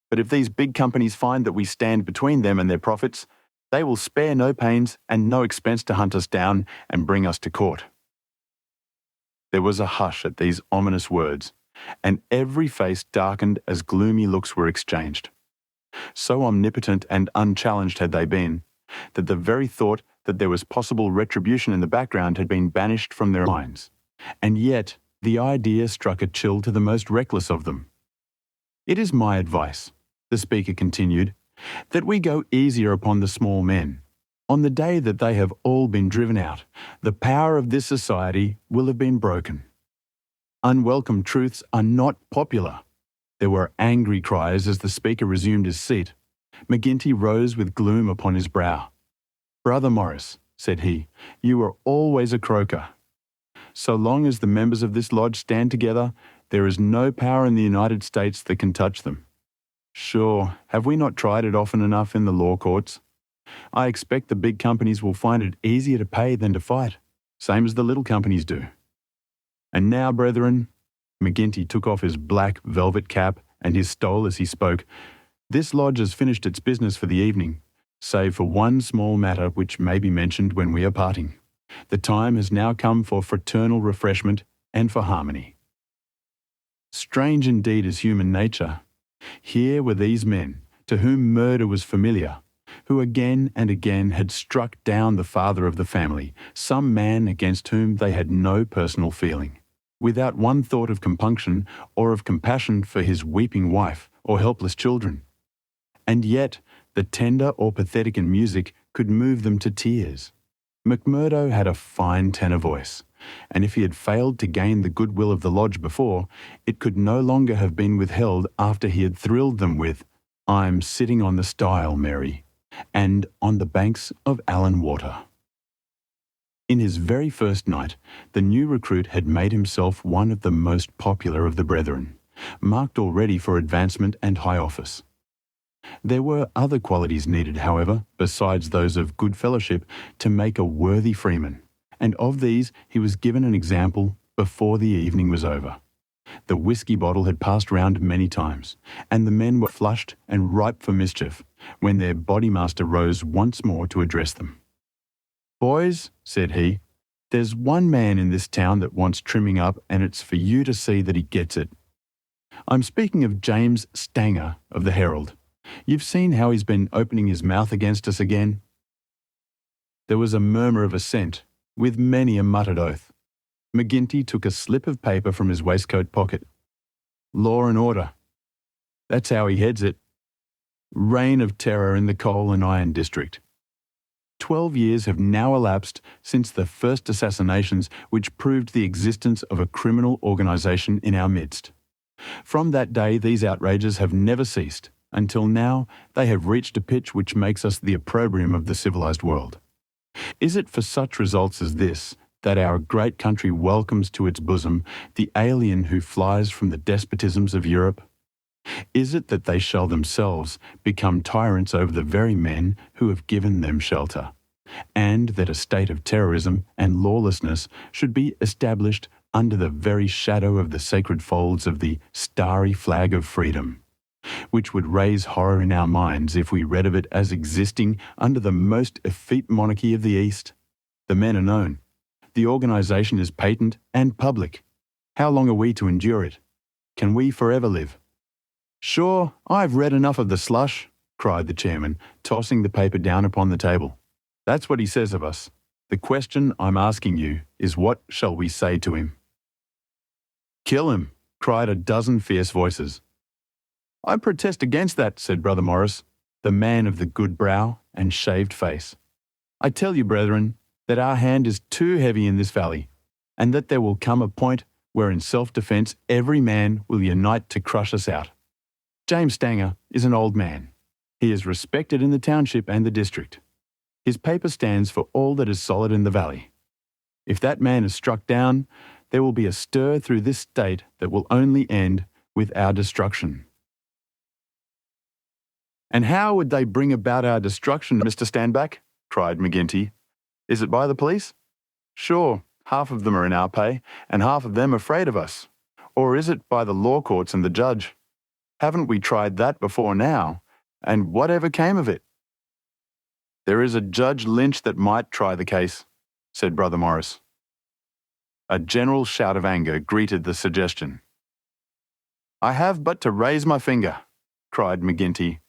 But if these big companies find that we stand between them and their profits, they will spare no pains and no expense to hunt us down and bring us to court." There was a hush at these ominous words, and every face darkened as gloomy looks were exchanged. So omnipotent and unchallenged had they been, that the very thought that there was possible retribution in the background had been banished from their minds. And yet the idea struck a chill to the most reckless of them. "It is my advice," the speaker continued, "that we go easier upon the small men. On the day that they have all been driven out, the power of this society will have been broken. Unwelcome truths are not popular." There were angry cries as the speaker resumed his seat. McGinty rose with gloom upon his brow. "Brother Morris," said he, "you are always a croaker. So long as the members of this lodge stand together, there is no power in the United States that can touch them. Sure, have we not tried it often enough in the law courts? I expect the big companies will find it easier to pay than to fight, same as the little companies do. And now, brethren," McGinty took off his black velvet cap and his stole as he spoke, "this lodge has finished its business for the evening, save for one small matter which may be mentioned when we are parting. The time has now come for fraternal refreshment and for harmony." Strange indeed is human nature. Here were these men, to whom murder was familiar, who again and again had struck down the father of the family, some man against whom they had no personal feeling, without one thought of compunction or of compassion for his weeping wife or helpless children. And yet the tender or pathetic in music could move them to tears. McMurdo had a fine tenor voice, and if he had failed to gain the goodwill of the lodge before, it could no longer have been withheld after he had thrilled them with "I'm sitting on the stile, Mary," and "On the banks of Allan Water." In his very first night, the new recruit had made himself one of the most popular of the brethren, marked already for advancement and high office. There were other qualities needed, however, besides those of good fellowship, to make a worthy freeman, and of these he was given an example before the evening was over. The whisky bottle had passed round many times, and the men were flushed and ripe for mischief, when their bodymaster rose once more to address them. "Boys," said he, "there's one man in this town that wants trimming up, and it's for you to see that he gets it. I'm speaking of James Stanger of the Herald. You've seen how he's been opening his mouth against us again?" There was a murmur of assent, with many a muttered oath. McGinty took a slip of paper from his waistcoat pocket. "Law and order. That's how he heads it. Reign of terror in the coal and iron district. 12 years have now elapsed since the first assassinations which proved the existence of a criminal organisation in our midst. From that day these outrages have never ceased, until now they have reached a pitch which makes us the opprobrium of the civilized world. Is it for such results as this that our great country welcomes to its bosom the alien who flies from the despotisms of Europe? Is it that they shall themselves become tyrants over the very men who have given them shelter, and that a state of terrorism and lawlessness should be established under the very shadow of the sacred folds of the starry flag of freedom, which would raise horror in our minds if we read of it as existing under the most effete monarchy of the East? The men are known. The organisation is patent and public. How long are we to endure it? Can we forever live?" "Sure, I've read enough of the slush," cried the chairman, tossing the paper down upon the table. "That's what he says of us. The question I'm asking you is, what shall we say to him?" "Kill him," cried a dozen fierce voices. "I protest against that," said Brother Morris, the man of the good brow and shaved face. "I tell you, brethren, that our hand is too heavy in this valley, and that there will come a point where in self-defence every man will unite to crush us out. James Stanger is an old man. He is respected in the township and the district. His paper stands for all that is solid in the valley. If that man is struck down, there will be a stir through this state that will only end with our destruction. And how would they bring about our destruction, Mr. Standback? Cried McGinty. Is it by the police? Sure, half of them are in our pay, and half of them afraid of us. Or is it by the law courts and the judge? Haven't we tried that before now? And whatever came of it? There is a Judge Lynch that might try the case, said Brother Morris. A general shout of anger greeted the suggestion. I have but to raise my finger, cried McGinty,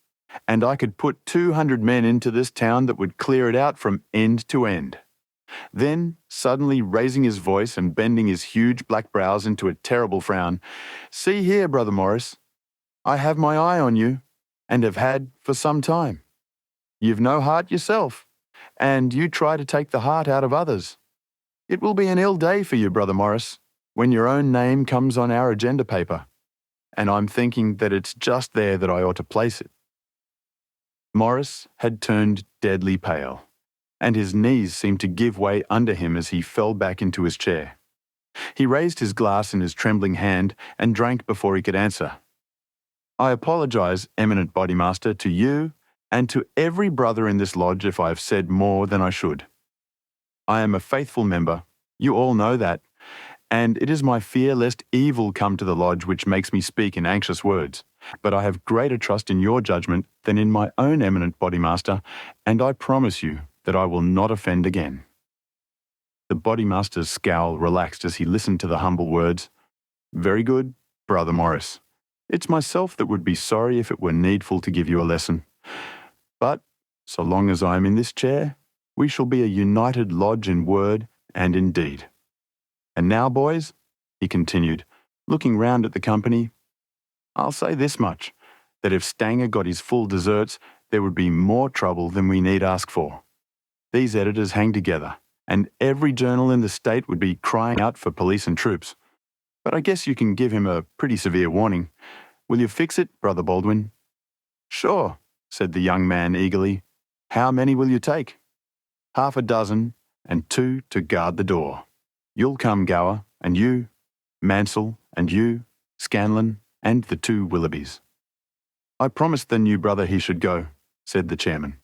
and I could put 200 men into this town that would clear it out from end to end. Then, suddenly raising his voice and bending his huge black brows into a terrible frown, see here, Brother Morris, I have my eye on you, and have had for some time. You've no heart yourself, and you try to take the heart out of others. It will be an ill day for you, Brother Morris, when your own name comes on our agenda paper, and I'm thinking that it's just there that I ought to place it. Morris had turned deadly pale, and his knees seemed to give way under him as he fell back into his chair. He raised his glass in his trembling hand and drank before he could answer. I apologize, eminent bodymaster, to you and to every brother in this lodge if I have said more than I should. I am a faithful member, you all know that, and it is my fear lest evil come to the lodge which makes me speak in anxious words. But I have greater trust in your judgment than in my own eminent bodymaster, and I promise you that I will not offend again. The bodymaster's scowl relaxed as he listened to the humble words. Very good, Brother Morris. It's myself that would be sorry if it were needful to give you a lesson. But, so long as I am in this chair, we shall be a united lodge in word and in deed. And now, boys, he continued, looking round at the company, I'll say this much, that if Stanger got his full deserts, there would be more trouble than we need ask for. These editors hang together, and every journal in the state would be crying out for police and troops. But I guess you can give him a pretty severe warning. Will you fix it, Brother Baldwin? Sure, said the young man eagerly. How many will you take? 6, and 2 to guard the door. You'll come, Gower, and you, Mansell, and you, Scanlon, and the 2 Willoughbys. I promised the new brother he should go, said the chairman.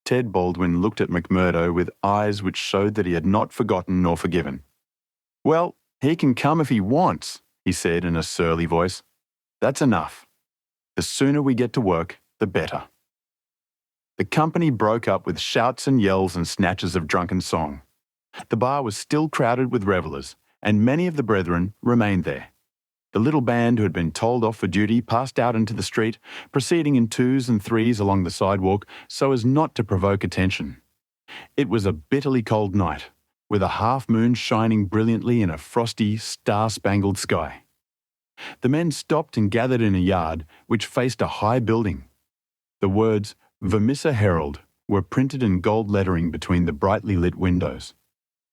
Ted Baldwin looked at McMurdo with eyes which showed that he had not forgotten nor forgiven. Well, he can come if he wants, he said in a surly voice. That's enough. The sooner we get to work, the better. The company broke up with shouts and yells and snatches of drunken song. The bar was still crowded with revellers, and many of the brethren remained there. The little band who had been told off for duty passed out into the street, proceeding in 2s and 3s along the sidewalk so as not to provoke attention. It was a bitterly cold night, with a half-moon shining brilliantly in a frosty, star-spangled sky. The men stopped and gathered in a yard which faced a high building. The words, Vermissa Herald, were printed in gold lettering between the brightly lit windows.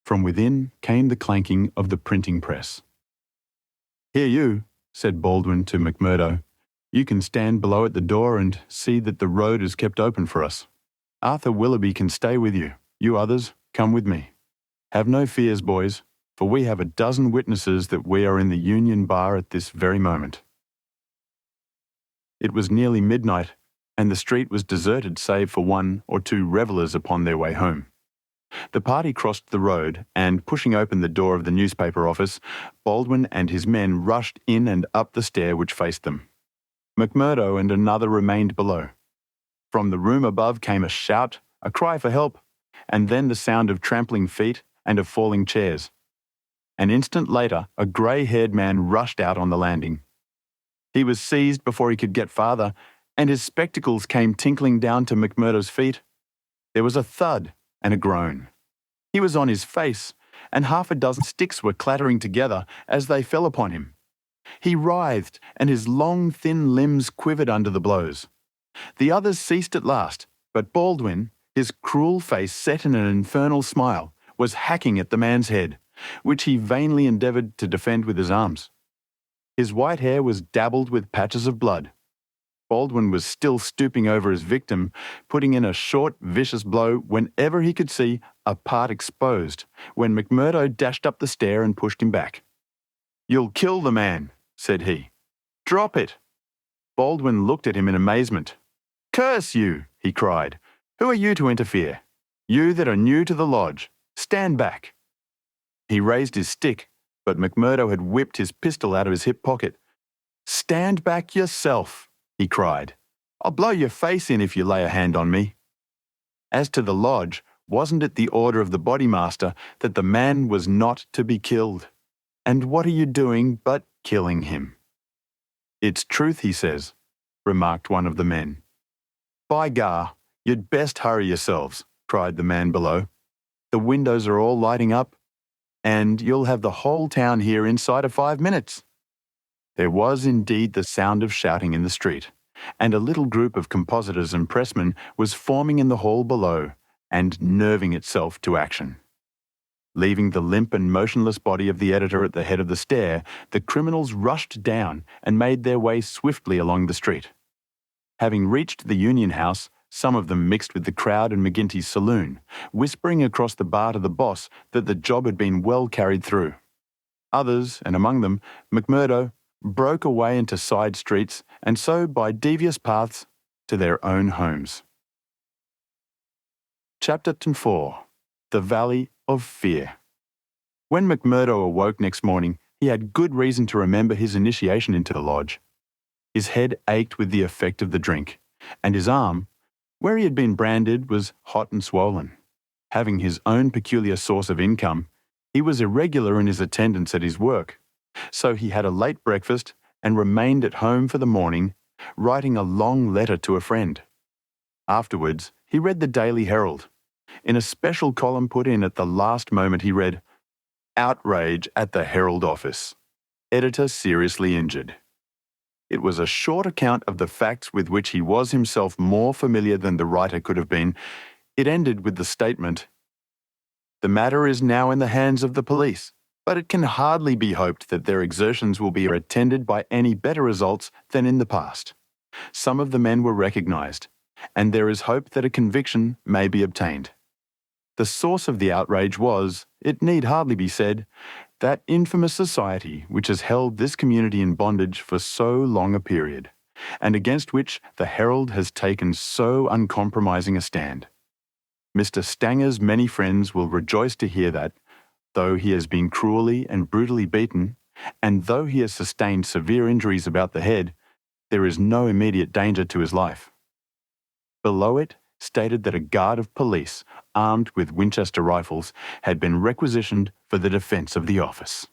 From within came the clanking of the printing press. Here you, said Baldwin to McMurdo. You can stand below at the door and see that the road is kept open for us. Arthur Willoughby can stay with you. You others, come with me. Have no fears, boys, for we have a dozen witnesses that we are in the Union Bar at this very moment. It was nearly midnight, and the street was deserted save for 1 or 2 revellers upon their way home. The party crossed the road, and pushing open the door of the newspaper office, Baldwin and his men rushed in and up the stair which faced them. McMurdo and another remained below. From the room above came a shout, a cry for help, and then the sound of trampling feet and of falling chairs. An instant later, a grey-haired man rushed out on the landing. He was seized before he could get farther, and his spectacles came tinkling down to McMurdo's feet. There was a thud and a groan. He was on his face, and 6 sticks were clattering together as they fell upon him. He writhed, and his long, thin limbs quivered under the blows. The others ceased at last, but Baldwin, his cruel face set in an infernal smile, was hacking at the man's head, which he vainly endeavoured to defend with his arms. His white hair was dabbled with patches of blood. Baldwin was still stooping over his victim, putting in a short, vicious blow whenever he could see a part exposed, when McMurdo dashed up the stair and pushed him back. "You'll kill the man," said he. "Drop it." Baldwin looked at him in amazement. Curse you, he cried. Who are you to interfere? You that are new to the lodge, stand back. He raised his stick, but McMurdo had whipped his pistol out of his hip pocket. Stand back yourself, he cried. I'll blow your face in if you lay a hand on me. As to the lodge, wasn't it the order of the bodymaster that the man was not to be killed? And what are you doing but killing him? It's truth, he says, remarked one of the men. By gar, you'd best hurry yourselves, cried the man below. The windows are all lighting up, and you'll have the whole town here inside of 5 minutes. There was indeed the sound of shouting in the street, and a little group of compositors and pressmen was forming in the hall below and nerving itself to action. Leaving the limp and motionless body of the editor at the head of the stair, the criminals rushed down and made their way swiftly along the street. Having reached the Union House, some of them mixed with the crowd in McGinty's saloon, whispering across the bar to the boss that the job had been well carried through. Others, and among them McMurdo, broke away into side streets and so by devious paths to their own homes. Chapter 4. The Valley of Fear. When McMurdo awoke next morning, he had good reason to remember his initiation into the lodge. His head ached with the effect of the drink, and his arm, where he had been branded, was hot and swollen. Having his own peculiar source of income, he was irregular in his attendance at his work, so he had a late breakfast and remained at home for the morning, writing a long letter to a friend. Afterwards, he read the Daily Herald. In a special column put in at the last moment, he read, "Outrage at the Herald office. Editor seriously injured." It was a short account of the facts with which he was himself more familiar than the writer could have been. It ended with the statement, "The matter is now in the hands of the police, but it can hardly be hoped that their exertions will be attended by any better results than in the past. Some of the men were recognised, and there is hope that a conviction may be obtained. The source of the outrage was, it need hardly be said, that infamous society which has held this community in bondage for so long a period, and against which the Herald has taken so uncompromising a stand. Mr. Stanger's many friends will rejoice to hear that, though he has been cruelly and brutally beaten, and though he has sustained severe injuries about the head, there is no immediate danger to his life." Below it stated that a guard of police, armed with Winchester rifles, had been requisitioned for the defence of the office.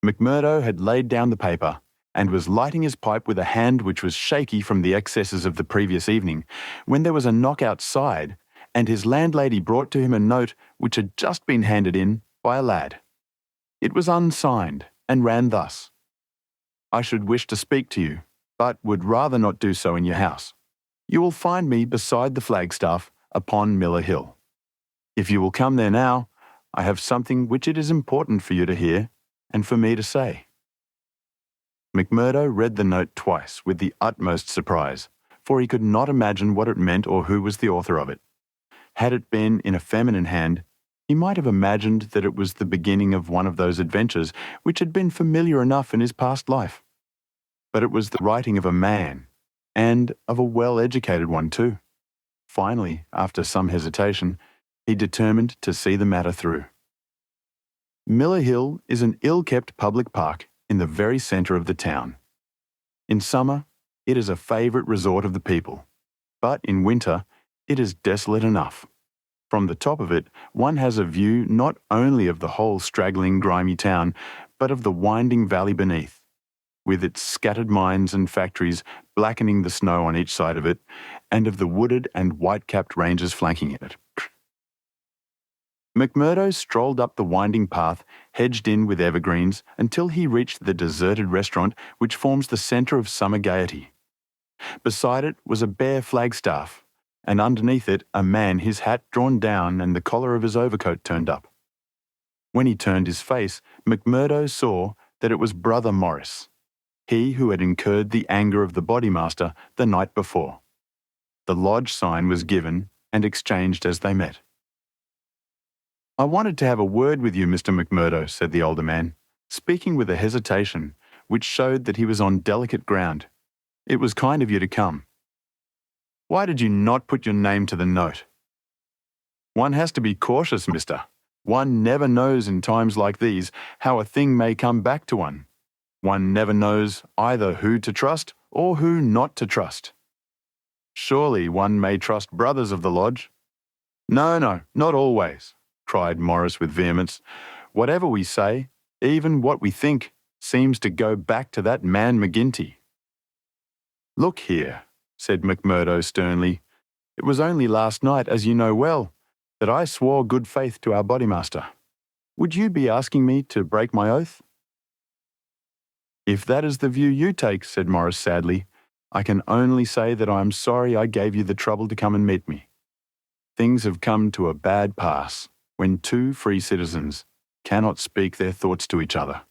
McMurdo had laid down the paper and was lighting his pipe with a hand which was shaky from the excesses of the previous evening, when there was a knock outside, and his landlady brought to him a note which had just been handed in by a lad. It was unsigned and ran thus: "I should wish to speak to you, but would rather not do so in your house. You will find me beside the flagstaff upon Miller Hill. If you will come there now, I have something which it is important for you to hear and for me to say." McMurdo read the note twice with the utmost surprise, for he could not imagine what it meant or who was the author of it. Had it been in a feminine hand, he might have imagined that it was the beginning of one of those adventures which had been familiar enough in his past life. But it was the writing of a man, and of a well-educated one too. Finally, after some hesitation, he determined to see the matter through. Miller Hill is an ill-kept public park in the very centre of the town. In summer, it is a favourite resort of the people, but in winter, it is desolate enough. From the top of it, one has a view not only of the whole straggling, grimy town, but of the winding valley beneath, with its scattered mines and factories blackening the snow on each side of it, and of the wooded and white-capped ranges flanking it. McMurdo strolled up the winding path, hedged in with evergreens, until he reached the deserted restaurant which forms the centre of summer gaiety. Beside it was a bare flagstaff, and underneath it a man, his hat drawn down and the collar of his overcoat turned up. When he turned his face, McMurdo saw that it was Brother Morris, he who had incurred the anger of the bodymaster the night before. The lodge sign was given and exchanged as they met. "I wanted to have a word with you, Mr. McMurdo," said the older man, speaking with a hesitation which showed that he was on delicate ground. "It was kind of you to come." Why did you not put your name to the note? One has to be cautious, mister. One never knows in times like these how a thing may come back to one. One never knows either who to trust or who not to trust. Surely one may trust brothers of the lodge. No, not always, cried Morris with vehemence. Whatever we say, even what we think, seems to go back to that man McGinty. Look here, said McMurdo sternly. It was only last night, as you know well, that I swore good faith to our bodymaster. Would you be asking me to break my oath? If that is the view you take, said Morris sadly, I can only say that I am sorry I gave you the trouble to come and meet me. Things have come to a bad pass when two free citizens cannot speak their thoughts to each other.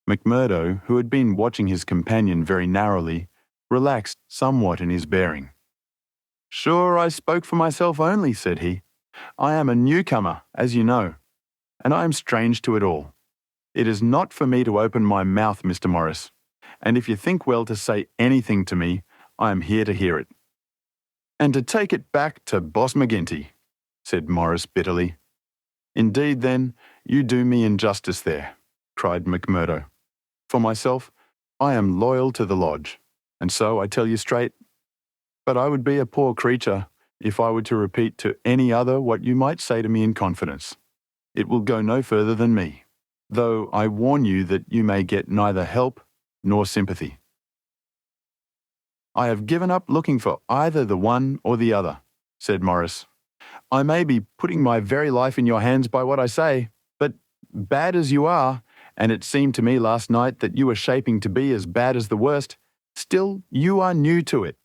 McMurdo, who had been watching his companion very narrowly, relaxed somewhat in his bearing. Sure, I spoke for myself only, said he. I am a newcomer, as you know, and I am strange to it all. It is not for me to open my mouth, Mr. Morris, and if you think well to say anything to me, I am here to hear it. And to take it back to Boss McGinty, said Morris bitterly. Indeed, then, you do me injustice there, cried McMurdo. For myself, I am loyal to the lodge, and so I tell you straight. But I would be a poor creature if I were to repeat to any other what you might say to me in confidence. It will go no further than me, though I warn you that you may get neither help nor sympathy. I have given up looking for either the one or the other, said Morris. I may be putting my very life in your hands by what I say, but bad as you are, and it seemed to me last night that you were shaping to be as bad as the worst, still you are new to it,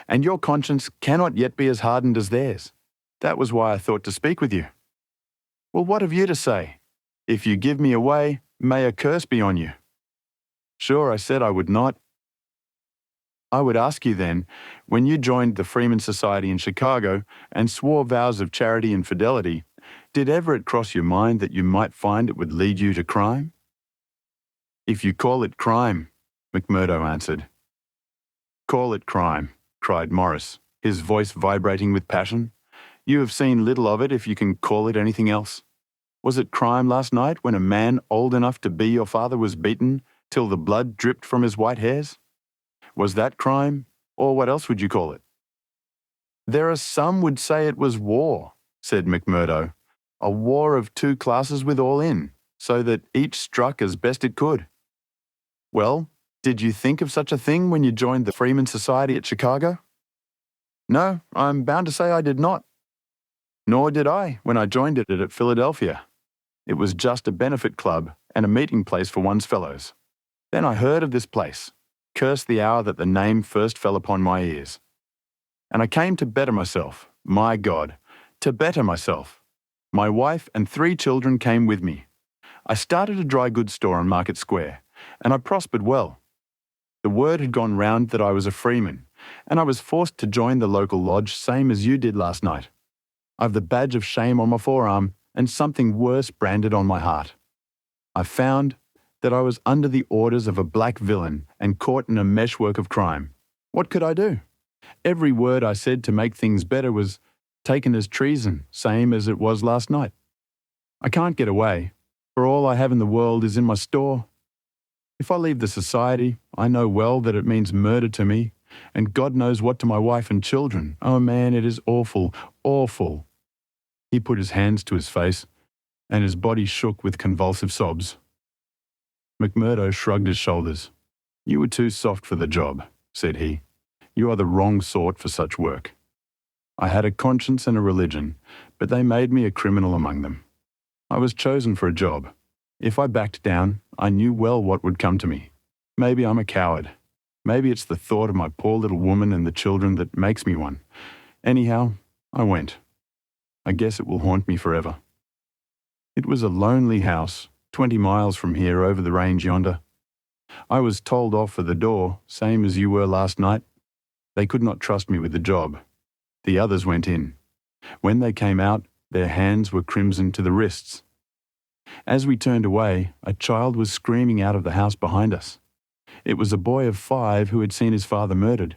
and your conscience cannot yet be as hardened as theirs. That was why I thought to speak with you. Well, what have you to say? If you give me away, may a curse be on you. Sure, I said I would not. I would ask you then, when you joined the Freeman Society in Chicago and swore vows of charity and fidelity, did ever it cross your mind that you might find it would lead you to crime? If you call it crime, McMurdo answered. Call it crime, cried Morris, his voice vibrating with passion. You have seen little of it if you can call it anything else. Was it crime last night when a man old enough to be your father was beaten till the blood dripped from his white hairs? Was that crime, or what else would you call it? There are some would say it was war, said McMurdo, a war of two classes with all in, so that each struck as best it could. Well, did you think of such a thing when you joined the Freeman Society at Chicago? No, I'm bound to say I did not. Nor did I when I joined it at Philadelphia. It was just a benefit club and a meeting place for one's fellows. Then I heard of this place. Cursed the hour that the name first fell upon my ears. And I came to better myself, my God, to better myself. My wife and 3 children came with me. I started a dry goods store on Market Square, and I prospered well. The word had gone round that I was a freeman, and I was forced to join the local lodge same as you did last night. I've the badge of shame on my forearm and something worse branded on my heart. I found that I was under the orders of a black villain and caught in a meshwork of crime. What could I do? Every word I said to make things better was taken as treason, same as it was last night. I can't get away, for all I have in the world is in my store. If I leave the society, I know well that it means murder to me, and God knows what to my wife and children. Oh man, it is awful, awful. He put his hands to his face, and his body shook with convulsive sobs. McMurdo shrugged his shoulders. You were too soft for the job, said he. You are the wrong sort for such work. I had a conscience and a religion, but they made me a criminal among them. I was chosen for a job. If I backed down, I knew well what would come to me. Maybe I'm a coward. Maybe it's the thought of my poor little woman and the children that makes me one. Anyhow, I went. I guess it will haunt me forever. It was a lonely house, 20 miles from here over the range yonder. I was told off for the door, same as you were last night. They could not trust me with the job. The others went in. When they came out, their hands were crimson to the wrists. As we turned away, a child was screaming out of the house behind us. It was a boy of 5 who had seen his father murdered.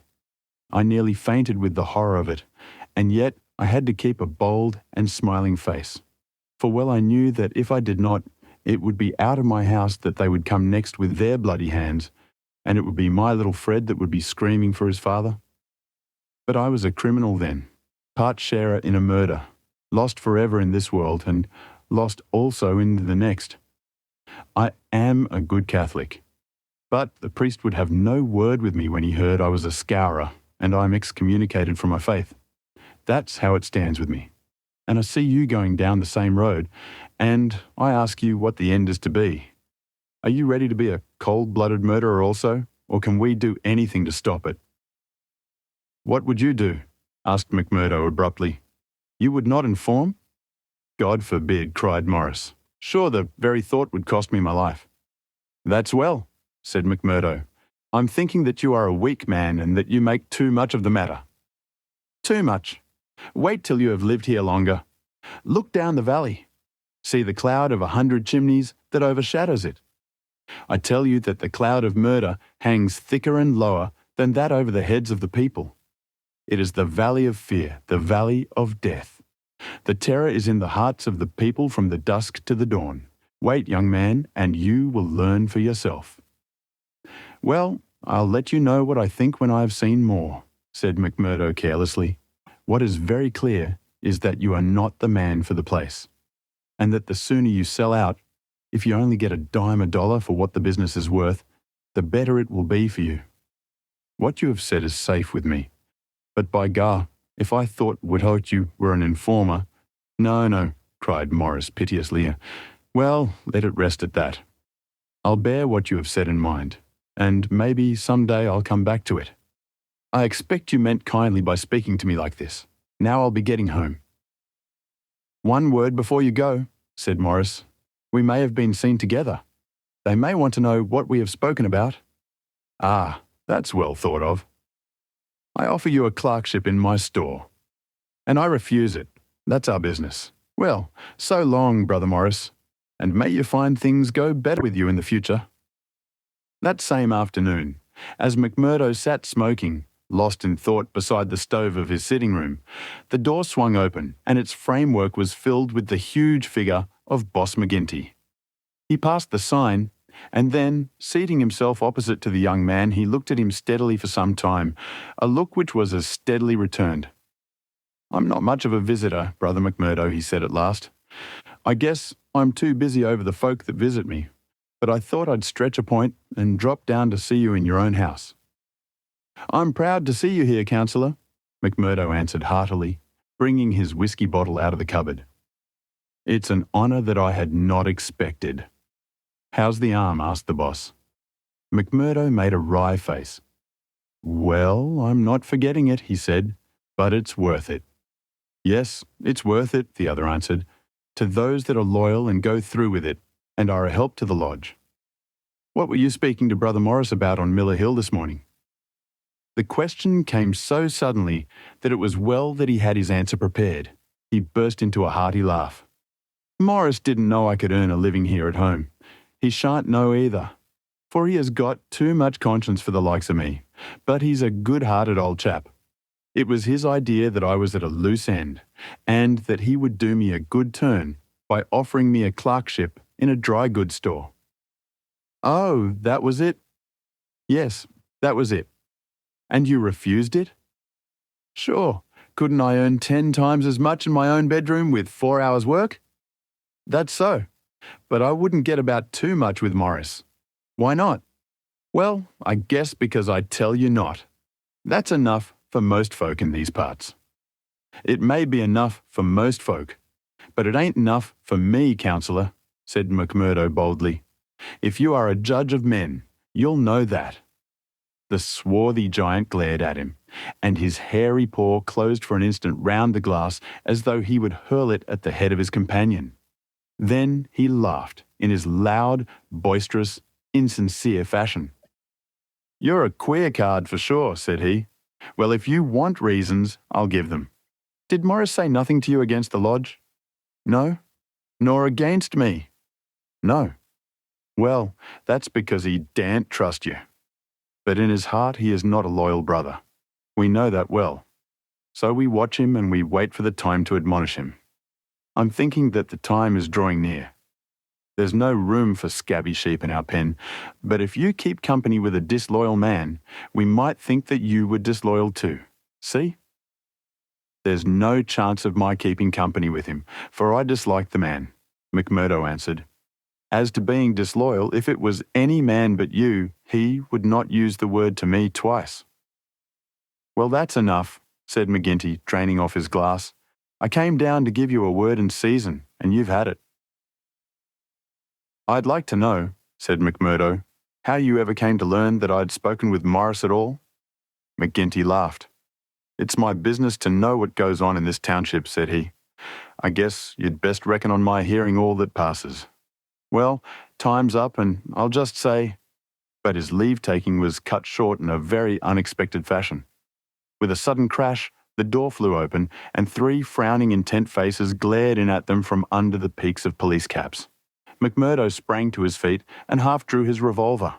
I nearly fainted with the horror of it, and yet I had to keep a bold and smiling face. For well I knew that if I did not, it would be out of my house that they would come next with their bloody hands, and it would be my little Fred that would be screaming for his father. But I was a criminal then, part sharer in a murder, lost forever in this world and lost also in the next. I am a good Catholic, but the priest would have no word with me when he heard I was a scourer and I'm excommunicated from my faith. That's how it stands with me. And I see you going down the same road, and I ask you what the end is to be. Are you ready to be a cold-blooded murderer also, or can we do anything to stop it?" "What would you do?" asked McMurdo abruptly. "You would not inform?" "God forbid," cried Morris. "Sure, the very thought would cost me my life." "That's well," said McMurdo. "I'm thinking that you are a weak man and that you make too much of the matter." "Too much? Wait till you have lived here longer. Look down the valley. See the cloud of 100 chimneys that overshadows it. I tell you that the cloud of murder hangs thicker and lower than that over the heads of the people. It is the valley of fear, the valley of death. The terror is in the hearts of the people from the dusk to the dawn. Wait, young man, and you will learn for yourself." "Well, I'll let you know what I think when I have seen more," said McMurdo carelessly. "What is very clear is that you are not the man for the place, and that the sooner you sell out, if you only get a dime a dollar for what the business is worth, the better it will be for you. What you have said is safe with me, but by gar, if I thought you were an informer—" No, cried Morris piteously. "Well, let it rest at that. I'll bear what you have said in mind, and maybe some day I'll come back to it. I expect you meant kindly by speaking to me like this. Now I'll be getting home." "One word before you go," said Morris. "We may have been seen together. They may want to know what we have spoken about." "Ah, that's well thought of. I offer you a clerkship in my store, and I refuse it. That's our business. Well, so long, Brother Morris, and may you find things go better with you in the future." That same afternoon, as McMurdo sat smoking, lost in thought beside the stove of his sitting room, the door swung open and its framework was filled with the huge figure of Boss McGinty. He passed the sign, and then, seating himself opposite to the young man, he looked at him steadily for some time, a look which was as steadily returned. "I'm not much of a visitor, Brother McMurdo," he said at last. "I guess I'm too busy over the folk that visit me, but I thought I'd stretch a point and drop down to see you in your own house." "I'm proud to see you here, counsellor," McMurdo answered heartily, bringing his whiskey bottle out of the cupboard. "It's an honour that I had not expected." "How's the arm?" asked the boss. McMurdo made a wry face. "Well, I'm not forgetting it," he said, "but it's worth it." "Yes, it's worth it," the other answered, "to those that are loyal and go through with it, and are a help to the lodge. What were you speaking to Brother Morris about on Miller Hill this morning?" The question came so suddenly that it was well that he had his answer prepared. He burst into a hearty laugh. "Morris didn't know I could earn a living here at home. He shan't know either, for he has got too much conscience for the likes of me, but he's a good-hearted old chap. It was his idea that I was at a loose end, and that he would do me a good turn by offering me a clerkship in a dry goods store." "Oh, that was it?" "Yes, that was it." "And you refused it?" "Sure. Couldn't I earn 10 times as much in my own bedroom with 4 hours' work?" "That's so. But I wouldn't get about too much with Morris." "Why not?" "Well, I guess because I tell you not. That's enough for most folk in these parts." "It may be enough for most folk, but it ain't enough for me, counsellor," said McMurdo boldly. "If you are a judge of men, you'll know that." The swarthy giant glared at him, and his hairy paw closed for an instant round the glass as though he would hurl it at the head of his companion. Then he laughed in his loud, boisterous, insincere fashion. "You're a queer card for sure," said he. "Well, if you want reasons, I'll give them. Did Morris say nothing to you against the lodge?" "No." "Nor against me?" "No." "Well, that's because he daren't trust you. but in his heart he is not a loyal brother. We know that well. So we watch him and we wait for the time to admonish him. I'm thinking that the time is drawing near. There's no room for scabby sheep in our pen, but if you keep company with a disloyal man, we might think that you were disloyal too. See? There's no chance of my keeping company with him, for I dislike the man, McMurdo answered. As to being disloyal, if it was any man but you, he would not use the word to me twice. Well, that's enough, said McGinty, draining off his glass. I came down to give you a word in season, and you've had it. I'd like to know, said McMurdo, how you ever came to learn that I'd spoken with Morris at all? McGinty laughed. It's my business to know what goes on in this township, said he. I guess you'd best reckon on my hearing all that passes. Well, time's up, and I'll just say... But his leave-taking was cut short in a very unexpected fashion. With a sudden crash, the door flew open, and 3 frowning, intent faces glared in at them from under the peaks of police caps. McMurdo sprang to his feet and half drew his revolver.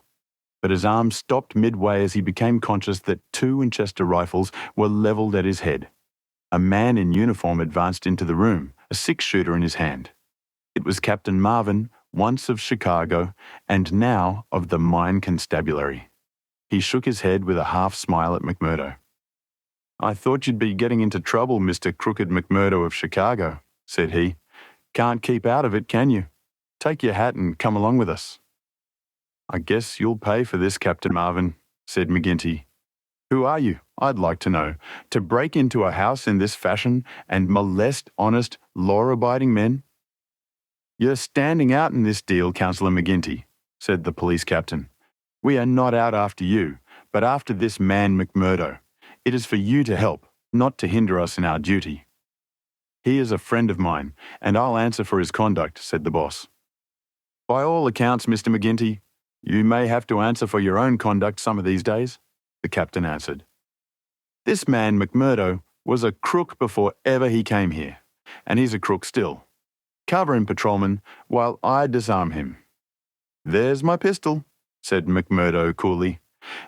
But his arm stopped midway as he became conscious that 2 Winchester rifles were levelled at his head. A man in uniform advanced into the room, a 6-shooter in his hand. It was Captain Marvin, once of Chicago, and now of the Mine Constabulary. He shook his head with a half-smile at McMurdo. I thought you'd be getting into trouble, Mr. Crooked McMurdo of Chicago, said he. Can't keep out of it, can you? Take your hat and come along with us. I guess you'll pay for this, Captain Marvin, said McGinty. Who are you, I'd like to know, to break into a house in this fashion and molest honest, law-abiding men? You're standing out in this deal, Councillor McGinty, said the police captain. We are not out after you, but after this man McMurdo. It is for you to help, not to hinder us in our duty. He is a friend of mine, and I'll answer for his conduct, said the boss. By all accounts, Mr. McGinty, you may have to answer for your own conduct some of these days, the captain answered. This man, McMurdo, was a crook before ever he came here, and he's a crook still. Cover him, patrolman, while I disarm him. There's my pistol, said McMurdo coolly.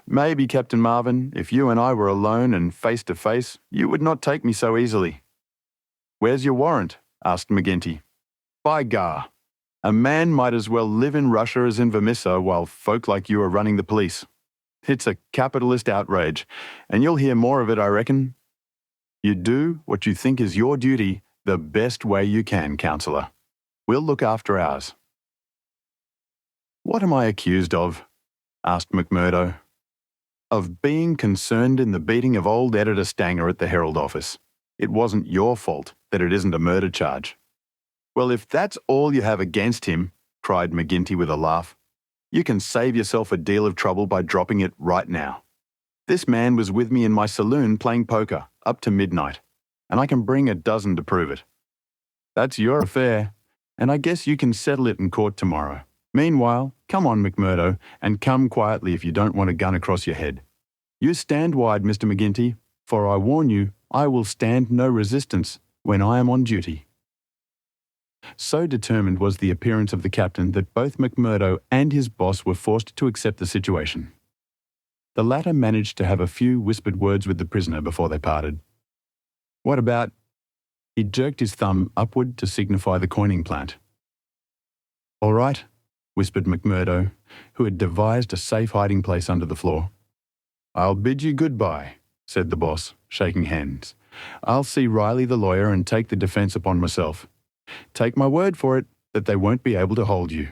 Maybe, Captain Marvin, if you and I were alone and face to face, you would not take me so easily. Where's your warrant? Asked McGinty. By gar, a man might as well live in Russia as in Vermissa while folk like you are running the police. It's a capitalist outrage, and you'll hear more of it, I reckon. You do what you think is your duty the best way you can, Councillor. We'll look after ours. What am I accused of? Asked McMurdo. Of being concerned in the beating of old Editor Stanger at the Herald office. It wasn't your fault that it isn't a murder charge. Well, if that's all you have against him, cried McGinty with a laugh, you can save yourself a deal of trouble by dropping it right now. This man was with me in my saloon playing poker up to midnight, and I can bring a dozen to prove it. That's your affair, and I guess you can settle it in court tomorrow. Meanwhile, come on, McMurdo, and come quietly if you don't want a gun across your head. You stand wide, Mr. McGinty, for I warn you, I will stand no resistance when I am on duty. So determined was the appearance of the captain that both McMurdo and his boss were forced to accept the situation. The latter managed to have a few whispered words with the prisoner before they parted. What about... He jerked his thumb upward to signify the coining plant. All right, whispered McMurdo, who had devised a safe hiding place under the floor. I'll bid you goodbye, said the boss, shaking hands. I'll see Riley the lawyer and take the defence upon myself. Take my word for it that they won't be able to hold you.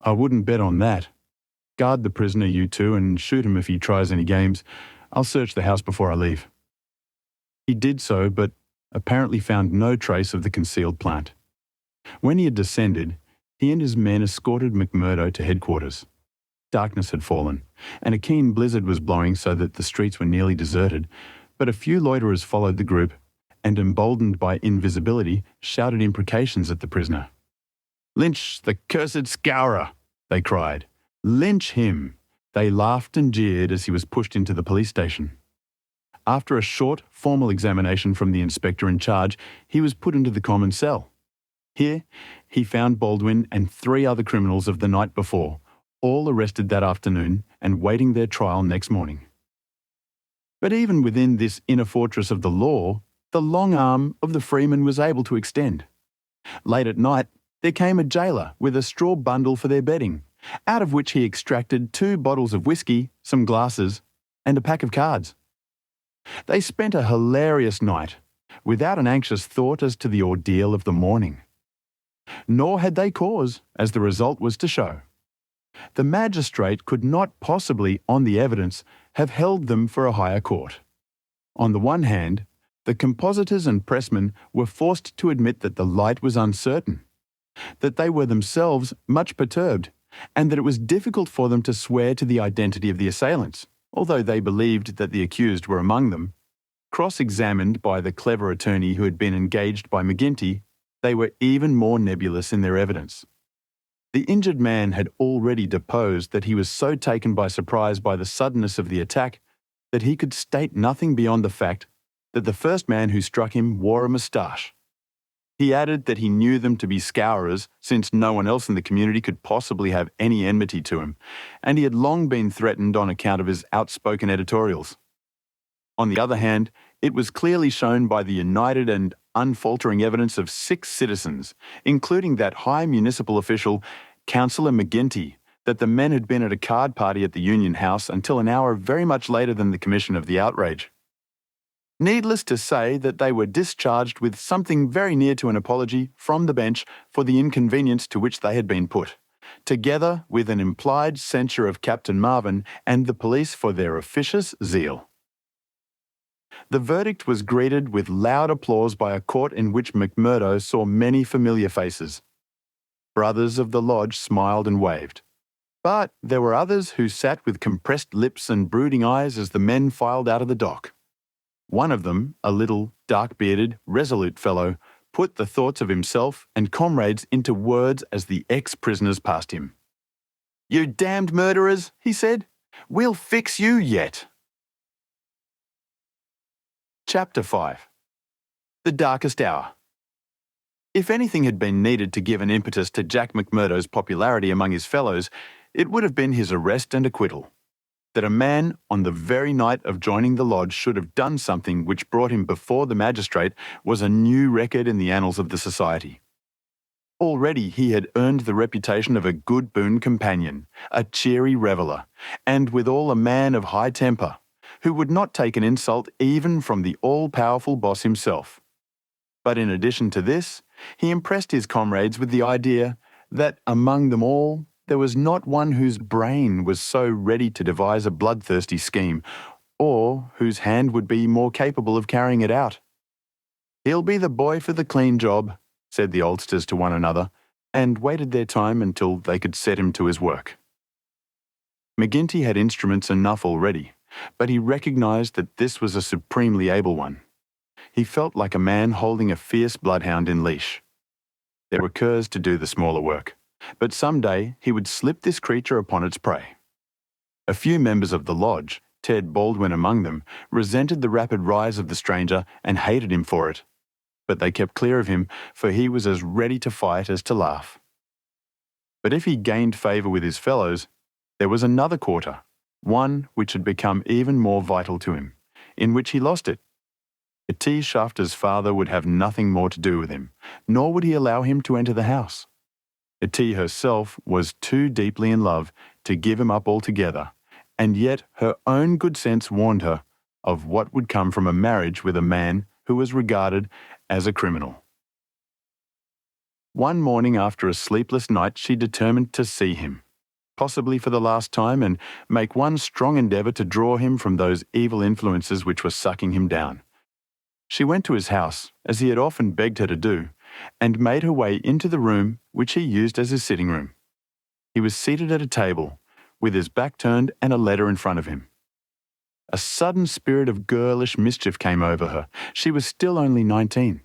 I wouldn't bet on that. Guard the prisoner, you two, and shoot him if he tries any games. I'll search the house before I leave. He did so, but apparently found no trace of the concealed plant. When he had descended, he and his men escorted McMurdo to headquarters. Darkness had fallen, and a keen blizzard was blowing so that the streets were nearly deserted, but a few loiterers followed the group, and emboldened by invisibility, shouted imprecations at the prisoner. Lynch the cursed scourer, they cried. Lynch him. They laughed and jeered as he was pushed into the police station. After a short, formal examination from the inspector in charge, he was put into the common cell. Here, he found Baldwin and 3 other criminals of the night before, all arrested that afternoon and waiting their trial next morning. But even within this inner fortress of the law, the long arm of the freeman was able to extend. Late at night, there came a jailer with a straw bundle for their bedding, out of which he extracted 2 bottles of whiskey, some glasses, and a pack of cards. They spent a hilarious night, without an anxious thought as to the ordeal of the morning. Nor had they cause, as the result was to show. The magistrate could not possibly, on the evidence, have held them for a higher court. On the one hand, the compositors and pressmen were forced to admit that the light was uncertain, that they were themselves much perturbed, and that it was difficult for them to swear to the identity of the assailants, although they believed that the accused were among them. Cross-examined by the clever attorney who had been engaged by McGinty, they were even more nebulous in their evidence. The injured man had already deposed that he was so taken by surprise by the suddenness of the attack that he could state nothing beyond the fact that the first man who struck him wore a moustache. He added that he knew them to be scourers, since no one else in the community could possibly have any enmity to him, and he had long been threatened on account of his outspoken editorials. On the other hand, it was clearly shown by the united and unfaltering evidence of 6 citizens, including that high municipal official, Councillor McGinty, that the men had been at a card party at the Union House until an hour very much later than the commission of the outrage. Needless to say that they were discharged with something very near to an apology from the bench for the inconvenience to which they had been put, together with an implied censure of Captain Marvin and the police for their officious zeal. The verdict was greeted with loud applause by a court in which McMurdo saw many familiar faces. Brothers of the lodge smiled and waved. But there were others who sat with compressed lips and brooding eyes as the men filed out of the dock. One of them, a little, dark-bearded, resolute fellow, put the thoughts of himself and comrades into words as the ex-prisoners passed him. "You damned murderers," he said. "We'll fix you yet." Chapter 5. The Darkest Hour. If anything had been needed to give an impetus to Jack McMurdo's popularity among his fellows, it would have been his arrest and acquittal. That a man, on the very night of joining the lodge, should have done something which brought him before the magistrate was a new record in the annals of the society. Already he had earned the reputation of a good boon companion, a cheery reveller, and withal a man of high temper, who would not take an insult even from the all-powerful boss himself. But in addition to this, he impressed his comrades with the idea that among them all there was not one whose brain was so ready to devise a bloodthirsty scheme, or whose hand would be more capable of carrying it out. "He'll be the boy for the clean job," said the oldsters to one another, and waited their time until they could set him to his work. McGinty had instruments enough already, but he recognised that this was a supremely able one. He felt like a man holding a fierce bloodhound in leash. There were curs to do the smaller work, but some day he would slip this creature upon its prey. A few members of the lodge, Ted Baldwin among them, resented the rapid rise of the stranger and hated him for it, but they kept clear of him, for he was as ready to fight as to laugh. But if he gained favour with his fellows, there was another quarter, one which had become even more vital to him, in which he lost it. T. Shafter's father would have nothing more to do with him, nor would he allow him to enter the house. T. herself was too deeply in love to give him up altogether, and yet her own good sense warned her of what would come from a marriage with a man who was regarded as a criminal. One morning after a sleepless night she determined to see him, possibly for the last time, and make one strong endeavour to draw him from those evil influences which were sucking him down. She went to his house, as he had often begged her to do, and made her way into the room which he used as his sitting room. He was seated at a table, with his back turned and a letter in front of him. A sudden spirit of girlish mischief came over her. She was still only 19.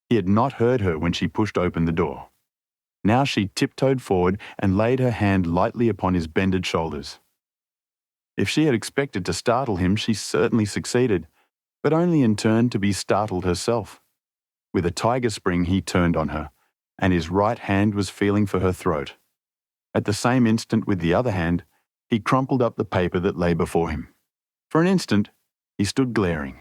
He had not heard her when she pushed open the door. Now she tiptoed forward and laid her hand lightly upon his bended shoulders. If she had expected to startle him, she certainly succeeded, but only in turn to be startled herself. With a tiger spring he turned on her, and his right hand was feeling for her throat. At the same instant, with the other hand, he crumpled up the paper that lay before him. For an instant, he stood glaring.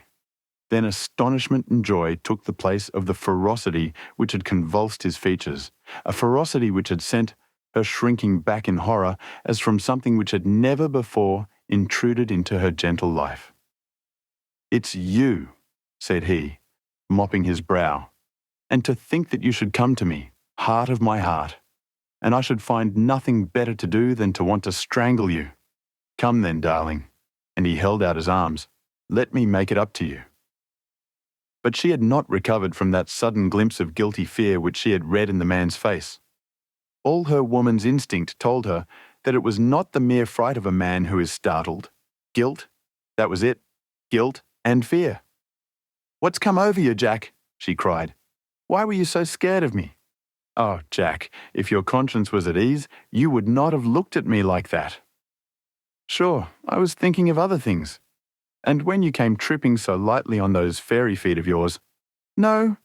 Then astonishment and joy took the place of the ferocity which had convulsed his features, a ferocity which had sent her shrinking back in horror as from something which had never before intruded into her gentle life. "It's you," said he, mopping his brow, "and to think that you should come to me, heart of my heart, and I should find nothing better to do than to want to strangle you. Come then, darling," and he held out his arms. "Let me make it up to you." But she had not recovered from that sudden glimpse of guilty fear which she had read in the man's face. All her woman's instinct told her that it was not the mere fright of a man who is startled. Guilt, that was it, guilt and fear. "What's come over you, Jack?" she cried. "Why were you so scared of me? Oh, Jack, if your conscience was at ease, you would not have looked at me like that." "Sure, I was thinking of other things. And when you came tripping so lightly on those fairy feet of yours—" No,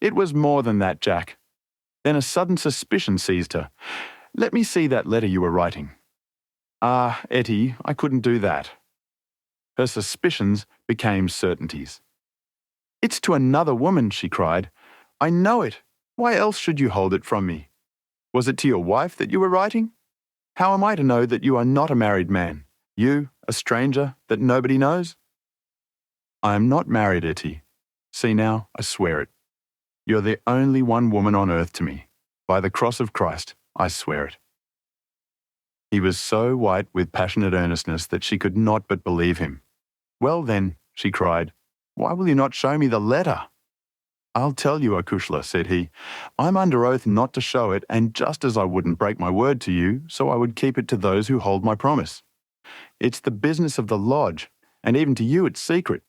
it was more than that, Jack." Then a sudden suspicion seized her. "Let me see that letter you were writing." "Ah, Etty, I couldn't do that." Her suspicions became certainties. "It's to another woman," she cried. "I know it. Why else should you hold it from me? Was it to your wife that you were writing? How am I to know that you are not a married man? You, a stranger that nobody knows?" "I am not married, Etty. See now, I swear it. You're the only one woman on earth to me. By the cross of Christ, I swear it." He was so white with passionate earnestness that she could not but believe him. "Well then," she cried, "why will you not show me the letter?" "I'll tell you, Akushla," said he. "I'm under oath not to show it, and just as I wouldn't break my word to you, so I would keep it to those who hold my promise. It's the business of the lodge, and even to you it's secret.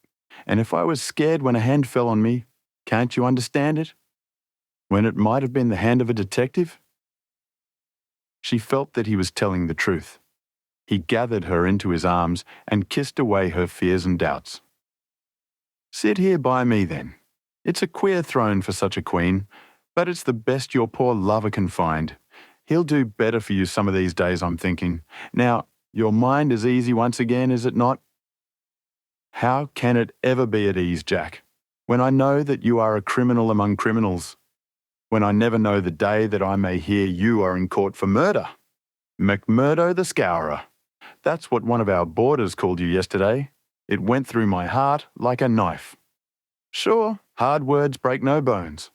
And if I was scared when a hand fell on me, can't you understand it? When it might have been the hand of a detective?" She felt that he was telling the truth. He gathered her into his arms and kissed away her fears and doubts. "Sit here by me, then. It's a queer throne for such a queen, but it's the best your poor lover can find. He'll do better for you some of these days, I'm thinking. Now, your mind is easy once again, is it not?" "How can it ever be at ease, Jack, when I know that you are a criminal among criminals? When I never know the day that I may hear you are in court for murder? McMurdo the Scourer. That's what one of our boarders called you yesterday. It went through my heart like a knife. Sure, hard words break no bones.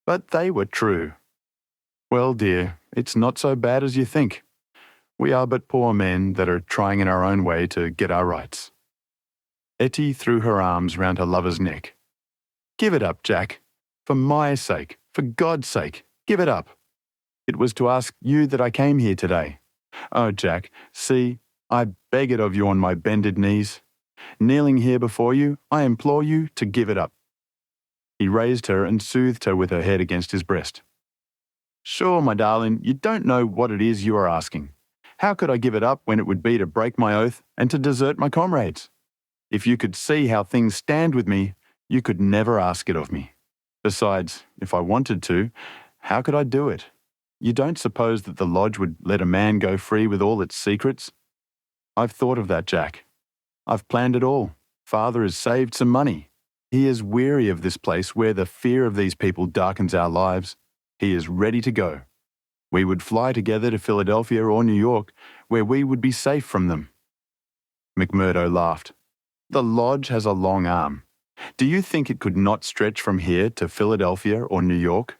But they were true. Well, dear, it's not so bad as you think. We are but poor men that are trying in our own way to get our rights." Etty threw her arms round her lover's neck. "Give it up, Jack. For my sake, for God's sake, give it up. It was to ask you that I came here today. Oh, Jack, see, I beg it of you on my bended knees. Kneeling here before you, I implore you to give it up." He raised her and soothed her with her head against his breast. "Sure, my darling, you don't know what it is you are asking. How could I give it up when it would be to break my oath and to desert my comrades? If you could see how things stand with me, you could never ask it of me. Besides, if I wanted to, how could I do it? You don't suppose that the lodge would let a man go free with all its secrets? I've thought of that, Jack. I've planned it all. Father has saved some money. He is weary of this place where the fear of these people darkens our lives. He is ready to go. We would fly together to Philadelphia or New York, where we would be safe from them." McMurdo laughed. "The lodge has a long arm. Do you think it could not stretch from here to Philadelphia or New York?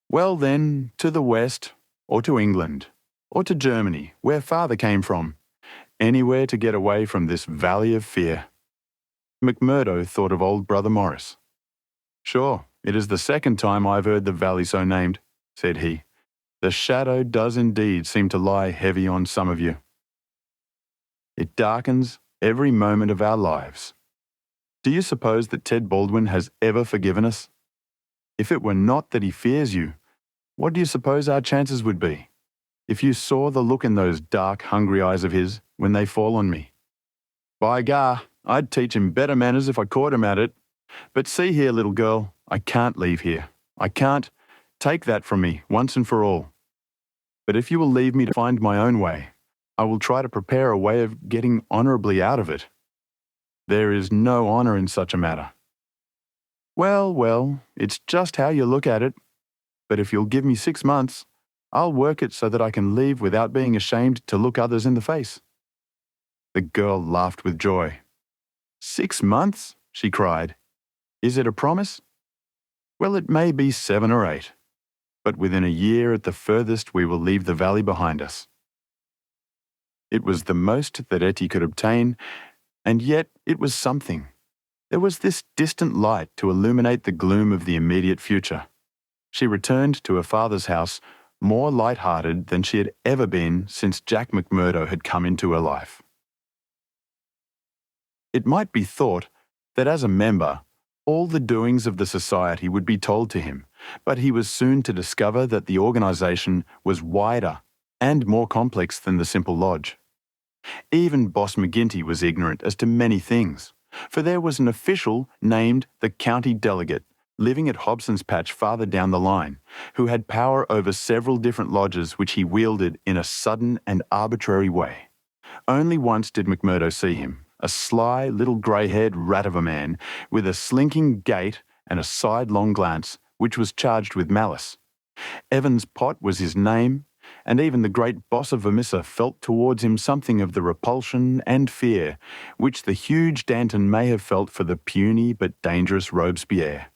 Well then, to the west, or to England, or to Germany, where Father came from. Anywhere to get away from this valley of fear." McMurdo thought of old Brother Morris. "Sure, it is the second time I've heard the valley so named," said he. "The shadow does indeed seem to lie heavy on some of you. It darkens every moment of our lives. Do you suppose that Ted Baldwin has ever forgiven us? If it were not that he fears you, what do you suppose our chances would be? If you saw the look in those dark, hungry eyes of his when they fall on me. By gar, I'd teach him better manners if I caught him at it. But see here, little girl, I can't leave here. I can't. Take that from me, once and for all. But if you will leave me to find my own way, I will try to prepare a way of getting honourably out of it. There is no honour in such a matter. Well, well, it's just how you look at it. But if you'll give me 6 months, I'll work it so that I can leave without being ashamed to look others in the face. The girl laughed with joy. 6 months? She cried. Is it a promise? Well, it may be 7 or 8, but within a year at the furthest we will leave the valley behind us. It was the most that Etty could obtain, and yet it was something. There was this distant light to illuminate the gloom of the immediate future. She returned to her father's house more light-hearted than she had ever been since Jack McMurdo had come into her life. It might be thought that as a member, all the doings of the society would be told to him, but he was soon to discover that the organisation was wider and more complex than the simple lodge. Even Boss McGinty was ignorant as to many things, for there was an official named the county delegate living at Hobson's Patch farther down the line, who had power over several different lodges which he wielded in a sudden and arbitrary way. Only once did McMurdo see him, a sly little grey-haired rat of a man with a slinking gait and a sidelong glance which was charged with malice. Evans Pott was his name, and even the great boss of Vermissa felt towards him something of the repulsion and fear which the huge Danton may have felt for the puny but dangerous Robespierre.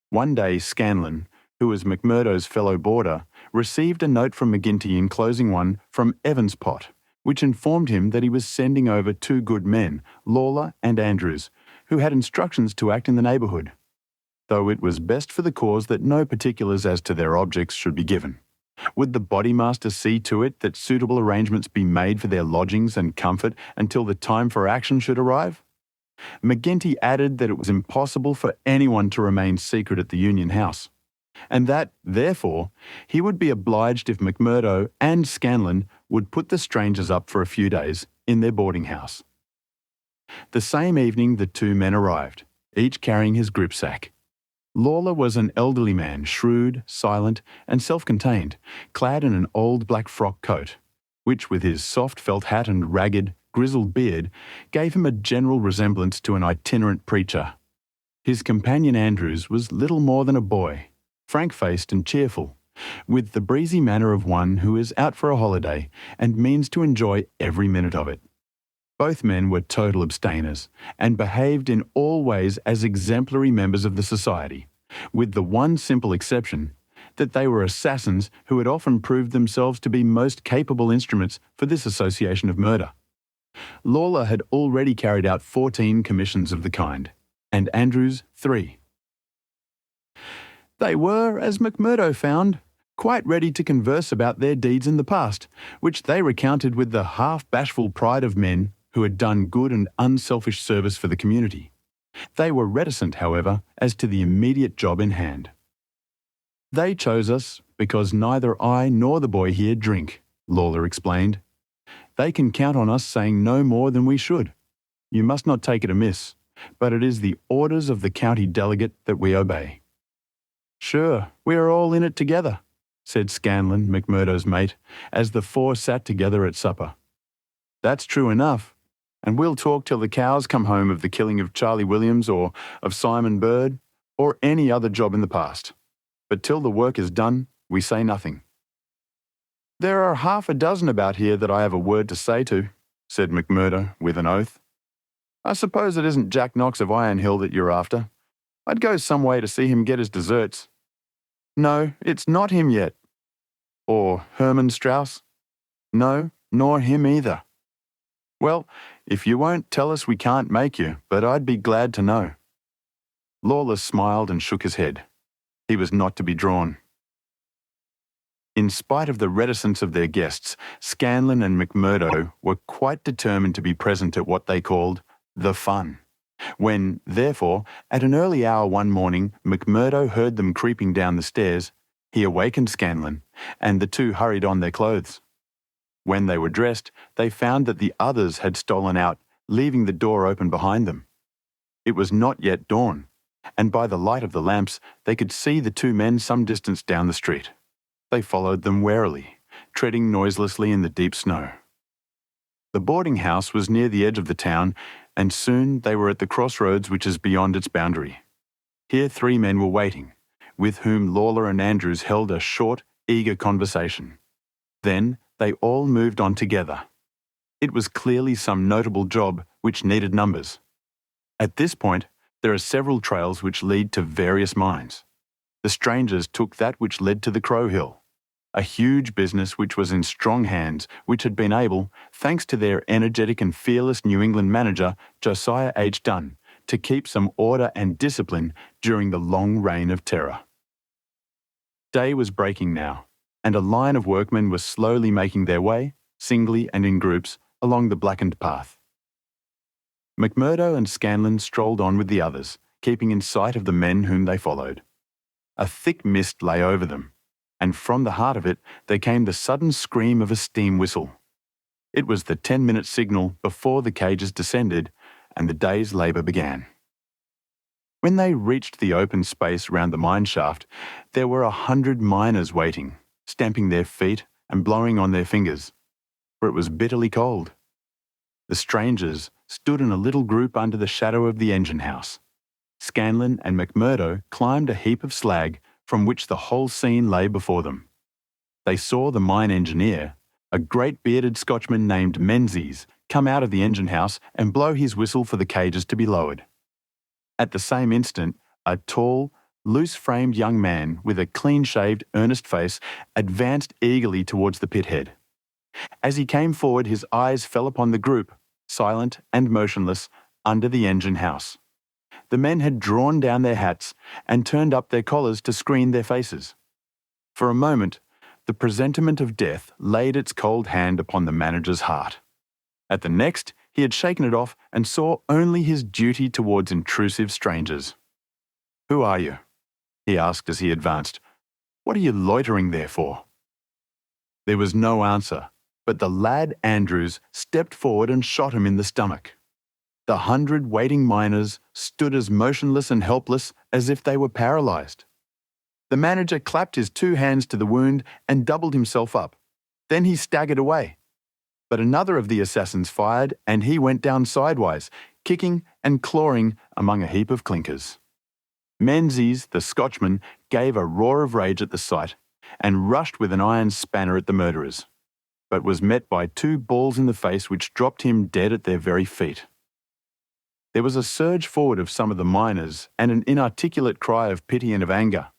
One day Scanlon, who was McMurdo's fellow boarder, received a note from McGinty enclosing one from Evans Pott, which informed him that he was sending over 2 good men, Lawler and Andrews, who had instructions to act in the neighbourhood, though it was best for the cause that no particulars as to their objects should be given. Would the bodymaster see to it that suitable arrangements be made for their lodgings and comfort until the time for action should arrive? McGinty added that it was impossible for anyone to remain secret at the Union House, and that, therefore, he would be obliged if McMurdo and Scanlon would put the strangers up for a few days in their boarding house. The same evening the 2 men arrived, each carrying his gripsack. Lawler was an elderly man, shrewd, silent, and self-contained, clad in an old black frock coat, which, with his soft felt hat and ragged, grizzled beard, gave him a general resemblance to an itinerant preacher. His companion Andrews was little more than a boy, frank-faced and cheerful, with the breezy manner of one who is out for a holiday and means to enjoy every minute of it. Both men were total abstainers, and behaved in all ways as exemplary members of the society, with the one simple exception that they were assassins who had often proved themselves to be most capable instruments for this association of murder. Lawler had already carried out 14 commissions of the kind, and Andrews 3. They were, as McMurdo found, quite ready to converse about their deeds in the past, which they recounted with the half-bashful pride of men who had done good and unselfish service for the community. They were reticent, however, as to the immediate job in hand. They chose us because neither I nor the boy here drink, Lawler explained. They can count on us saying no more than we should. You must not take it amiss, but it is the orders of the county delegate that we obey. Sure, we are all in it together, said Scanlon, McMurdo's mate, as the 4 sat together at supper. That's true enough, and we'll talk till the cows come home of the killing of Charlie Williams or of Simon Bird or any other job in the past. But till the work is done, we say nothing. There are 6 about here that I have a word to say to, said McMurdo with an oath. I suppose it isn't Jack Knox of Iron Hill that you're after. I'd go some way to see him get his deserts. No, it's not him yet. Or Herman Strauss? No, nor him either. Well, if you won't tell us, we can't make you, but I'd be glad to know. Lawler smiled and shook his head. He was not to be drawn. In spite of the reticence of their guests, Scanlon and McMurdo were quite determined to be present at what they called the fun. When, therefore, at an early hour one morning, McMurdo heard them creeping down the stairs, he awakened Scanlon, and the 2 hurried on their clothes. When they were dressed, they found that the others had stolen out, leaving the door open behind them. It was not yet dawn, and by the light of the lamps they could see the 2 men some distance down the street. They followed them warily, treading noiselessly in the deep snow. The boarding house was near the edge of the town, and soon they were at the crossroads which is beyond its boundary. Here 3 men were waiting, with whom Lawler and Andrews held a short, eager conversation. Then they all moved on together. It was clearly some notable job which needed numbers. At this point, there are several trails which lead to various mines. The strangers took that which led to the Crow Hill, a huge business which was in strong hands, which had been able, thanks to their energetic and fearless New England manager, Josiah H. Dunn, to keep some order and discipline during the long reign of terror. Day was breaking now, and a line of workmen was slowly making their way, singly and in groups, along the blackened path. McMurdo and Scanlon strolled on with the others, keeping in sight of the men whom they followed. A thick mist lay over them, and from the heart of it there came the sudden scream of a steam whistle. It was the 10-minute signal before the cages descended and the day's labour began. When they reached the open space round the mine shaft, there were 100 miners waiting, stamping their feet and blowing on their fingers, for it was bitterly cold. The strangers stood in a little group under the shadow of the engine house. Scanlon and McMurdo climbed a heap of slag from which the whole scene lay before them. They saw the mine engineer, a great bearded Scotchman named Menzies, come out of the engine house and blow his whistle for the cages to be lowered. At the same instant, a tall, loose-framed young man with a clean-shaved, earnest face advanced eagerly towards the pit head. As he came forward, his eyes fell upon the group, silent and motionless, under the engine house. The men had drawn down their hats and turned up their collars to screen their faces. For a moment, the presentiment of death laid its cold hand upon the manager's heart. At the next, he had shaken it off and saw only his duty towards intrusive strangers. "Who are you?" he asked as he advanced. "What are you loitering there for?" There was no answer, but the lad Andrews stepped forward and shot him in the stomach. The 100 waiting miners stood as motionless and helpless as if they were paralysed. The manager clapped his 2 hands to the wound and doubled himself up. Then he staggered away. But another of the assassins fired, and he went down sidewise, kicking and clawing among a heap of clinkers. Menzies, the Scotchman, gave a roar of rage at the sight and rushed with an iron spanner at the murderers, but was met by 2 balls in the face which dropped him dead at their very feet. There was a surge forward of some of the miners and an inarticulate cry of pity and of anger,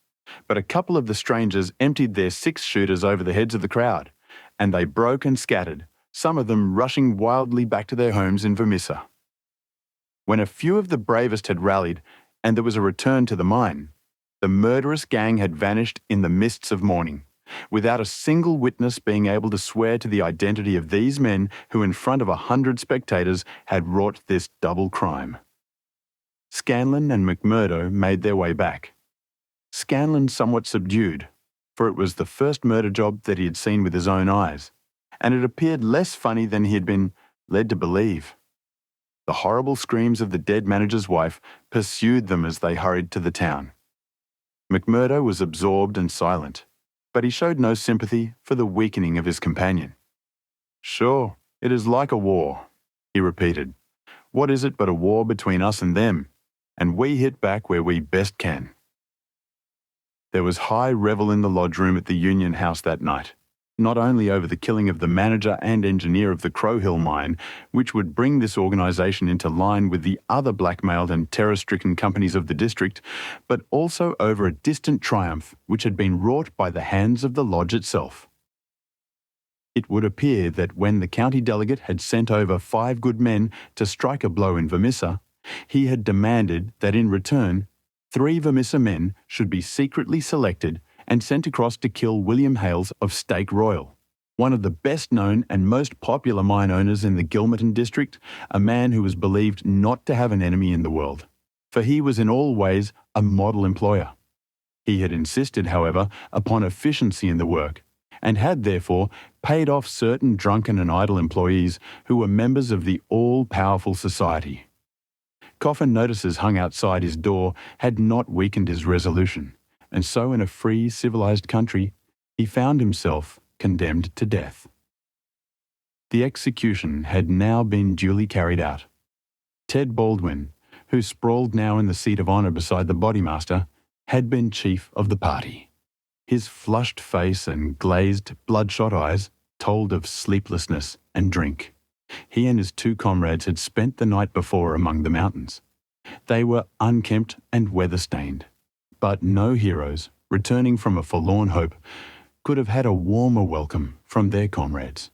but a couple of the strangers emptied their 6-shooters over the heads of the crowd, and they broke and scattered, some of them rushing wildly back to their homes in Vermissa. When a few of the bravest had rallied and there was a return to the mine, the murderous gang had vanished in the mists of morning, without a single witness being able to swear to the identity of these men who in front of 100 spectators had wrought this double crime. Scanlon and McMurdo made their way back. Scanlon somewhat subdued, for it was the first murder job that he had seen with his own eyes, and it appeared less funny than he had been led to believe. The horrible screams of the dead manager's wife pursued them as they hurried to the town. McMurdo was absorbed and silent, but he showed no sympathy for the weakening of his companion. "Sure, it is like a war," he repeated. "What is it but a war between us and them, and we hit back where we best can." There was high revel in the lodge room at the Union House that night, not only over the killing of the manager and engineer of the Crow Hill mine, which would bring this organisation into line with the other blackmailed and terror-stricken companies of the district, but also over a distant triumph which had been wrought by the hands of the lodge itself. It would appear that when the county delegate had sent over 5 good men to strike a blow in Vermissa, he had demanded that in return 3 Vermissa men should be secretly selected and sent across to kill William Hales of Stake Royal, one of the best-known and most popular mine owners in the Gilmerton district, a man who was believed not to have an enemy in the world, for he was in all ways a model employer. He had insisted, however, upon efficiency in the work, and had therefore paid off certain drunken and idle employees who were members of the all-powerful society. Coffin notices hung outside his door had not weakened his resolution, and so in a free, civilized country, he found himself condemned to death. The execution had now been duly carried out. Ted Baldwin, who sprawled now in the seat of honour beside the bodymaster, had been chief of the party. His flushed face and glazed, bloodshot eyes told of sleeplessness and drink. He and his two comrades had spent the night before among the mountains. They were unkempt and weather-stained, but no heroes, returning from a forlorn hope, could have had a warmer welcome from their comrades.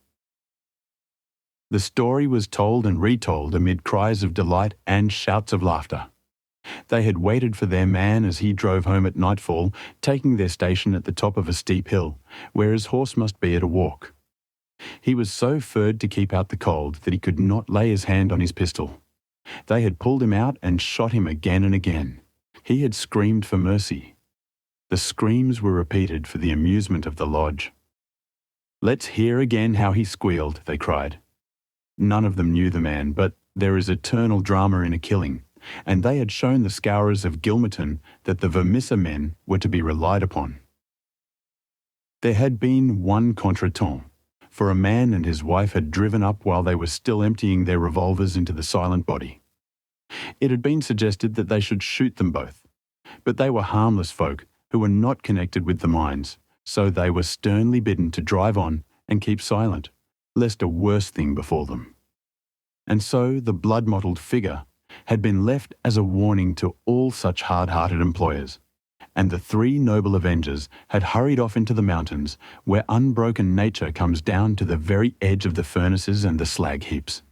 The story was told and retold amid cries of delight and shouts of laughter. They had waited for their man as he drove home at nightfall, taking their station at the top of a steep hill, where his horse must be at a walk. He was so furred to keep out the cold that he could not lay his hand on his pistol. They had pulled him out and shot him again and again. He had screamed for mercy. The screams were repeated for the amusement of the lodge. "Let's hear again how he squealed," they cried. None of them knew the man, but there is eternal drama in a killing, and they had shown the scourers of Gilmerton that the Vermissa men were to be relied upon. There had been one contretemps, for a man and his wife had driven up while they were still emptying their revolvers into the silent body. It had been suggested that they should shoot them both, but they were harmless folk who were not connected with the mines, so they were sternly bidden to drive on and keep silent, lest a worse thing befall them. And so the blood-mottled figure had been left as a warning to all such hard-hearted employers, and the three noble avengers had hurried off into the mountains, where unbroken nature comes down to the very edge of the furnaces and the slag heaps.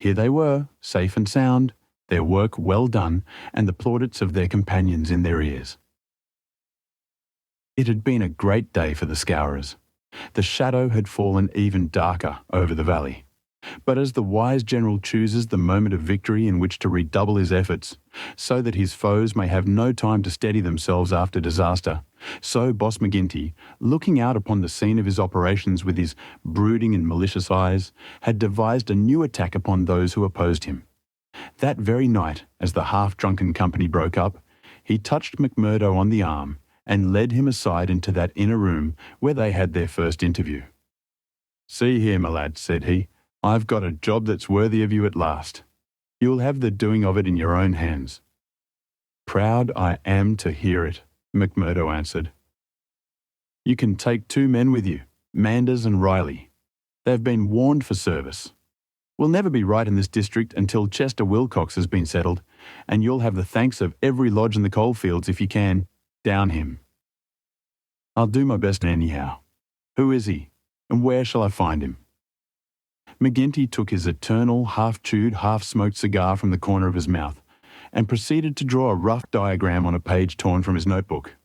Here they were, safe and sound, their work well done, and the plaudits of their companions in their ears. It had been a great day for the scourers. The shadow had fallen even darker over the valley. But as the wise general chooses the moment of victory in which to redouble his efforts, so that his foes may have no time to steady themselves after disaster, so Boss McGinty, looking out upon the scene of his operations with his brooding and malicious eyes, had devised a new attack upon those who opposed him. That very night, as the half-drunken company broke up, he touched McMurdo on the arm and led him aside into that inner room where they had their first interview. "See here, my lad," said he, "I've got a job that's worthy of you at last. You'll have the doing of it in your own hands." "Proud I am to hear it," McMurdo answered. "You can take 2 men with you, Manders and Riley. They've been warned for service. We'll never be right in this district until Chester Wilcox has been settled, and you'll have the thanks of every lodge in the coalfields if you can down him. I'll do my best anyhow. Who is he, and where shall I find him?" McGinty took his eternal half-chewed, half-smoked cigar from the corner of his mouth and proceeded to draw a rough diagram on a page torn from his notebook.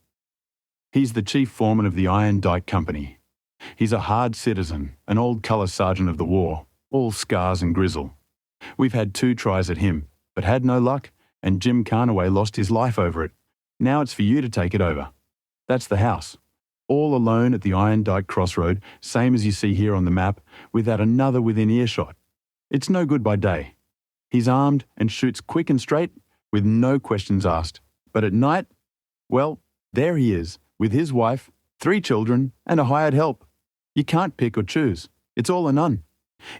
"He's the chief foreman of the Iron Dyke Company. He's a hard citizen, an old colour sergeant of the war, all scars and grizzle. We've had 2 tries at him, but had no luck, and Jim Carnaway lost his life over it. Now it's for you to take it over. That's the house. All alone at the Iron Dyke crossroad, same as you see here on the map, without another within earshot. It's no good by day. He's armed and shoots quick and straight, with no questions asked. But at night, well, there he is, with his wife, 3 children, and a hired help. You can't pick or choose. It's all or none.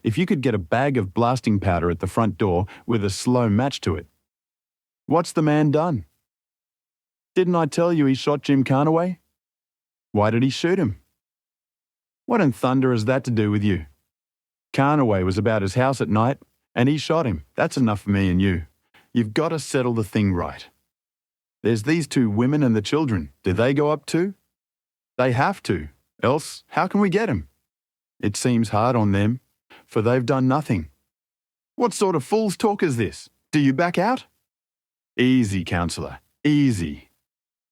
If you could get a bag of blasting powder at the front door with a slow match to it. What's the man done? Didn't I tell you he shot Jim Carnaway? Why did he shoot him? What in thunder has that to do with you? Carnaway was about his house at night, and he shot him. That's enough for me and you. You've got to settle the thing right. There's these 2 women and the children. Do they go up too? They have to, else how can we get 'em? It seems hard on them, for they've done nothing. What sort of fool's talk is this? Do you back out? Easy, counsellor, easy.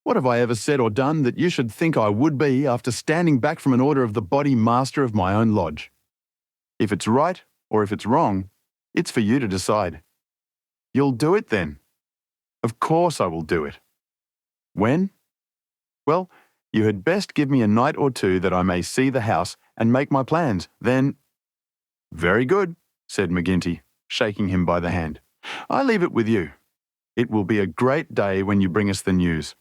What have I ever said or done that you should think I would be after standing back from an order of the body master of my own lodge? If it's right or if it's wrong, it's for you to decide. You'll do it then? Of course I will do it. When? Well, you had best give me a night or 2 that I may see the house and make my plans. Then... Very good, said McGinty, shaking him by the hand. I leave it with you. It will be a great day when you bring us the news.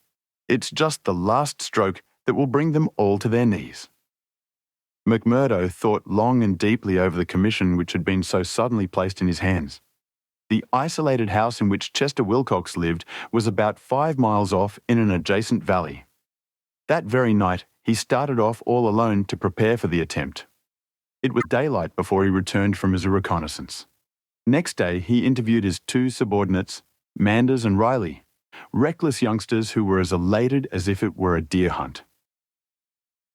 It's just the last stroke that will bring them all to their knees. McMurdo thought long and deeply over the commission which had been so suddenly placed in his hands. The isolated house in which Chester Wilcox lived was about 5 miles off in an adjacent valley. That very night, he started off all alone to prepare for the attempt. It was daylight before he returned from his reconnaissance. Next day, he interviewed his 2 subordinates, Manders and Riley, reckless youngsters who were as elated as if it were a deer hunt.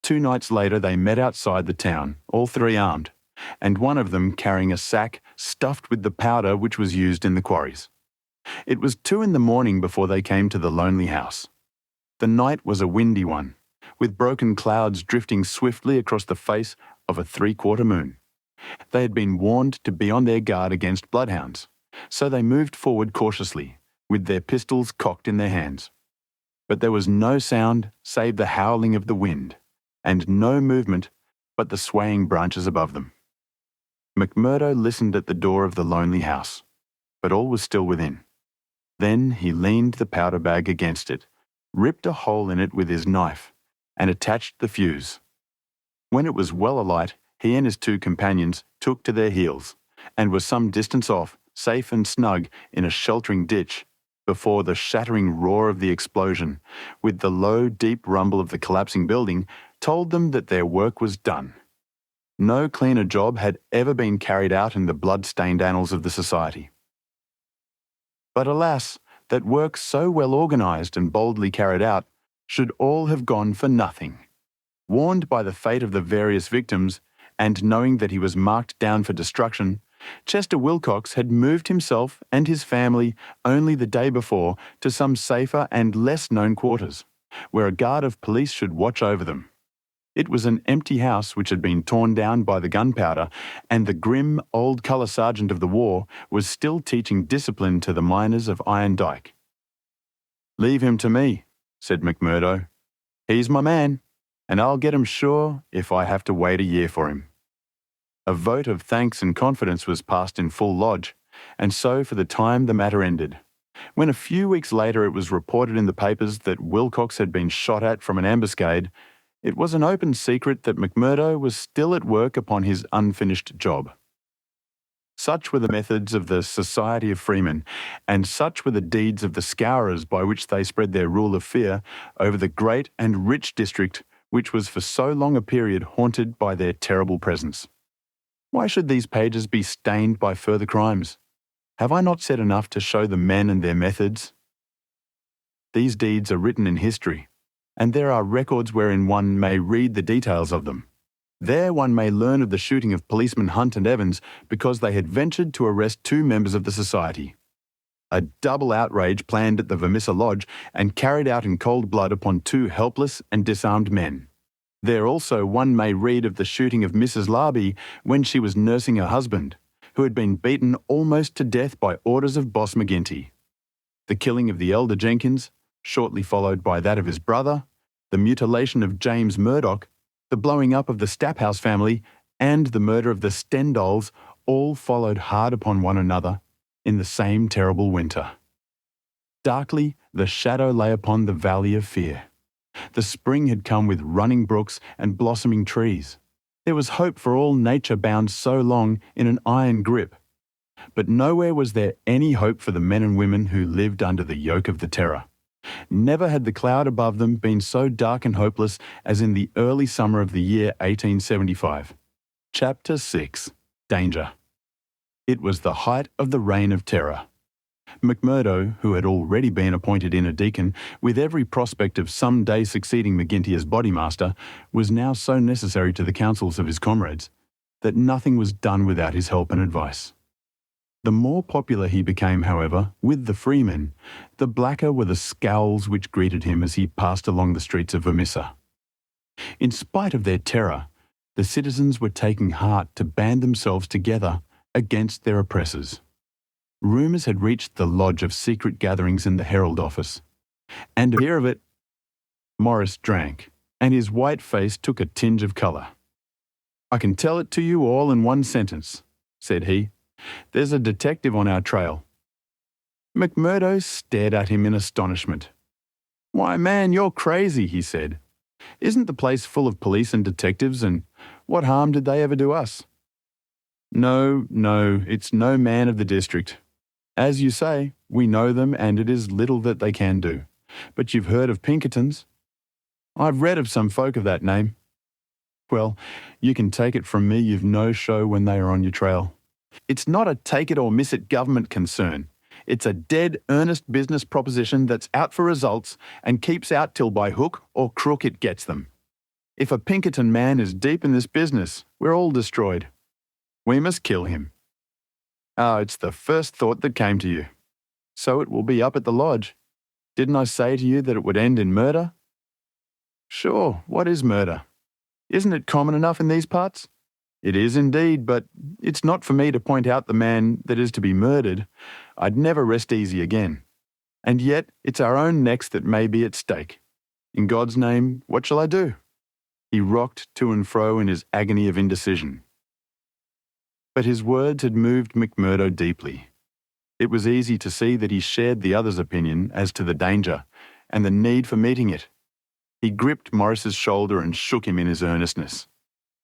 2 nights later, they met outside the town, all 3 armed, and one of them carrying a sack stuffed with the powder which was used in the quarries. It was 2 in the morning before they came to the lonely house. The night was a windy one, with broken clouds drifting swiftly across the face of a 3/4 moon. They had been warned to be on their guard against bloodhounds, so they moved forward cautiously, with their pistols cocked in their hands. But there was no sound save the howling of the wind, and no movement but the swaying branches above them. McMurdo listened at the door of the lonely house, but all was still within. Then he leaned the powder bag against it, ripped a hole in it with his knife, and attached the fuse. When it was well alight, he and his 2 companions took to their heels, and were some distance off, safe and snug in a sheltering ditch, before the shattering roar of the explosion, with the low, deep rumble of the collapsing building, told them that their work was done. No cleaner job had ever been carried out in the blood-stained annals of the society. But alas, that work so well organised and boldly carried out should all have gone for nothing. Warned by the fate of the various victims, and knowing that he was marked down for destruction, Chester Wilcox had moved himself and his family only the day before to some safer and less known quarters, where a guard of police should watch over them. It was an empty house which had been torn down by the gunpowder, and the grim old colour sergeant of the war was still teaching discipline to the miners of Iron Dyke. "Leave him to me," said McMurdo. "He's my man, and I'll get him sure if I have to wait a year for him." A vote of thanks and confidence was passed in full lodge, and so for the time the matter ended. When a few weeks later it was reported in the papers that Wilcox had been shot at from an ambuscade, it was an open secret that McMurdo was still at work upon his unfinished job. Such were the methods of the Society of Freemen, and such were the deeds of the Scourers by which they spread their rule of fear over the great and rich district which was for so long a period haunted by their terrible presence. Why should these pages be stained by further crimes? Have I not said enough to show the men and their methods? These deeds are written in history, and there are records wherein one may read the details of them. There one may learn of the shooting of policemen Hunt and Evans because they had ventured to arrest 2 members of the society. A double outrage planned at the Vermissa Lodge and carried out in cold blood upon 2 helpless and disarmed men. There also one may read of the shooting of Mrs. Larby when she was nursing her husband, who had been beaten almost to death by orders of Boss McGinty. The killing of the elder Jenkins, shortly followed by that of his brother, the mutilation of James Murdoch, the blowing up of the Staphouse family, and the murder of the Stendals all followed hard upon one another in the same terrible winter. Darkly, the shadow lay upon the valley of fear. The spring had come with running brooks and blossoming trees. There was hope for all nature bound so long in an iron grip. But nowhere was there any hope for the men and women who lived under the yoke of the terror. Never had the cloud above them been so dark and hopeless as in the early summer of the year 1875. Chapter 6. Danger. It was the height of the reign of terror. McMurdo, who had already been appointed inner deacon, with every prospect of some day succeeding McGinty as bodymaster, was now so necessary to the counsels of his comrades that nothing was done without his help and advice. The more popular he became, however, with the freemen, the blacker were the scowls which greeted him as he passed along the streets of Vermissa. In spite of their terror, the citizens were taking heart to band themselves together against their oppressors. Rumours had reached the lodge of secret gatherings in the Herald office, and to hear of it, Morris drank, and his white face took a tinge of colour. "I can tell it to you all in one sentence," said he. "There's a detective on our trail." McMurdo stared at him in astonishment. "Why, man, you're crazy," he said. "Isn't the place full of police and detectives, and What harm did they ever do us? No, it's no man of the district. As you say, we know them and it is little that they can do. But you've heard of Pinkertons? I've read of some folk of that name. Well, you can take it from me you've no show when they are on your trail. It's not a take-it-or-miss-it government concern. It's a dead earnest business proposition that's out for results and keeps out till by hook or crook it gets them. If a Pinkerton man is deep in this business, we're all destroyed. We must kill him. Ah, it's the first thought that came to you. So it will be up at the lodge. Didn't I say to you that it would end in murder? Sure, what is murder? Isn't it common enough in these parts? It is indeed, but it's not for me to point out the man that is to be murdered. I'd never rest easy again. And yet it's our own necks that may be at stake. In God's name, what shall I do? He rocked to and fro in his agony of indecision. But his words had moved McMurdo deeply. It was easy to see that he shared the other's opinion as to the danger and the need for meeting it. He gripped Morris's shoulder and shook him in his earnestness.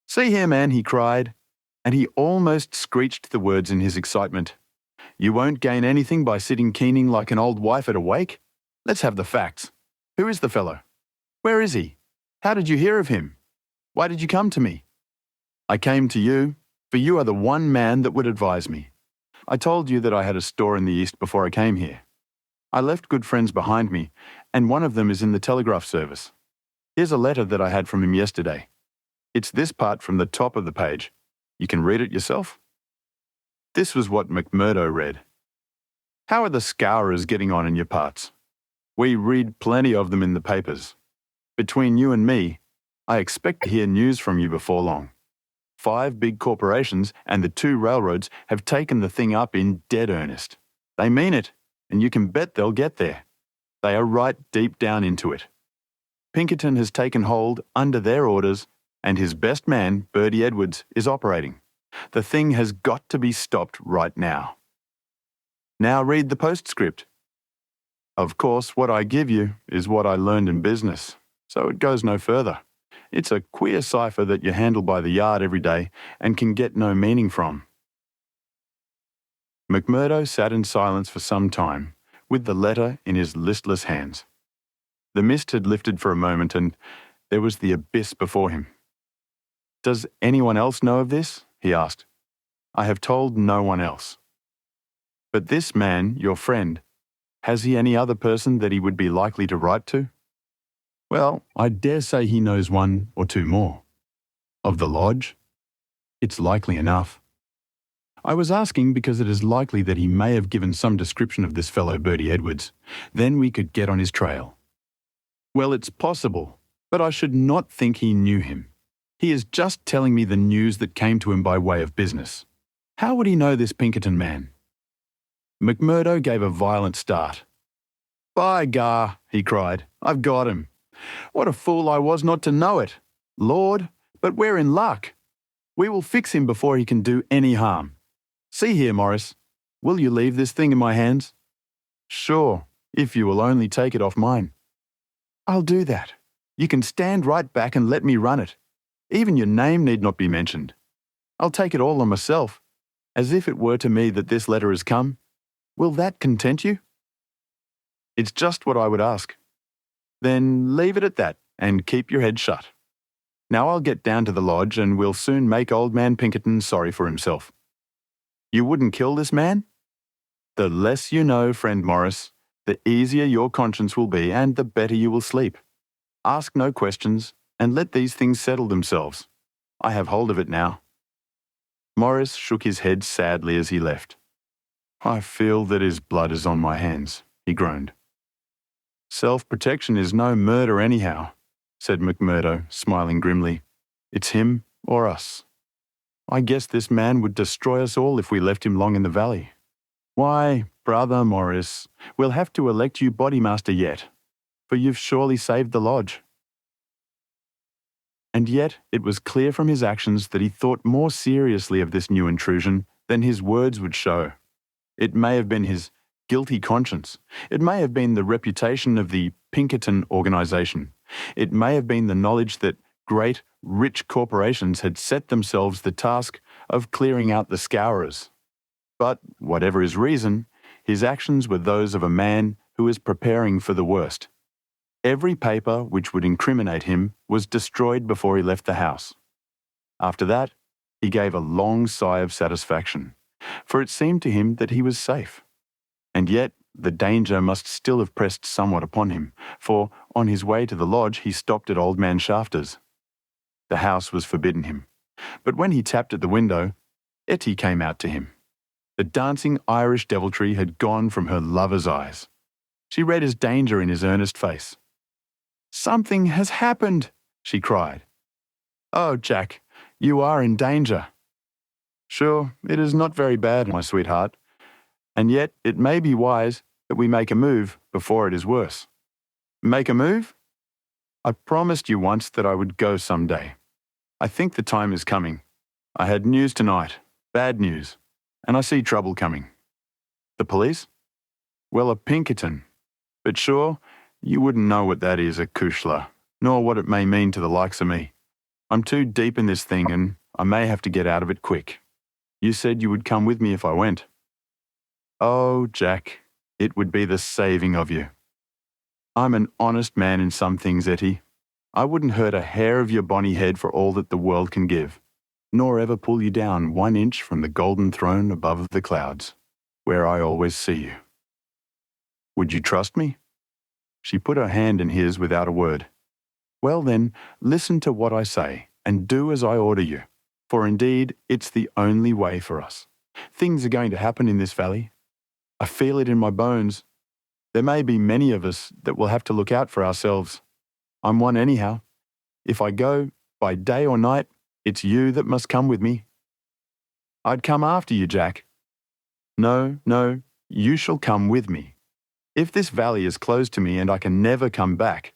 "See here, man," he cried, and he almost screeched the words in his excitement. "You won't gain anything by sitting keening like an old wife at a wake. Let's have the facts. Who is the fellow? Where is he? How did you hear of him? Why did you come to me?" "I came to you, for you are the one man that would advise me. I told you that I had a store in the East before I came here. I left good friends behind me, and one of them is in the telegraph service. Here's a letter that I had from him yesterday. It's this part from the top of the page. You can read it yourself." This was what McMurdo read. "How are the scourers getting on in your parts? We read plenty of them in the papers. Between you and me, I expect to hear news from you before long. 5 big corporations and the 2 railroads have taken the thing up in dead earnest. They mean it, and you can bet they'll get there. They are right deep down into it. Pinkerton has taken hold under their orders, and his best man, Bertie Edwards, is operating. The thing has got to be stopped right now. Now read the postscript. Of course, what I give you is what I learned in business, so it goes no further. It's a queer cipher that you handle by the yard every day and can get no meaning from." McMurdo sat in silence for some time, with the letter in his listless hands. The mist had lifted for a moment and there was the abyss before him. "Does anyone else know of this?" he asked. "I have told no one else." "But this man, your friend, has he any other person that he would be likely to write to?" "Well, I dare say he knows 1 or 2 more." "Of the lodge?" "It's likely enough. I was asking because it is likely that he may have given some description of this fellow Bertie Edwards. Then we could get on his trail." "Well, it's possible, but I should not think he knew him. He is just telling me the news that came to him by way of business. How would he know this Pinkerton man?" McMurdo gave a violent start. "By gar," he cried, "I've got him. What a fool I was not to know it. Lord, but we're in luck. We will fix him before he can do any harm. See here, Morris, will you leave this thing in my hands?" "Sure, if you will only take it off mine." "I'll do that. You can stand right back and let me run it. Even your name need not be mentioned. I'll take it all on myself, as if it were to me that this letter has come. Will that content you?" "It's just what I would ask." "Then leave it at that, and keep your head shut. Now I'll get down to the lodge, and we'll soon make old man Pinkerton sorry for himself. You wouldn't kill this man? The less you know, friend Morris, the easier your conscience will be, and the better you will sleep. Ask no questions, and let these things settle themselves. I have hold of it now." Morris shook his head sadly as he left. "I feel that his blood is on my hands," he groaned. "Self-protection is no murder anyhow," said McMurdo, smiling grimly. "It's him or us. I guess this man would destroy us all if we left him long in the valley. Why, brother Morris, we'll have to elect you bodymaster yet, for you've surely saved the lodge." And yet it was clear from his actions that he thought more seriously of this new intrusion than his words would show. It may have been his guilty conscience. It may have been the reputation of the Pinkerton organisation. It may have been the knowledge that Great, rich corporations had set themselves the task of clearing out the scourers. But, whatever his reason, his actions were those of a man who is preparing for the worst. Every paper which would incriminate him was destroyed before he left the house. After that, he gave a long sigh of satisfaction, for it seemed to him that he was safe. And yet, the danger must still have pressed somewhat upon him, for on his way to the lodge he stopped at old man Shafter's. The house was forbidden him, but when he tapped at the window, Etty came out to him. The dancing Irish deviltry had gone from her lover's eyes. She read his danger in his earnest face. "Something has happened," she cried. "Oh, Jack, you are in danger." "Sure, it is not very bad, my sweetheart, and yet it may be wise that we make a move before it is worse." "Make a move? I promised you once that I would go some day. I think the time is coming. I had news tonight, bad news, and I see trouble coming." "The police?" "Well, a Pinkerton. But sure, you wouldn't know what that is, a Kushla, nor what it may mean to the likes of me. I'm too deep in this thing and I may have to get out of it quick. You said you would come with me if I went." "Oh, Jack, it would be the saving of you. I'm an honest man in some things, Etty. I wouldn't hurt a hair of your bonny head for all that the world can give, nor ever pull you down 1 inch from the golden throne above the clouds, where I always see you. Would you trust me?" She put her hand in his without a word. "Well then, listen to what I say, and do as I order you, for indeed it's the only way for us. Things are going to happen in this valley. I feel it in my bones. There may be many of us that will have to look out for ourselves. I'm one anyhow. If I go, by day or night, it's you that must come with me." "I'd come after you, Jack." No, you shall come with me. If this valley is closed to me and I can never come back,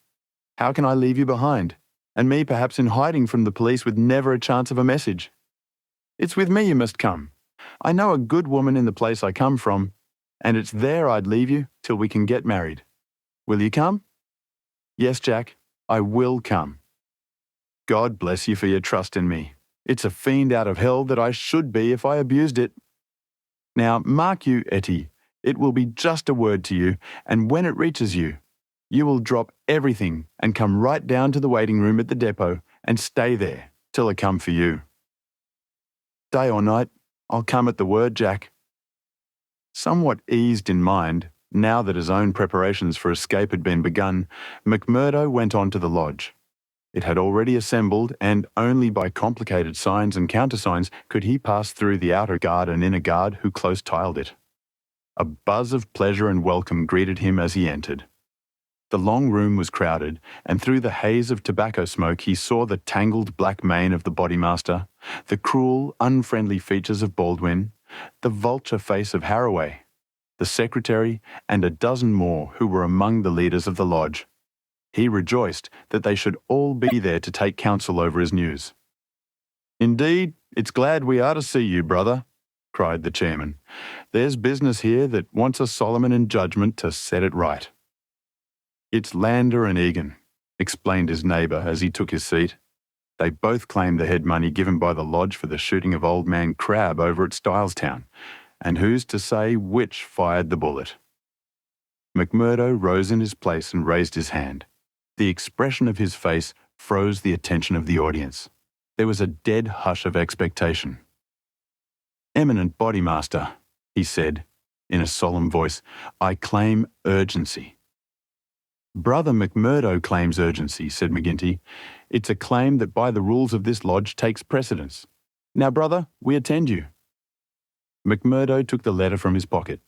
how can I leave you behind, and me perhaps in hiding from the police with never a chance of a message? It's with me you must come. I know a good woman in the place I come from, and it's there I'd leave you till we can get married. Will you come?" "Yes, Jack, I will come." "God bless you for your trust in me. It's a fiend out of hell that I should be if I abused it. Now, mark you, Etty, it will be just a word to you, and when it reaches you, you will drop everything and come right down to the waiting room at the depot and stay there till I come for you." "Day or night, I'll come at the word, Jack." Somewhat eased in mind, now that his own preparations for escape had been begun, McMurdo went on to the lodge. It had already assembled, and only by complicated signs and countersigns could he pass through the outer guard and inner guard who close-tiled it. A buzz of pleasure and welcome greeted him as he entered. The long room was crowded, and through the haze of tobacco smoke he saw the tangled black mane of the bodymaster, the cruel, unfriendly features of Baldwin, the vulture face of Harroway, the secretary, and a dozen more who were among the leaders of the lodge. He rejoiced that they should all be there to take counsel over his news. "Indeed, it's glad we are to see you, brother," cried the chairman. "There's business here that wants a Solomon in judgment to set it right." "It's Lander and Egan," explained his neighbour as he took his seat. "They both claimed the head money given by the lodge for the shooting of old man Crabbe over at Stylestown, and who's to say which fired the bullet?" McMurdo rose in his place and raised his hand. The expression of his face froze the attention of the audience. There was a dead hush of expectation. "Eminent Bodymaster," he said, in a solemn voice, "I claim urgency." "Brother McMurdo claims urgency," said McGinty. "It's a claim that by the rules of this lodge takes precedence. Now, brother, we attend you." McMurdo took the letter from his pocket.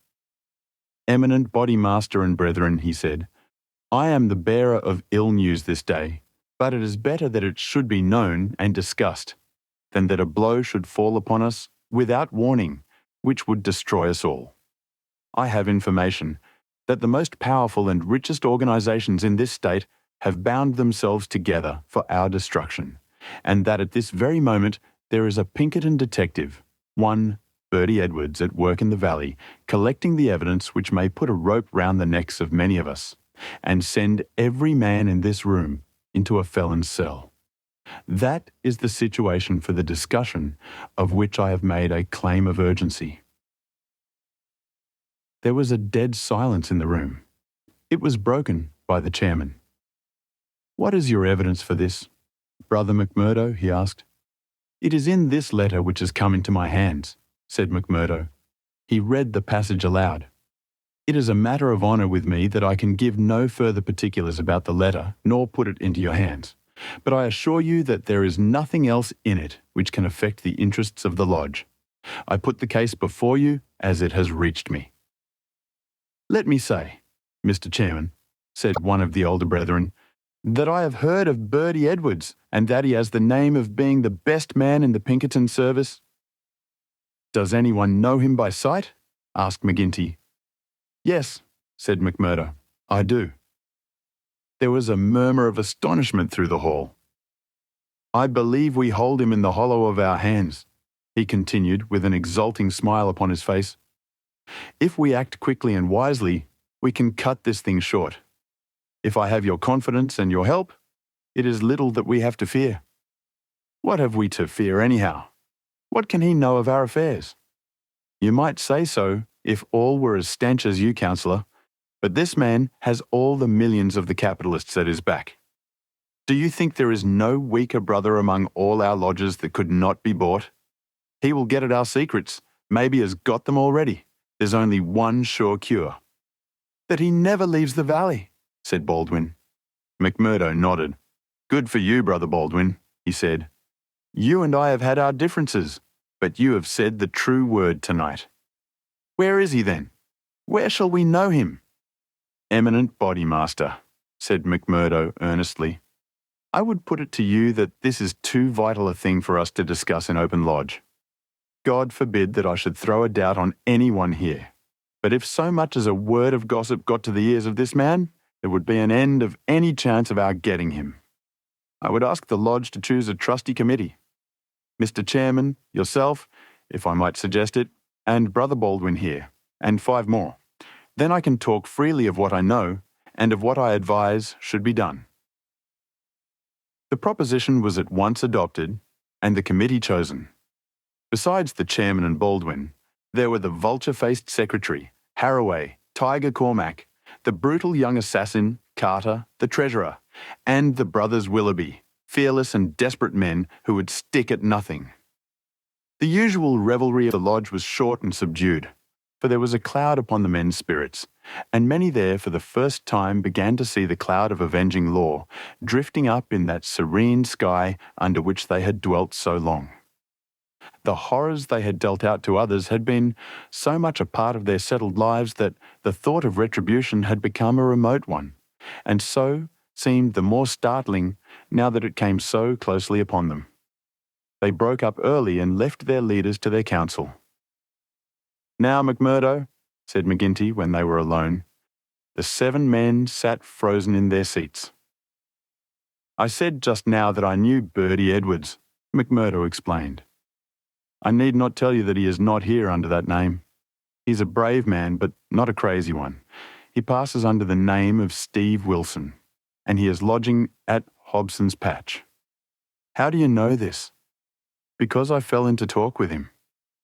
"Eminent Bodymaster and brethren," he said, "I am the bearer of ill news this day, but it is better that it should be known and discussed than that a blow should fall upon us without warning, which would destroy us all. I have information that the most powerful and richest organizations in this state have bound themselves together for our destruction, and that at this very moment there is a Pinkerton detective, one Bertie Edwards, at work in the valley, collecting the evidence which may put a rope round the necks of many of us, and send every man in this room into a felon's cell. That is the situation for the discussion of which I have made a claim of urgency." There was a dead silence in the room. It was broken by the chairman. "What is your evidence for this, Brother McMurdo?" he asked. "It is in this letter which has come into my hands," said McMurdo. He read the passage aloud. "It is a matter of honour with me that I can give no further particulars about the letter, nor put it into your hands. But I assure you that there is nothing else in it which can affect the interests of the lodge. I put the case before you as it has reached me." "Let me say, Mr. Chairman," said one of the older brethren, "that I have heard of Bertie Edwards, and that he has the name of being the best man in the Pinkerton service." "Does anyone know him by sight?" asked McGinty. "Yes," said McMurdo, "I do." There was a murmur of astonishment through the hall. "I believe we hold him in the hollow of our hands," he continued with an exulting smile upon his face. "If we act quickly and wisely, we can cut this thing short. If I have your confidence and your help, it is little that we have to fear. What have we to fear anyhow? What can he know of our affairs? You might say so if all were as stanch as you, counsellor, but this man has all the millions of the capitalists at his back. Do you think there is no weaker brother among all our lodges that could not be bought? He will get at our secrets, maybe has got them already. There's only one sure cure." "That he never leaves the valley," said Baldwin. McMurdo nodded. "Good for you, Brother Baldwin," he said. "You and I have had our differences, but you have said the true word tonight. Where is he then? Where shall we know him?" "Eminent Bodymaster," said McMurdo earnestly, "I would put it to you that this is too vital a thing for us to discuss in open lodge. God forbid that I should throw a doubt on anyone here. But if so much as a word of gossip got to the ears of this man, there would be an end of any chance of our getting him. I would ask the lodge to choose a trusty committee. Mr. Chairman, yourself, if I might suggest it, and Brother Baldwin here, and 5 more. Then I can talk freely of what I know and of what I advise should be done." The proposition was at once adopted and the committee chosen. Besides the chairman and Baldwin, there were the vulture-faced secretary, Harraway, Tiger Cormac, the brutal young assassin, Carter, the treasurer, and the brothers Willoughby, fearless and desperate men who would stick at nothing. The usual revelry of the lodge was short and subdued, for there was a cloud upon the men's spirits, and many there for the first time began to see the cloud of avenging law drifting up in that serene sky under which they had dwelt so long. The horrors they had dealt out to others had been so much a part of their settled lives that the thought of retribution had become a remote one, and so seemed the more startling now that it came so closely upon them. They broke up early and left their leaders to their counsel. "Now, McMurdo," said McGinty when they were alone. The 7 men sat frozen in their seats. "I said just now that I knew Bertie Edwards," McMurdo explained. "I need not tell you that he is not here under that name. He's a brave man, but not a crazy one. He passes under the name of Steve Wilson, and he is lodging at Hobson's Patch." "How do you know this?" "Because I fell into talk with him.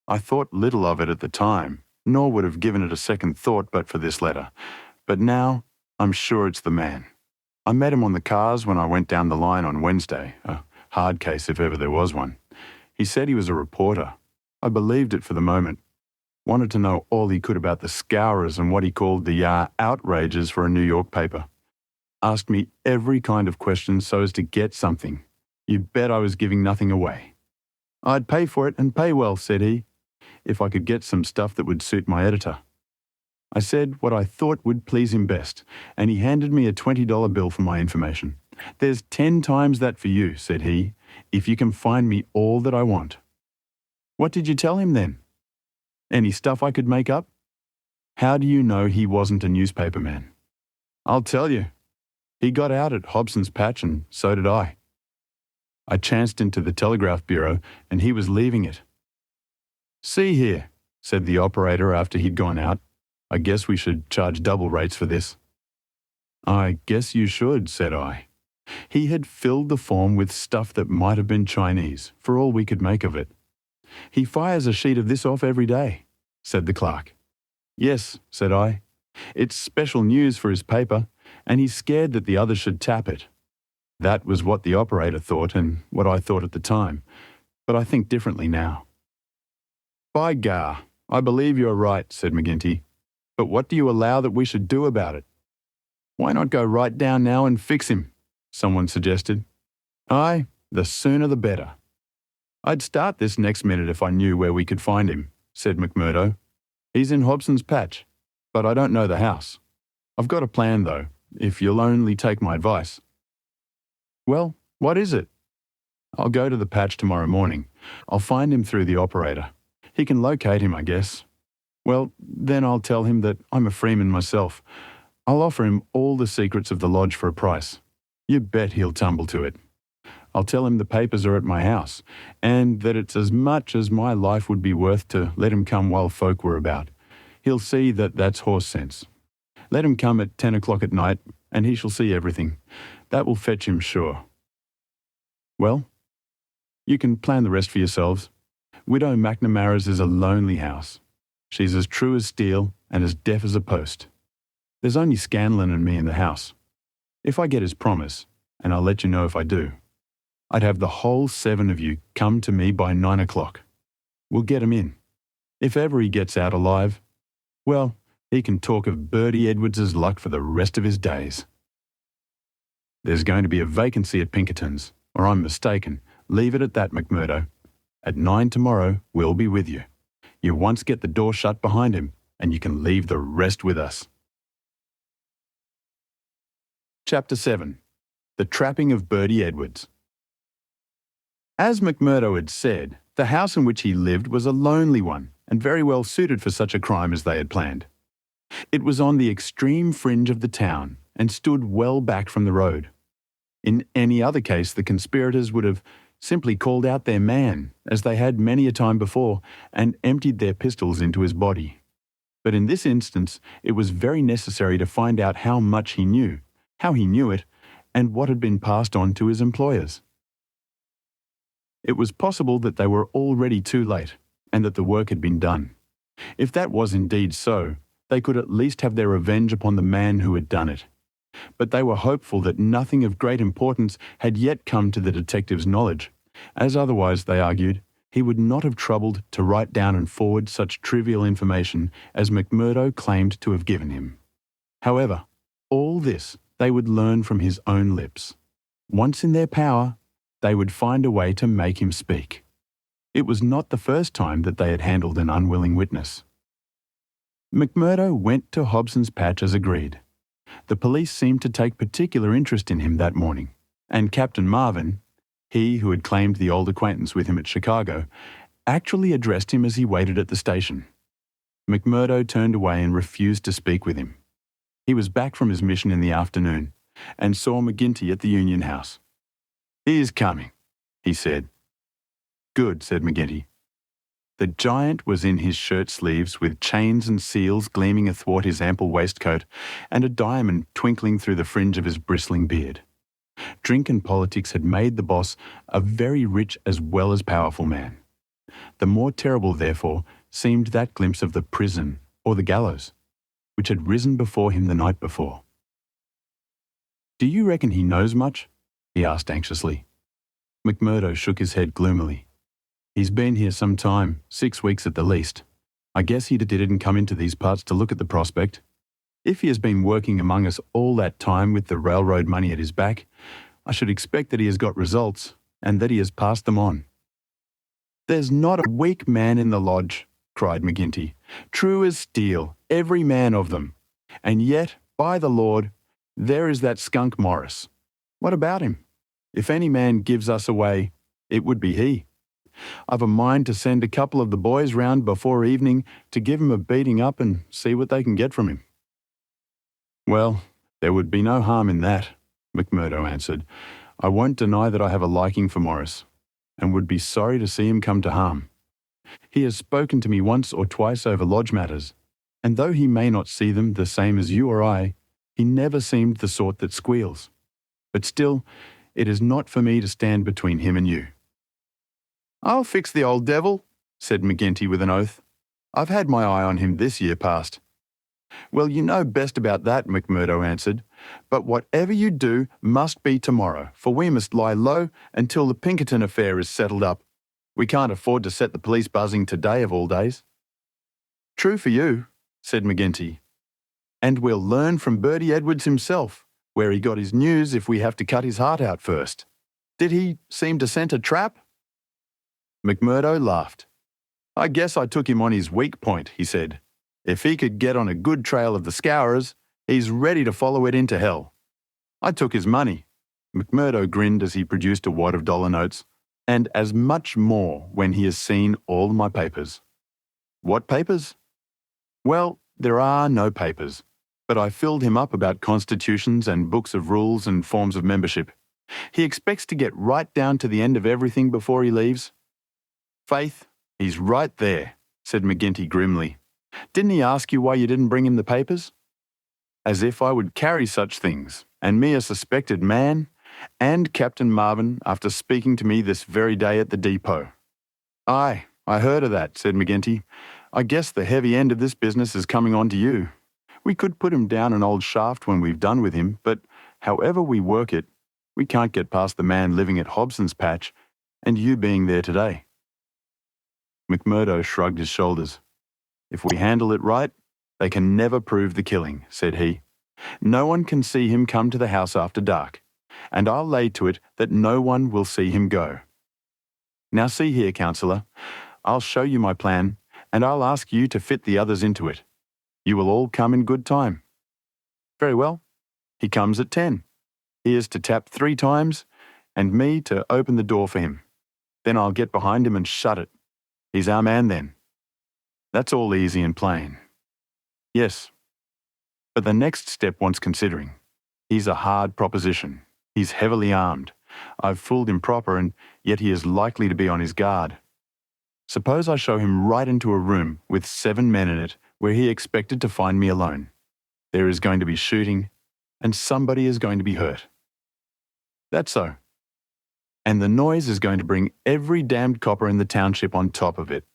I thought little of it at the time, nor would have given it a second thought but for this letter. But now I'm sure it's the man. I met him on the cars when I went down the line on Wednesday, a hard case if ever there was one. He said he was a reporter. I believed it for the moment. Wanted to know all he could about the Scourers and what he called the outrages for a New York paper. Asked me every kind of question so as to get something. You bet I was giving nothing away. I'd pay for it and pay well, said he, if I could get some stuff that would suit my editor. I said what I thought would please him best, and he handed me a $20 bill for my information. "There's 10 times that for you," said he, "if you can find me all that I want." "What did you tell him then?" "Any stuff I could make up." "How do you know he wasn't a newspaper man?" "I'll tell you. He got out at Hobson's Patch, and so did I. I chanced into the Telegraph Bureau, and he was leaving it." "See here," said the operator after he'd gone out, "I guess we should charge double rates for this." "I guess you should," said I. He had filled the form with stuff that might have been Chinese, for all we could make of it. "He fires a sheet of this off every day," said the clerk. "Yes," said I. "It's special news for his paper, and he's scared that the others should tap it." That was what the operator thought and what I thought at the time, but I think differently now. "By gar, I believe you're right," said McGinty. "But what do you allow that we should do about it?" "Why not go right down now and fix him?" someone suggested. "Aye, the sooner the better." "I'd start this next minute if I knew where we could find him," said McMurdo. "He's in Hobson's Patch, but I don't know the house. I've got a plan, though, if you'll only take my advice." "Well, what is it?" "I'll go to the patch tomorrow morning. I'll find him through the operator. He can locate him, I guess. Well, then I'll tell him that I'm a freeman myself. I'll offer him all the secrets of the lodge for a price. You bet he'll tumble to it. I'll tell him the papers are at my house, and that it's as much as my life would be worth to let him come while folk were about. He'll see that that's horse sense. Let him come at 10 o'clock at night, and he shall see everything. That will fetch him sure. Well, you can plan the rest for yourselves. Widow McNamara's is a lonely house. She's as true as steel and as deaf as a post. There's only Scanlon and me in the house. If I get his promise, and I'll let you know if I do, I'd have the whole 7 of you come to me by 9 o'clock. We'll get him in. If ever he gets out alive, well, he can talk of Bertie Edwards's luck for the rest of his days. There's going to be a vacancy at Pinkerton's, or I'm mistaken. Leave it at that, McMurdo. At 9 tomorrow, we'll be with you. You once get the door shut behind him, and you can leave the rest with us. Chapter 7. The Trapping of Bertie Edwards. As McMurdo had said, the house in which he lived was a lonely one, and very well suited for such a crime as they had planned. It was on the extreme fringe of the town, and stood well back from the road. In any other case, the conspirators would have simply called out their man, as they had many a time before, and emptied their pistols into his body. But in this instance, it was very necessary to find out how much he knew, how he knew it, and what had been passed on to his employers. It was possible that they were already too late, and that the work had been done. If that was indeed so, they could at least have their revenge upon the man who had done it. But they were hopeful that nothing of great importance had yet come to the detective's knowledge, as otherwise, they argued, he would not have troubled to write down and forward such trivial information as McMurdo claimed to have given him. However, all this they would learn from his own lips. Once in their power, they would find a way to make him speak. It was not the first time that they had handled an unwilling witness. McMurdo went to Hobson's Patch as agreed. The police seemed to take particular interest in him that morning, and Captain Marvin, he who had claimed the old acquaintance with him at Chicago, actually addressed him as he waited at the station. McMurdo turned away and refused to speak with him. He was back from his mission in the afternoon, and saw McGinty at the Union House. "He is coming," he said. "Good," said McGinty. The giant was in his shirt sleeves, with chains and seals gleaming athwart his ample waistcoat, and a diamond twinkling through the fringe of his bristling beard. Drink and politics had made the boss a very rich as well as powerful man. The more terrible, therefore, seemed that glimpse of the prison, or the gallows, which had risen before him the night before. "Do you reckon he knows much?" he asked anxiously. McMurdo shook his head gloomily. "He's been here some time, 6 weeks at the least. I guess he didn't come into these parts to look at the prospect. If he has been working among us all that time with the railroad money at his back, I should expect that he has got results, and that he has passed them on." "There's not a weak man in the lodge," cried McGinty. "True as steel, every man of them. And yet, by the Lord, there is that skunk Morris. What about him? If any man gives us away, it would be he. I've a mind to send a couple of the boys round before evening to give him a beating up and see what they can get from him." "Well, there would be no harm in that," McMurdo answered. "I won't deny that I have a liking for Morris, and would be sorry to see him come to harm. He has spoken to me once or twice over lodge matters, and though he may not see them the same as you or I, he never seemed the sort that squeals. But still, it is not for me to stand between him and you." "I'll fix the old devil," said McGinty with an oath. "I've had my eye on him this year past." "Well, you know best about that," McMurdo answered. "But whatever you do must be tomorrow, for we must lie low until the Pinkerton affair is settled up. We can't afford to set the police buzzing today of all days." "True for you," said McGinty. "And we'll learn from Bertie Edwards himself where he got his news if we have to cut his heart out first. Did he seem to scent a trap?" McMurdo laughed. "I guess I took him on his weak point," he said. "If he could get on a good trail of the Scourers, he's ready to follow it into hell. I took his money." McMurdo grinned as he produced a wad of dollar notes. "And as much more when he has seen all my papers." "What papers?" "Well, there are no papers, but I filled him up about constitutions and books of rules and forms of membership. He expects to get right down to the end of everything before he leaves." "Faith, he's right there," said McGinty grimly. "Didn't he ask you why you didn't bring him the papers?" "As if I would carry such things, and me a suspected man, and Captain Marvin after speaking to me this very day at the depot." "Aye, I heard of that," said McGinty. "I guess the heavy end of this business is coming on to you. We could put him down an old shaft when we've done with him, but however we work it, we can't get past the man living at Hobson's Patch and you being there today." McMurdo shrugged his shoulders. "If we handle it right, they can never prove the killing," said he. "No one can see him come to the house after dark, and I'll lay to it that no one will see him go. Now see here, counsellor, I'll show you my plan, and I'll ask you to fit the others into it. You will all come in good time." "Very well. He comes at 10. He is to tap 3 times, and me to open the door for him. Then I'll get behind him and shut it. He's our man then. That's all easy and plain." "Yes. But the next step wants considering. He's a hard proposition. He's heavily armed. I've fooled him proper, and yet he is likely to be on his guard. Suppose I show him right into a room with 7 men in it where he expected to find me alone. There is going to be shooting, and somebody is going to be hurt." "That's so. And the noise is going to bring every damned copper in the township on top of it."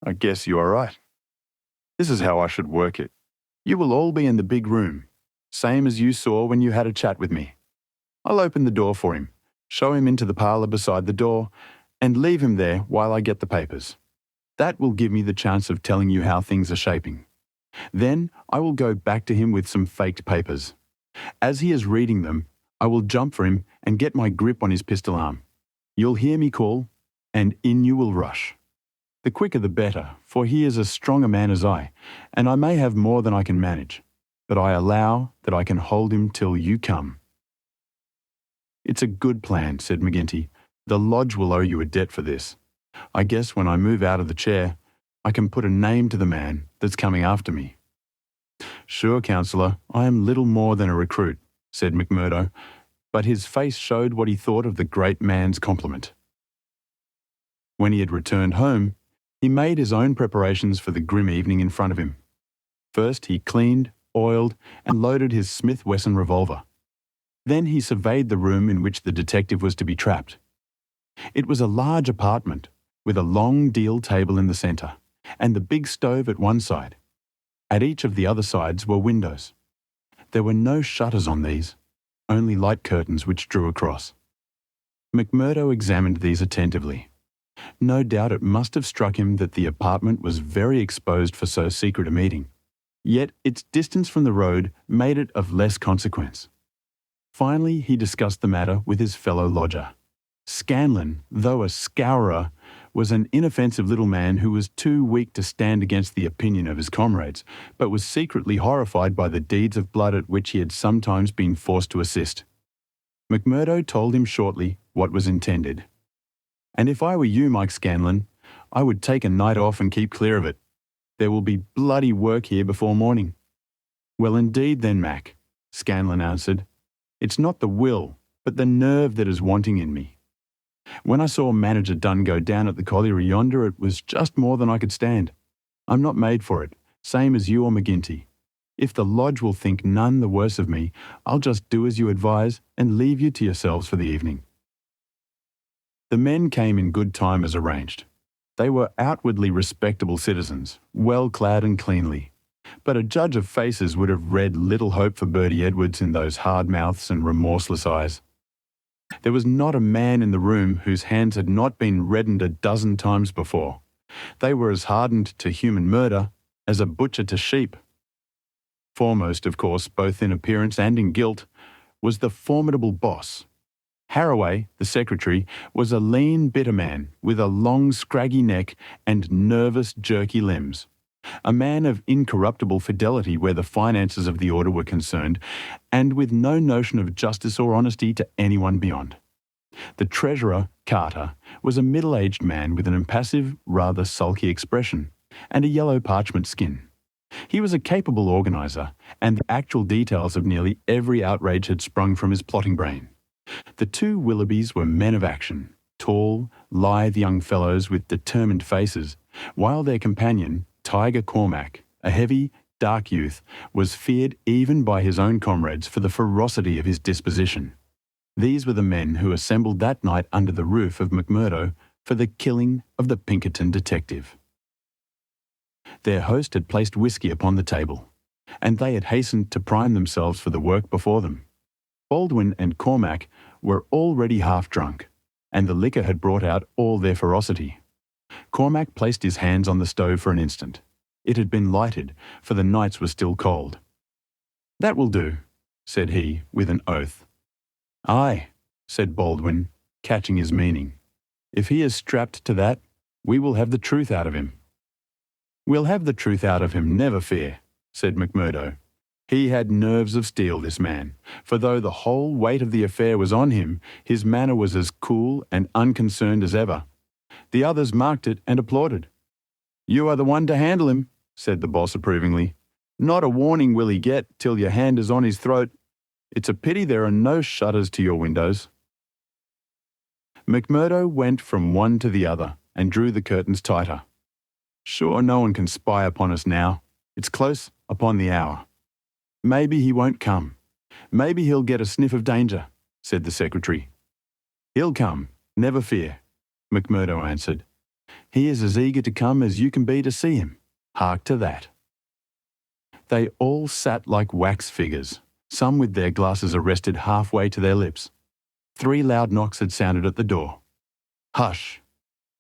"I guess you are right. This is how I should work it. You will all be in the big room, same as you saw when you had a chat with me. I'll open the door for him, show him into the parlour beside the door, and leave him there while I get the papers. That will give me the chance of telling you how things are shaping. Then I will go back to him with some faked papers. As he is reading them, I will jump for him and get my grip on his pistol arm. You'll hear me call, and in you will rush. The quicker the better, for he is as strong a man as I, and I may have more than I can manage, but I allow that I can hold him till you come." "It's a good plan," said McGinty. "The lodge will owe you a debt for this. I guess when I move out of the chair, I can put a name to the man that's coming after me." "Sure, counsellor, I am little more than a recruit," said McMurdo, but his face showed what he thought of the great man's compliment. When he had returned home, he made his own preparations for the grim evening in front of him. First he cleaned, oiled, and loaded his Smith Wesson revolver. Then he surveyed the room in which the detective was to be trapped. It was a large apartment, with a long deal table in the centre, and the big stove at one side. At each of the other sides were windows. There were no shutters on these, only light curtains which drew across. McMurdo examined these attentively. No doubt it must have struck him that the apartment was very exposed for so secret a meeting, yet its distance from the road made it of less consequence. Finally, he discussed the matter with his fellow lodger. Scanlon, though a scourer, was an inoffensive little man who was too weak to stand against the opinion of his comrades, but was secretly horrified by the deeds of blood at which he had sometimes been forced to assist. McMurdo told him shortly what was intended. "And if I were you, Mike Scanlon, I would take a night off and keep clear of it. There will be bloody work here before morning." "Well, indeed then, Mac," Scanlon answered. "It's not the will, but the nerve that is wanting in me. When I saw Manager Dunn go down at the colliery yonder, it was just more than I could stand. I'm not made for it, same as you or McGinty. If the lodge will think none the worse of me, I'll just do as you advise and leave you to yourselves for the evening." The men came in good time as arranged. They were outwardly respectable citizens, well clad and cleanly, but a judge of faces would have read little hope for Bertie Edwards in those hard mouths and remorseless eyes. There was not a man in the room whose hands had not been reddened a dozen times before. They were as hardened to human murder as a butcher to sheep. Foremost, of course, both in appearance and in guilt, was the formidable boss. Harraway, the secretary, was a lean, bitter man with a long, scraggy neck and nervous, jerky limbs. A man of incorruptible fidelity where the finances of the order were concerned, and with no notion of justice or honesty to anyone beyond. The treasurer, Carter, was a middle-aged man with an impassive, rather sulky expression, and a yellow parchment skin. He was a capable organiser, and the actual details of nearly every outrage had sprung from his plotting brain. The two Willoughbys were men of action, tall, lithe young fellows with determined faces, while their companion, Tiger Cormac, a heavy, dark youth, was feared even by his own comrades for the ferocity of his disposition. These were the men who assembled that night under the roof of McMurdo for the killing of the Pinkerton detective. Their host had placed whisky upon the table, and they had hastened to prime themselves for the work before them. Baldwin and Cormac were already half drunk, and the liquor had brought out all their ferocity. Cormac placed his hands on the stove for an instant. It had been lighted, for the nights were still cold. "That will do," said he, with an oath. "Aye," said Baldwin, catching his meaning. "If he is strapped to that, we will have the truth out of him." "We'll have the truth out of him, never fear," said McMurdo. He had nerves of steel, this man, for though the whole weight of the affair was on him, his manner was as cool and unconcerned as ever. The others marked it and applauded. "You are the one to handle him," said the boss approvingly. "Not a warning will he get till your hand is on his throat. It's a pity there are no shutters to your windows." McMurdo went from one to the other and drew the curtains tighter. "Sure, no one can spy upon us now. It's close upon the hour. Maybe he won't come. Maybe he'll get a sniff of danger," said the secretary. "He'll come, never fear," McMurdo answered. "He is as eager to come as you can be to see him. Hark to that." They all sat like wax figures, some with their glasses arrested halfway to their lips. 3 loud knocks had sounded at the door. "Hush!"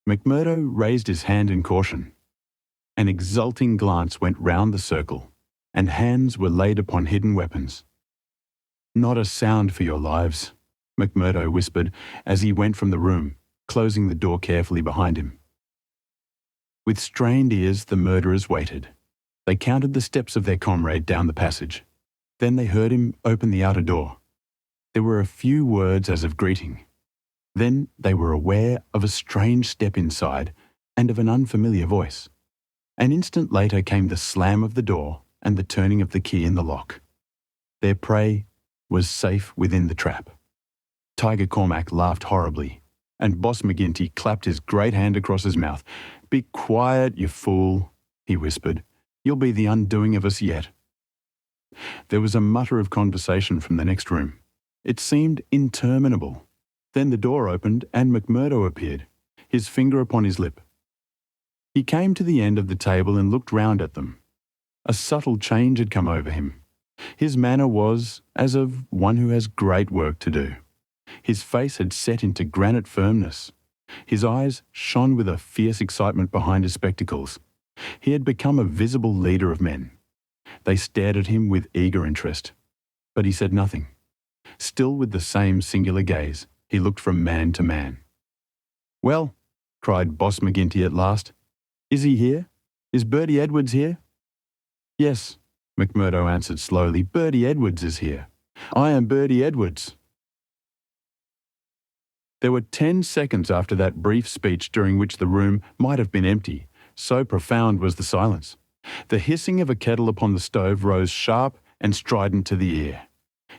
McMurdo raised his hand in caution. An exulting glance went round the circle, and hands were laid upon hidden weapons. "Not a sound for your lives," McMurdo whispered as he went from the room, closing the door carefully behind him. With strained ears the murderers waited. They counted the steps of their comrade down the passage. Then they heard him open the outer door. There were a few words as of greeting. Then they were aware of a strange step inside and of an unfamiliar voice. An instant later came the slam of the door and the turning of the key in the lock. Their prey was safe within the trap. Tiger Cormac laughed horribly, and Boss McGinty clapped his great hand across his mouth. "Be quiet, you fool," he whispered. "You'll be the undoing of us yet." There was a mutter of conversation from the next room. It seemed interminable. Then the door opened and McMurdo appeared, his finger upon his lip. He came to the end of the table and looked round at them. A subtle change had come over him. His manner was as of one who has great work to do. His face had set into granite firmness. His eyes shone with a fierce excitement behind his spectacles. He had become a visible leader of men. They stared at him with eager interest. But he said nothing. Still with the same singular gaze, he looked from man to man. "Well," cried Boss McGinty at last, "is he here? Is Bertie Edwards here?" "Yes," McMurdo answered slowly, "Bertie Edwards is here. I am Bertie Edwards." There were 10 seconds after that brief speech during which the room might have been empty, so profound was the silence. The hissing of a kettle upon the stove rose sharp and strident to the ear.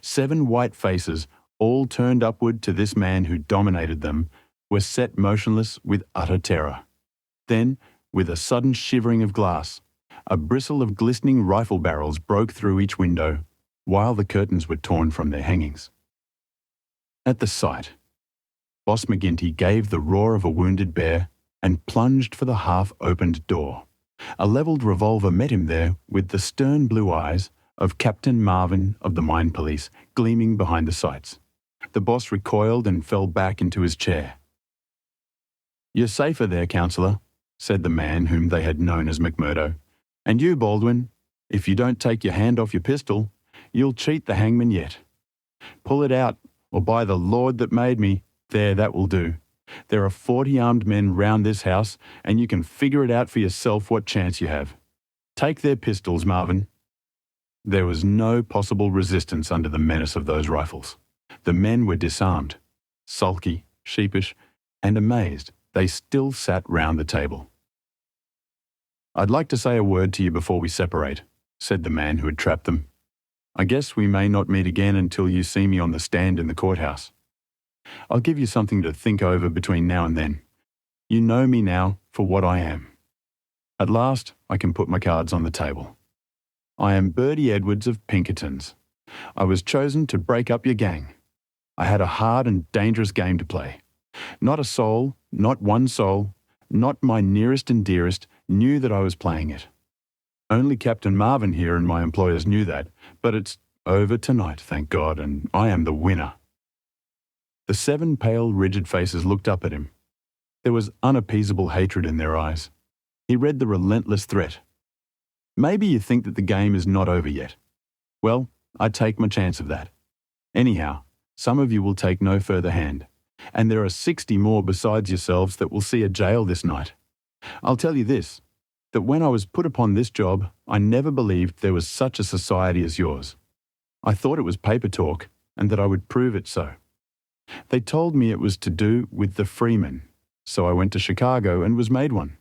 7 white faces, all turned upward to this man who dominated them, were set motionless with utter terror. Then, with a sudden shivering of glass, A bristle of glistening rifle barrels broke through each window, while the curtains were torn from their hangings. At the sight, Boss McGinty gave the roar of a wounded bear and plunged for the half-opened door. A levelled revolver met him there with the stern blue eyes of Captain Marvin of the Mine Police gleaming behind the sights. The boss recoiled and fell back into his chair. "You're safer there, counsellor," said the man whom they had known as McMurdo. "And you, Baldwin, if you don't take your hand off your pistol, you'll cheat the hangman yet. Pull it out, or by the Lord that made me, there, that will do. There are 40 armed men round this house, and you can figure it out for yourself what chance you have. Take their pistols, Marvin." There was no possible resistance under the menace of those rifles. The men were disarmed. Sulky, sheepish, and amazed, they still sat round the table. "I'd like to say a word to you before we separate," said the man who had trapped them. "I guess we may not meet again until you see me on the stand in the courthouse. I'll give you something to think over between now and then. You know me now for what I am. At last, I can put my cards on the table. I am Bertie Edwards of Pinkerton's. I was chosen to break up your gang. I had a hard and dangerous game to play. Not a soul, not one soul, not my nearest and dearest, knew that I was playing it. Only Captain Marvin here and my employers knew that, but it's over tonight, thank God, and I am the winner." The 7 pale, rigid faces looked up at him. There was unappeasable hatred in their eyes. He read the relentless threat. "Maybe you think that the game is not over yet. Well, I take my chance of that. Anyhow, some of you will take no further hand, and there are 60 more besides yourselves that will see a jail this night. I'll tell you this, that when I was put upon this job, I never believed there was such a society as yours. I thought it was paper talk, and that I would prove it so. They told me it was to do with the freemen, so I went to Chicago and was made one.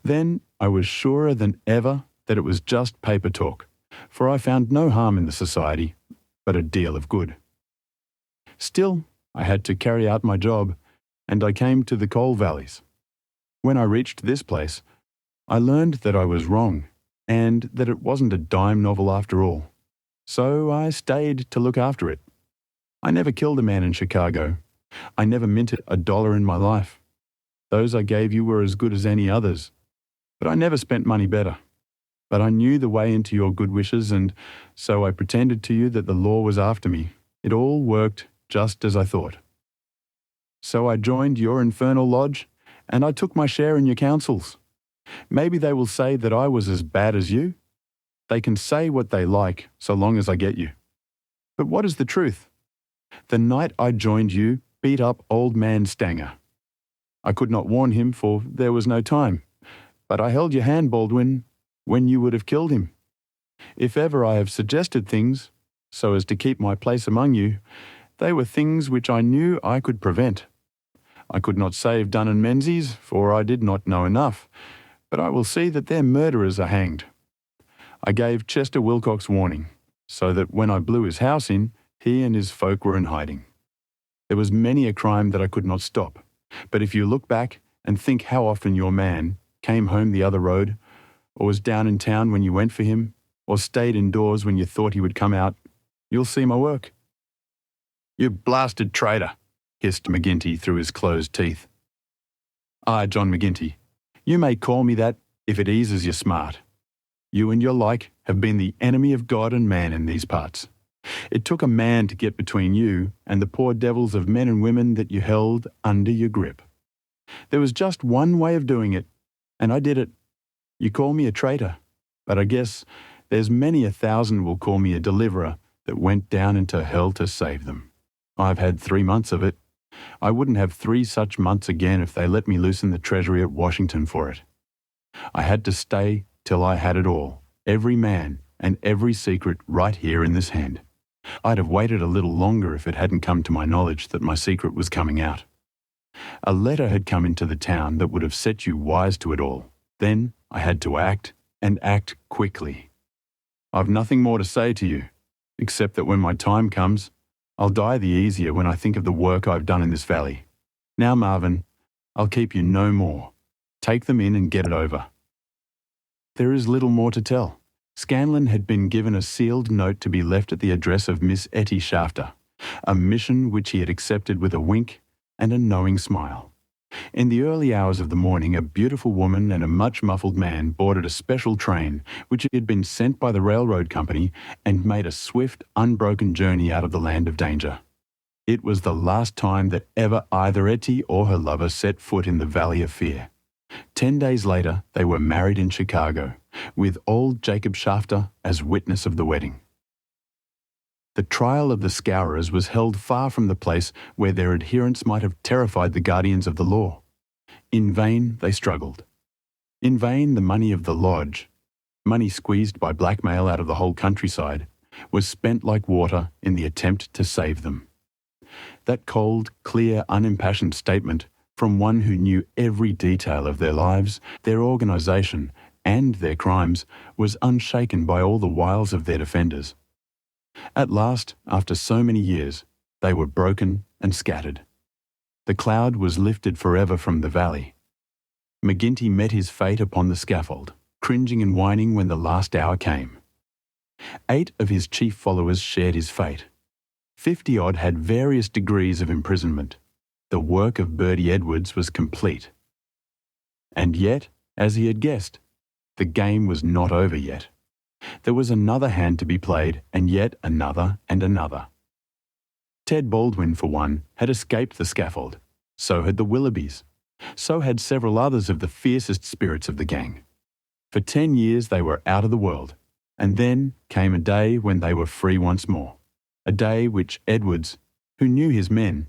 Then I was surer than ever that it was just paper talk, for I found no harm in the society, but a deal of good. Still, I had to carry out my job, and I came to the coal valleys. When I reached this place, I learned that I was wrong, and that it wasn't a dime novel after all. So I stayed to look after it. I never killed a man in Chicago. I never minted $1 in my life. Those I gave you were as good as any others, but I never spent money better. But I knew the way into your good wishes, and so I pretended to you that the law was after me. It all worked just as I thought. So I joined your infernal lodge, and I took my share in your councils. Maybe they will say that I was as bad as you. They can say what they like, so long as I get you. But what is the truth? The night I joined you beat up old man Stanger. I could not warn him, for there was no time. But I held your hand, Baldwin, when you would have killed him. If ever I have suggested things, so as to keep my place among you, they were things which I knew I could prevent. I could not save Dunn and Menzies, for I did not know enough, but I will see that their murderers are hanged. I gave Chester Wilcox warning, so that when I blew his house in, he and his folk were in hiding. There was many a crime that I could not stop, but if you look back and think how often your man came home the other road, or was down in town when you went for him, or stayed indoors when you thought he would come out, you'll see my work." "You blasted traitor," hissed McGinty through his closed teeth. "Aye, John McGinty, you may call me that if it eases your smart. You and your like have been the enemy of God and man in these parts. It took a man to get between you and the poor devils of men and women that you held under your grip. There was just one way of doing it, and I did it. You call me a traitor, but I guess there's many 1,000 will call me a deliverer that went down into hell to save them. I've had 3 months of it. I wouldn't have 3 such months again if they let me loose in the treasury at Washington for it. I had to stay till I had it all, every man and every secret right here in this hand. I'd have waited a little longer if it hadn't come to my knowledge that my secret was coming out. A letter had come into the town that would have set you wise to it all. Then I had to act, and act quickly. I've nothing more to say to you, except that when my time comes, I'll die the easier when I think of the work I've done in this valley. Now, Marvin, I'll keep you no more. Take them in and get it over." There is little more to tell. Scanlon had been given a sealed note to be left at the address of Miss Etty Shafter, a mission which he had accepted with a wink and a knowing smile. In the early hours of the morning, a beautiful woman and a much-muffled man boarded a special train which had been sent by the railroad company and made a swift, unbroken journey out of the land of danger. It was the last time that ever either Etty or her lover set foot in the Valley of Fear. 10 days later, they were married in Chicago, with old Jacob Shafter as witness of the wedding. The trial of the Scourers was held far from the place where their adherents might have terrified the guardians of the law. In vain they struggled. In vain the money of the lodge, money squeezed by blackmail out of the whole countryside, was spent like water in the attempt to save them. That cold, clear, unimpassioned statement from one who knew every detail of their lives, their organisation, and their crimes was unshaken by all the wiles of their defenders. At last, after so many years, they were broken and scattered. The cloud was lifted forever from the valley. McGinty met his fate upon the scaffold, cringing and whining when the last hour came. 8 of his chief followers shared his fate. 50-odd had various degrees of imprisonment. The work of Bertie Edwards was complete. And yet, as he had guessed, the game was not over yet. There was another hand to be played, and yet another and another. Ted Baldwin, for one, had escaped the scaffold. So had the Willoughbys. So had several others of the fiercest spirits of the gang. For 10 years they were out of the world, and then came a day when they were free once more. A day which Edwards, who knew his men,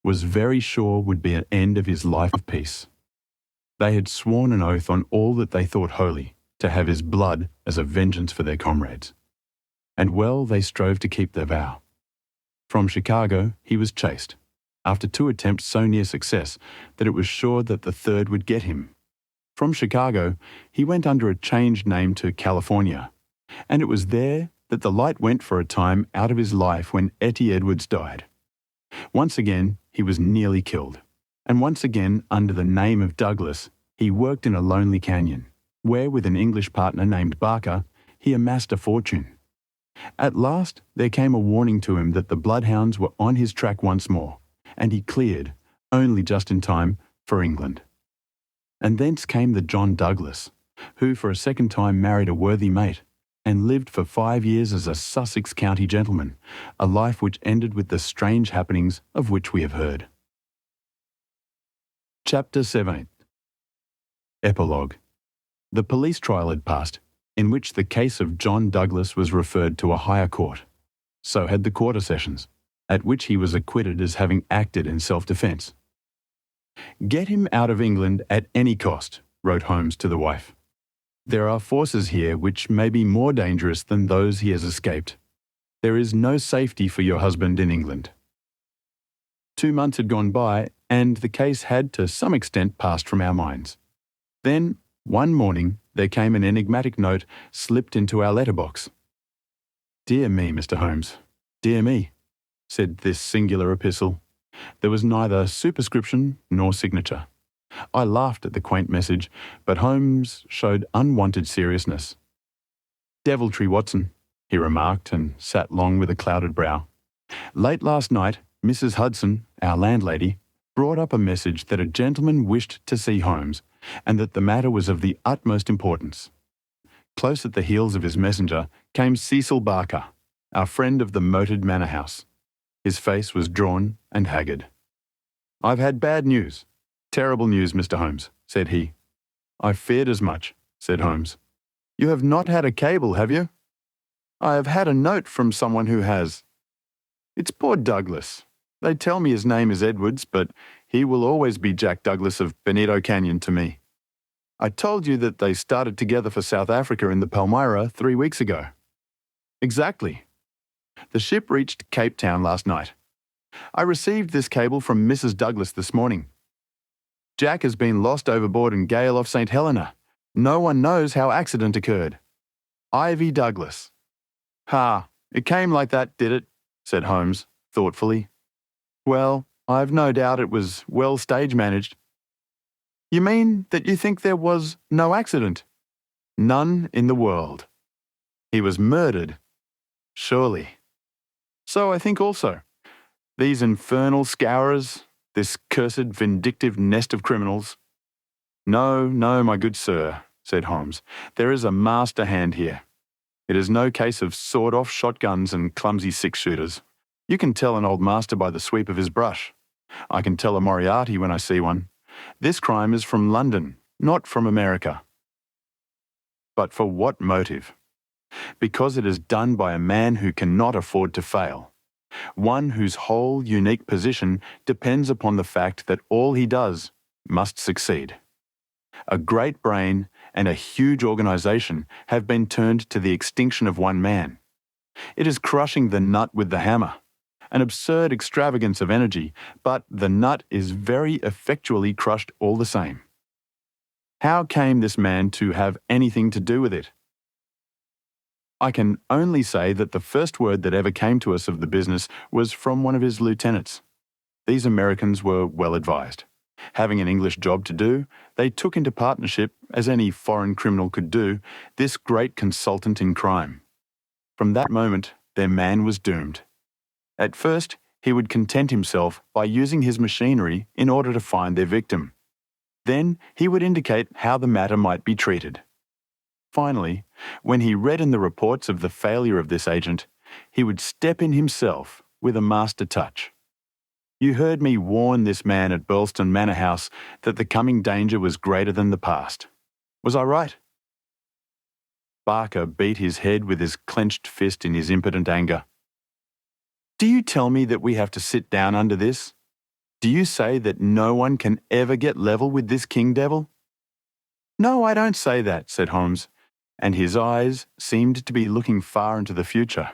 was very sure would be an end of his life of peace. They had sworn an oath on all that they thought holy, to have his blood as a vengeance for their comrades. And well they strove to keep their vow. From Chicago he was chased, after 2 attempts so near success that it was sure that the third would get him. From Chicago he went under a changed name to California, and it was there that the light went for a time out of his life when Etty Edwards died. Once again he was nearly killed, and once again under the name of Douglas he worked in a lonely canyon, where with an English partner named Barker, he amassed a fortune. At last there came a warning to him that the bloodhounds were on his track once more, and he cleared, only just in time, for England. And thence came the John Douglas, who for a second time married a worthy mate, and lived for 5 years as a Sussex county gentleman, a life which ended with the strange happenings of which we have heard. Chapter 7. Epilogue. The police trial had passed, in which the case of John Douglas was referred to a higher court. So had the quarter sessions, at which he was acquitted as having acted in self-defence. "Get him out of England at any cost," wrote Holmes to the wife. "There are forces here which may be more dangerous than those he has escaped. There is no safety for your husband in England." 2 months had gone by, and the case had to some extent passed from our minds. Then, one morning, there came an enigmatic note slipped into our letterbox. "Dear me, Mr. Holmes, dear me," said this singular epistle. There was neither superscription nor signature. I laughed at the quaint message, but Holmes showed unwonted seriousness. "Deviltry, Watson," he remarked, and sat long with a clouded brow. "Late last night, Mrs. Hudson, our landlady, brought up a message that a gentleman wished to see Holmes, and that the matter was of the utmost importance." Close at the heels of his messenger came Cecil Barker, our friend of the moated manor house. His face was drawn and haggard. "I've had bad news, terrible news, Mr. Holmes," said he. "I feared as much," said Holmes. "You have not had a cable, have you?" "I have had a note from someone who has. It's poor Douglas. They tell me his name is Edwards, but he will always be Jack Douglas of Benito Canyon to me. I told you that they started together for South Africa in the Palmyra 3 weeks ago." "Exactly. The ship reached Cape Town last night. I received this cable from Mrs. Douglas this morning. Jack has been lost overboard in gale off St. Helena. No one knows how accident occurred. Ivy Douglas." "Ha, it came like that, did it?" said Holmes, thoughtfully. "Well, I've no doubt it was well stage managed." "You mean that you think there was no accident?" None in the world. He was murdered, surely. So I think also. These infernal scourers, this cursed vindictive nest of criminals. No, no, my good sir, said Holmes. There is a master hand here. It is no case of sawed-off shotguns and clumsy six-shooters. You can tell an old master by the sweep of his brush. I can tell a Moriarty when I see one. This crime is from London, not from America. But for what motive? Because it is done by a man who cannot afford to fail. One whose whole unique position depends upon the fact that all he does must succeed. A great brain and a huge organisation have been turned to the extinction of one man. It is crushing the nut with the hammer. An absurd extravagance of energy, but the nut is very effectually crushed all the same. How came this man to have anything to do with it? I can only say that the first word that ever came to us of the business was from one of his lieutenants. These Americans were well advised. Having an English job to do, they took into partnership, as any foreign criminal could do, this great consultant in crime. From that moment, their man was doomed. At first, he would content himself by using his machinery in order to find their victim. Then he would indicate how the matter might be treated. Finally, when he read in the reports of the failure of this agent, he would step in himself with a master touch. You heard me warn this man at Burleston Manor House that the coming danger was greater than the past. Was I right? Barker beat his head with his clenched fist in his impotent anger. Do you tell me that we have to sit down under this? Do you say that no one can ever get level with this king devil? No, I don't say that, said Holmes, and his eyes seemed to be looking far into the future.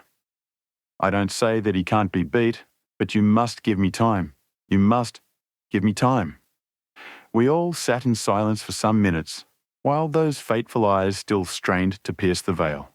I don't say that he can't be beat, but you must give me time. You must give me time. We all sat in silence for some minutes, while those fateful eyes still strained to pierce the veil.